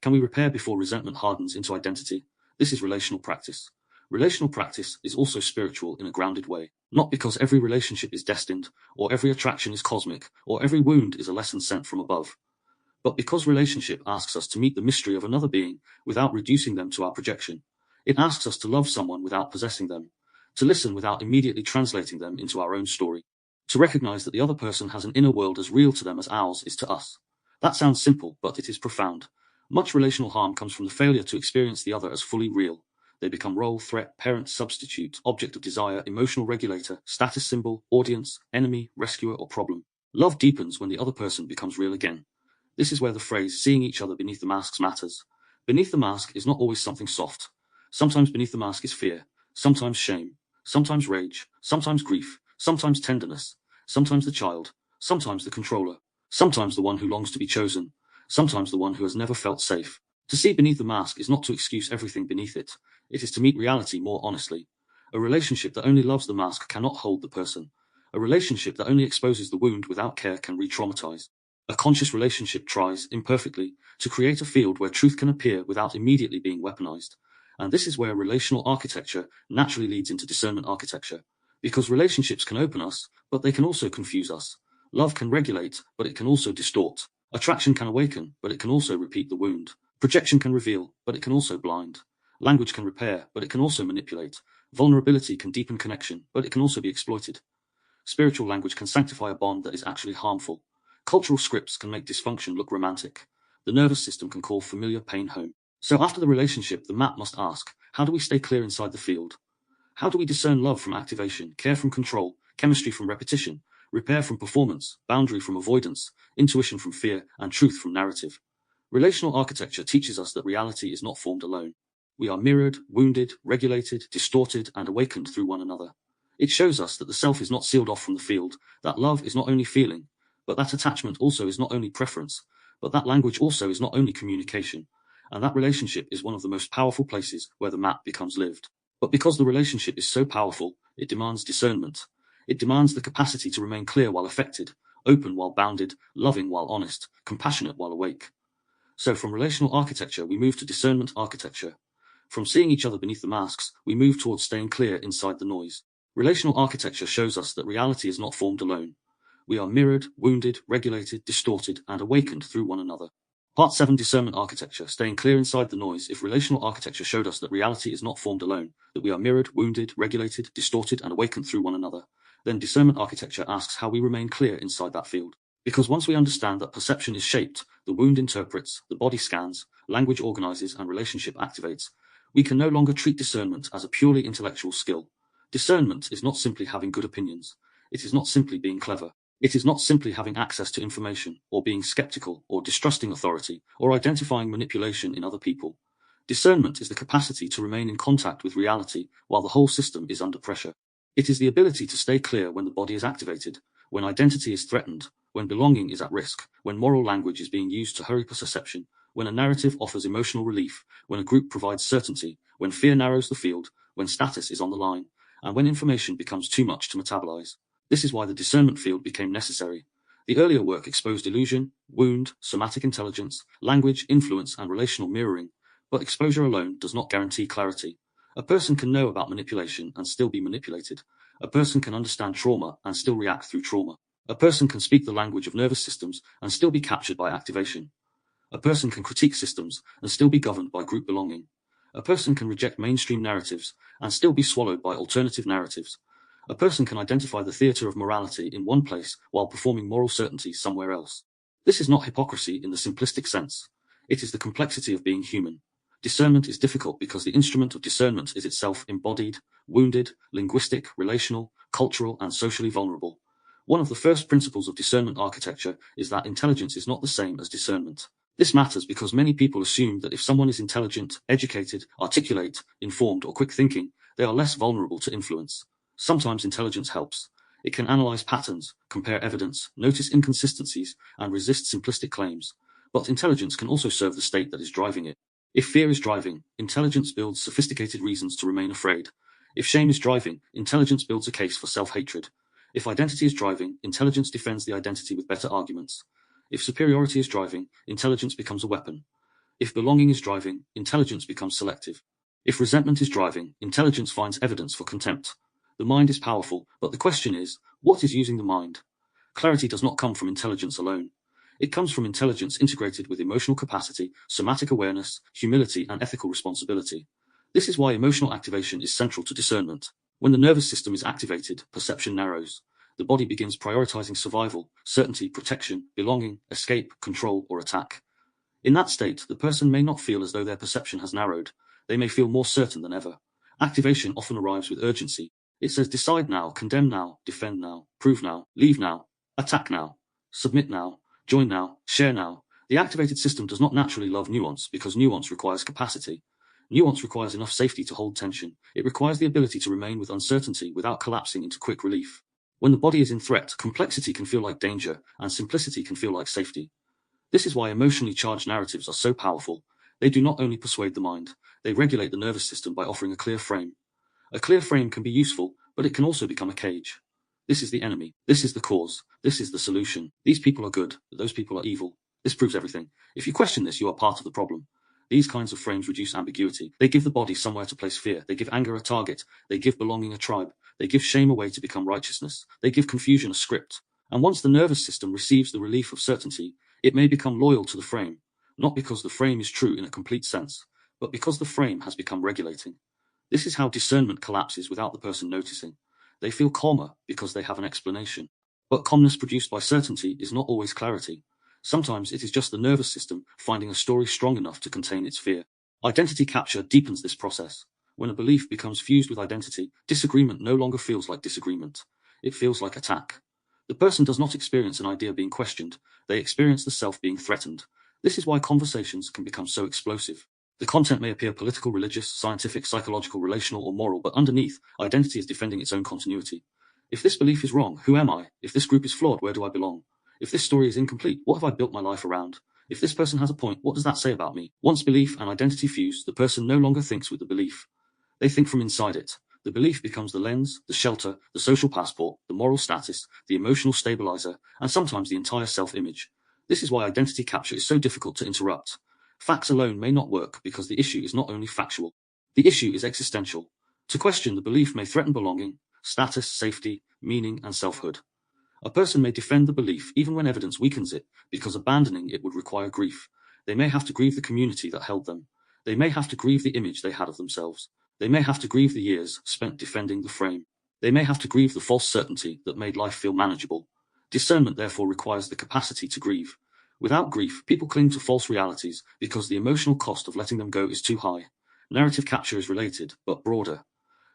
Can we repair before resentment hardens into identity? This is relational practice. Relational practice is also spiritual in a grounded way, not because every relationship is destined, or every attraction is cosmic, or every wound is a lesson sent from above, but because relationship asks us to meet the mystery of another being without reducing them to our projection. It asks us to love someone without possessing them, to listen without immediately translating them into our own story, to recognize that the other person has an inner world as real to them as ours is to us. That sounds simple, but it is profound. Much relational harm comes from the failure to experience the other as fully real. They become role, threat, parent, substitute, object of desire, emotional regulator, status symbol, audience, enemy, rescuer, or problem. Love deepens when the other person becomes real again. This is where the phrase seeing each other beneath the masks matters. Beneath the mask is not always something soft. Sometimes beneath the mask is fear, sometimes shame, sometimes rage, sometimes grief, sometimes tenderness, sometimes the child, sometimes the controller, sometimes the one who longs to be chosen, sometimes the one who has never felt safe. To see beneath the mask is not to excuse everything beneath it. It is to meet reality more honestly. A relationship that only loves the mask cannot hold the person. A relationship that only exposes the wound without care can re-traumatize. A conscious relationship tries, imperfectly, to create a field where truth can appear without immediately being weaponized. And this is where relational architecture naturally leads into discernment architecture. Because relationships can open us, but they can also confuse us. Love can regulate, but it can also distort. Attraction can awaken, but it can also repeat the wound. Projection can reveal, but it can also blind. Language can repair, but it can also manipulate. Vulnerability can deepen connection, but it can also be exploited. Spiritual language can sanctify a bond that is actually harmful. Cultural scripts can make dysfunction look romantic. The nervous system can call familiar pain home. So after the relationship, the map must ask, how do we stay clear inside the field? How do we discern love from activation, care from control, chemistry from repetition, repair from performance, boundary from avoidance, intuition from fear, and truth from narrative? Relational architecture teaches us that reality is not formed alone. We are mirrored, wounded, regulated, distorted, and awakened through one another. It shows us that the self is not sealed off from the field, that love is not only feeling, but that attachment also is not only preference, but that language also is not only communication, and that relationship is one of the most powerful places where the map becomes lived. But because the relationship is so powerful, it demands discernment. It demands the capacity to remain clear while affected, open while bounded, loving while honest, compassionate while awake. So from relational architecture, we move to discernment architecture. From seeing each other beneath the masks, we move towards staying clear inside the noise. Relational architecture shows us that reality is not formed alone. We are mirrored, wounded, regulated, distorted, and awakened through one another. Part 7 Discernment Architecture, staying clear inside the noise. If relational architecture showed us that reality is not formed alone, that we are mirrored, wounded, regulated, distorted, and awakened through one another, then discernment architecture asks how we remain clear inside that field. Because once we understand that perception is shaped, the wound interprets, the body scans, language organizes, and relationship activates, we can no longer treat discernment as a purely intellectual skill. Discernment is not simply having good opinions. It is not simply being clever. It is not simply having access to information, or being skeptical, or distrusting authority, or identifying manipulation in other people. Discernment is the capacity to remain in contact with reality while the whole system is under pressure. It is the ability to stay clear when the body is activated, when identity is threatened, when belonging is at risk, when moral language is being used to hurry perception, when a narrative offers emotional relief, when a group provides certainty, when fear narrows the field, when status is on the line, and when information becomes too much to metabolize. This is why the discernment field became necessary. The earlier work exposed illusion, wound, somatic intelligence, language, influence, and relational mirroring, but exposure alone does not guarantee clarity. A person can know about manipulation and still be manipulated. A person can understand trauma and still react through trauma. A person can speak the language of nervous systems and still be captured by activation. A person can critique systems and still be governed by group belonging. A person can reject mainstream narratives and still be swallowed by alternative narratives. A person can identify the theater of morality in one place while performing moral certainty somewhere else. This is not hypocrisy in the simplistic sense. It is the complexity of being human. Discernment is difficult because the instrument of discernment is itself embodied, wounded, linguistic, relational, cultural, and socially vulnerable. One of the first principles of discernment architecture is that intelligence is not the same as discernment. This matters because many people assume that if someone is intelligent, educated, articulate, informed, or quick thinking, they are less vulnerable to influence. Sometimes intelligence helps. It can analyze patterns, compare evidence, notice inconsistencies, and resist simplistic claims. But intelligence can also serve the state that is driving it. If fear is driving, intelligence builds sophisticated reasons to remain afraid. If shame is driving, intelligence builds a case for self-hatred. If identity is driving, intelligence defends the identity with better arguments. If superiority is driving, intelligence becomes a weapon. If belonging is driving, intelligence becomes selective. If resentment is driving, intelligence finds evidence for contempt. The mind is powerful, but the question is, what is using the mind? Clarity does not come from intelligence alone. It comes from intelligence integrated with emotional capacity, somatic awareness, humility, and ethical responsibility. This is why emotional activation is central to discernment. When the nervous system is activated, perception narrows. The body begins prioritizing survival, certainty, protection, belonging, escape, control, or attack. In that state, the person may not feel as though their perception has narrowed. They may feel more certain than ever. Activation often arrives with urgency. It says decide now, condemn now, defend now, prove now, leave now, attack now, submit now, join now, share now. The activated system does not naturally love nuance because nuance requires capacity. Nuance requires enough safety to hold tension. It requires the ability to remain with uncertainty without collapsing into quick relief. When the body is in threat, complexity can feel like danger, and simplicity can feel like safety. This is why emotionally charged narratives are so powerful. They do not only persuade the mind, they regulate the nervous system by offering a clear frame. A clear frame can be useful, but it can also become a cage. This is the enemy. This is the cause. This is the solution. These people are good, but those people are evil. This proves everything. If you question this, you are part of the problem. These kinds of frames reduce ambiguity. They give the body somewhere to place fear. They give anger a target. They give belonging a tribe. They give shame a way to become righteousness. They give confusion a script. And once the nervous system receives the relief of certainty, it may become loyal to the frame, not because the frame is true in a complete sense, but because the frame has become regulating. This is how discernment collapses without the person noticing. They feel calmer because they have an explanation. But calmness produced by certainty is not always clarity. Sometimes it is just the nervous system finding a story strong enough to contain its fear. Identity capture deepens this process. When a belief becomes fused with identity, disagreement no longer feels like disagreement. It feels like attack. The person does not experience an idea being questioned, they experience the self being threatened. This is why conversations can become so explosive. The content may appear political, religious, scientific, psychological, relational, or moral, but underneath, identity is defending its own continuity. If this belief is wrong, who am I? If this group is flawed, where do I belong? If this story is incomplete, what have I built my life around? If this person has a point, what does that say about me? Once belief and identity fuse, the person no longer thinks with the belief. They think from inside it. The belief becomes the lens, the shelter, the social passport, the moral status, the emotional stabilizer, and sometimes the entire self-image. This is why identity capture is so difficult to interrupt. Facts alone may not work because the issue is not only factual. The issue is existential. To question the belief may threaten belonging, status, safety, meaning, and selfhood. A person may defend the belief even when evidence weakens it, because abandoning it would require grief. They may have to grieve the community that held them. They may have to grieve the image they had of themselves. They may have to grieve the years spent defending the frame. They may have to grieve the false certainty that made life feel manageable. Discernment therefore requires the capacity to grieve. Without grief, people cling to false realities because the emotional cost of letting them go is too high. Narrative capture is related, but broader.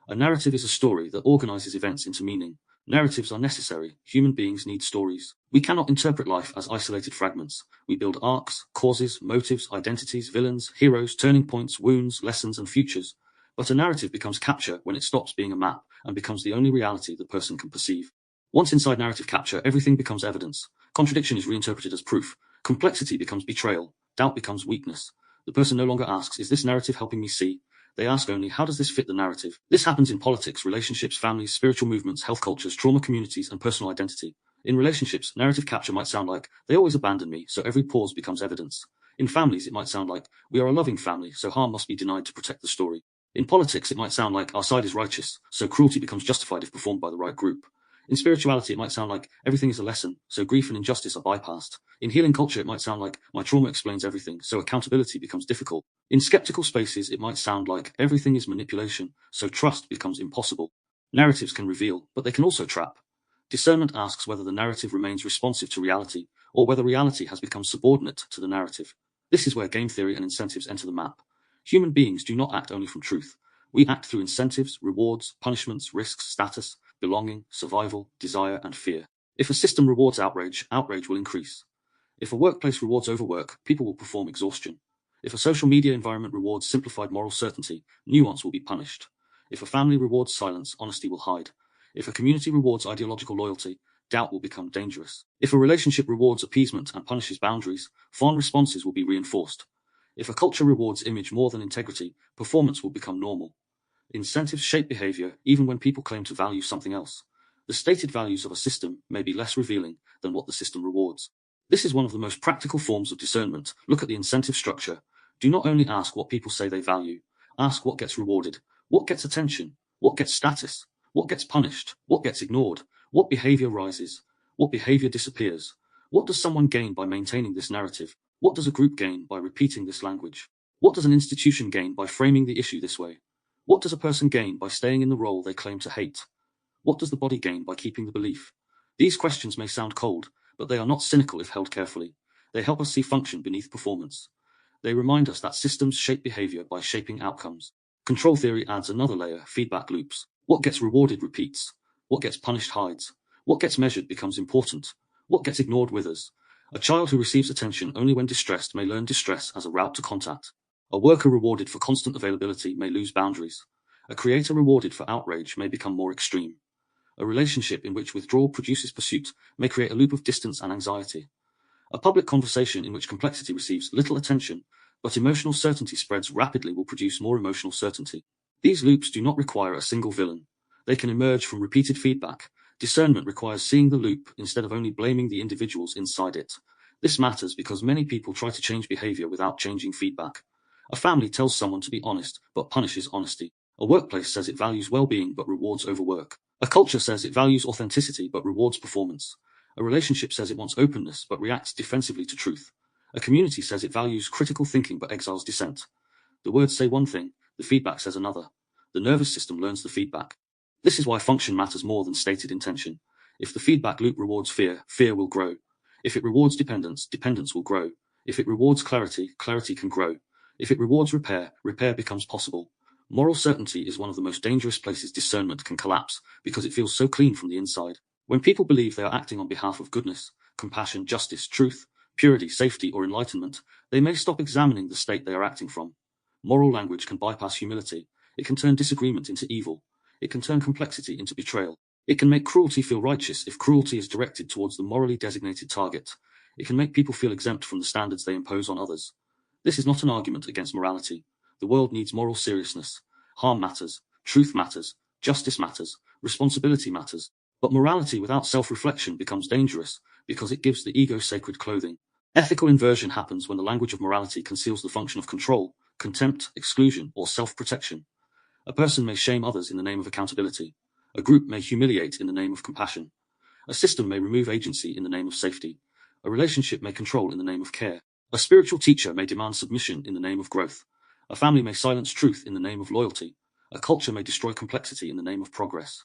A narrative is a story that organizes events into meaning. Narratives are necessary. Human beings need stories. We cannot interpret life as isolated fragments. We build arcs, causes, motives, identities, villains, heroes, turning points, wounds, lessons, and futures. But a narrative becomes capture when it stops being a map and becomes the only reality the person can perceive. Once inside narrative capture, everything becomes evidence. Contradiction is reinterpreted as proof. Complexity becomes betrayal. Doubt becomes weakness. The person no longer asks, is this narrative helping me see? They ask only, how does this fit the narrative? This happens in politics, relationships, families, spiritual movements, health cultures, trauma communities, and personal identity. In relationships, narrative capture might sound like, they always abandon me, so every pause becomes evidence. In families, it might sound like, we are a loving family, so harm must be denied to protect the story. In politics, it might sound like, our side is righteous, so cruelty becomes justified if performed by the right group. In spirituality, it might sound like, everything is a lesson, so grief and injustice are bypassed. In healing culture, it might sound like, my trauma explains everything, so accountability becomes difficult. In skeptical spaces, it might sound like, everything is manipulation, so trust becomes impossible. Narratives can reveal, but they can also trap. Discernment asks whether the narrative remains responsive to reality, or whether reality has become subordinate to the narrative. This is where game theory and incentives enter the map. Human beings do not act only from truth. We act through incentives, rewards, punishments, risks, status, belonging, survival, desire, and fear. If a system rewards outrage, outrage will increase. If a workplace rewards overwork, people will perform exhaustion. If a social media environment rewards simplified moral certainty, nuance will be punished. If a family rewards silence, honesty will hide. If a community rewards ideological loyalty, doubt will become dangerous. If a relationship rewards appeasement and punishes boundaries, fond responses will be reinforced. If a culture rewards image more than integrity, performance will become normal. Incentives shape behavior even when people claim to value something else. The stated values of a system may be less revealing than what the system rewards. This is one of the most practical forms of discernment. Look at the incentive structure. Do not only ask what people say they value. Ask what gets rewarded, what gets attention, what gets status, what gets punished, what gets ignored, what behavior rises, what behavior disappears. What does someone gain by maintaining this narrative? What does a group gain by repeating this language? What does an institution gain by framing the issue this way? What does a person gain by staying in the role they claim to hate? What does the body gain by keeping the belief? These questions may sound cold, but they are not cynical if held carefully. They help us see function beneath performance. They remind us that systems shape behavior by shaping outcomes. Control theory adds another layer, feedback loops. What gets rewarded repeats. What gets punished hides. What gets measured becomes important. What gets ignored withers. A child who receives attention only when distressed may learn distress as a route to contact. A worker rewarded for constant availability may lose boundaries. A creator rewarded for outrage may become more extreme. A relationship in which withdrawal produces pursuit may create a loop of distance and anxiety. A public conversation in which complexity receives little attention, but emotional certainty spreads rapidly will produce more emotional certainty. These loops do not require a single villain. They can emerge from repeated feedback. Discernment requires seeing the loop instead of only blaming the individuals inside it. This matters because many people try to change behavior without changing feedback. A family tells someone to be honest, but punishes honesty. A workplace says it values well-being but rewards overwork. A culture says it values authenticity but rewards performance. A relationship says it wants openness but reacts defensively to truth. A community says it values critical thinking but exiles dissent. The words say one thing, the feedback says another. The nervous system learns the feedback. This is why function matters more than stated intention. If the feedback loop rewards fear, fear will grow. If it rewards dependence, dependence will grow. If it rewards clarity, clarity can grow. If it rewards repair, repair becomes possible. Moral certainty is one of the most dangerous places discernment can collapse because it feels so clean from the inside. When people believe they are acting on behalf of goodness, compassion, justice, truth, purity, safety, or enlightenment, they may stop examining the state they are acting from. Moral language can bypass humility. It can turn disagreement into evil. It can turn complexity into betrayal. It can make cruelty feel righteous if cruelty is directed towards the morally designated target. It can make people feel exempt from the standards they impose on others. This is not an argument against morality. The world needs moral seriousness. Harm matters. Truth matters. Justice matters. Responsibility matters. But morality without self-reflection becomes dangerous because it gives the ego sacred clothing. Ethical inversion happens when the language of morality conceals the function of control, contempt, exclusion, or self-protection. A person may shame others in the name of accountability. A group may humiliate in the name of compassion. A system may remove agency in the name of safety. A relationship may control in the name of care. A spiritual teacher may demand submission in the name of growth. A family may silence truth in the name of loyalty. A culture may destroy complexity in the name of progress.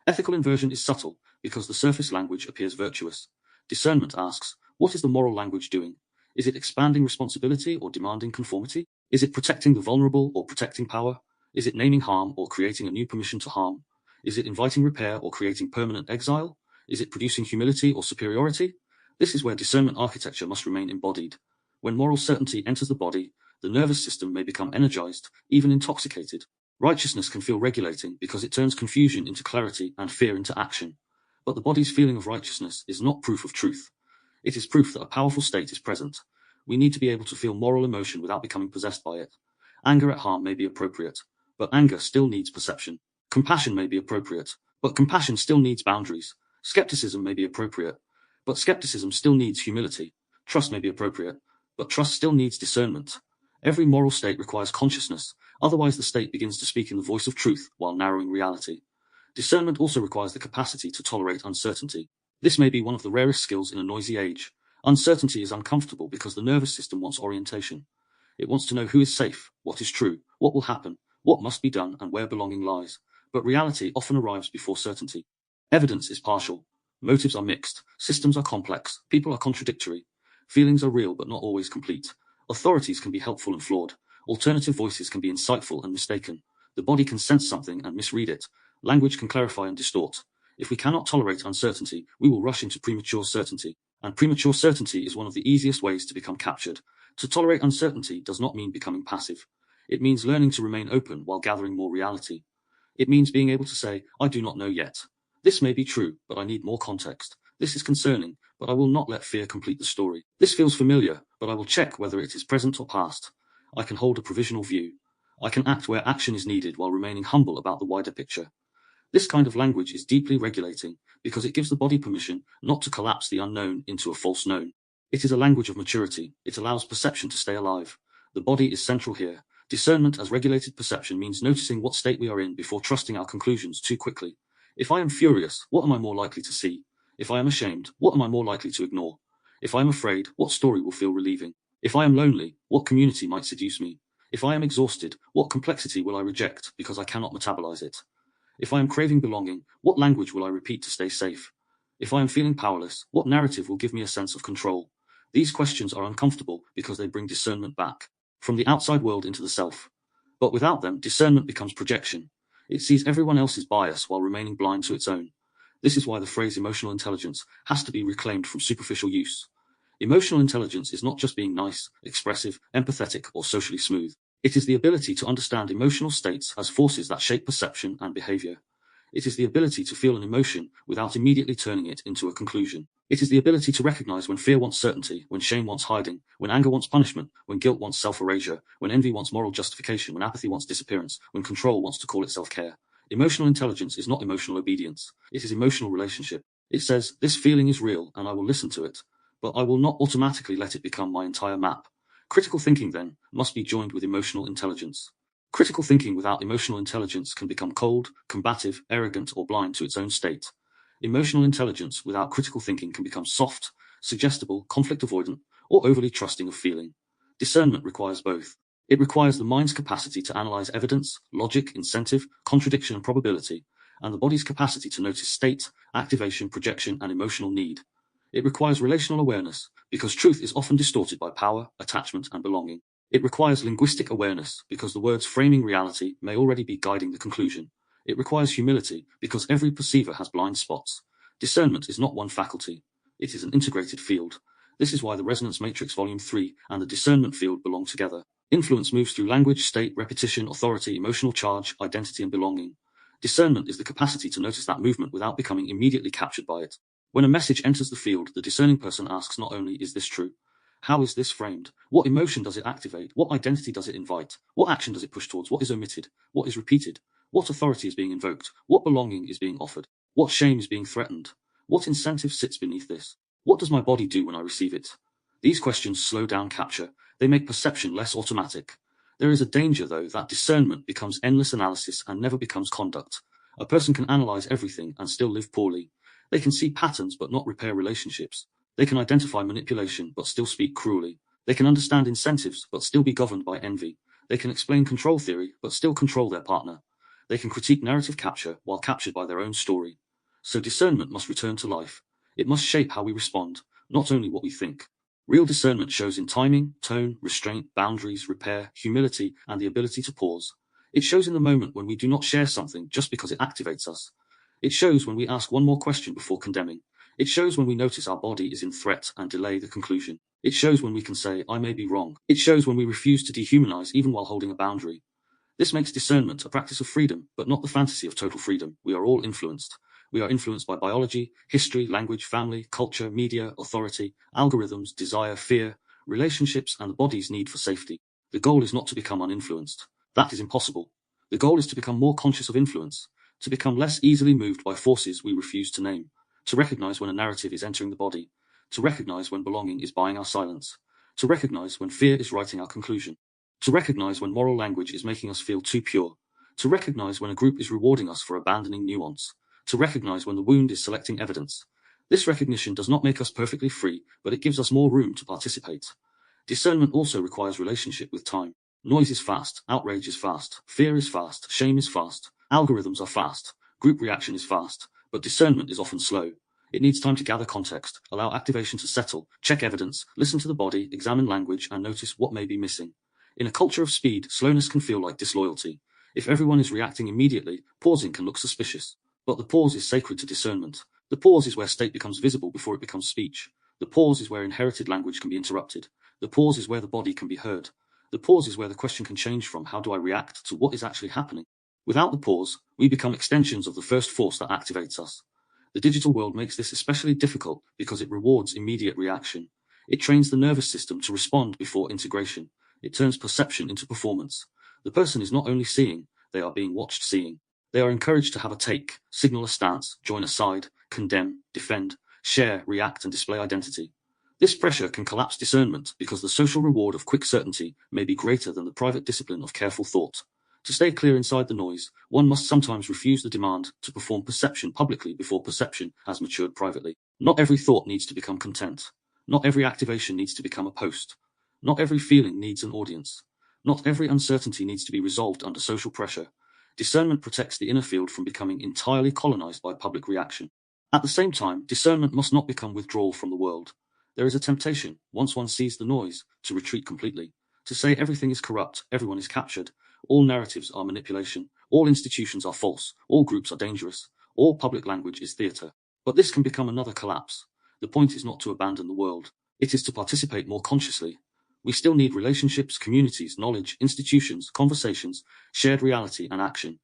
Ethical inversion is subtle because the surface language appears virtuous. Discernment asks, what is the moral language doing? Is it expanding responsibility or demanding conformity? Is it protecting the vulnerable or protecting power? Is it naming harm or creating a new permission to harm? Is it inviting repair or creating permanent exile? Is it producing humility or superiority? This is where discernment architecture must remain embodied. When moral certainty enters the body, the nervous system may become energized, even intoxicated. Righteousness can feel regulating because it turns confusion into clarity and fear into action. But the body's feeling of righteousness is not proof of truth. It is proof that a powerful state is present. We need to be able to feel moral emotion without becoming possessed by it. Anger at harm may be appropriate, but anger still needs perception. Compassion may be appropriate, but compassion still needs boundaries. Skepticism may be appropriate, but skepticism still needs humility. Trust may be appropriate, but trust still needs discernment. Every moral state requires consciousness, otherwise the state begins to speak in the voice of truth while narrowing reality. Discernment also requires the capacity to tolerate uncertainty. This may be one of the rarest skills in a noisy age. Uncertainty is uncomfortable because the nervous system wants orientation. It wants to know who is safe, what is true, what will happen, what must be done, and where belonging lies. But reality often arrives before certainty. Evidence is partial. Motives are mixed. Systems are complex. People are contradictory. Feelings are real but not always complete. Authorities can be helpful and flawed. Alternative voices can be insightful and mistaken. The body can sense something and misread it. Language can clarify and distort. If we cannot tolerate uncertainty, we will rush into premature certainty. And premature certainty is one of the easiest ways to become captured. To tolerate uncertainty does not mean becoming passive. It means learning to remain open while gathering more reality. It means being able to say, I do not know yet. This may be true, but I need more context. This is concerning, but I will not let fear complete the story. This feels familiar, but I will check whether it is present or past. I can hold a provisional view. I can act where action is needed while remaining humble about the wider picture. This kind of language is deeply regulating because it gives the body permission not to collapse the unknown into a false known. It is a language of maturity. It allows perception to stay alive. The body is central here. Discernment as regulated perception means noticing what state we are in before trusting our conclusions too quickly. If I am furious, what am I more likely to see? If I am ashamed, what am I more likely to ignore? If I am afraid, what story will feel relieving? If I am lonely, what community might seduce me? If I am exhausted, what complexity will I reject because I cannot metabolize it? If I am craving belonging, what language will I repeat to stay safe? If I am feeling powerless, what narrative will give me a sense of control? These questions are uncomfortable because they bring discernment back from the outside world into the self. But without them, discernment becomes projection. It sees everyone else's bias while remaining blind to its own. This is why the phrase emotional intelligence has to be reclaimed from superficial use. Emotional intelligence is not just being nice, expressive, empathetic, or socially smooth. It is the ability to understand emotional states as forces that shape perception and behavior. It is the ability to feel an emotion without immediately turning it into a conclusion. It is the ability to recognize when fear wants certainty, when shame wants hiding, when anger wants punishment, when guilt wants self-erasure, when envy wants moral justification, when apathy wants disappearance, when control wants to call itself care. Emotional intelligence is not emotional obedience. It is emotional relationship. It says, this feeling is real and I will listen to it, but I will not automatically let it become my entire map. Critical thinking, then, must be joined with emotional intelligence. Critical thinking without emotional intelligence can become cold, combative, arrogant, or blind to its own state. Emotional intelligence without critical thinking can become soft, suggestible, conflict avoidant, or overly trusting of feeling. Discernment requires both. It requires the mind's capacity to analyze evidence, logic, incentive, contradiction, and probability, and the body's capacity to notice state, activation, projection, and emotional need. It requires relational awareness, because truth is often distorted by power, attachment, and belonging. It requires linguistic awareness, because the words framing reality may already be guiding the conclusion. It requires humility, because every perceiver has blind spots. Discernment is not one faculty. It is an integrated field. This is why the Resonance Matrix Volume 3 and the Discernment Field belong together. Influence moves through language, state, repetition, authority, emotional charge, identity, and belonging. Discernment is the capacity to notice that movement without becoming immediately captured by it. When a message enters the field, the discerning person asks not only, is this true? How is this framed? What emotion does it activate? What identity does it invite? What action does it push towards? What is omitted? What is repeated? What authority is being invoked? What belonging is being offered? What shame is being threatened? What incentive sits beneath this? What does my body do when I receive it? These questions slow down capture. They make perception less automatic. There is a danger, though, that discernment becomes endless analysis and never becomes conduct. A person can analyze everything and still live poorly. They can see patterns but not repair relationships. They can identify manipulation but still speak cruelly. They can understand incentives but still be governed by envy. They can explain control theory but still control their partner. They can critique narrative capture while captured by their own story. So discernment must return to life. It must shape how we respond, not only what we think. Real discernment shows in timing, tone, restraint, boundaries, repair, humility, and the ability to pause. It shows in the moment when we do not share something just because it activates us. It shows when we ask one more question before condemning. It shows when we notice our body is in threat and delay the conclusion. It shows when we can say, I may be wrong. It shows when we refuse to dehumanize even while holding a boundary. This makes discernment a practice of freedom, but not the fantasy of total freedom. We are all influenced. We are influenced by biology, history, language, family, culture, media, authority, algorithms, desire, fear, relationships, and the body's need for safety. The goal is not to become uninfluenced. That is impossible. The goal is to become more conscious of influence, to become less easily moved by forces we refuse to name, to recognize when a narrative is entering the body, to recognize when belonging is buying our silence, to recognize when fear is writing our conclusion, to recognize when moral language is making us feel too pure, to recognize when a group is rewarding us for abandoning nuance, to recognize when the wound is selecting evidence. This recognition does not make us perfectly free, but it gives us more room to participate. Discernment also requires relationship with time. Noise is fast, outrage is fast, fear is fast, shame is fast, algorithms are fast, group reaction is fast, but discernment is often slow. It needs time to gather context, allow activation to settle, check evidence, listen to the body, examine language, and notice what may be missing. In a culture of speed, slowness can feel like disloyalty. If everyone is reacting immediately, pausing can look suspicious. But the pause is sacred to discernment. The pause is where state becomes visible before it becomes speech. The pause is where inherited language can be interrupted. The pause is where the body can be heard. The pause is where the question can change from how do I react to what is actually happening. Without the pause, we become extensions of the first force that activates us. The digital world makes this especially difficult because it rewards immediate reaction. It trains the nervous system to respond before integration. It turns perception into performance. The person is not only seeing, they are being watched seeing. They are encouraged to have a take, signal a stance, join a side, condemn, defend, share, react, and display identity. This pressure can collapse discernment because the social reward of quick certainty may be greater than the private discipline of careful thought. To stay clear inside the noise, one must sometimes refuse the demand to perform perception publicly before perception has matured privately. Not every thought needs to become content. Not every activation needs to become a post. Not every feeling needs an audience. Not every uncertainty needs to be resolved under social pressure. Discernment protects the inner field from becoming entirely colonized by public reaction. At the same time, discernment must not become withdrawal from the world. There is a temptation, once one sees the noise, to retreat completely, to say everything is corrupt, everyone is captured, all narratives are manipulation, all institutions are false, all groups are dangerous, all public language is theatre. But this can become another collapse. The point is not to abandon the world. It is to participate more consciously. We still need relationships, communities, knowledge, institutions, conversations, shared reality, and action.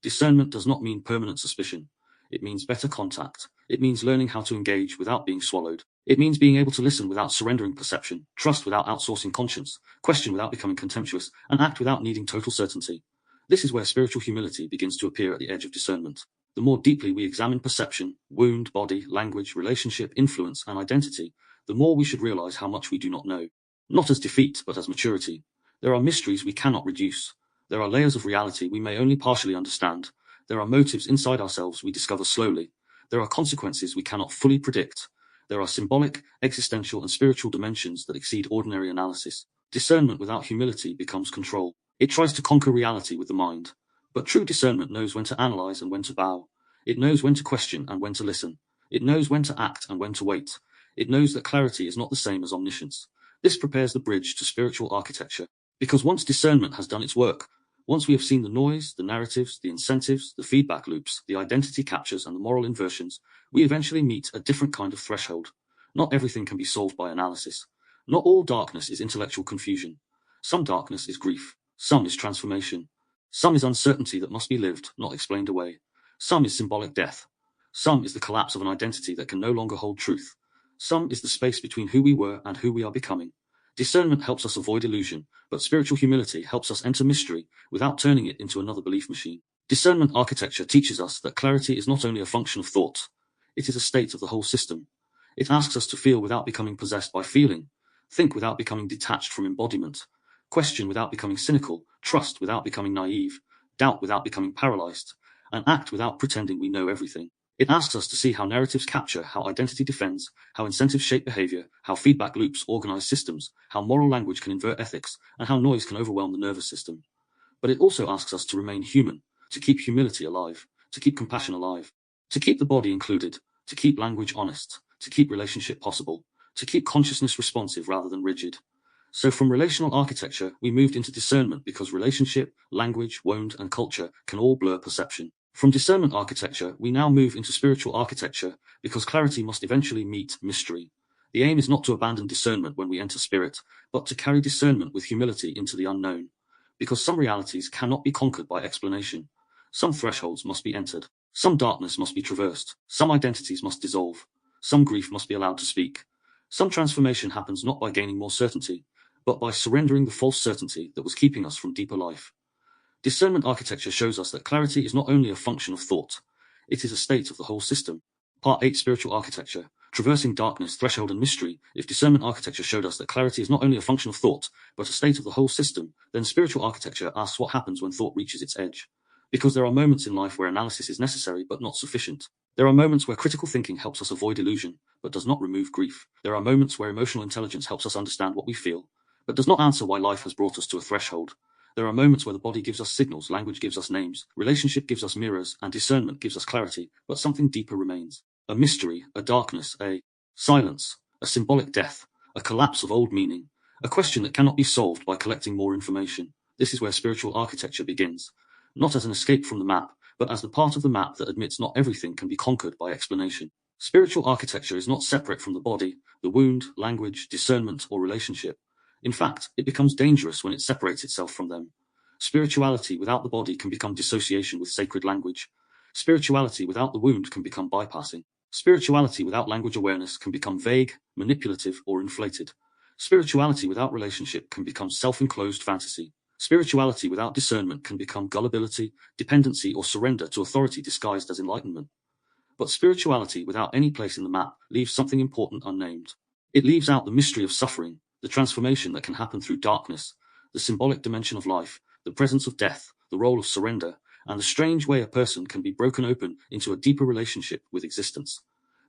Discernment does not mean permanent suspicion. It means better contact. It means learning how to engage without being swallowed. It means being able to listen without surrendering perception, trust without outsourcing conscience, question without becoming contemptuous, and act without needing total certainty. This is where spiritual humility begins to appear at the edge of discernment. The more deeply we examine perception, wound, body, language, relationship, influence, and identity, the more we should realize how much we do not know. Not as defeat, but as maturity. There are mysteries we cannot reduce. There are layers of reality we may only partially understand. There are motives inside ourselves we discover slowly. There are consequences we cannot fully predict. There are symbolic, existential, and spiritual dimensions that exceed ordinary analysis. Discernment without humility becomes control. It tries to conquer reality with the mind. But true discernment knows when to analyze and when to bow. It knows when to question and when to listen. It knows when to act and when to wait. It knows that clarity is not the same as omniscience. This prepares the bridge to spiritual architecture. Because once discernment has done its work, once we have seen the noise, the narratives, the incentives, the feedback loops, the identity captures, and the moral inversions, we eventually meet a different kind of threshold. Not everything can be solved by analysis. Not all darkness is intellectual confusion. Some darkness is grief. Some is transformation. Some is uncertainty that must be lived, not explained away. Some is symbolic death. Some is the collapse of an identity that can no longer hold truth. Some is the space between who we were and who we are becoming. Discernment helps us avoid illusion, but spiritual humility helps us enter mystery without turning it into another belief machine. Discernment architecture teaches us that clarity is not only a function of thought, it is a state of the whole system. It asks us to feel without becoming possessed by feeling, think without becoming detached from embodiment, question without becoming cynical, trust without becoming naive, doubt without becoming paralyzed, and act without pretending we know everything. It asks us to see how narratives capture, how identity defends, how incentives shape behavior, how feedback loops organize systems, how moral language can invert ethics, and how noise can overwhelm the nervous system. But it also asks us to remain human, to keep humility alive, to keep compassion alive, to keep the body included, to keep language honest, to keep relationship possible, to keep consciousness responsive rather than rigid. So from relational architecture, we moved into discernment because relationship, language, wound, and culture can all blur perception. From discernment architecture, we now move into spiritual architecture because clarity must eventually meet mystery. The aim is not to abandon discernment when we enter spirit, but to carry discernment with humility into the unknown. Because some realities cannot be conquered by explanation. Some thresholds must be entered. Some darkness must be traversed. Some identities must dissolve. Some grief must be allowed to speak. Some transformation happens not by gaining more certainty, but by surrendering the false certainty that was keeping us from deeper life. Discernment architecture shows us that clarity is not only a function of thought, it is a state of the whole system. Part 8 Spiritual Architecture, Traversing Darkness, Threshold and Mystery. If discernment architecture showed us that clarity is not only a function of thought, but a state of the whole system, then spiritual architecture asks what happens when thought reaches its edge. Because there are moments in life where analysis is necessary but not sufficient. There are moments where critical thinking helps us avoid illusion, but does not remove grief. There are moments where emotional intelligence helps us understand what we feel, but does not answer why life has brought us to a threshold. There are moments where the body gives us signals, language gives us names, relationship gives us mirrors, and discernment gives us clarity, but something deeper remains. A mystery, a darkness, a silence, a symbolic death, a collapse of old meaning, a question that cannot be solved by collecting more information. This is where spiritual architecture begins, not as an escape from the map, but as the part of the map that admits not everything can be conquered by explanation. Spiritual architecture is not separate from the body, the wound, language, discernment, or relationship. In fact, it becomes dangerous when it separates itself from them. Spirituality without the body can become dissociation with sacred language. Spirituality without the wound can become bypassing. Spirituality without language awareness can become vague, manipulative, or inflated. Spirituality without relationship can become self-enclosed fantasy. Spirituality without discernment can become gullibility, dependency, or surrender to authority disguised as enlightenment. But spirituality without any place in the map leaves something important unnamed. It leaves out the mystery of suffering, the transformation that can happen through darkness, the symbolic dimension of life, the presence of death, the role of surrender, and the strange way a person can be broken open into a deeper relationship with existence.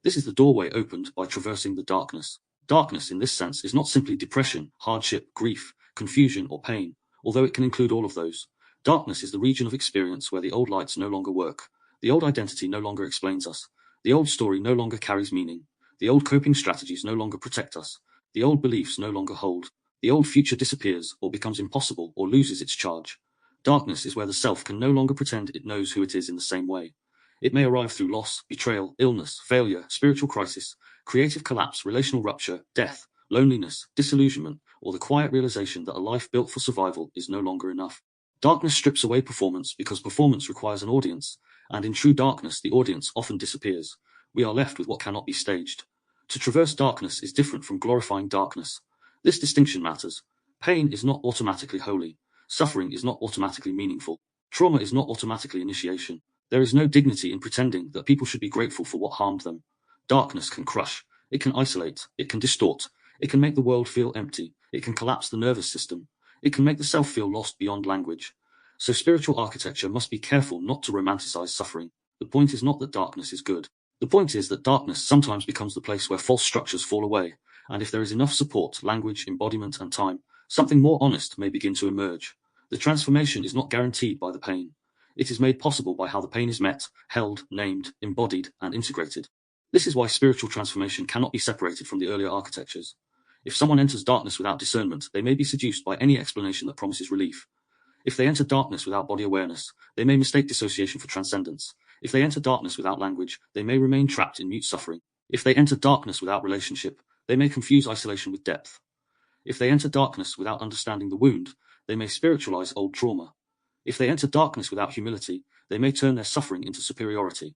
This is the doorway opened by traversing the darkness. Darkness, in this sense, is not simply depression, hardship, grief, confusion, or pain, although it can include all of those. Darkness is the region of experience where the old lights no longer work, the old identity no longer explains us, the old story no longer carries meaning, the old coping strategies no longer protect us, the old beliefs no longer hold, the old future disappears or becomes impossible or loses its charge. Darkness is where the self can no longer pretend it knows who it is in the same way. It may arrive through loss, betrayal, illness, failure, spiritual crisis, creative collapse, relational rupture, death, loneliness, disillusionment, or the quiet realization that a life built for survival is no longer enough. Darkness strips away performance because performance requires an audience, and in true darkness the audience often disappears. We are left with what cannot be staged. To traverse darkness is different from glorifying darkness. This distinction matters. Pain is not automatically holy. Suffering is not automatically meaningful. Trauma is not automatically initiation. There is no dignity in pretending that people should be grateful for what harmed them. Darkness can crush. It can isolate. It can distort. It can make the world feel empty. It can collapse the nervous system. It can make the self feel lost beyond language. So spiritual architecture must be careful not to romanticize suffering. The point is not that darkness is good. The point is that darkness sometimes becomes the place where false structures fall away, and if there is enough support, language, embodiment, and time, something more honest may begin to emerge. The transformation is not guaranteed by the pain. It is made possible by how the pain is met, held, named, embodied, and integrated. This is why spiritual transformation cannot be separated from the earlier architectures. If someone enters darkness without discernment, they may be seduced by any explanation that promises relief. If they enter darkness without body awareness, they may mistake dissociation for transcendence. If they enter darkness without language, they may remain trapped in mute suffering. If they enter darkness without relationship, they may confuse isolation with depth. If they enter darkness without understanding the wound, they may spiritualize old trauma. If they enter darkness without humility, they may turn their suffering into superiority.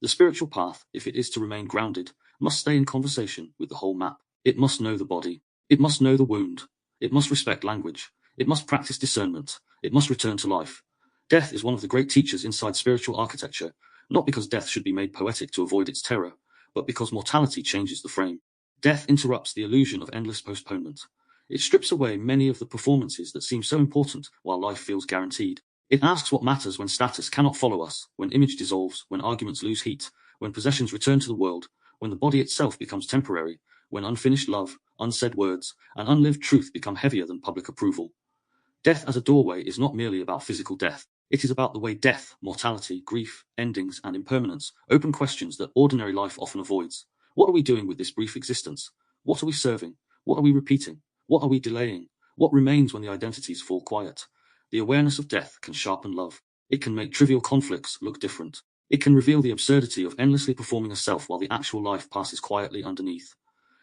The spiritual path, if it is to remain grounded, must stay in conversation with the whole map. It must know the body. It must know the wound. It must respect language. It must practice discernment. It must return to life. Death is one of the great teachers inside spiritual architecture, not because death should be made poetic to avoid its terror, but because mortality changes the frame. Death interrupts the illusion of endless postponement. It strips away many of the performances that seem so important while life feels guaranteed. It asks what matters when status cannot follow us, when image dissolves, when arguments lose heat, when possessions return to the world, when the body itself becomes temporary, when unfinished love, unsaid words, and unlived truth become heavier than public approval. Death as a doorway is not merely about physical death. It is about the way death, mortality, grief, endings, and impermanence open questions that ordinary life often avoids. What are we doing with this brief existence? What are we serving? What are we repeating? What are we delaying? What remains when the identities fall quiet? The awareness of death can sharpen love. It can make trivial conflicts look different. It can reveal the absurdity of endlessly performing a self while the actual life passes quietly underneath.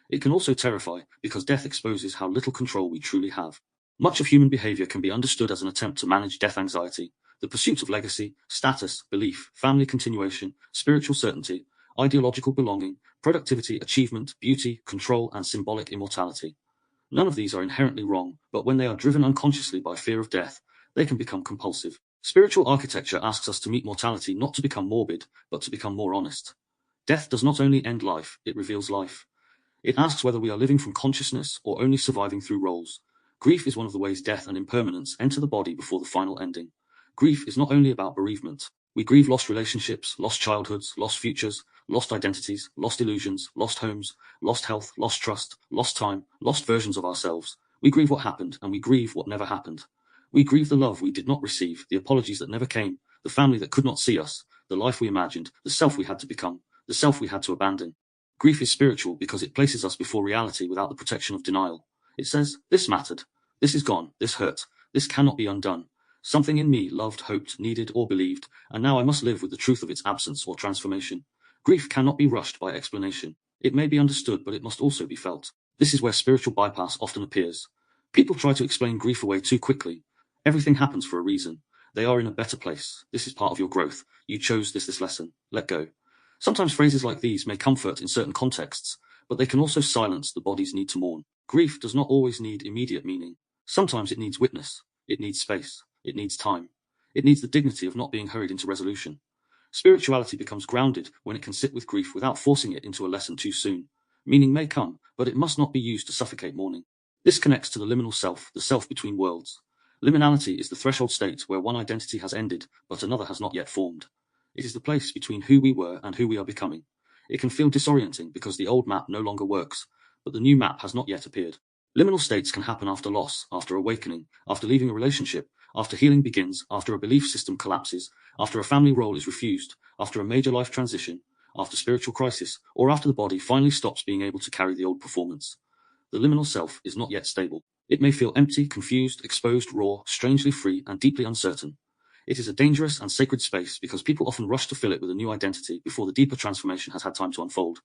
It can also terrify, because death exposes how little control we truly have. Much of human behavior can be understood as an attempt to manage death anxiety, the pursuit of legacy, status, belief, family continuation, spiritual certainty, ideological belonging, productivity, achievement, beauty, control, and symbolic immortality. None of these are inherently wrong, but when they are driven unconsciously by fear of death, they can become compulsive. Spiritual architecture asks us to meet mortality not to become morbid, but to become more honest. Death does not only end life, it reveals life. It asks whether we are living from consciousness or only surviving through roles. Grief is one of the ways death and impermanence enter the body before the final ending. Grief is not only about bereavement. We grieve lost relationships, lost childhoods, lost futures, lost identities, lost illusions, lost homes, lost health, lost trust, lost time, lost versions of ourselves. We grieve what happened, and we grieve what never happened. We grieve the love we did not receive, the apologies that never came, the family that could not see us, the life we imagined, the self we had to become, the self we had to abandon. Grief is spiritual because it places us before reality without the protection of denial. It says, this mattered, this is gone, this hurt, this cannot be undone. Something in me loved, hoped, needed, or believed, and now I must live with the truth of its absence or transformation. Grief cannot be rushed by explanation. It may be understood, but it must also be felt. This is where spiritual bypass often appears. People try to explain grief away too quickly. Everything happens for a reason. They are in a better place. This is part of your growth. You chose this lesson. Let go. Sometimes phrases like these may comfort in certain contexts, but they can also silence the body's need to mourn. Grief does not always need immediate meaning. Sometimes it needs witness. It needs space. It needs time. It needs the dignity of not being hurried into resolution. Spirituality becomes grounded when it can sit with grief without forcing it into a lesson too soon. Meaning may come, but it must not be used to suffocate mourning. This connects to the liminal self, the self between worlds. Liminality is the threshold state where one identity has ended, but another has not yet formed. It is the place between who we were and who we are becoming. It can feel disorienting because the old map no longer works, but the new map has not yet appeared. Liminal states can happen after loss, after awakening, after leaving a relationship, after healing begins, after a belief system collapses, after a family role is refused, after a major life transition, after spiritual crisis, or after the body finally stops being able to carry the old performance. The liminal self is not yet stable. It may feel empty, confused, exposed, raw, strangely free, and deeply uncertain. It is a dangerous and sacred space because people often rush to fill it with a new identity before the deeper transformation has had time to unfold.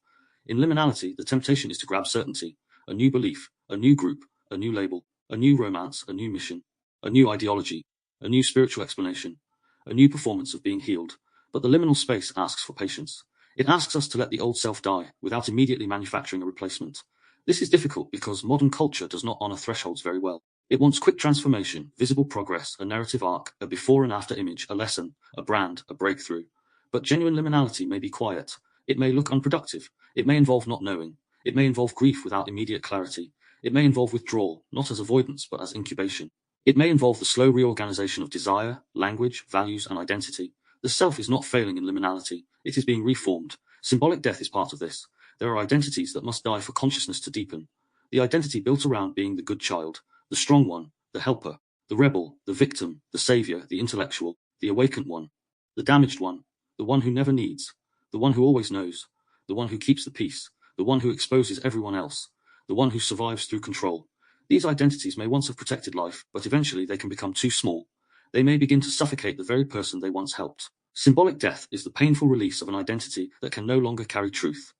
In liminality, the temptation is to grab certainty, a new belief, a new group, a new label, a new romance, a new mission, a new ideology, a new spiritual explanation, a new performance of being healed. But the liminal space asks for patience. It asks us to let the old self die without immediately manufacturing a replacement. This is difficult because modern culture does not honor thresholds very well. It wants quick transformation, visible progress, a narrative arc, a before and after image, a lesson, a brand, a breakthrough. But genuine liminality may be quiet. It may look unproductive. It may involve not knowing. It may involve grief without immediate clarity. It may involve withdrawal, not as avoidance, but as incubation. It may involve the slow reorganization of desire, language, values, and identity. The self is not failing in liminality. It is being reformed. Symbolic death is part of this. There are identities that must die for consciousness to deepen. The identity built around being the good child, the strong one, the helper, the rebel, the victim, the savior, the intellectual, the awakened one, the damaged one, the one who never needs, the one who always knows, the one who keeps the peace, the one who exposes everyone else, the one who survives through control. These identities may once have protected life, but eventually they can become too small. They may begin to suffocate the very person they once helped. Symbolic death is the painful release of an identity that can no longer carry truth.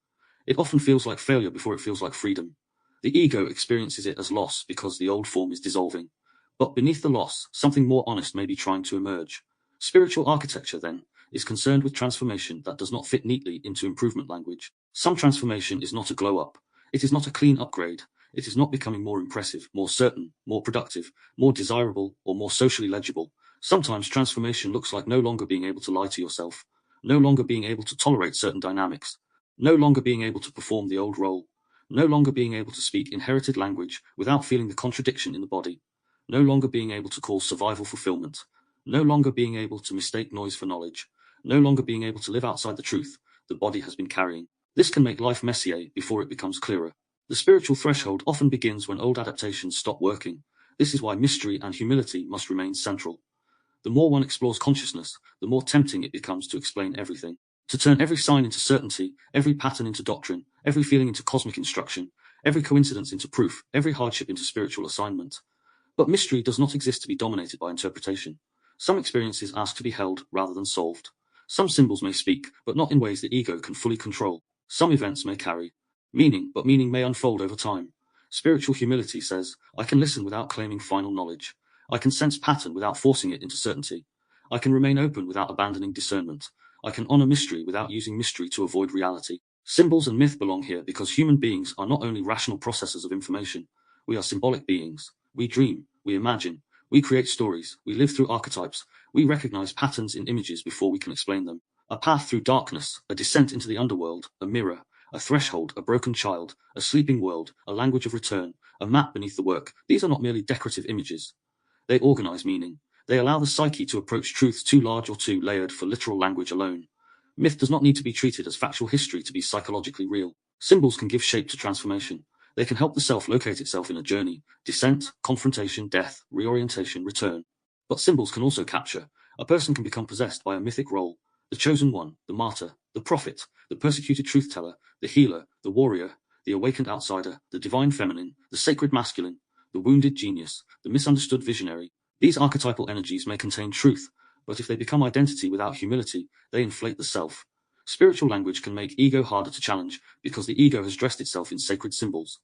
It often feels like failure before it feels like freedom. The ego experiences it as loss because the old form is dissolving. But beneath the loss, something more honest may be trying to emerge. Spiritual architecture, then, is concerned with transformation that does not fit neatly into improvement language. Some transformation is not a glow-up. It is not a clean upgrade. It is not becoming more impressive, more certain, more productive, more desirable, or more socially legible. Sometimes transformation looks like no longer being able to lie to yourself, no longer being able to tolerate certain dynamics, no longer being able to perform the old role, no longer being able to speak inherited language without feeling the contradiction in the body, no longer being able to call survival fulfillment, no longer being able to mistake noise for knowledge, no longer being able to live outside the truth the body has been carrying. This can make life messier before it becomes clearer. The spiritual threshold often begins when old adaptations stop working. This is why mystery and humility must remain central. The more one explores consciousness, the more tempting it becomes to explain everything. To turn every sign into certainty, every pattern into doctrine, every feeling into cosmic instruction, every coincidence into proof, every hardship into spiritual assignment. But mystery does not exist to be dominated by interpretation. Some experiences ask to be held rather than solved. Some symbols may speak, but not in ways the ego can fully control. Some events may carry meaning, but meaning may unfold over time. Spiritual humility says, I can listen without claiming final knowledge. I can sense pattern without forcing it into certainty. I can remain open without abandoning discernment. I can honor mystery without using mystery to avoid reality. Symbols and myth belong here because human beings are not only rational processors of information, we are symbolic beings. We dream, we imagine, we create stories, we live through archetypes, we recognize patterns in images before we can explain them. A path through darkness, a descent into the underworld, a mirror, a threshold, a broken child, a sleeping world, a language of return, a map beneath the work. These are not merely decorative images. They organize meaning. They allow the psyche to approach truths too large or too layered for literal language alone. Myth does not need to be treated as factual history to be psychologically real. Symbols can give shape to transformation. They can help the self locate itself in a journey, descent, confrontation, death, reorientation, return. But symbols can also capture. A person can become possessed by a mythic role. The chosen one, the martyr, the prophet, the persecuted truth-teller, the healer, the warrior, the awakened outsider, the divine feminine, the sacred masculine, the wounded genius, the misunderstood visionary. These archetypal energies may contain truth, but if they become identity without humility, they inflate the self. Spiritual language can make ego harder to challenge because the ego has dressed itself in sacred symbols.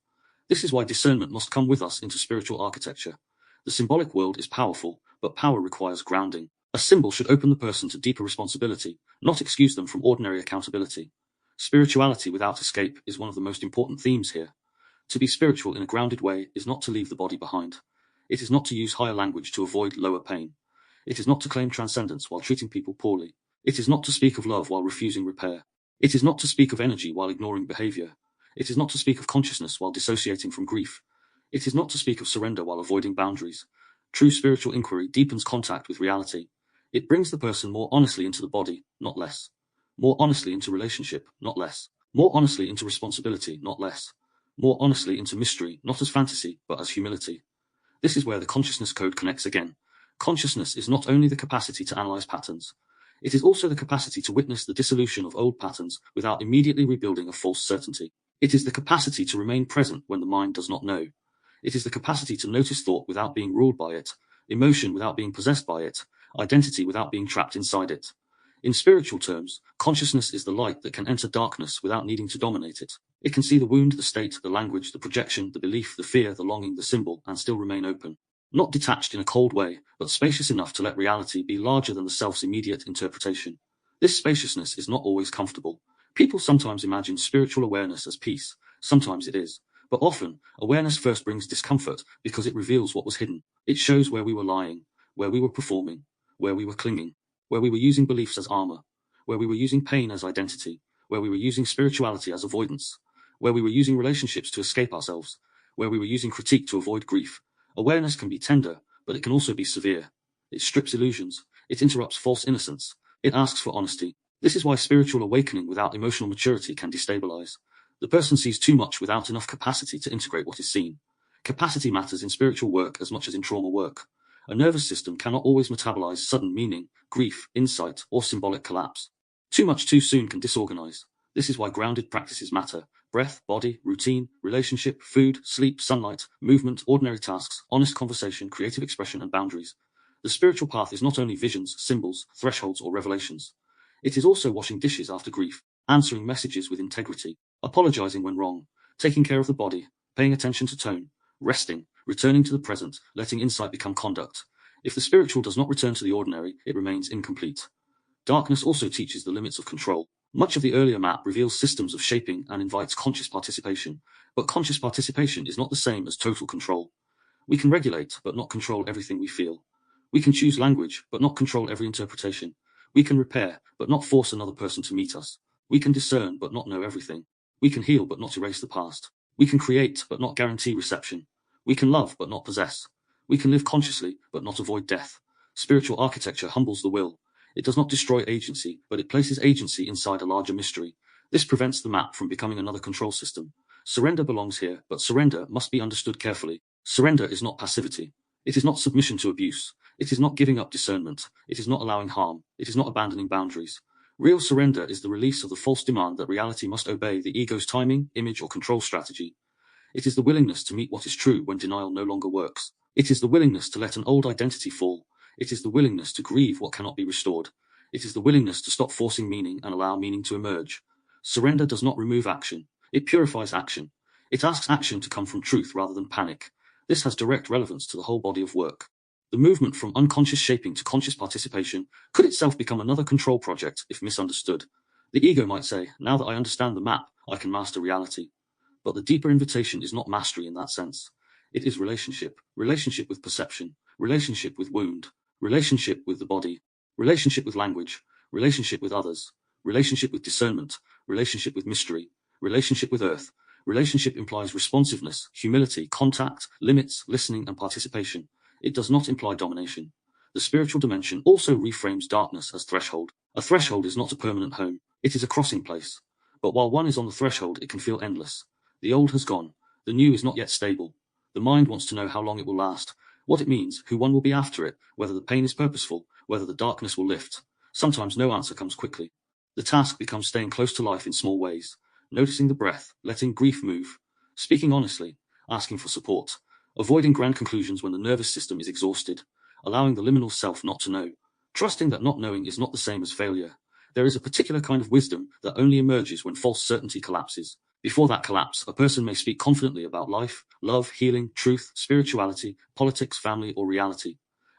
This is why discernment must come with us into spiritual architecture. The symbolic world is powerful, but power requires grounding. A symbol should open the person to deeper responsibility, not excuse them from ordinary accountability. Spirituality without escape is one of the most important themes here. To be spiritual in a grounded way is not to leave the body behind. It is not to use higher language to avoid lower pain. It is not to claim transcendence while treating people poorly. It is not to speak of love while refusing repair. It is not to speak of energy while ignoring behavior. It is not to speak of consciousness while dissociating from grief. It is not to speak of surrender while avoiding boundaries. True spiritual inquiry deepens contact with reality. It brings the person more honestly into the body, not less. More honestly into relationship, not less. More honestly into responsibility, not less. More honestly into mystery, not as fantasy, but as humility. This is where the consciousness code connects again. Consciousness is not only the capacity to analyze patterns, it is also the capacity to witness the dissolution of old patterns without immediately rebuilding a false certainty. It is the capacity to remain present when the mind does not know. It is the capacity to notice thought without being ruled by it, emotion without being possessed by it, identity without being trapped inside it. In spiritual terms, consciousness is the light that can enter darkness without needing to dominate it. It can see the wound, the state, the language, the projection, the belief, the fear, the longing, the symbol, and still remain open. Not detached in a cold way, but spacious enough to let reality be larger than the self's immediate interpretation. This spaciousness is not always comfortable. People sometimes imagine spiritual awareness as peace. Sometimes it is. But often, awareness first brings discomfort because it reveals what was hidden. It shows where we were lying, where we were performing, where we were clinging, where we were using beliefs as armor, where we were using pain as identity, where we were using spirituality as avoidance, where we were using relationships to escape ourselves, where we were using critique to avoid grief. Awareness can be tender, but it can also be severe. It strips illusions. It interrupts false innocence. It asks for honesty. This is why spiritual awakening without emotional maturity can destabilize. The person sees too much without enough capacity to integrate what is seen. Capacity matters in spiritual work as much as in trauma work. A nervous system cannot always metabolize sudden meaning, grief, insight, or symbolic collapse. Too much too soon can disorganize. This is why grounded practices matter. Breath, body, routine, relationship, food, sleep, sunlight, movement, ordinary tasks, honest conversation, creative expression, and boundaries. The spiritual path is not only visions, symbols, thresholds, or revelations. It is also washing dishes after grief, answering messages with integrity, apologizing when wrong, taking care of the body, paying attention to tone, resting, returning to the present, letting insight become conduct. If the spiritual does not return to the ordinary, it remains incomplete. Darkness also teaches the limits of control. Much of the earlier map reveals systems of shaping and invites conscious participation, but conscious participation is not the same as total control. We can regulate, but not control everything we feel. We can choose language, but not control every interpretation. We can repair, but not force another person to meet us. We can discern, but not know everything. We can heal, but not erase the past. We can create, but not guarantee reception. We can love, but not possess. We can live consciously, but not avoid death. Spiritual architecture humbles the will. It does not destroy agency, but it places agency inside a larger mystery. This prevents the map from becoming another control system. Surrender belongs here, but surrender must be understood carefully. Surrender is not passivity. It is not submission to abuse. It is not giving up discernment. It is not allowing harm. It is not abandoning boundaries. Real surrender is the release of the false demand that reality must obey the ego's timing, image, or control strategy. It is the willingness to meet what is true when denial no longer works. It is the willingness to let an old identity fall. It is the willingness to grieve what cannot be restored. It is the willingness to stop forcing meaning and allow meaning to emerge. Surrender does not remove action. It purifies action. It asks action to come from truth rather than panic. This has direct relevance to the whole body of work. The movement from unconscious shaping to conscious participation could itself become another control project if misunderstood. The ego might say, now that I understand the map, I can master reality. But the deeper invitation is not mastery in that sense. It is relationship. Relationship with perception. Relationship with wound. Relationship with the body. Relationship with language. Relationship with others. Relationship with discernment. Relationship with mystery. Relationship with earth. Relationship implies responsiveness, humility, contact, limits, listening, and participation. It does not imply domination. The spiritual dimension also reframes darkness as threshold. A threshold is not a permanent home. It is a crossing place. But while one is on the threshold, it can feel endless. The old has gone. The new is not yet stable. The mind wants to know how long it will last, what it means, who one will be after it, whether the pain is purposeful, whether the darkness will lift. Sometimes no answer comes quickly. The task becomes staying close to life in small ways, noticing the breath, letting grief move, speaking honestly, asking for support, avoiding grand conclusions when the nervous system is exhausted, allowing the liminal self not to know, trusting that not knowing is not the same as failure. There is a particular kind of wisdom that only emerges when false certainty collapses. Before that collapse, a person may speak confidently about life, love, healing, truth, spirituality, politics, family, or reality.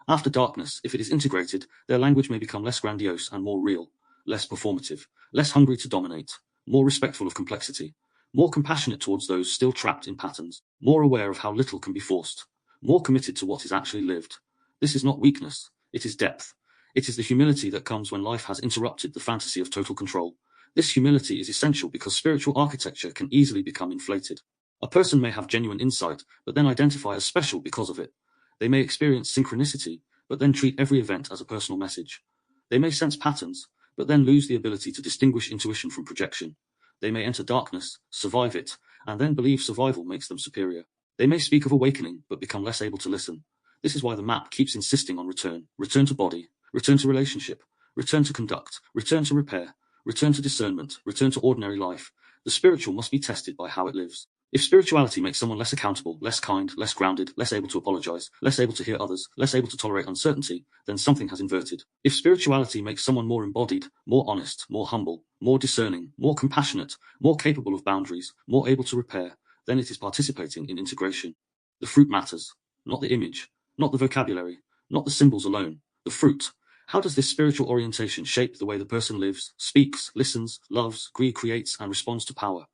After darkness, if it is integrated, their language may become less grandiose and more real, less performative, less hungry to dominate, more respectful of complexity, more compassionate towards those still trapped in patterns, more aware of how little can be forced, more committed to what is actually lived. This is not weakness, it is depth. It is the humility that comes when life has interrupted the fantasy of total control. This humility is essential because spiritual architecture can easily become inflated. A person may have genuine insight, but then identify as special because of it. They may experience synchronicity, but then treat every event as a personal message. They may sense patterns, but then lose the ability to distinguish intuition from projection. They may enter darkness, survive it, and then believe survival makes them superior. They may speak of awakening, but become less able to listen. This is why the map keeps insisting on return to body, return to relationship, return to conduct, return to repair, return to discernment, return to ordinary life. The spiritual must be tested by how it lives. If spirituality makes someone less accountable, less kind, less grounded, less able to apologize, less able to hear others, less able to tolerate uncertainty, then something has inverted. If spirituality makes someone more embodied, more honest, more humble, more discerning, more compassionate, more capable of boundaries, more able to repair, then it is participating in integration. The fruit matters, not the image, not the vocabulary, not the symbols alone, the fruit. How does this spiritual orientation shape the way the person lives, speaks, listens, loves, creates, and responds to power?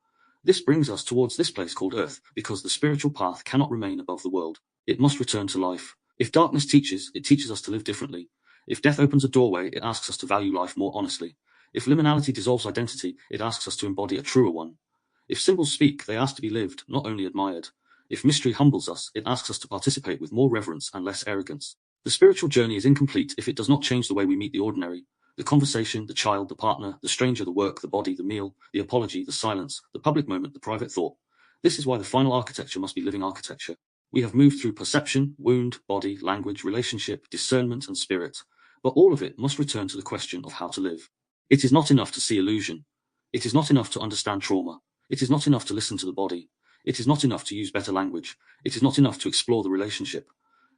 This brings us towards this place called Earth, because the spiritual path cannot remain above the world. It must return to life. If darkness teaches, it teaches us to live differently. If death opens a doorway, it asks us to value life more honestly. If liminality dissolves identity, it asks us to embody a truer one. If symbols speak, they ask to be lived, not only admired. If mystery humbles us, it asks us to participate with more reverence and less arrogance. The spiritual journey is incomplete if it does not change the way we meet the ordinary. The conversation, the child, the partner, the stranger, the work, the body, the meal, the apology, the silence, the public moment, the private thought. This is why the final architecture must be living architecture. We have moved through perception, wound, body, language, relationship, discernment, and spirit, but all of it must return to the question of how to live. It is not enough to see illusion. It is not enough to understand trauma. It is not enough to listen to the body. It is not enough to use better language. It is not enough to explore the relationship.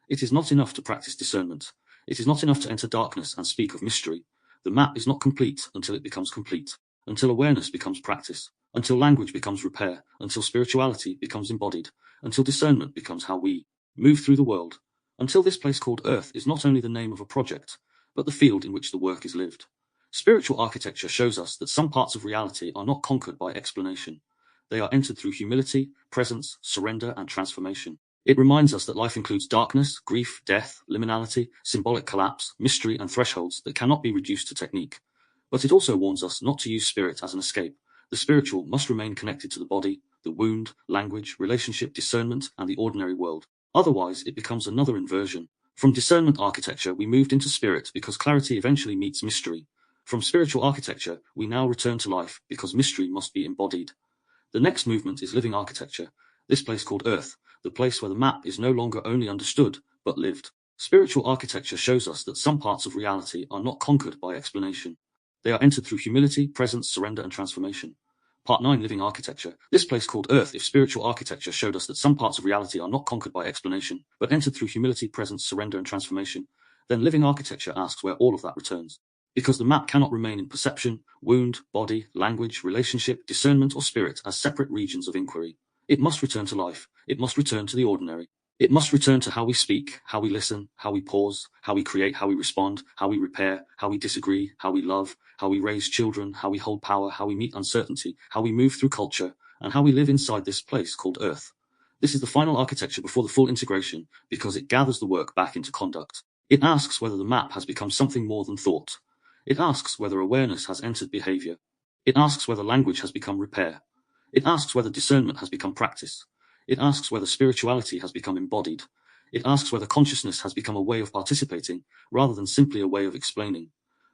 It is not enough to practice discernment. It is not enough to enter darkness and speak of mystery. The map is not complete until it becomes complete, until awareness becomes practice, until language becomes repair, until spirituality becomes embodied, until discernment becomes how we move through the world, until this place called Earth is not only the name of a project, but the field in which the work is lived. Spiritual architecture shows us that some parts of reality are not conquered by explanation. They are entered through humility, presence, surrender, and transformation. It reminds us that life includes darkness, grief, death, liminality, symbolic collapse, mystery, and thresholds that cannot be reduced to technique. But it also warns us not to use spirit as an escape. The spiritual must remain connected to the body, the wound, language, relationship, discernment, and the ordinary world. Otherwise, it becomes another inversion. From discernment architecture, we moved into spirit because clarity eventually meets mystery. From spiritual architecture, we now return to life because mystery must be embodied. The next movement is living architecture, this place called Earth, the place where the map is no longer only understood, but lived. Spiritual architecture shows us that some parts of reality are not conquered by explanation. They are entered through humility, presence, surrender, and transformation. Part 9, Living Architecture. This place called Earth, if spiritual architecture showed us that some parts of reality are not conquered by explanation, but entered through humility, presence, surrender, and transformation, then living architecture asks where all of that returns. Because the map cannot remain in perception, wound, body, language, relationship, discernment, or spirit as separate regions of inquiry. It must return to life. It must return to the ordinary. It must return to how we speak, how we listen, how we pause, how we create, how we respond, how we repair, how we disagree, how we love, how we raise children, how we hold power, how we meet uncertainty, how we move through culture, and how we live inside this place called Earth. This is the final architecture before the full integration, because it gathers the work back into conduct. It asks whether the map has become something more than thought. It asks whether awareness has entered behavior. It asks whether language has become repair. It asks whether discernment has become practice. It asks whether spirituality has become embodied. It asks whether consciousness has become a way of participating, rather than simply a way of explaining.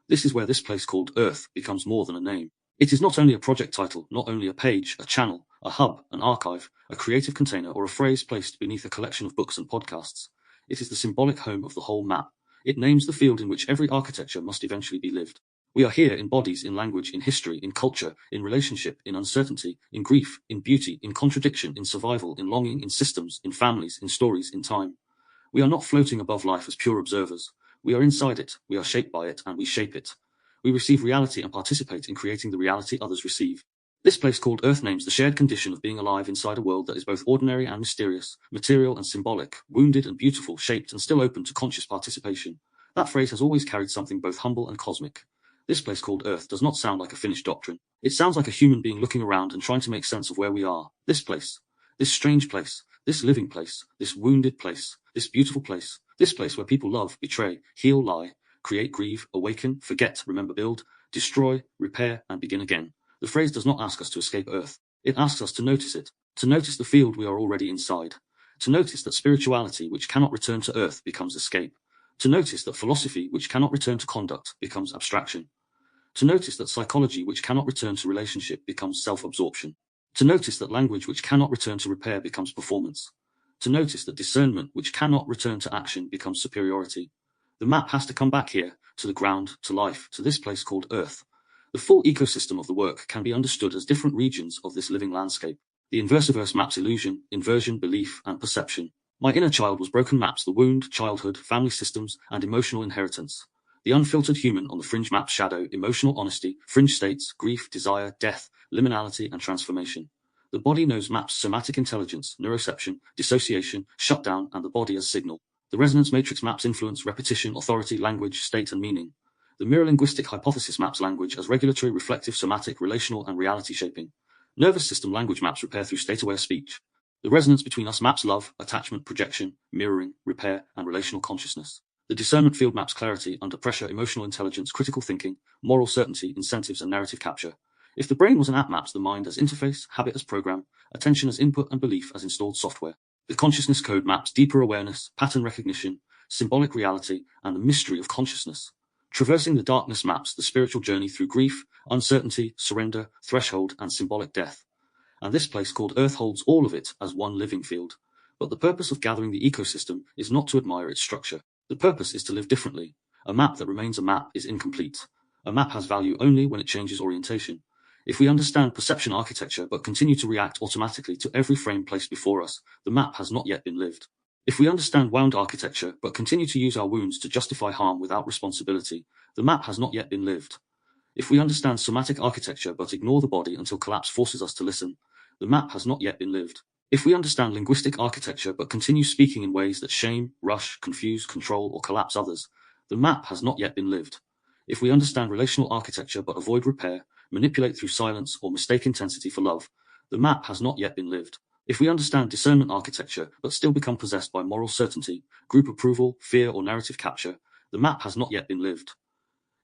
This is where this place called Earth becomes more than a name. It is not only a project title, not only a page, a channel, a hub, an archive, a creative container, or a phrase placed beneath a collection of books and podcasts. It is the symbolic home of the whole map. It names the field in which every architecture must eventually be lived. We are here in bodies, in language, in history, in culture, in relationship, in uncertainty, in grief, in beauty, in contradiction, in survival, in longing, in systems, in families, in stories, in time. We are not floating above life as pure observers. We are inside it, we are shaped by it, and we shape it. We receive reality and participate in creating the reality others receive. This place called Earth names the shared condition of being alive inside a world that is both ordinary and mysterious, material and symbolic, wounded and beautiful, shaped and still open to conscious participation. That phrase has always carried something both humble and cosmic. This place called Earth does not sound like a finished doctrine. It sounds like a human being looking around and trying to make sense of where we are. This place, this strange place, this living place, this wounded place, this beautiful place, this place where people love, betray, heal, lie, create, grieve, awaken, forget, remember, build, destroy, repair, and begin again. The phrase does not ask us to escape Earth. It asks us to notice it, to notice the field we are already inside, to notice that spirituality which cannot return to Earth becomes escape, to notice that philosophy which cannot return to conduct becomes abstraction, to notice that psychology which cannot return to relationship becomes self-absorption, to notice that language which cannot return to repair becomes performance, to notice that discernment which cannot return to action becomes superiority. The map has to come back here, to the ground, to life, to this place called Earth. The full ecosystem of the work can be understood as different regions of this living landscape. The Inversiverse maps illusion, inversion, belief, and perception. My inner child was broken maps the wound, childhood, family systems, and emotional inheritance. The Unfiltered Human on the Fringe maps shadow, emotional honesty, fringe states, grief, desire, death, liminality, and transformation. The body knows maps somatic intelligence, neuroception, dissociation, shutdown, and the body as signal. The resonance matrix maps influence, repetition, authority, language, state, and meaning. The Mirror-Linguistic Hypothesis maps language as regulatory, reflective, somatic, relational, and reality shaping. Nervous system language maps repair through state-aware speech. The resonance between us maps love, attachment, projection, mirroring, repair, and relational consciousness. The discernment field maps clarity, under pressure, emotional intelligence, critical thinking, moral certainty, incentives, and narrative capture. If the brain was an app, maps the mind as interface, habit as program, attention as input, and belief as installed software. The consciousness code maps deeper awareness, pattern recognition, symbolic reality, and the mystery of consciousness. Traversing the darkness maps the spiritual journey through grief, uncertainty, surrender, threshold, and symbolic death. And this place called Earth holds all of it as one living field. But the purpose of gathering the ecosystem is not to admire its structure. The purpose is to live differently. A map that remains a map is incomplete. A map has value only when it changes orientation. If we understand perception architecture but continue to react automatically to every frame placed before us, the map has not yet been lived. If we understand wound architecture but continue to use our wounds to justify harm without responsibility, the map has not yet been lived. If we understand somatic architecture but ignore the body until collapse forces us to listen, the map has not yet been lived. If we understand linguistic architecture but continue speaking in ways that shame, rush, confuse, control, or collapse others, the map has not yet been lived. If we understand relational architecture but avoid repair, manipulate through silence, or mistake intensity for love, the map has not yet been lived. If we understand discernment architecture but still become possessed by moral certainty, group approval, fear, or narrative capture, the map has not yet been lived.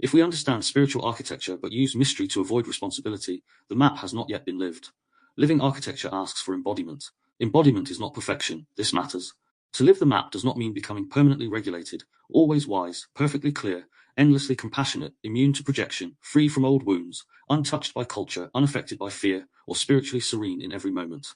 If we understand spiritual architecture but use mystery to avoid responsibility, the map has not yet been lived. Living architecture asks for embodiment. Embodiment is not perfection, this matters. To live the map does not mean becoming permanently regulated, always wise, perfectly clear, endlessly compassionate, immune to projection, free from old wounds, untouched by culture, unaffected by fear, or spiritually serene in every moment.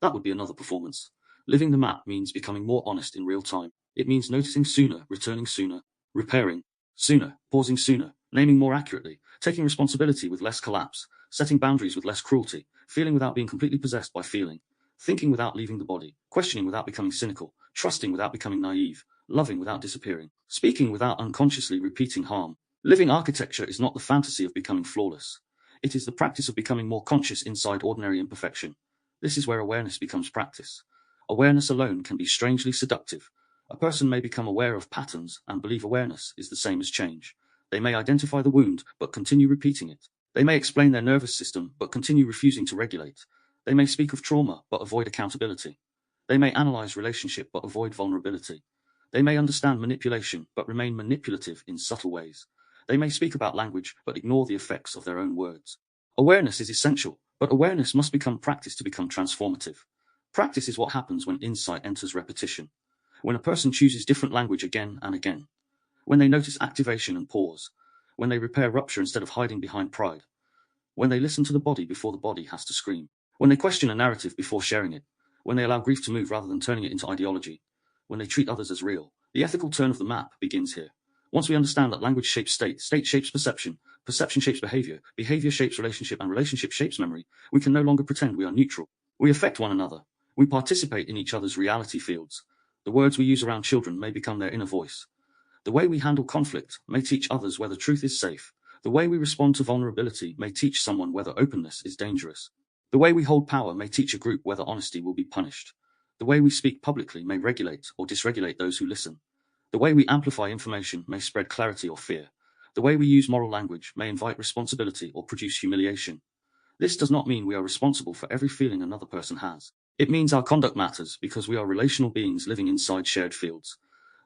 That would be another performance. Living the map means becoming more honest in real time. It means noticing sooner, returning sooner, repairing sooner, pausing sooner, naming more accurately, taking responsibility with less collapse, setting boundaries with less cruelty, feeling without being completely possessed by feeling, thinking without leaving the body, questioning without becoming cynical, trusting without becoming naive, loving without disappearing, speaking without unconsciously repeating harm. Living architecture is not the fantasy of becoming flawless. It is the practice of becoming more conscious inside ordinary imperfection. This is where awareness becomes practice. Awareness alone can be strangely seductive. A person may become aware of patterns and believe awareness is the same as change. They may identify the wound but continue repeating it. They may explain their nervous system but continue refusing to regulate. They may speak of trauma but avoid accountability. They may analyze relationship but avoid vulnerability. They may understand manipulation but remain manipulative in subtle ways. They may speak about language but ignore the effects of their own words. Awareness is essential, but awareness must become practice to become transformative. Practice is what happens when insight enters repetition. When a person chooses different language again and again. When they notice activation and pause. When they repair rupture instead of hiding behind pride. When they listen to the body before the body has to scream. When they question a narrative before sharing it. When they allow grief to move rather than turning it into ideology. When they treat others as real. The ethical turn of the map begins here. Once we understand that language shapes state, state shapes perception, perception shapes behavior, behavior shapes relationship, and relationship shapes memory, we can no longer pretend we are neutral. We affect one another. We participate in each other's reality fields. The words we use around children may become their inner voice. The way we handle conflict may teach others whether truth is safe. The way we respond to vulnerability may teach someone whether openness is dangerous. The way we hold power may teach a group whether honesty will be punished. The way we speak publicly may regulate or dysregulate those who listen. The way we amplify information may spread clarity or fear. The way we use moral language may invite responsibility or produce humiliation. This does not mean we are responsible for every feeling another person has. It means our conduct matters because we are relational beings living inside shared fields.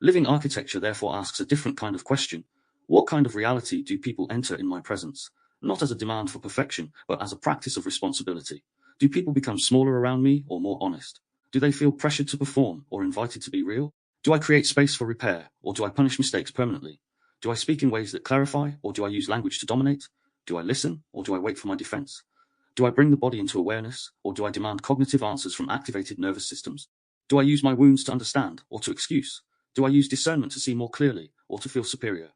Living architecture therefore asks a different kind of question. What kind of reality do people enter in my presence? Not as a demand for perfection, but as a practice of responsibility. Do people become smaller around me or more honest? Do they feel pressured to perform or invited to be real? Do I create space for repair or do I punish mistakes permanently? Do I speak in ways that clarify or do I use language to dominate? Do I listen or do I wait for my defense? Do I bring the body into awareness or do I demand cognitive answers from activated nervous systems? Do I use my wounds to understand or to excuse? Do I use discernment to see more clearly or to feel superior?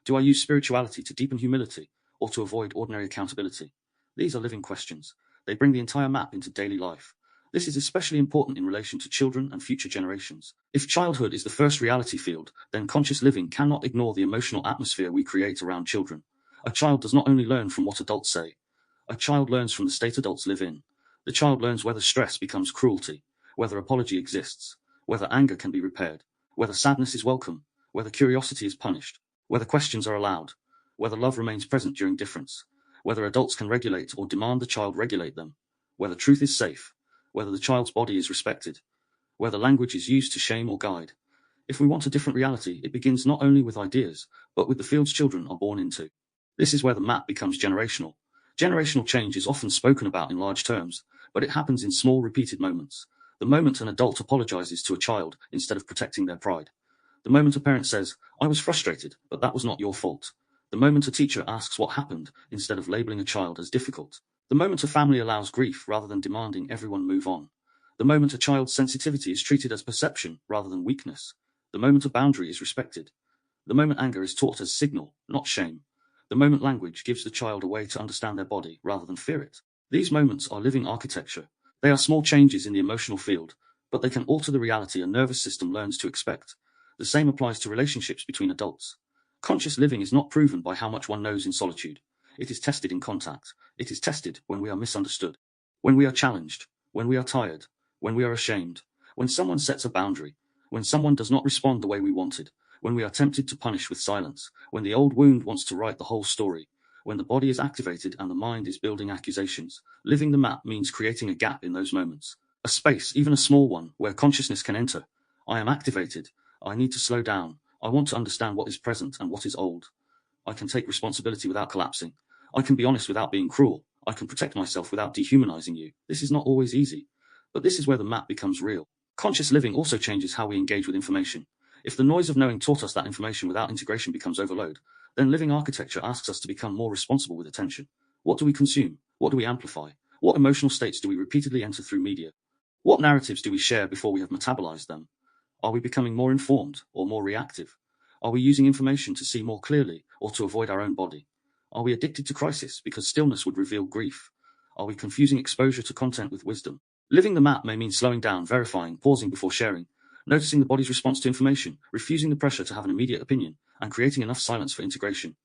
Do I use spirituality to deepen humility or to avoid ordinary accountability? These are living questions. They bring the entire map into daily life. This is especially important in relation to children and future generations. If childhood is the first reality field, then conscious living cannot ignore the emotional atmosphere we create around children. A child does not only learn from what adults say. A child learns from the state adults live in. The child learns whether stress becomes cruelty, whether apology exists, whether anger can be repaired, whether sadness is welcome, whether curiosity is punished, whether questions are allowed, whether love remains present during difference, whether adults can regulate or demand the child regulate them, whether truth is safe, whether the child's body is respected, whether language is used to shame or guide. If we want a different reality, it begins not only with ideas, but with the fields children are born into. This is where the map becomes generational. Generational change is often spoken about in large terms, but it happens in small repeated moments. The moment an adult apologizes to a child instead of protecting their pride. The moment a parent says, "I was frustrated, but that was not your fault." The moment a teacher asks what happened instead of labeling a child as difficult. The moment a family allows grief rather than demanding everyone move on. The moment a child's sensitivity is treated as perception rather than weakness. The moment a boundary is respected. The moment anger is taught as signal, not shame. The moment language gives the child a way to understand their body rather than fear it. These moments are living architecture. They are small changes in the emotional field, but they can alter the reality a nervous system learns to expect. The same applies to relationships between adults. Conscious living is not proven by how much one knows in solitude. It is tested in contact. It is tested when we are misunderstood, when we are challenged, when we are tired, when we are ashamed, when someone sets a boundary, when someone does not respond the way we wanted, when we are tempted to punish with silence, when the old wound wants to write the whole story, when the body is activated and the mind is building accusations. Living the map means creating a gap in those moments. A space, even a small one, where consciousness can enter. I am activated. I need to slow down. I want to understand what is present and what is old. I can take responsibility without collapsing. I can be honest without being cruel. I can protect myself without dehumanizing you. This is not always easy, but this is where the map becomes real. Conscious living also changes how we engage with information. If the noise of knowing taught us that information without integration becomes overload, then living architecture asks us to become more responsible with attention. What do we consume? What do we amplify? What emotional states do we repeatedly enter through media? What narratives do we share before we have metabolized them? Are we becoming more informed or more reactive? Are we using information to see more clearly or to avoid our own body? Are we addicted to crisis because stillness would reveal grief? Are we confusing exposure to content with wisdom? Living the map may mean slowing down, verifying, pausing before sharing, noticing the body's response to information, refusing the pressure to have an immediate opinion, and creating enough silence for integration.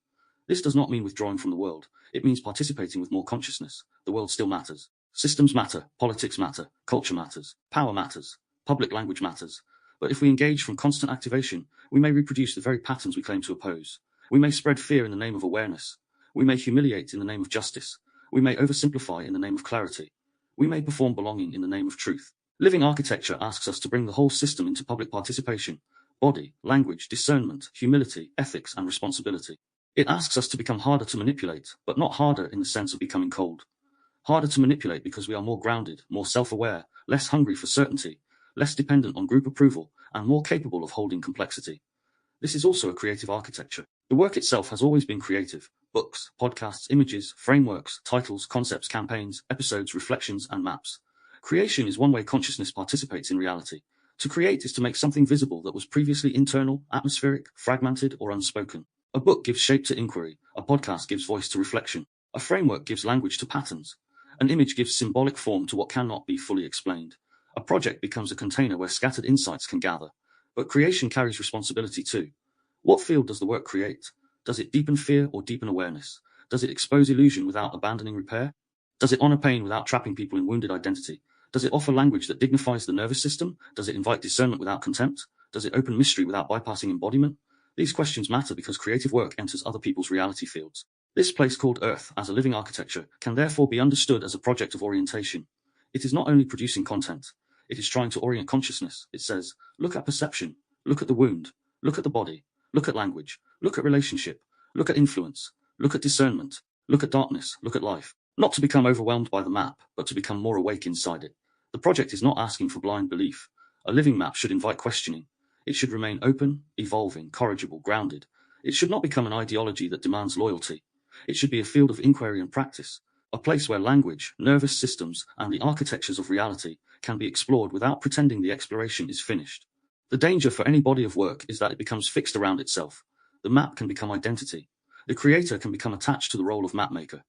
This does not mean withdrawing from the world. It means participating with more consciousness. The world still matters. Systems matter, politics matter, culture matters, power matters, public language matters. But if we engage from constant activation, we may reproduce the very patterns we claim to oppose. We may spread fear in the name of awareness. We may humiliate in the name of justice. We may oversimplify in the name of clarity. We may perform belonging in the name of truth. Living architecture asks us to bring the whole system into public participation: body, language, discernment, humility, ethics, and responsibility. It asks us to become harder to manipulate, but not harder in the sense of becoming cold. Harder to manipulate because we are more grounded, more self-aware, less hungry for certainty, less dependent on group approval, and more capable of holding complexity. This is also a creative architecture. The work itself has always been creative. Books, podcasts, images, frameworks, titles, concepts, campaigns, episodes, reflections, and maps. Creation is one way consciousness participates in reality. To create is to make something visible that was previously internal, atmospheric, fragmented, or unspoken. A book gives shape to inquiry. A podcast gives voice to reflection. A framework gives language to patterns. An image gives symbolic form to what cannot be fully explained. A project becomes a container where scattered insights can gather. But creation carries responsibility too. What field does the work create? Does it deepen fear or deepen awareness? Does it expose illusion without abandoning repair? Does it honor pain without trapping people in wounded identity? Does it offer language that dignifies the nervous system? Does it invite discernment without contempt? Does it open mystery without bypassing embodiment? These questions matter because creative work enters other people's reality fields. This place called Earth, as a living architecture, can therefore be understood as a project of orientation. It is not only producing content, it is trying to orient consciousness. It says, look at perception, look at the wound, look at the body, look at language, look at relationship, Look at influence. Look at discernment. Look at darkness. Look at life. Not to become overwhelmed by the map, but to become more awake inside it. The project is not asking for blind belief. A living map should invite questioning. It should remain open, evolving, corrigible, grounded. It should not become an ideology that demands loyalty. It should be a field of inquiry and practice, a place where language, nervous systems, and the architectures of reality can be explored without pretending the exploration is finished. The danger for any body of work is that it becomes fixed around itself. The map can become identity. The creator can become attached to the role of mapmaker.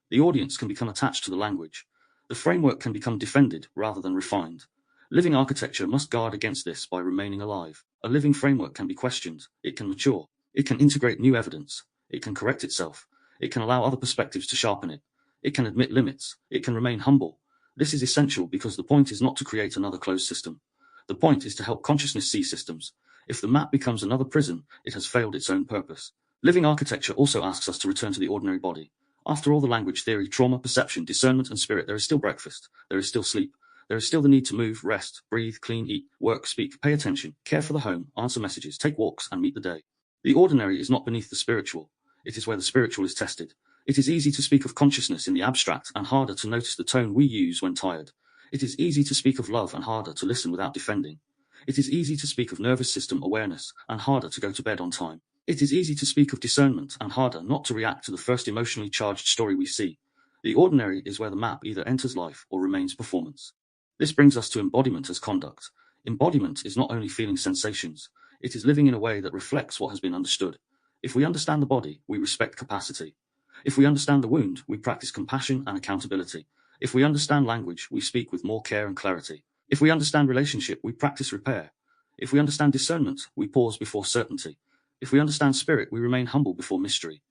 The audience can become attached to the language. The framework can become defended rather than refined. Living architecture must guard against this by remaining alive. A living framework can be questioned. It can mature. It can integrate new evidence. It can correct itself. It can allow other perspectives to sharpen it. It can admit limits. It can remain humble. This is essential because the point is not to create another closed system. The point is to help consciousness see systems. If the map becomes another prison, it has failed its own purpose. Living architecture also asks us to return to the ordinary body. After all the language, theory, trauma, perception, discernment, and spirit, there is still breakfast. There is still sleep. There is still the need to move, rest, breathe, clean, eat, work, speak, pay attention, care for the home, answer messages, take walks, and meet the day. The ordinary is not beneath the spiritual. It is where the spiritual is tested. It is easy to speak of consciousness in the abstract and harder to notice the tone we use when tired. It is easy to speak of love and harder to listen without defending. It is easy to speak of nervous system awareness and harder to go to bed on time. It is easy to speak of discernment and harder not to react to the first emotionally charged story we see. The ordinary is where the map either enters life or remains performance. This brings us to embodiment as conduct. Embodiment is not only feeling sensations, it is living in a way that reflects what has been understood. If we understand the body, we respect capacity. If we understand the wound, we practice compassion and accountability. If we understand language, we speak with more care and clarity. If we understand relationship, we practice repair. If we understand discernment, we pause before certainty. If we understand spirit, we remain humble before mystery.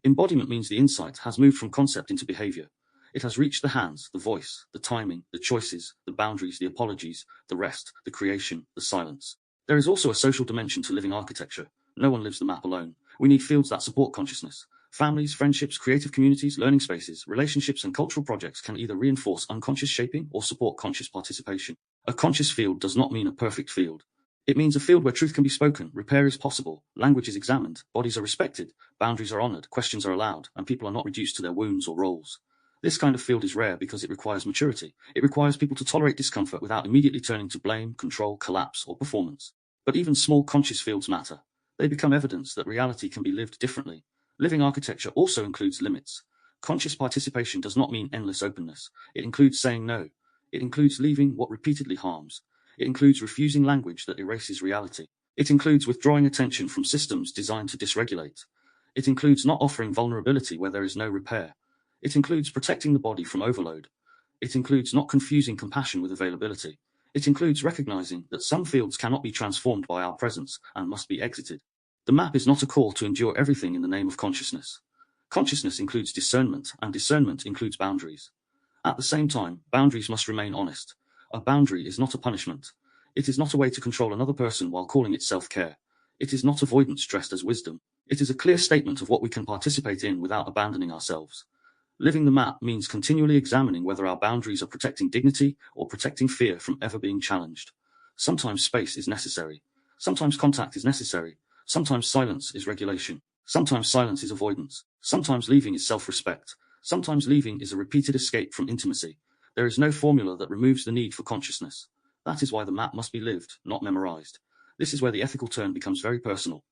Embodiment means the insight has moved from concept into behavior. It has reached the hands, the voice, the timing, the choices, the boundaries, the apologies, the rest, the creation, the silence. There is also a social dimension to living architecture. No one lives the map alone. We need fields that support consciousness. Families, friendships, creative communities, learning spaces, relationships, and cultural projects can either reinforce unconscious shaping or support conscious participation. A conscious field does not mean a perfect field. It means a field where truth can be spoken, repair is possible, language is examined, bodies are respected, boundaries are honored, questions are allowed, and people are not reduced to their wounds or roles. This kind of field is rare because it requires maturity. It requires people to tolerate discomfort without immediately turning to blame, control, collapse, or performance. But even small conscious fields matter. They become evidence that reality can be lived differently. Living architecture also includes limits. Conscious participation does not mean endless openness. It includes saying no. It includes leaving what repeatedly harms. It includes refusing language that erases reality. It includes withdrawing attention from systems designed to dysregulate. It includes not offering vulnerability where there is no repair. It includes protecting the body from overload. It includes not confusing compassion with availability. It includes recognizing that some fields cannot be transformed by our presence and must be exited. The map is not a call to endure everything in the name of consciousness. Consciousness includes discernment, and discernment includes boundaries. At the same time, boundaries must remain honest. A boundary is not a punishment. It is not a way to control another person while calling it self-care. It is not avoidance dressed as wisdom. It is a clear statement of what we can participate in without abandoning ourselves. Living the map means continually examining whether our boundaries are protecting dignity or protecting fear from ever being challenged. Sometimes space is necessary. Sometimes contact is necessary. Sometimes silence is regulation. Sometimes silence is avoidance. Sometimes leaving is self-respect. Sometimes leaving is a repeated escape from intimacy. There is no formula that removes the need for consciousness. That is why the map must be lived, not memorized. This is where the ethical turn becomes very personal.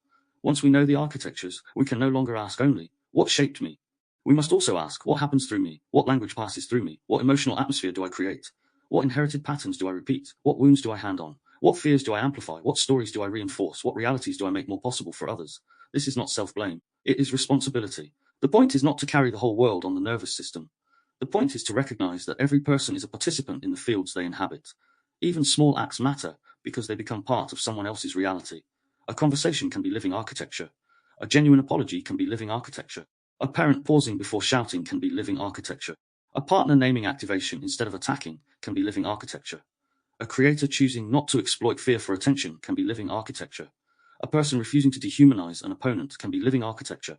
Once we know the architectures, we can no longer ask only, what shaped me? We must also ask, what happens through me? What language passes through me? What emotional atmosphere do I create? What inherited patterns do I repeat? What wounds do I hand on? What fears do I amplify? What stories do I reinforce? What realities do I make more possible for others? This is not self-blame. It is responsibility. The point is not to carry the whole world on the nervous system. The point is to recognize that every person is a participant in the fields they inhabit. Even small acts matter because they become part of someone else's reality. A conversation can be living architecture. A genuine apology can be living architecture. A parent pausing before shouting can be living architecture. A partner naming activation instead of attacking can be living architecture. A creator choosing not to exploit fear for attention can be living architecture. A person refusing to dehumanize an opponent can be living architecture.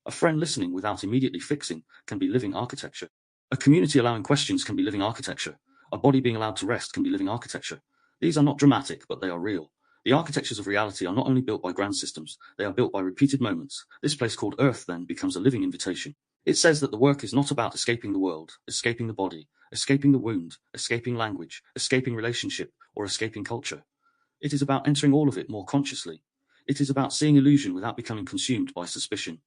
A friend listening without immediately fixing can be living architecture. A community allowing questions can be living architecture. A body being allowed to rest can be living architecture. These are not dramatic, but they are real. The architectures of reality are not only built by grand systems, they are built by repeated moments. This place called Earth then becomes a living invitation. It says that the work is not about escaping the world, escaping the body, escaping the wound, escaping language, escaping relationship, or escaping culture. It is about entering all of it more consciously. It is about seeing illusion without becoming consumed by suspicion,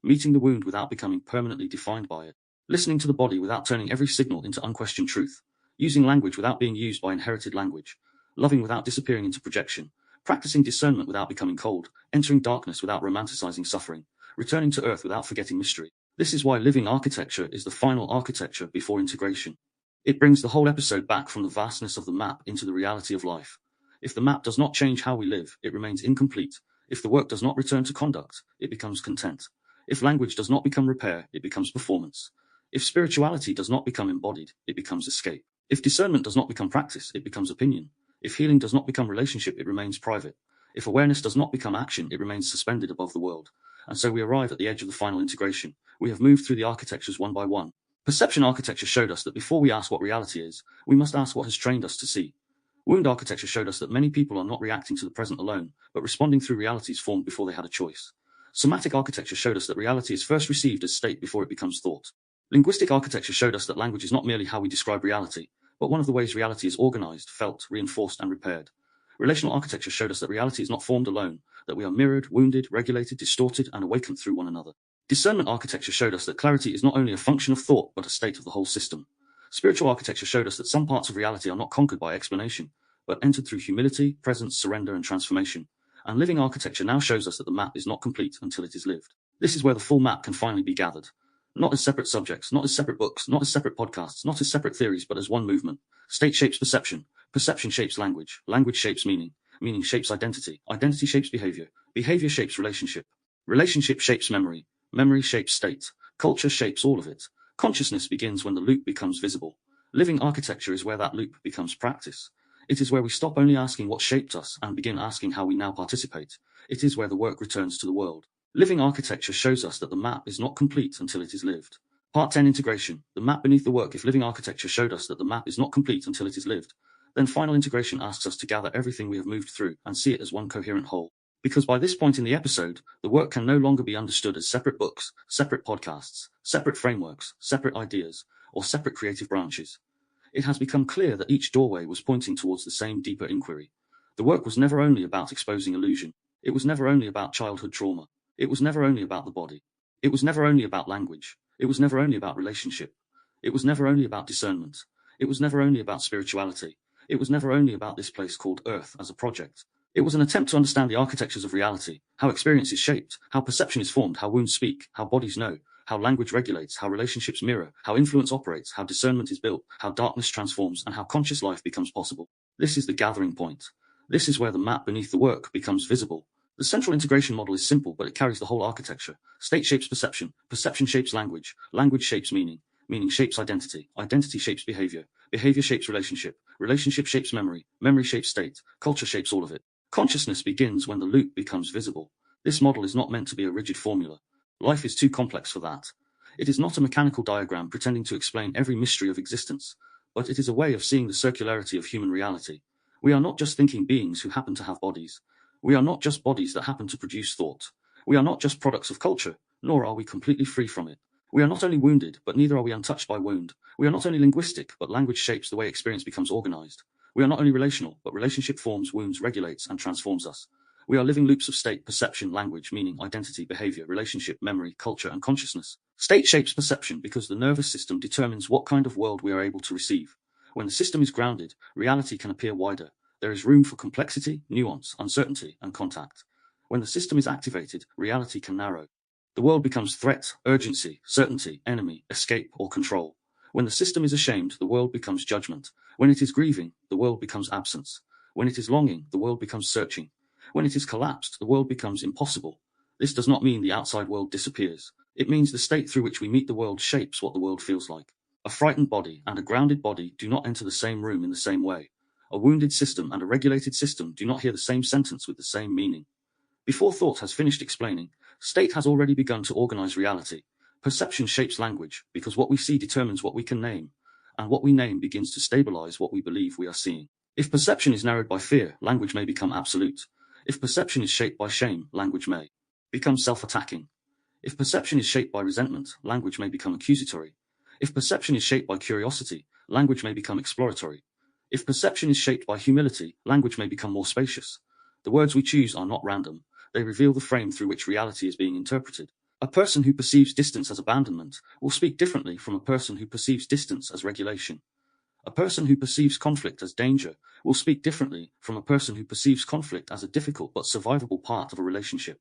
meeting the wound without becoming permanently defined by it, listening to the body without turning every signal into unquestioned truth, using language without being used by inherited language, loving without disappearing into projection, practicing discernment without becoming cold, entering darkness without romanticizing suffering, returning to earth without forgetting mystery. This is why living architecture is the final architecture before integration. It brings the whole episode back from the vastness of the map into the reality of life. If the map does not change how we live, it remains incomplete. If the work does not return to conduct, it becomes content. If language does not become repair, it becomes performance. If spirituality does not become embodied, it becomes escape. If discernment does not become practice, it becomes opinion. If healing does not become relationship, it remains private. If awareness does not become action, it remains suspended above the world. And so we arrive at the edge of the final integration. We have moved through the architectures one by one. Perception architecture showed us that before we ask what reality is, we must ask what has trained us to see. Wound architecture showed us that many people are not reacting to the present alone, but responding through realities formed before they had a choice. Somatic architecture showed us that reality is first received as state before it becomes thought. Linguistic architecture showed us that language is not merely how we describe reality, but one of the ways reality is organized, felt, reinforced, and repaired. Relational architecture showed us that reality is not formed alone, that we are mirrored, wounded, regulated, distorted, and awakened through one another. Discernment architecture showed us that clarity is not only a function of thought, but a state of the whole system. Spiritual architecture showed us that some parts of reality are not conquered by explanation, but entered through humility, presence, surrender, and transformation. And living architecture now shows us that the map is not complete until it is lived. This is where the full map can finally be gathered. Not as separate subjects, not as separate books, not as separate podcasts, not as separate theories, but as one movement. State shapes perception. Perception shapes language. Language shapes meaning. Meaning shapes identity. Identity shapes behavior. Behavior shapes relationship. Relationship shapes memory. Memory shapes state. Culture shapes all of it. Consciousness begins when the loop becomes visible. Living architecture is where that loop becomes practice. It is where we stop only asking what shaped us and begin asking how we now participate. It is where the work returns to the world. Living architecture shows us that the map is not complete until it is lived. Part 10 Integration. The map beneath the work. If living architecture showed us that the map is not complete until it is lived, then final integration asks us to gather everything we have moved through and see it as one coherent whole. Because by this point in the episode, the work can no longer be understood as separate books, separate podcasts, separate frameworks, separate ideas, or separate creative branches. It has become clear that each doorway was pointing towards the same deeper inquiry. The work was never only about exposing illusion. It was never only about childhood trauma. It was never only about the body. It was never only about language. It was never only about relationship. It was never only about discernment. It was never only about spirituality. It was never only about this place called Earth as a project. It was an attempt to understand the architectures of reality, how experience is shaped, how perception is formed, how wounds speak, how bodies know, how language regulates, how relationships mirror, how influence operates, how discernment is built, how darkness transforms, and how conscious life becomes possible. This is the gathering point. This is where the map beneath the work becomes visible. The central integration model is simple, but it carries the whole architecture. State shapes perception. Perception shapes language. Language shapes meaning. Meaning shapes identity. Identity shapes behavior. Behavior shapes relationship. Relationship shapes memory. Memory shapes state. Culture shapes all of it. Consciousness begins when the loop becomes visible. This model is not meant to be a rigid formula. Life is too complex for that. It is not a mechanical diagram pretending to explain every mystery of existence, but it is a way of seeing the circularity of human reality. We are not just thinking beings who happen to have bodies. We are not just bodies that happen to produce thought. We are not just products of culture, nor are we completely free from it. We are not only wounded, but neither are we untouched by wound. We are not only linguistic, but language shapes the way experience becomes organized. We are not only relational, but relationship forms, wounds, regulates, and transforms us. We are living loops of state, perception, language, meaning, identity, behavior, relationship, memory, culture, and consciousness. State shapes perception because the nervous system determines what kind of world we are able to receive. When the system is grounded, reality can appear wider. There is room for complexity, nuance, uncertainty, and contact. When the system is activated, reality can narrow. The world becomes threat, urgency, certainty, enemy, escape, or control. When the system is ashamed, the world becomes judgment. When it is grieving, the world becomes absence. When it is longing, the world becomes searching. When it is collapsed, the world becomes impossible. This does not mean the outside world disappears. It means the state through which we meet the world shapes what the world feels like. A frightened body and a grounded body do not enter the same room in the same way. A wounded system and a regulated system do not hear the same sentence with the same meaning. Before thought has finished explaining, state has already begun to organize reality. Perception shapes language, because what we see determines what we can name, and what we name begins to stabilize what we believe we are seeing. If perception is narrowed by fear, language may become absolute. If perception is shaped by shame, language may become self-attacking. If perception is shaped by resentment, language may become accusatory. If perception is shaped by curiosity, language may become exploratory. If perception is shaped by humility, language may become more spacious. The words we choose are not random. They reveal the frame through which reality is being interpreted. A person who perceives distance as abandonment will speak differently from a person who perceives distance as regulation. A person who perceives conflict as danger will speak differently from a person who perceives conflict as a difficult but survivable part of a relationship.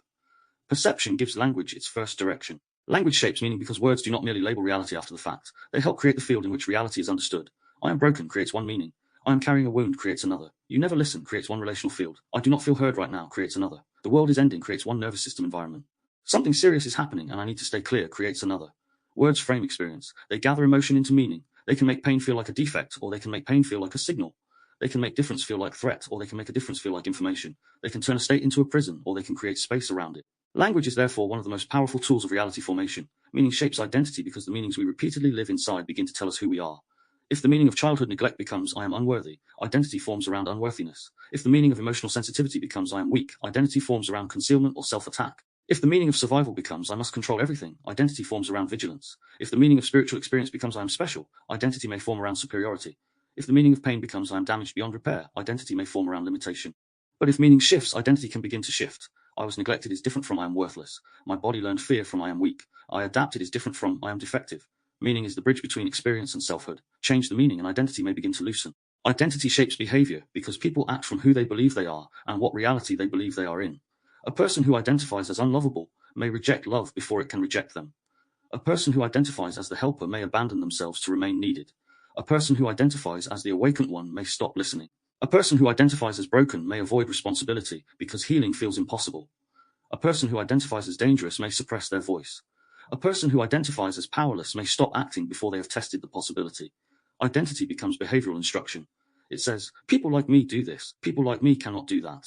Perception gives language its first direction. Language shapes meaning because words do not merely label reality after the fact. They help create the field in which reality is understood. I am broken creates one meaning. I am carrying a wound creates another. You never listen creates one relational field. I do not feel heard right now creates another. The world is ending creates one nervous system environment. Something serious is happening and I need to stay clear creates another. Words frame experience. They gather emotion into meaning. They can make pain feel like a defect, or they can make pain feel like a signal. They can make difference feel like threat, or they can make a difference feel like information. They can turn a state into a prison, or they can create space around it. Language is therefore one of the most powerful tools of reality formation. Meaning shapes identity because the meanings we repeatedly live inside begin to tell us who we are. If the meaning of childhood neglect becomes I am unworthy, identity forms around unworthiness. If the meaning of emotional sensitivity becomes I am weak, identity forms around concealment or self-attack. If the meaning of survival becomes I must control everything, identity forms around vigilance. If the meaning of spiritual experience becomes I am special, identity may form around superiority. If the meaning of pain becomes I am damaged beyond repair, identity may form around limitation. But if meaning shifts, identity can begin to shift. I was neglected is different from I am worthless. My body learned fear from I am weak. I adapted is different from I am defective. Meaning is the bridge between experience and selfhood. Change the meaning and identity may begin to loosen. Identity shapes behavior because people act from who they believe they are and what reality they believe they are in. A person who identifies as unlovable may reject love before it can reject them. A person who identifies as the helper may abandon themselves to remain needed. A person who identifies as the awakened one may stop listening. A person who identifies as broken may avoid responsibility because healing feels impossible. A person who identifies as dangerous may suppress their voice. A person who identifies as powerless may stop acting before they have tested the possibility. Identity becomes behavioral instruction. It says, people like me do this, people like me cannot do that.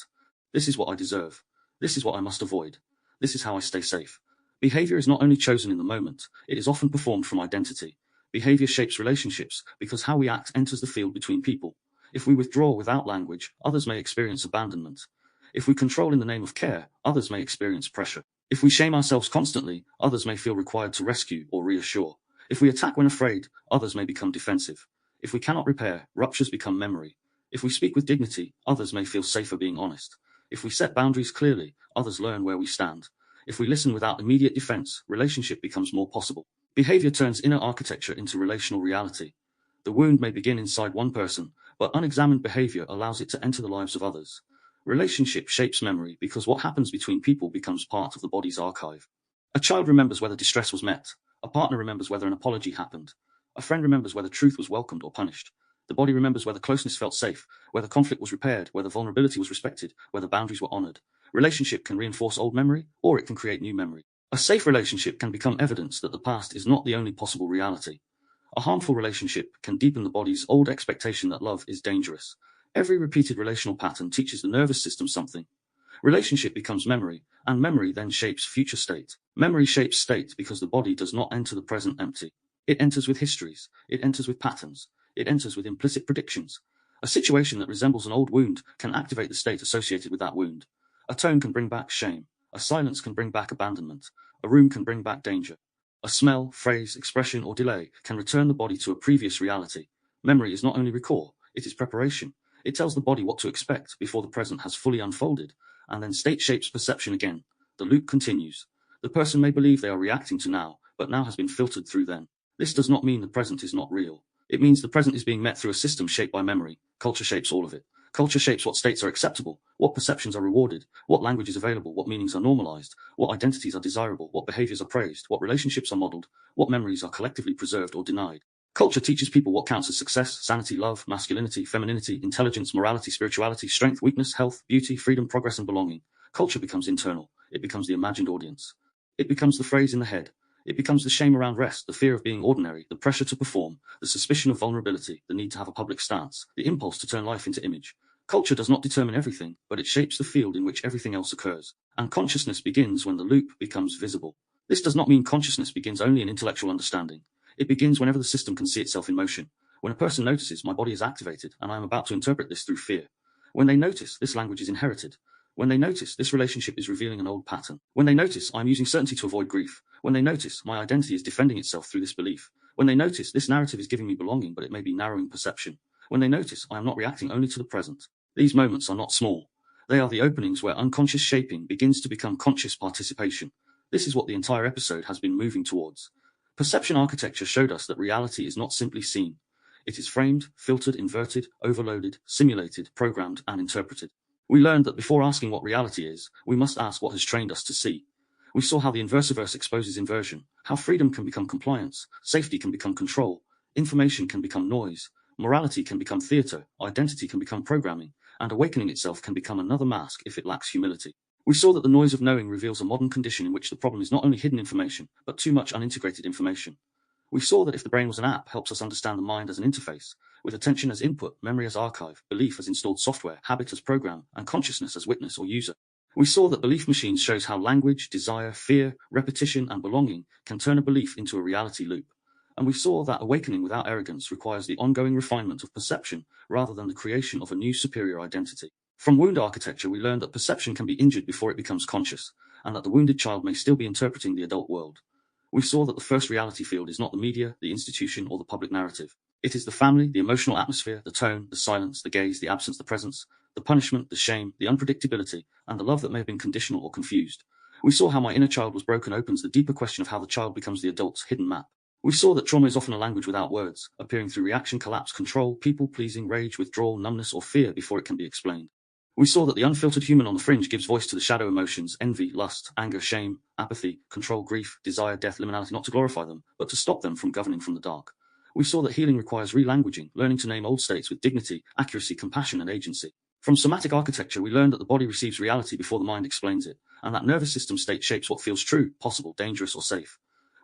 This is what I deserve. This is what I must avoid. This is how I stay safe. Behavior is not only chosen in the moment, it is often performed from identity. Behavior shapes relationships because how we act enters the field between people. If we withdraw without language, others may experience abandonment. If we control in the name of care, others may experience pressure. If we shame ourselves constantly, others may feel required to rescue or reassure. If we attack when afraid, others may become defensive. If we cannot repair, ruptures become memory. If we speak with dignity, others may feel safer being honest. If we set boundaries clearly, others learn where we stand. If we listen without immediate defense, relationship becomes more possible. Behavior turns inner architecture into relational reality. The wound may begin inside one person, but unexamined behavior allows it to enter the lives of others. Relationship shapes memory because what happens between people becomes part of the body's archive. A child remembers whether distress was met. A partner remembers whether an apology happened. A friend remembers whether truth was welcomed or punished. The body remembers whether closeness felt safe, whether conflict was repaired, whether vulnerability was respected, whether boundaries were honored. Relationship can reinforce old memory, or it can create new memory. A safe relationship can become evidence that the past is not the only possible reality. A harmful relationship can deepen the body's old expectation that love is dangerous. Every repeated relational pattern teaches the nervous system something. Relationship becomes memory, and memory then shapes future state. Memory shapes state because the body does not enter the present empty. It enters with histories. It enters with patterns. It enters with implicit predictions. A situation that resembles an old wound can activate the state associated with that wound. A tone can bring back shame. A silence can bring back abandonment. A room can bring back danger. A smell, phrase, expression, or delay can return the body to a previous reality. Memory is not only recall, it is preparation. It tells the body what to expect before the present has fully unfolded, and then state shapes perception again. The loop continues. The person may believe they are reacting to now, but now has been filtered through then. This does not mean the present is not real. It means the present is being met through a system shaped by memory. Culture shapes all of it. Culture shapes what states are acceptable, what perceptions are rewarded, what language is available, what meanings are normalized, what identities are desirable, what behaviors are praised, what relationships are modeled, what memories are collectively preserved or denied. Culture teaches people what counts as success, sanity, love, masculinity, femininity, intelligence, morality, spirituality, strength, weakness, health, beauty, freedom, progress, and belonging. Culture becomes internal. It becomes the imagined audience. It becomes the phrase in the head. It becomes the shame around rest, the fear of being ordinary, the pressure to perform, the suspicion of vulnerability, the need to have a public stance, the impulse to turn life into image. Culture does not determine everything, but it shapes the field in which everything else occurs. And consciousness begins when the loop becomes visible. This does not mean consciousness begins only in intellectual understanding. It begins whenever the system can see itself in motion. When a person notices my body is activated and I am about to interpret this through fear. When they notice this language is inherited. When they notice this relationship is revealing an old pattern. When they notice I'm using certainty to avoid grief. When they notice my identity is defending itself through this belief. When they notice this narrative is giving me belonging but it may be narrowing perception. When they notice I am not reacting only to the present. These moments are not small. They are the openings where unconscious shaping begins to become conscious participation. This is what the entire episode has been moving towards. Perception architecture showed us that reality is not simply seen. It is framed, filtered, inverted, overloaded, simulated, programmed, and interpreted. We learned that before asking what reality is, we must ask what has trained us to see. We saw how the Inversiverse exposes inversion, how freedom can become compliance, safety can become control, information can become noise, morality can become theater, identity can become programming, and awakening itself can become another mask if it lacks humility. We saw that the noise of knowing reveals a modern condition in which the problem is not only hidden information, but too much unintegrated information. We saw that if the brain was an app, helps us understand the mind as an interface, with attention as input, memory as archive, belief as installed software, habit as program, and consciousness as witness or user. We saw that belief machines shows how language, desire, fear, repetition, and belonging can turn a belief into a reality loop. And we saw that awakening without arrogance requires the ongoing refinement of perception rather than the creation of a new superior identity. From wound architecture, we learned that perception can be injured before it becomes conscious, and that the wounded child may still be interpreting the adult world. We saw that the first reality field is not the media, the institution, or the public narrative. It is the family, the emotional atmosphere, the tone, the silence, the gaze, the absence, the presence, the punishment, the shame, the unpredictability, and the love that may have been conditional or confused. We saw how my inner child was broken opens the deeper question of how the child becomes the adult's hidden map. We saw that trauma is often a language without words, appearing through reaction, collapse, control, people-pleasing, rage, withdrawal, numbness, or fear before it can be explained. We saw that the unfiltered human on the fringe gives voice to the shadow emotions, envy, lust, anger, shame, apathy, control, grief, desire, death, liminality, not to glorify them, but to stop them from governing from the dark. We saw that healing requires relanguaging, learning to name old states with dignity, accuracy, compassion, and agency. From somatic architecture, we learned that the body receives reality before the mind explains it, and that nervous system state shapes what feels true, possible, dangerous, or safe.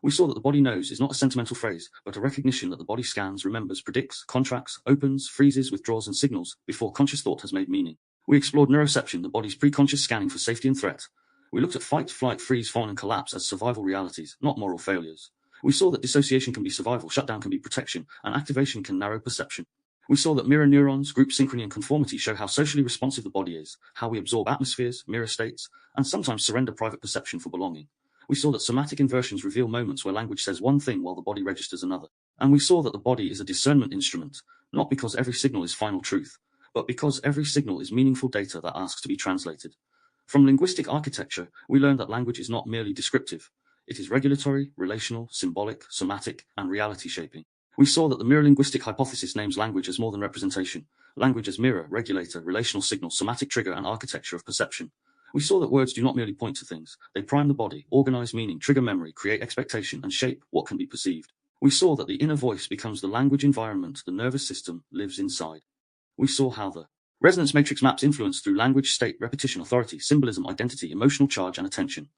We saw that the body knows is not a sentimental phrase, but a recognition that the body scans, remembers, predicts, contracts, opens, freezes, withdraws, and signals before conscious thought has made meaning. We explored neuroception, the body's preconscious scanning for safety and threat. We looked at fight, flight, freeze, fawn, and collapse as survival realities, not moral failures. We saw that dissociation can be survival, shutdown can be protection, and activation can narrow perception. We saw that mirror neurons, group synchrony, and conformity show how socially responsive the body is, how we absorb atmospheres, mirror states, and sometimes surrender private perception for belonging. We saw that somatic inversions reveal moments where language says one thing while the body registers another. And we saw that the body is a discernment instrument, not because every signal is final truth, but because every signal is meaningful data that asks to be translated. From linguistic architecture, we learned that language is not merely descriptive. It is regulatory, relational, symbolic, somatic, and reality shaping. We saw that the Mirror-Linguistic Hypothesis names language as more than representation, language as mirror, regulator, relational signal, somatic trigger, and architecture of perception. We saw that words do not merely point to things, they prime the body, organize meaning, trigger memory, create expectation, and shape what can be perceived. We saw that the inner voice becomes the language environment the nervous system lives inside. We saw how the resonance matrix maps influence through language, state, repetition, authority, symbolism, identity, emotional charge, and attention.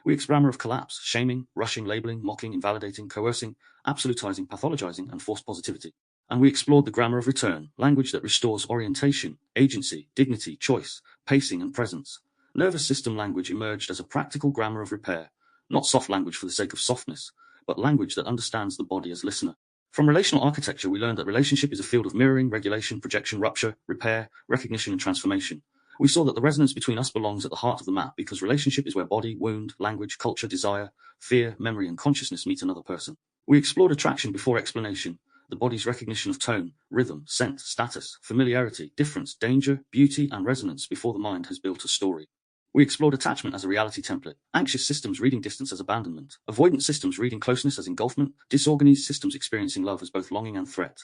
We explore grammar of collapse, shaming, rushing, labeling, mocking, invalidating, coercing, absolutizing, pathologizing, and forced positivity. And we explored the grammar of return, language that restores orientation, agency, dignity, choice, pacing, and presence. Nervous system language emerged as a practical grammar of repair, not soft language for the sake of softness, but language that understands the body as listener. From relational architecture, we learned that relationship is a field of mirroring, regulation, projection, rupture, repair, recognition, and transformation. We saw that the resonance between us belongs at the heart of the map because relationship is where body, wound, language, culture, desire, fear, memory, and consciousness meet another person. We explored attraction before explanation, the body's recognition of tone, rhythm, scent, status, familiarity, difference, danger, beauty, and resonance before the mind has built a story. We explored attachment as a reality template, anxious systems reading distance as abandonment, avoidant systems reading closeness as engulfment, disorganized systems experiencing love as both longing and threat.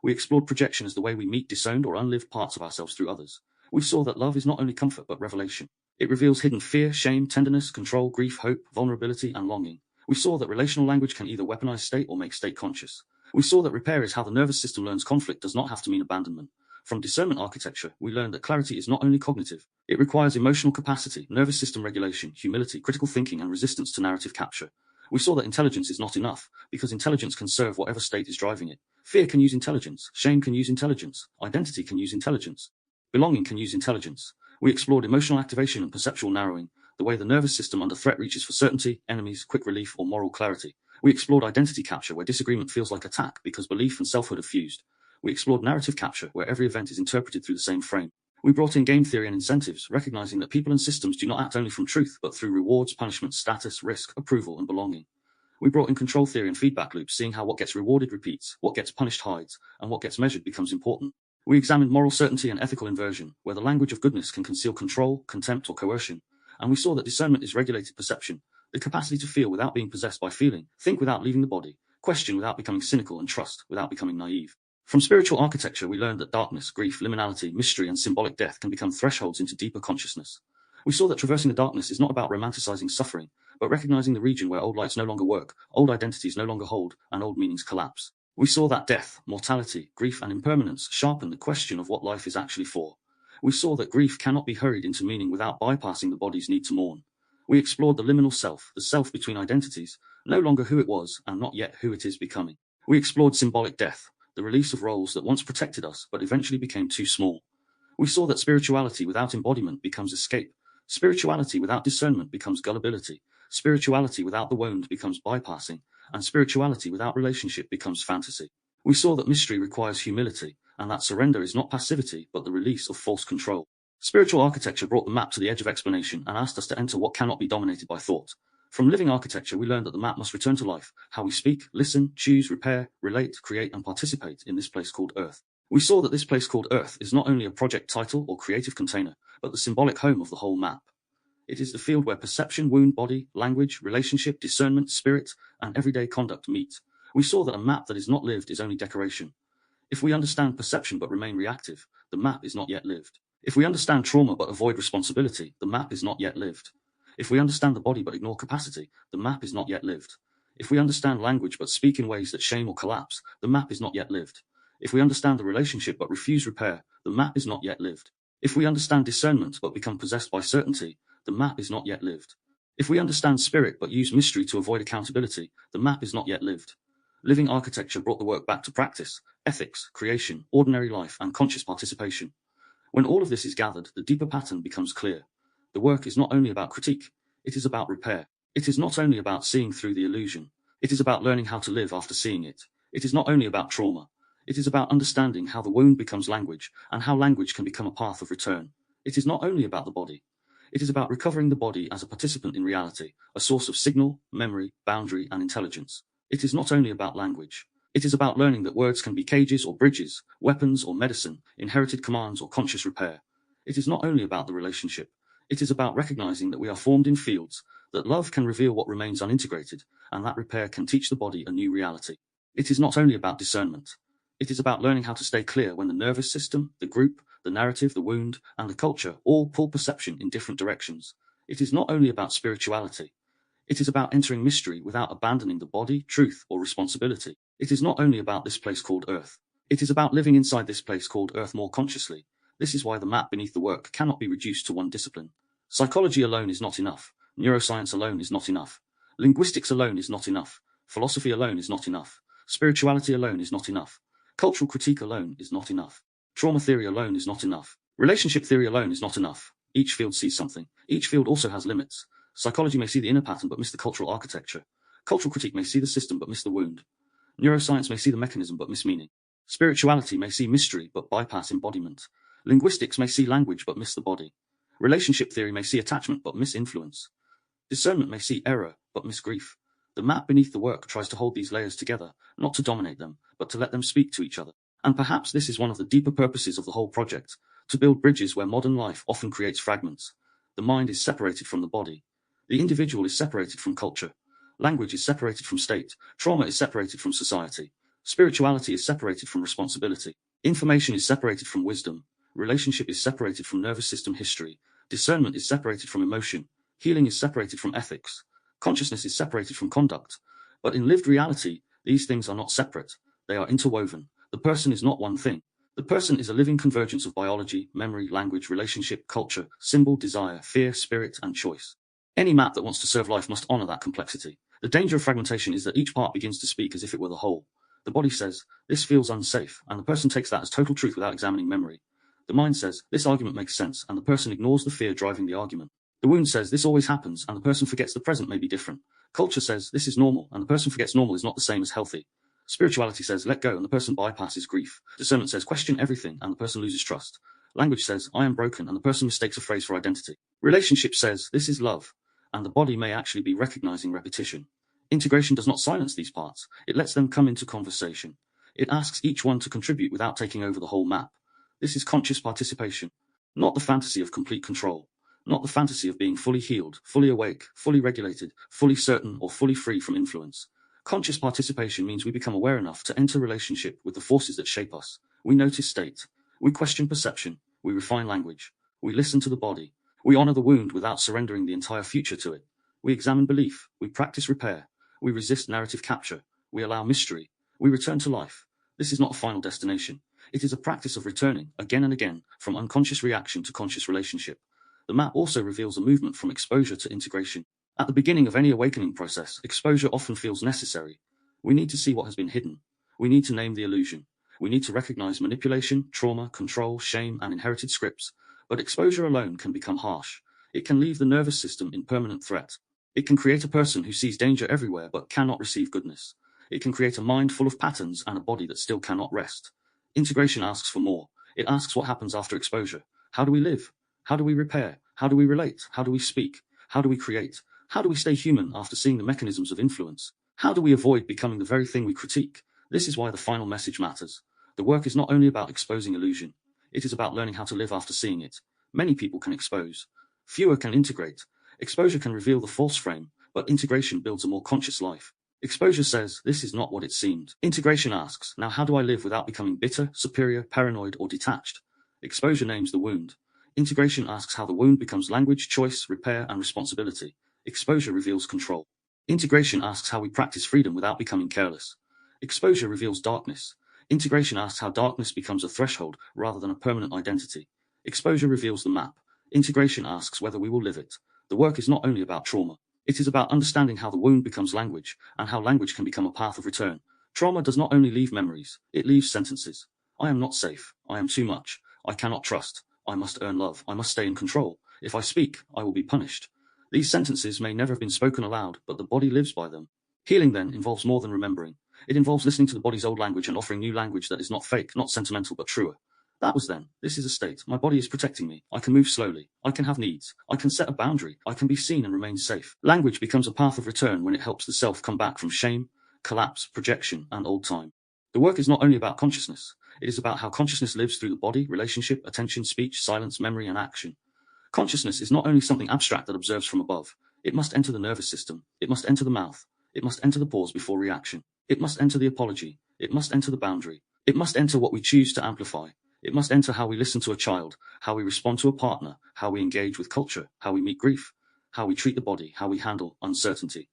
We explored projection as the way we meet disowned or unlived parts of ourselves through others. We saw that love is not only comfort but revelation. It reveals hidden fear, shame, tenderness, control, grief, hope, vulnerability, and longing. We saw that relational language can either weaponize state or make state conscious. We saw that repair is how the nervous system learns conflict does not have to mean abandonment. From discernment architecture, we learned that clarity is not only cognitive. It requires emotional capacity, nervous system regulation, humility, critical thinking, and resistance to narrative capture. We saw that intelligence is not enough, because intelligence can serve whatever state is driving it. Fear can use intelligence, shame can use intelligence, identity can use intelligence, belonging can use intelligence. We explored emotional activation and perceptual narrowing, the way the nervous system under threat reaches for certainty, enemies, quick relief, or moral clarity. We explored identity capture, where disagreement feels like attack because belief and selfhood have fused. We explored narrative capture, where every event is interpreted through the same frame. We brought in game theory and incentives, recognizing that people and systems do not act only from truth, but through rewards, punishment, status, risk, approval, and belonging. We brought in control theory and feedback loops, seeing how what gets rewarded repeats, what gets punished hides, and what gets measured becomes important. We examined moral certainty and ethical inversion, where the language of goodness can conceal control, contempt, or coercion. And we saw that discernment is regulated perception, the capacity to feel without being possessed by feeling, think without leaving the body, question without becoming cynical, and trust without becoming naive. From spiritual architecture, we learned that darkness, grief, liminality, mystery, and symbolic death can become thresholds into deeper consciousness. We saw that traversing the darkness is not about romanticizing suffering, but recognizing the region where old lights no longer work, old identities no longer hold, and old meanings collapse. We saw that death, mortality, grief, and impermanence sharpen the question of what life is actually for. We saw that grief cannot be hurried into meaning without bypassing the body's need to mourn. We explored the liminal self, the self between identities, no longer who it was and not yet who it is becoming. We explored symbolic death, the release of roles that once protected us but eventually became too small. We saw that spirituality without embodiment becomes escape. Spirituality without discernment becomes gullibility. Spirituality without the wound becomes bypassing. And spirituality without relationship becomes fantasy. We saw that mystery requires humility, and that surrender is not passivity but the release of false control. Spiritual architecture brought the map to the edge of explanation and asked us to enter what cannot be dominated by thought. From living architecture, we learned that the map must return to life, how we speak, listen, choose, repair, relate, create, and participate in this place called Earth. We saw that this place called Earth is not only a project title or creative container, but the symbolic home of the whole map. It is the field where perception, wound, body, language, relationship, discernment, spirit, and everyday conduct meet. We saw that a map that is not lived is only decoration. If we understand perception but remain reactive, the map is not yet lived. If we understand trauma but avoid responsibility, the map is not yet lived. If we understand the body but ignore capacity, the map is not yet lived. If we understand language but speak in ways that shame or collapse, the map is not yet lived. If we understand the relationship but refuse repair, the map is not yet lived. If we understand discernment but become possessed by certainty, the map is not yet lived. If we understand spirit but use mystery to avoid accountability, the map is not yet lived. Living architecture brought the work back to practice, ethics, creation, ordinary life, and conscious participation. When all of this is gathered, the deeper pattern becomes clear. The work is not only about critique, it is about repair. It is not only about seeing through the illusion. It is about learning how to live after seeing it. It is not only about trauma. It is about understanding how the wound becomes language, and how language can become a path of return. It is not only about the body. It is about recovering the body as a participant in reality, a source of signal, memory, boundary, and intelligence. It is not only about language. It is about learning that words can be cages or bridges, weapons or medicine, inherited commands or conscious repair. It is not only about the relationship. It is about recognizing that we are formed in fields, that love can reveal what remains unintegrated, and that repair can teach the body a new reality. It is not only about discernment. It is about learning how to stay clear when the nervous system, the group, the narrative, the wound, and the culture all pull perception in different directions. It is not only about spirituality. It is about entering mystery without abandoning the body, truth, or responsibility. It is not only about this place called Earth. It is about living inside this place called Earth more consciously. This is why the map beneath the work cannot be reduced to one discipline. Psychology alone is not enough. Neuroscience alone is not enough. Linguistics alone is not enough. Philosophy alone is not enough. Spirituality alone is not enough. Cultural critique alone is not enough. Trauma theory alone is not enough. Relationship theory alone is not enough. Each field sees something. Each field also has limits. Psychology may see the inner pattern but miss the cultural architecture. Cultural critique may see the system but miss the wound. Neuroscience may see the mechanism but miss meaning. Spirituality may see mystery but bypass embodiment. Linguistics may see language but miss the body. Relationship theory may see attachment but miss influence. Discernment may see error but miss grief. The map beneath the work tries to hold these layers together, not to dominate them, but to let them speak to each other. And perhaps this is one of the deeper purposes of the whole project, to build bridges where modern life often creates fragments. The mind is separated from the body. The individual is separated from culture. Language is separated from state. Trauma is separated from society. Spirituality is separated from responsibility. Information is separated from wisdom. Relationship is separated from nervous system history. Discernment is separated from emotion. Healing is separated from ethics. Consciousness is separated from conduct. But in lived reality, these things are not separate. They are interwoven. The person is not one thing. The person is a living convergence of biology, memory, language, relationship, culture, symbol, desire, fear, spirit, and choice. Any map that wants to serve life must honor that complexity. The danger of fragmentation is that each part begins to speak as if it were the whole. The body says, "This feels unsafe," and the person takes that as total truth without examining memory. The mind says, "This argument makes sense," and the person ignores the fear driving the argument. The wound says this always happens, and the person forgets the present may be different. Culture says this is normal, and the person forgets normal is not the same as healthy. Spirituality says let go, and the person bypasses grief. Discernment says question everything, and the person loses trust. Language says I am broken, and the person mistakes a phrase for identity. Relationship says this is love, and the body may actually be recognizing repetition. Integration does not silence these parts. It lets them come into conversation. It asks each one to contribute without taking over the whole map. This is conscious participation, not the fantasy of complete control, not the fantasy of being fully healed, fully awake, fully regulated, fully certain, or fully free from influence. Conscious participation means we become aware enough to enter relationship with the forces that shape us. We notice state. We question perception. We refine language. We listen to the body. We honor the wound without surrendering the entire future to it. We examine belief. We practice repair. We resist narrative capture. We allow mystery. We return to life. This is not a final destination. It is a practice of returning, again and again, from unconscious reaction to conscious relationship. The map also reveals a movement from exposure to integration. At the beginning of any awakening process, exposure often feels necessary. We need to see what has been hidden. We need to name the illusion. We need to recognize manipulation, trauma, control, shame, and inherited scripts. But exposure alone can become harsh. It can leave the nervous system in permanent threat. It can create a person who sees danger everywhere but cannot receive goodness. It can create a mind full of patterns and a body that still cannot rest. Integration asks for more. It asks what happens after exposure. How do we live? How do we repair? How do we relate? How do we speak? How do we create? How do we stay human after seeing the mechanisms of influence? How do we avoid becoming the very thing we critique? This is why the final message matters. The work is not only about exposing illusion. It is about learning how to live after seeing it. Many people can expose. Fewer can integrate. Exposure can reveal the false frame, but integration builds a more conscious life. Exposure says, this is not what it seemed. Integration asks, now how do I live without becoming bitter, superior, paranoid, or detached? Exposure names the wound. Integration asks how the wound becomes language, choice, repair, and responsibility. Exposure reveals control. Integration asks how we practice freedom without becoming careless. Exposure reveals darkness. Integration asks how darkness becomes a threshold rather than a permanent identity. Exposure reveals the map. Integration asks whether we will live it. The work is not only about trauma. It is about understanding how the wound becomes language, and how language can become a path of return. Trauma does not only leave memories, it leaves sentences. I am not safe. I am too much. I cannot trust. I must earn love. I must stay in control. If I speak, I will be punished. These sentences may never have been spoken aloud, but the body lives by them. Healing, then, involves more than remembering. It involves listening to the body's old language and offering new language that is not fake, not sentimental, but truer. That was then. This is a state. My body is protecting me. I can move slowly. I can have needs. I can set a boundary. I can be seen and remain safe. Language becomes a path of return when it helps the self come back from shame, collapse, projection, and old time. The work is not only about consciousness. It is about how consciousness lives through the body, relationship, attention, speech, silence, memory, and action. Consciousness is not only something abstract that observes from above. It must enter the nervous system. It must enter the mouth. It must enter the pause before reaction. It must enter the apology. It must enter the boundary. It must enter what we choose to amplify. It must enter how we listen to a child, how we respond to a partner, how we engage with culture, how we meet grief, how we treat the body, how we handle uncertainty.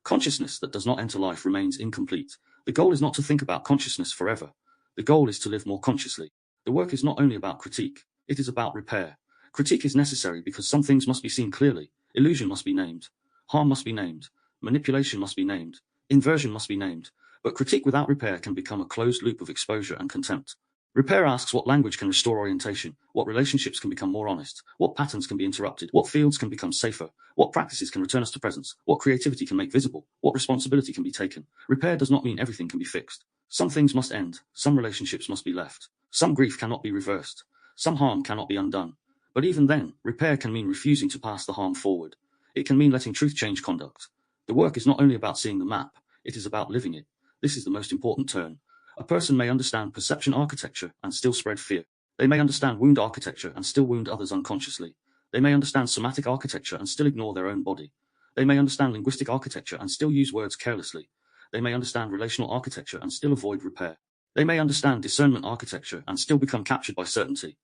Consciousness that does not enter life remains incomplete. The goal is not to think about consciousness forever. The goal is to live more consciously. The work is not only about critique, it is about repair. Critique is necessary because some things must be seen clearly. Illusion must be named. Harm must be named. Manipulation must be named. Inversion must be named. But critique without repair can become a closed loop of exposure and contempt. Repair asks what language can restore orientation, what relationships can become more honest, what patterns can be interrupted, what fields can become safer, what practices can return us to presence, what creativity can make visible, what responsibility can be taken. Repair does not mean everything can be fixed. Some things must end, some relationships must be left, some grief cannot be reversed, some harm cannot be undone. But even then, repair can mean refusing to pass the harm forward. It can mean letting truth change conduct. The work is not only about seeing the map, it is about living it. This is the most important turn. A person may understand perception architecture and still spread fear. They may understand wound architecture and still wound others unconsciously. They may understand somatic architecture and still ignore their own body. They may understand linguistic architecture and still use words carelessly. They may understand relational architecture and still avoid repair. They may understand discernment architecture and still become captured by certainty.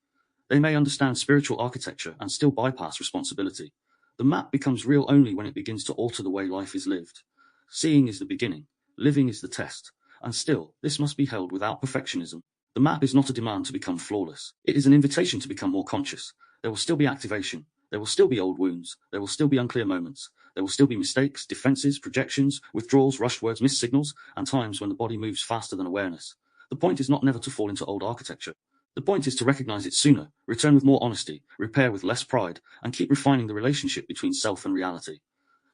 They may understand spiritual architecture and still bypass responsibility. The map becomes real only when it begins to alter the way life is lived. Seeing is the beginning. Living is the test. And still, this must be held without perfectionism. The map is not a demand to become flawless. It is an invitation to become more conscious. There will still be activation. There will still be old wounds. There will still be unclear moments. There will still be mistakes, defenses, projections, withdrawals, rushed words, missed signals, and times when the body moves faster than awareness. The point is not never to fall into old architecture. The point is to recognize it sooner, return with more honesty, repair with less pride, and keep refining the relationship between self and reality.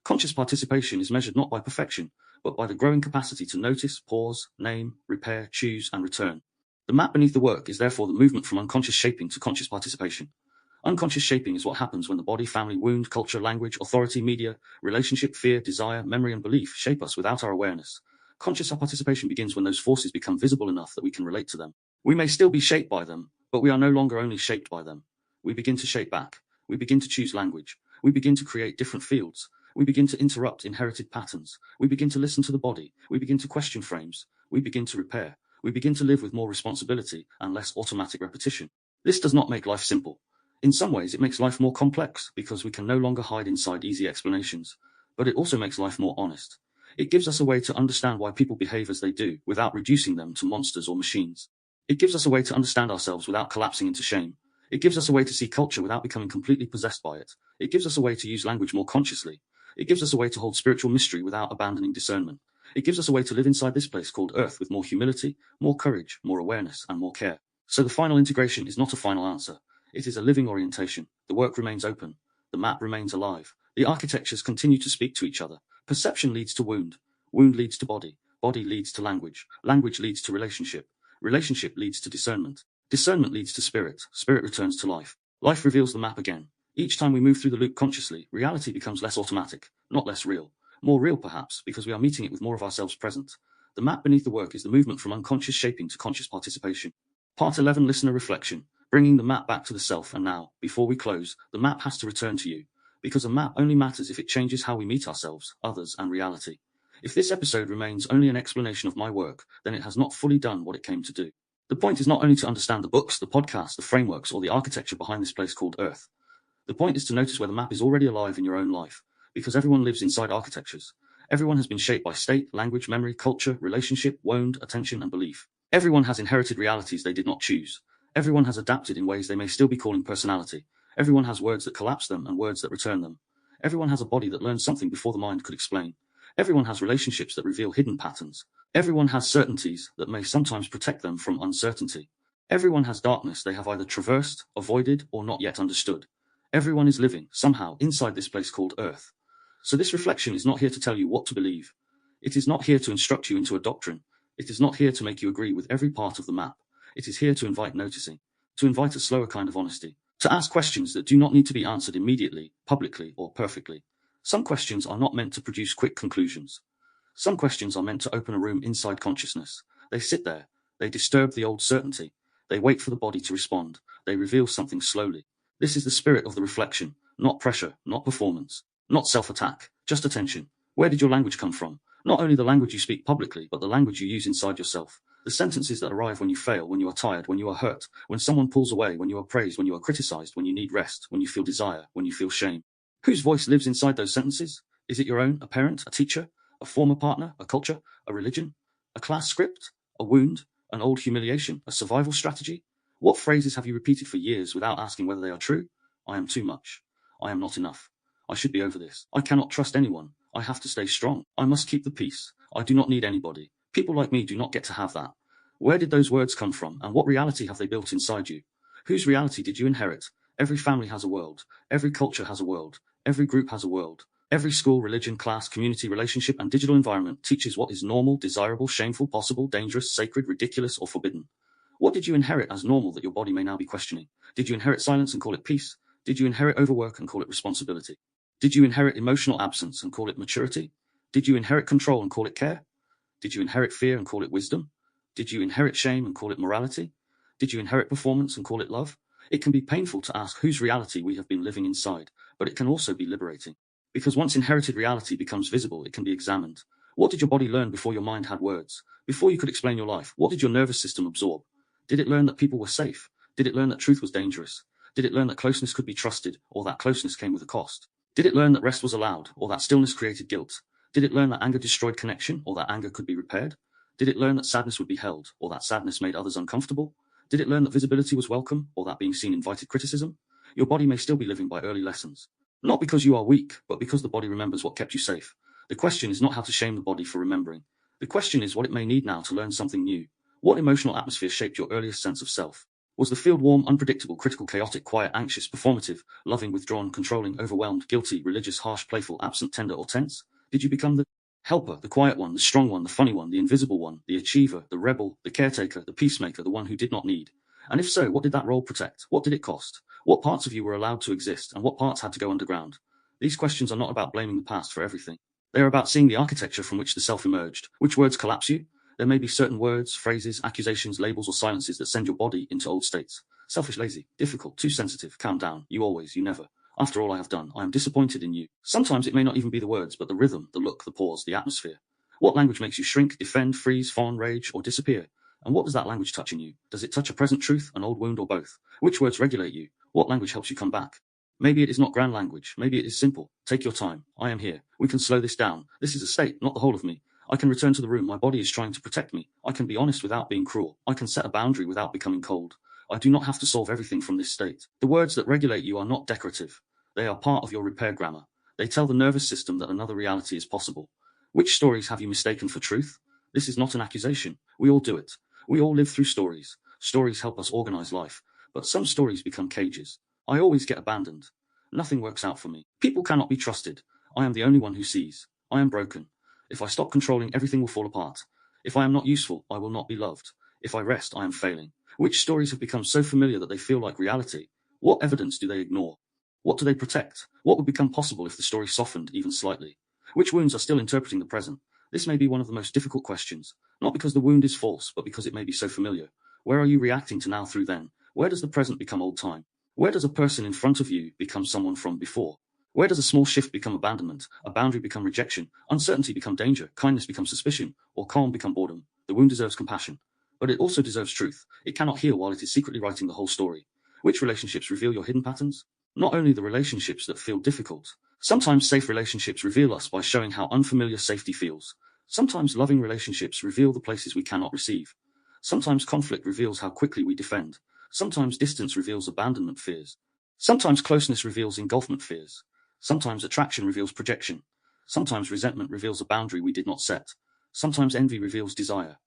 Conscious participation is measured not by perfection, but by the growing capacity to notice, pause, name, repair, choose, and return. The map beneath the work is therefore the movement from unconscious shaping to conscious participation. Unconscious shaping is what happens when the body, family, wound, culture, language, authority, media, relationship, fear, desire, memory, and belief shape us without our awareness. Conscious participation begins when those forces become visible enough that we can relate to them. We may still be shaped by them, but we are no longer only shaped by them. We begin to shape back. We begin to choose language. We begin to create different fields. We begin to interrupt inherited patterns. We begin to listen to the body. We begin to question frames. We begin to repair. We begin to live with more responsibility and less automatic repetition. This does not make life simple. In some ways, it makes life more complex because we can no longer hide inside easy explanations, but it also makes life more honest. It gives us a way to understand why people behave as they do without reducing them to monsters or machines. It gives us a way to understand ourselves without collapsing into shame. It gives us a way to see culture without becoming completely possessed by it. It gives us a way to use language more consciously. It gives us a way to hold spiritual mystery without abandoning discernment. It gives us a way to live inside this place called Earth with more humility, more courage, more awareness, and more care. So the final integration is not a final answer. It is a living orientation. The work remains open. The map remains alive. The architectures continue to speak to each other. Perception leads to wound. Wound leads to body. Body leads to language. Language leads to relationship. Relationship leads to discernment. Discernment leads to spirit. Spirit returns to life. Life reveals the map again. Each time we move through the loop consciously, reality becomes less automatic, not less real. More real, perhaps, because we are meeting it with more of ourselves present. The map beneath the work is the movement from unconscious shaping to conscious participation. Part 11, Listener Reflection. Bringing the map back to the self. And now, before we close, the map has to return to you. Because a map only matters if it changes how we meet ourselves, others, and reality. If this episode remains only an explanation of my work, then it has not fully done what it came to do. The point is not only to understand the books, the podcasts, the frameworks, or the architecture behind this place called Earth. The point is to notice where the map is already alive in your own life, because everyone lives inside architectures. Everyone has been shaped by state, language, memory, culture, relationship, wound, attention, and belief. Everyone has inherited realities they did not choose. Everyone has adapted in ways they may still be calling personality. Everyone has words that collapse them and words that return them. Everyone has a body that learned something before the mind could explain. Everyone has relationships that reveal hidden patterns. Everyone has certainties that may sometimes protect them from uncertainty. Everyone has darkness they have either traversed, avoided, or not yet understood. Everyone is living, somehow, inside this place called Earth. So this reflection is not here to tell you what to believe. It is not here to instruct you into a doctrine. It is not here to make you agree with every part of the map. It is here to invite noticing, to invite a slower kind of honesty, to ask questions that do not need to be answered immediately, publicly, or perfectly. Some questions are not meant to produce quick conclusions. Some questions are meant to open a room inside consciousness. They sit there. They disturb the old certainty. They wait for the body to respond. They reveal something slowly. This is the spirit of the reflection, not pressure, not performance, not self-attack, just attention. Where did your language come from? Not only the language you speak publicly, but the language you use inside yourself. The sentences that arrive when you fail, when you are tired, when you are hurt, when someone pulls away, when you are praised, when you are criticized, when you need rest, when you feel desire, when you feel shame. Whose voice lives inside those sentences? Is it your own, a parent, a teacher, a former partner, a culture, a religion, a class script, a wound, an old humiliation, a survival strategy? What phrases have you repeated for years without asking whether they are true? I am too much. I am not enough. I should be over this. I cannot trust anyone. I have to stay strong. I must keep the peace. I do not need anybody. People like me do not get to have that. Where did those words come from, and what reality have they built inside you? Whose reality did you inherit? Every family has a world. Every culture has a world. Every group has a world. Every school, religion, class, community, relationship, and digital environment teaches what is normal, desirable, shameful, possible, dangerous, sacred, ridiculous, or forbidden. What did you inherit as normal that your body may now be questioning? Did you inherit silence and call it peace? Did you inherit overwork and call it responsibility? Did you inherit emotional absence and call it maturity? Did you inherit control and call it care? Did you inherit fear and call it wisdom? Did you inherit shame and call it morality? Did you inherit performance and call it love? It can be painful to ask whose reality we have been living inside, but it can also be liberating. Because once inherited reality becomes visible, it can be examined. What did your body learn before your mind had words? Before you could explain your life, what did your nervous system absorb? Did it learn that people were safe? Did it learn that truth was dangerous? Did it learn that closeness could be trusted, or that closeness came with a cost? Did it learn that rest was allowed, or that stillness created guilt? Did it learn that anger destroyed connection, or that anger could be repaired? Did it learn that sadness would be held, or that sadness made others uncomfortable? Did it learn that visibility was welcome, or that being seen invited criticism? Your body may still be living by early lessons. Not because you are weak, but because the body remembers what kept you safe. The question is not how to shame the body for remembering. The question is what it may need now to learn something new. What emotional atmosphere shaped your earliest sense of self? Was the field warm, unpredictable, critical, chaotic, quiet, anxious, performative, loving, withdrawn, controlling, overwhelmed, guilty, religious, harsh, playful, absent, tender, or tense? Did you become the helper, the quiet one, the strong one, the funny one, the invisible one, the achiever, the rebel, the caretaker, the peacemaker, the one who did not need? And if so, what did that role protect? What did it cost? What parts of you were allowed to exist, and what parts had to go underground? These questions are not about blaming the past for everything. They are about seeing the architecture from which the self emerged. Which words collapse you? There may be certain words, phrases, accusations, labels, or silences that send your body into old states. Selfish, lazy, difficult, too sensitive, calm down, you always, you never. After all I have done, I am disappointed in you. Sometimes it may not even be the words, but the rhythm, the look, the pause, the atmosphere. What language makes you shrink, defend, freeze, fawn, rage, or disappear? And what does that language touch in you? Does it touch a present truth, an old wound, or both? Which words regulate you? What language helps you come back? Maybe it is not grand language. Maybe it is simple. Take your time. I am here. We can slow this down. This is a state, not the whole of me. I can return to the room. My body is trying to protect me. I can be honest without being cruel. I can set a boundary without becoming cold. I do not have to solve everything from this state. The words that regulate you are not decorative. They are part of your repair grammar. They tell the nervous system that another reality is possible. Which stories have you mistaken for truth? This is not an accusation. We all do it. We all live through stories. Stories help us organize life, but some stories become cages. I always get abandoned. Nothing works out for me. People cannot be trusted. I am the only one who sees. I am broken. If I stop controlling, everything will fall apart. If I am not useful, I will not be loved. If I rest, I am failing. Which stories have become so familiar that they feel like reality? What evidence do they ignore? What do they protect? What would become possible if the story softened even slightly? Which wounds are still interpreting the present? This may be one of the most difficult questions, not because the wound is false, but because it may be so familiar. Where are you reacting to now through then? Where does the present become old time? Where does a person in front of you become someone from before? Where does a small shift become abandonment, a boundary become rejection, uncertainty become danger, kindness become suspicion, or calm become boredom? The wound deserves compassion, but it also deserves truth. It cannot heal while it is secretly writing the whole story. Which relationships reveal your hidden patterns? Not only the relationships that feel difficult. Sometimes safe relationships reveal us by showing how unfamiliar safety feels. Sometimes loving relationships reveal the places we cannot receive. Sometimes conflict reveals how quickly we defend. Sometimes distance reveals abandonment fears. Sometimes closeness reveals engulfment fears. Sometimes attraction reveals projection. Sometimes resentment reveals a boundary we did not set. Sometimes envy reveals desire.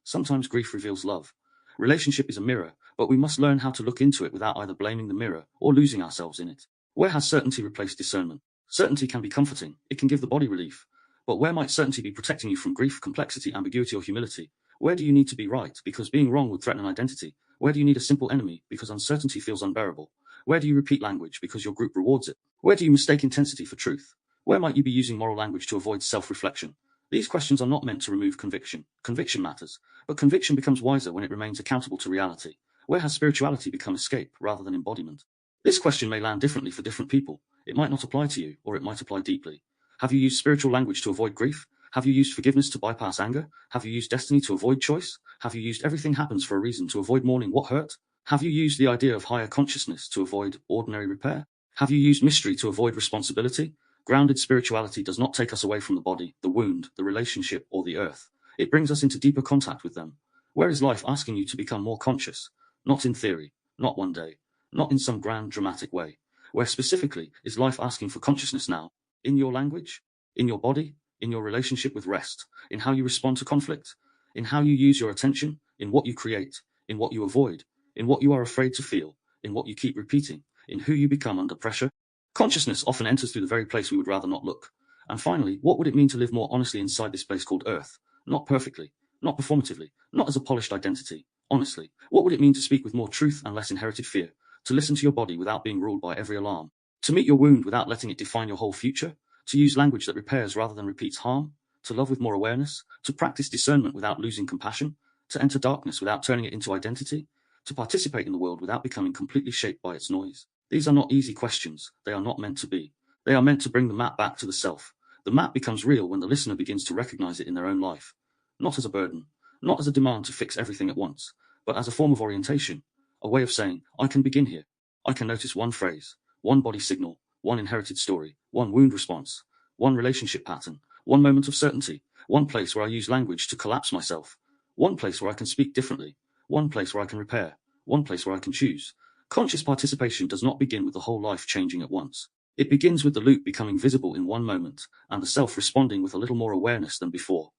Sometimes grief reveals love. Relationship is a mirror, but we must learn how to look into it without either blaming the mirror or losing ourselves in it. Where has certainty replaced discernment? Certainty can be comforting. It can give the body relief. But where might certainty be protecting you from grief, complexity, ambiguity, or humility? Where do you need to be right, because being wrong would threaten an identity? Where do you need a simple enemy, because uncertainty feels unbearable? Where do you repeat language, because your group rewards it? Where do you mistake intensity for truth? Where might you be using moral language to avoid self-reflection? These questions are not meant to remove conviction. Conviction matters, but conviction becomes wiser when it remains accountable to reality. Where has spirituality become escape rather than embodiment? This question may land differently for different people. It might not apply to you, or it might apply deeply. Have you used spiritual language to avoid grief? Have you used forgiveness to bypass anger? Have you used destiny to avoid choice? Have you used everything happens for a reason to avoid mourning what hurt? Have you used the idea of higher consciousness to avoid ordinary repair? Have you used mystery to avoid responsibility? Grounded spirituality does not take us away from the body, the wound, the relationship, or the earth. It brings us into deeper contact with them. Where is life asking you to become more conscious? Not in theory, not one day, not in some grand dramatic way. Where specifically is life asking for consciousness now? In your language? In your body? In your relationship with rest? In how you respond to conflict? In how you use your attention? In what you create? In what you avoid? In what you are afraid to feel? In what you keep repeating? In who you become under pressure? Consciousness often enters through the very place we would rather not look. And finally, what would it mean to live more honestly inside this place called Earth? Not perfectly, not performatively, not as a polished identity. Honestly, what would it mean to speak with more truth and less inherited fear? To listen to your body without being ruled by every alarm? To meet your wound without letting it define your whole future? To use language that repairs rather than repeats harm? To love with more awareness? To practice discernment without losing compassion? To enter darkness without turning it into identity? To participate in the world without becoming completely shaped by its noise? These are not easy questions. They are not meant to be. They are meant to bring the map back to the self. The map becomes real when the listener begins to recognize it in their own life. Not as a burden, not as a demand to fix everything at once, but as a form of orientation, a way of saying, I can begin here. I can notice one phrase, one body signal, one inherited story, one wound response, one relationship pattern, one moment of certainty, one place where I use language to collapse myself, one place where I can speak differently, one place where I can repair, one place where I can choose. Conscious participation does not begin with the whole life changing at once. It begins with the loop becoming visible in one moment, and the self responding with a little more awareness than before.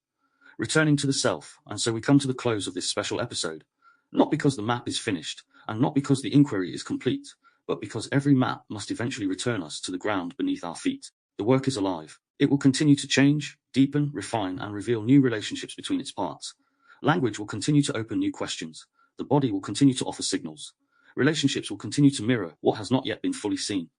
Returning to the self, and so we come to the close of this special episode. Not because the map is finished, and not because the inquiry is complete, but because every map must eventually return us to the ground beneath our feet. The work is alive. It will continue to change, deepen, refine, and reveal new relationships between its parts. Language will continue to open new questions. The body will continue to offer signals. Relationships will continue to mirror what has not yet been fully seen.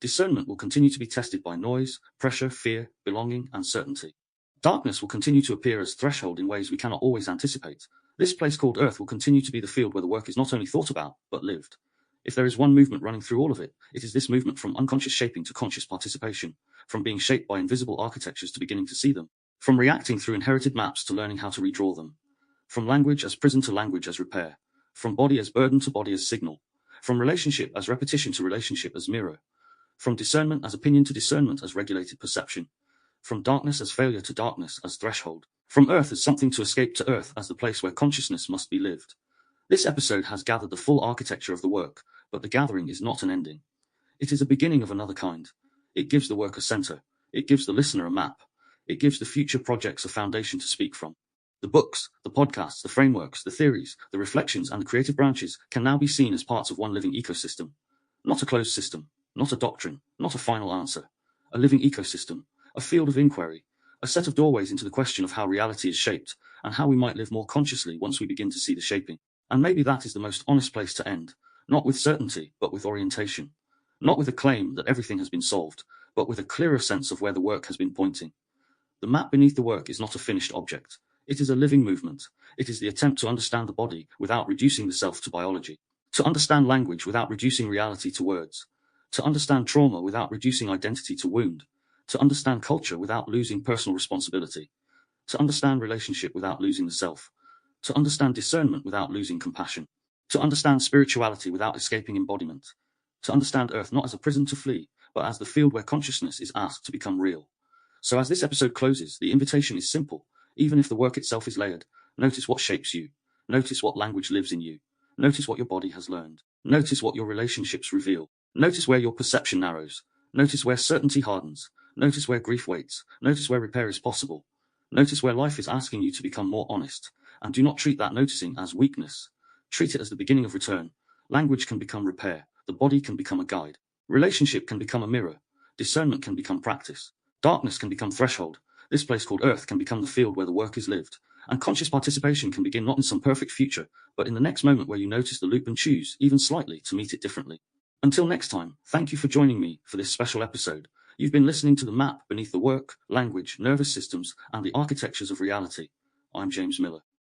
Discernment will continue to be tested by noise, pressure, fear, belonging, and certainty. Darkness will continue to appear as threshold in ways we cannot always anticipate. This place called Earth will continue to be the field where the work is not only thought about, but lived. If there is one movement running through all of it, it is this movement from unconscious shaping to conscious participation, from being shaped by invisible architectures to beginning to see them, from reacting through inherited maps to learning how to redraw them, from language as prison to language as repair, from body as burden to body as signal, from relationship as repetition to relationship as mirror, from discernment as opinion to discernment as regulated perception, from darkness as failure to darkness as threshold, from Earth as something to escape to Earth as the place where consciousness must be lived. This episode has gathered the full architecture of the work, but the gathering is not an ending. It is a beginning of another kind. It gives the work a center. It gives the listener a map. It gives the future projects a foundation to speak from. The books, the podcasts, the frameworks, the theories, the reflections, and the creative branches can now be seen as parts of one living ecosystem. Not a closed system, not a doctrine, not a final answer. A living ecosystem, a field of inquiry, a set of doorways into the question of how reality is shaped, and how we might live more consciously once we begin to see the shaping. And maybe that is the most honest place to end, not with certainty, but with orientation. Not with a claim that everything has been solved, but with a clearer sense of where the work has been pointing. The map beneath the work is not a finished object. It is a living movement. It is the attempt to understand the body without reducing the self to biology, to understand language without reducing reality to words, to understand trauma without reducing identity to wound, to understand culture without losing personal responsibility, to understand relationship without losing the self, to understand discernment without losing compassion, to understand spirituality without escaping embodiment, to understand Earth not as a prison to flee, but as the field where consciousness is asked to become real. So as this episode closes, the invitation is simple. Even if the work itself is layered, notice what shapes you. Notice what language lives in you. Notice what your body has learned. Notice what your relationships reveal. Notice where your perception narrows. Notice where certainty hardens. Notice where grief waits. Notice where repair is possible. Notice where life is asking you to become more honest. And do not treat that noticing as weakness. Treat it as the beginning of return. Language can become repair. The body can become a guide. Relationship can become a mirror. Discernment can become practice. Darkness can become threshold. This place called Earth can become the field where the work is lived. And conscious participation can begin not in some perfect future, but in the next moment where you notice the loop and choose, even slightly, to meet it differently. Until next time, thank you for joining me for this special episode. You've been listening to the map beneath the work, language, nervous systems, and the architectures of reality. I'm James Miller.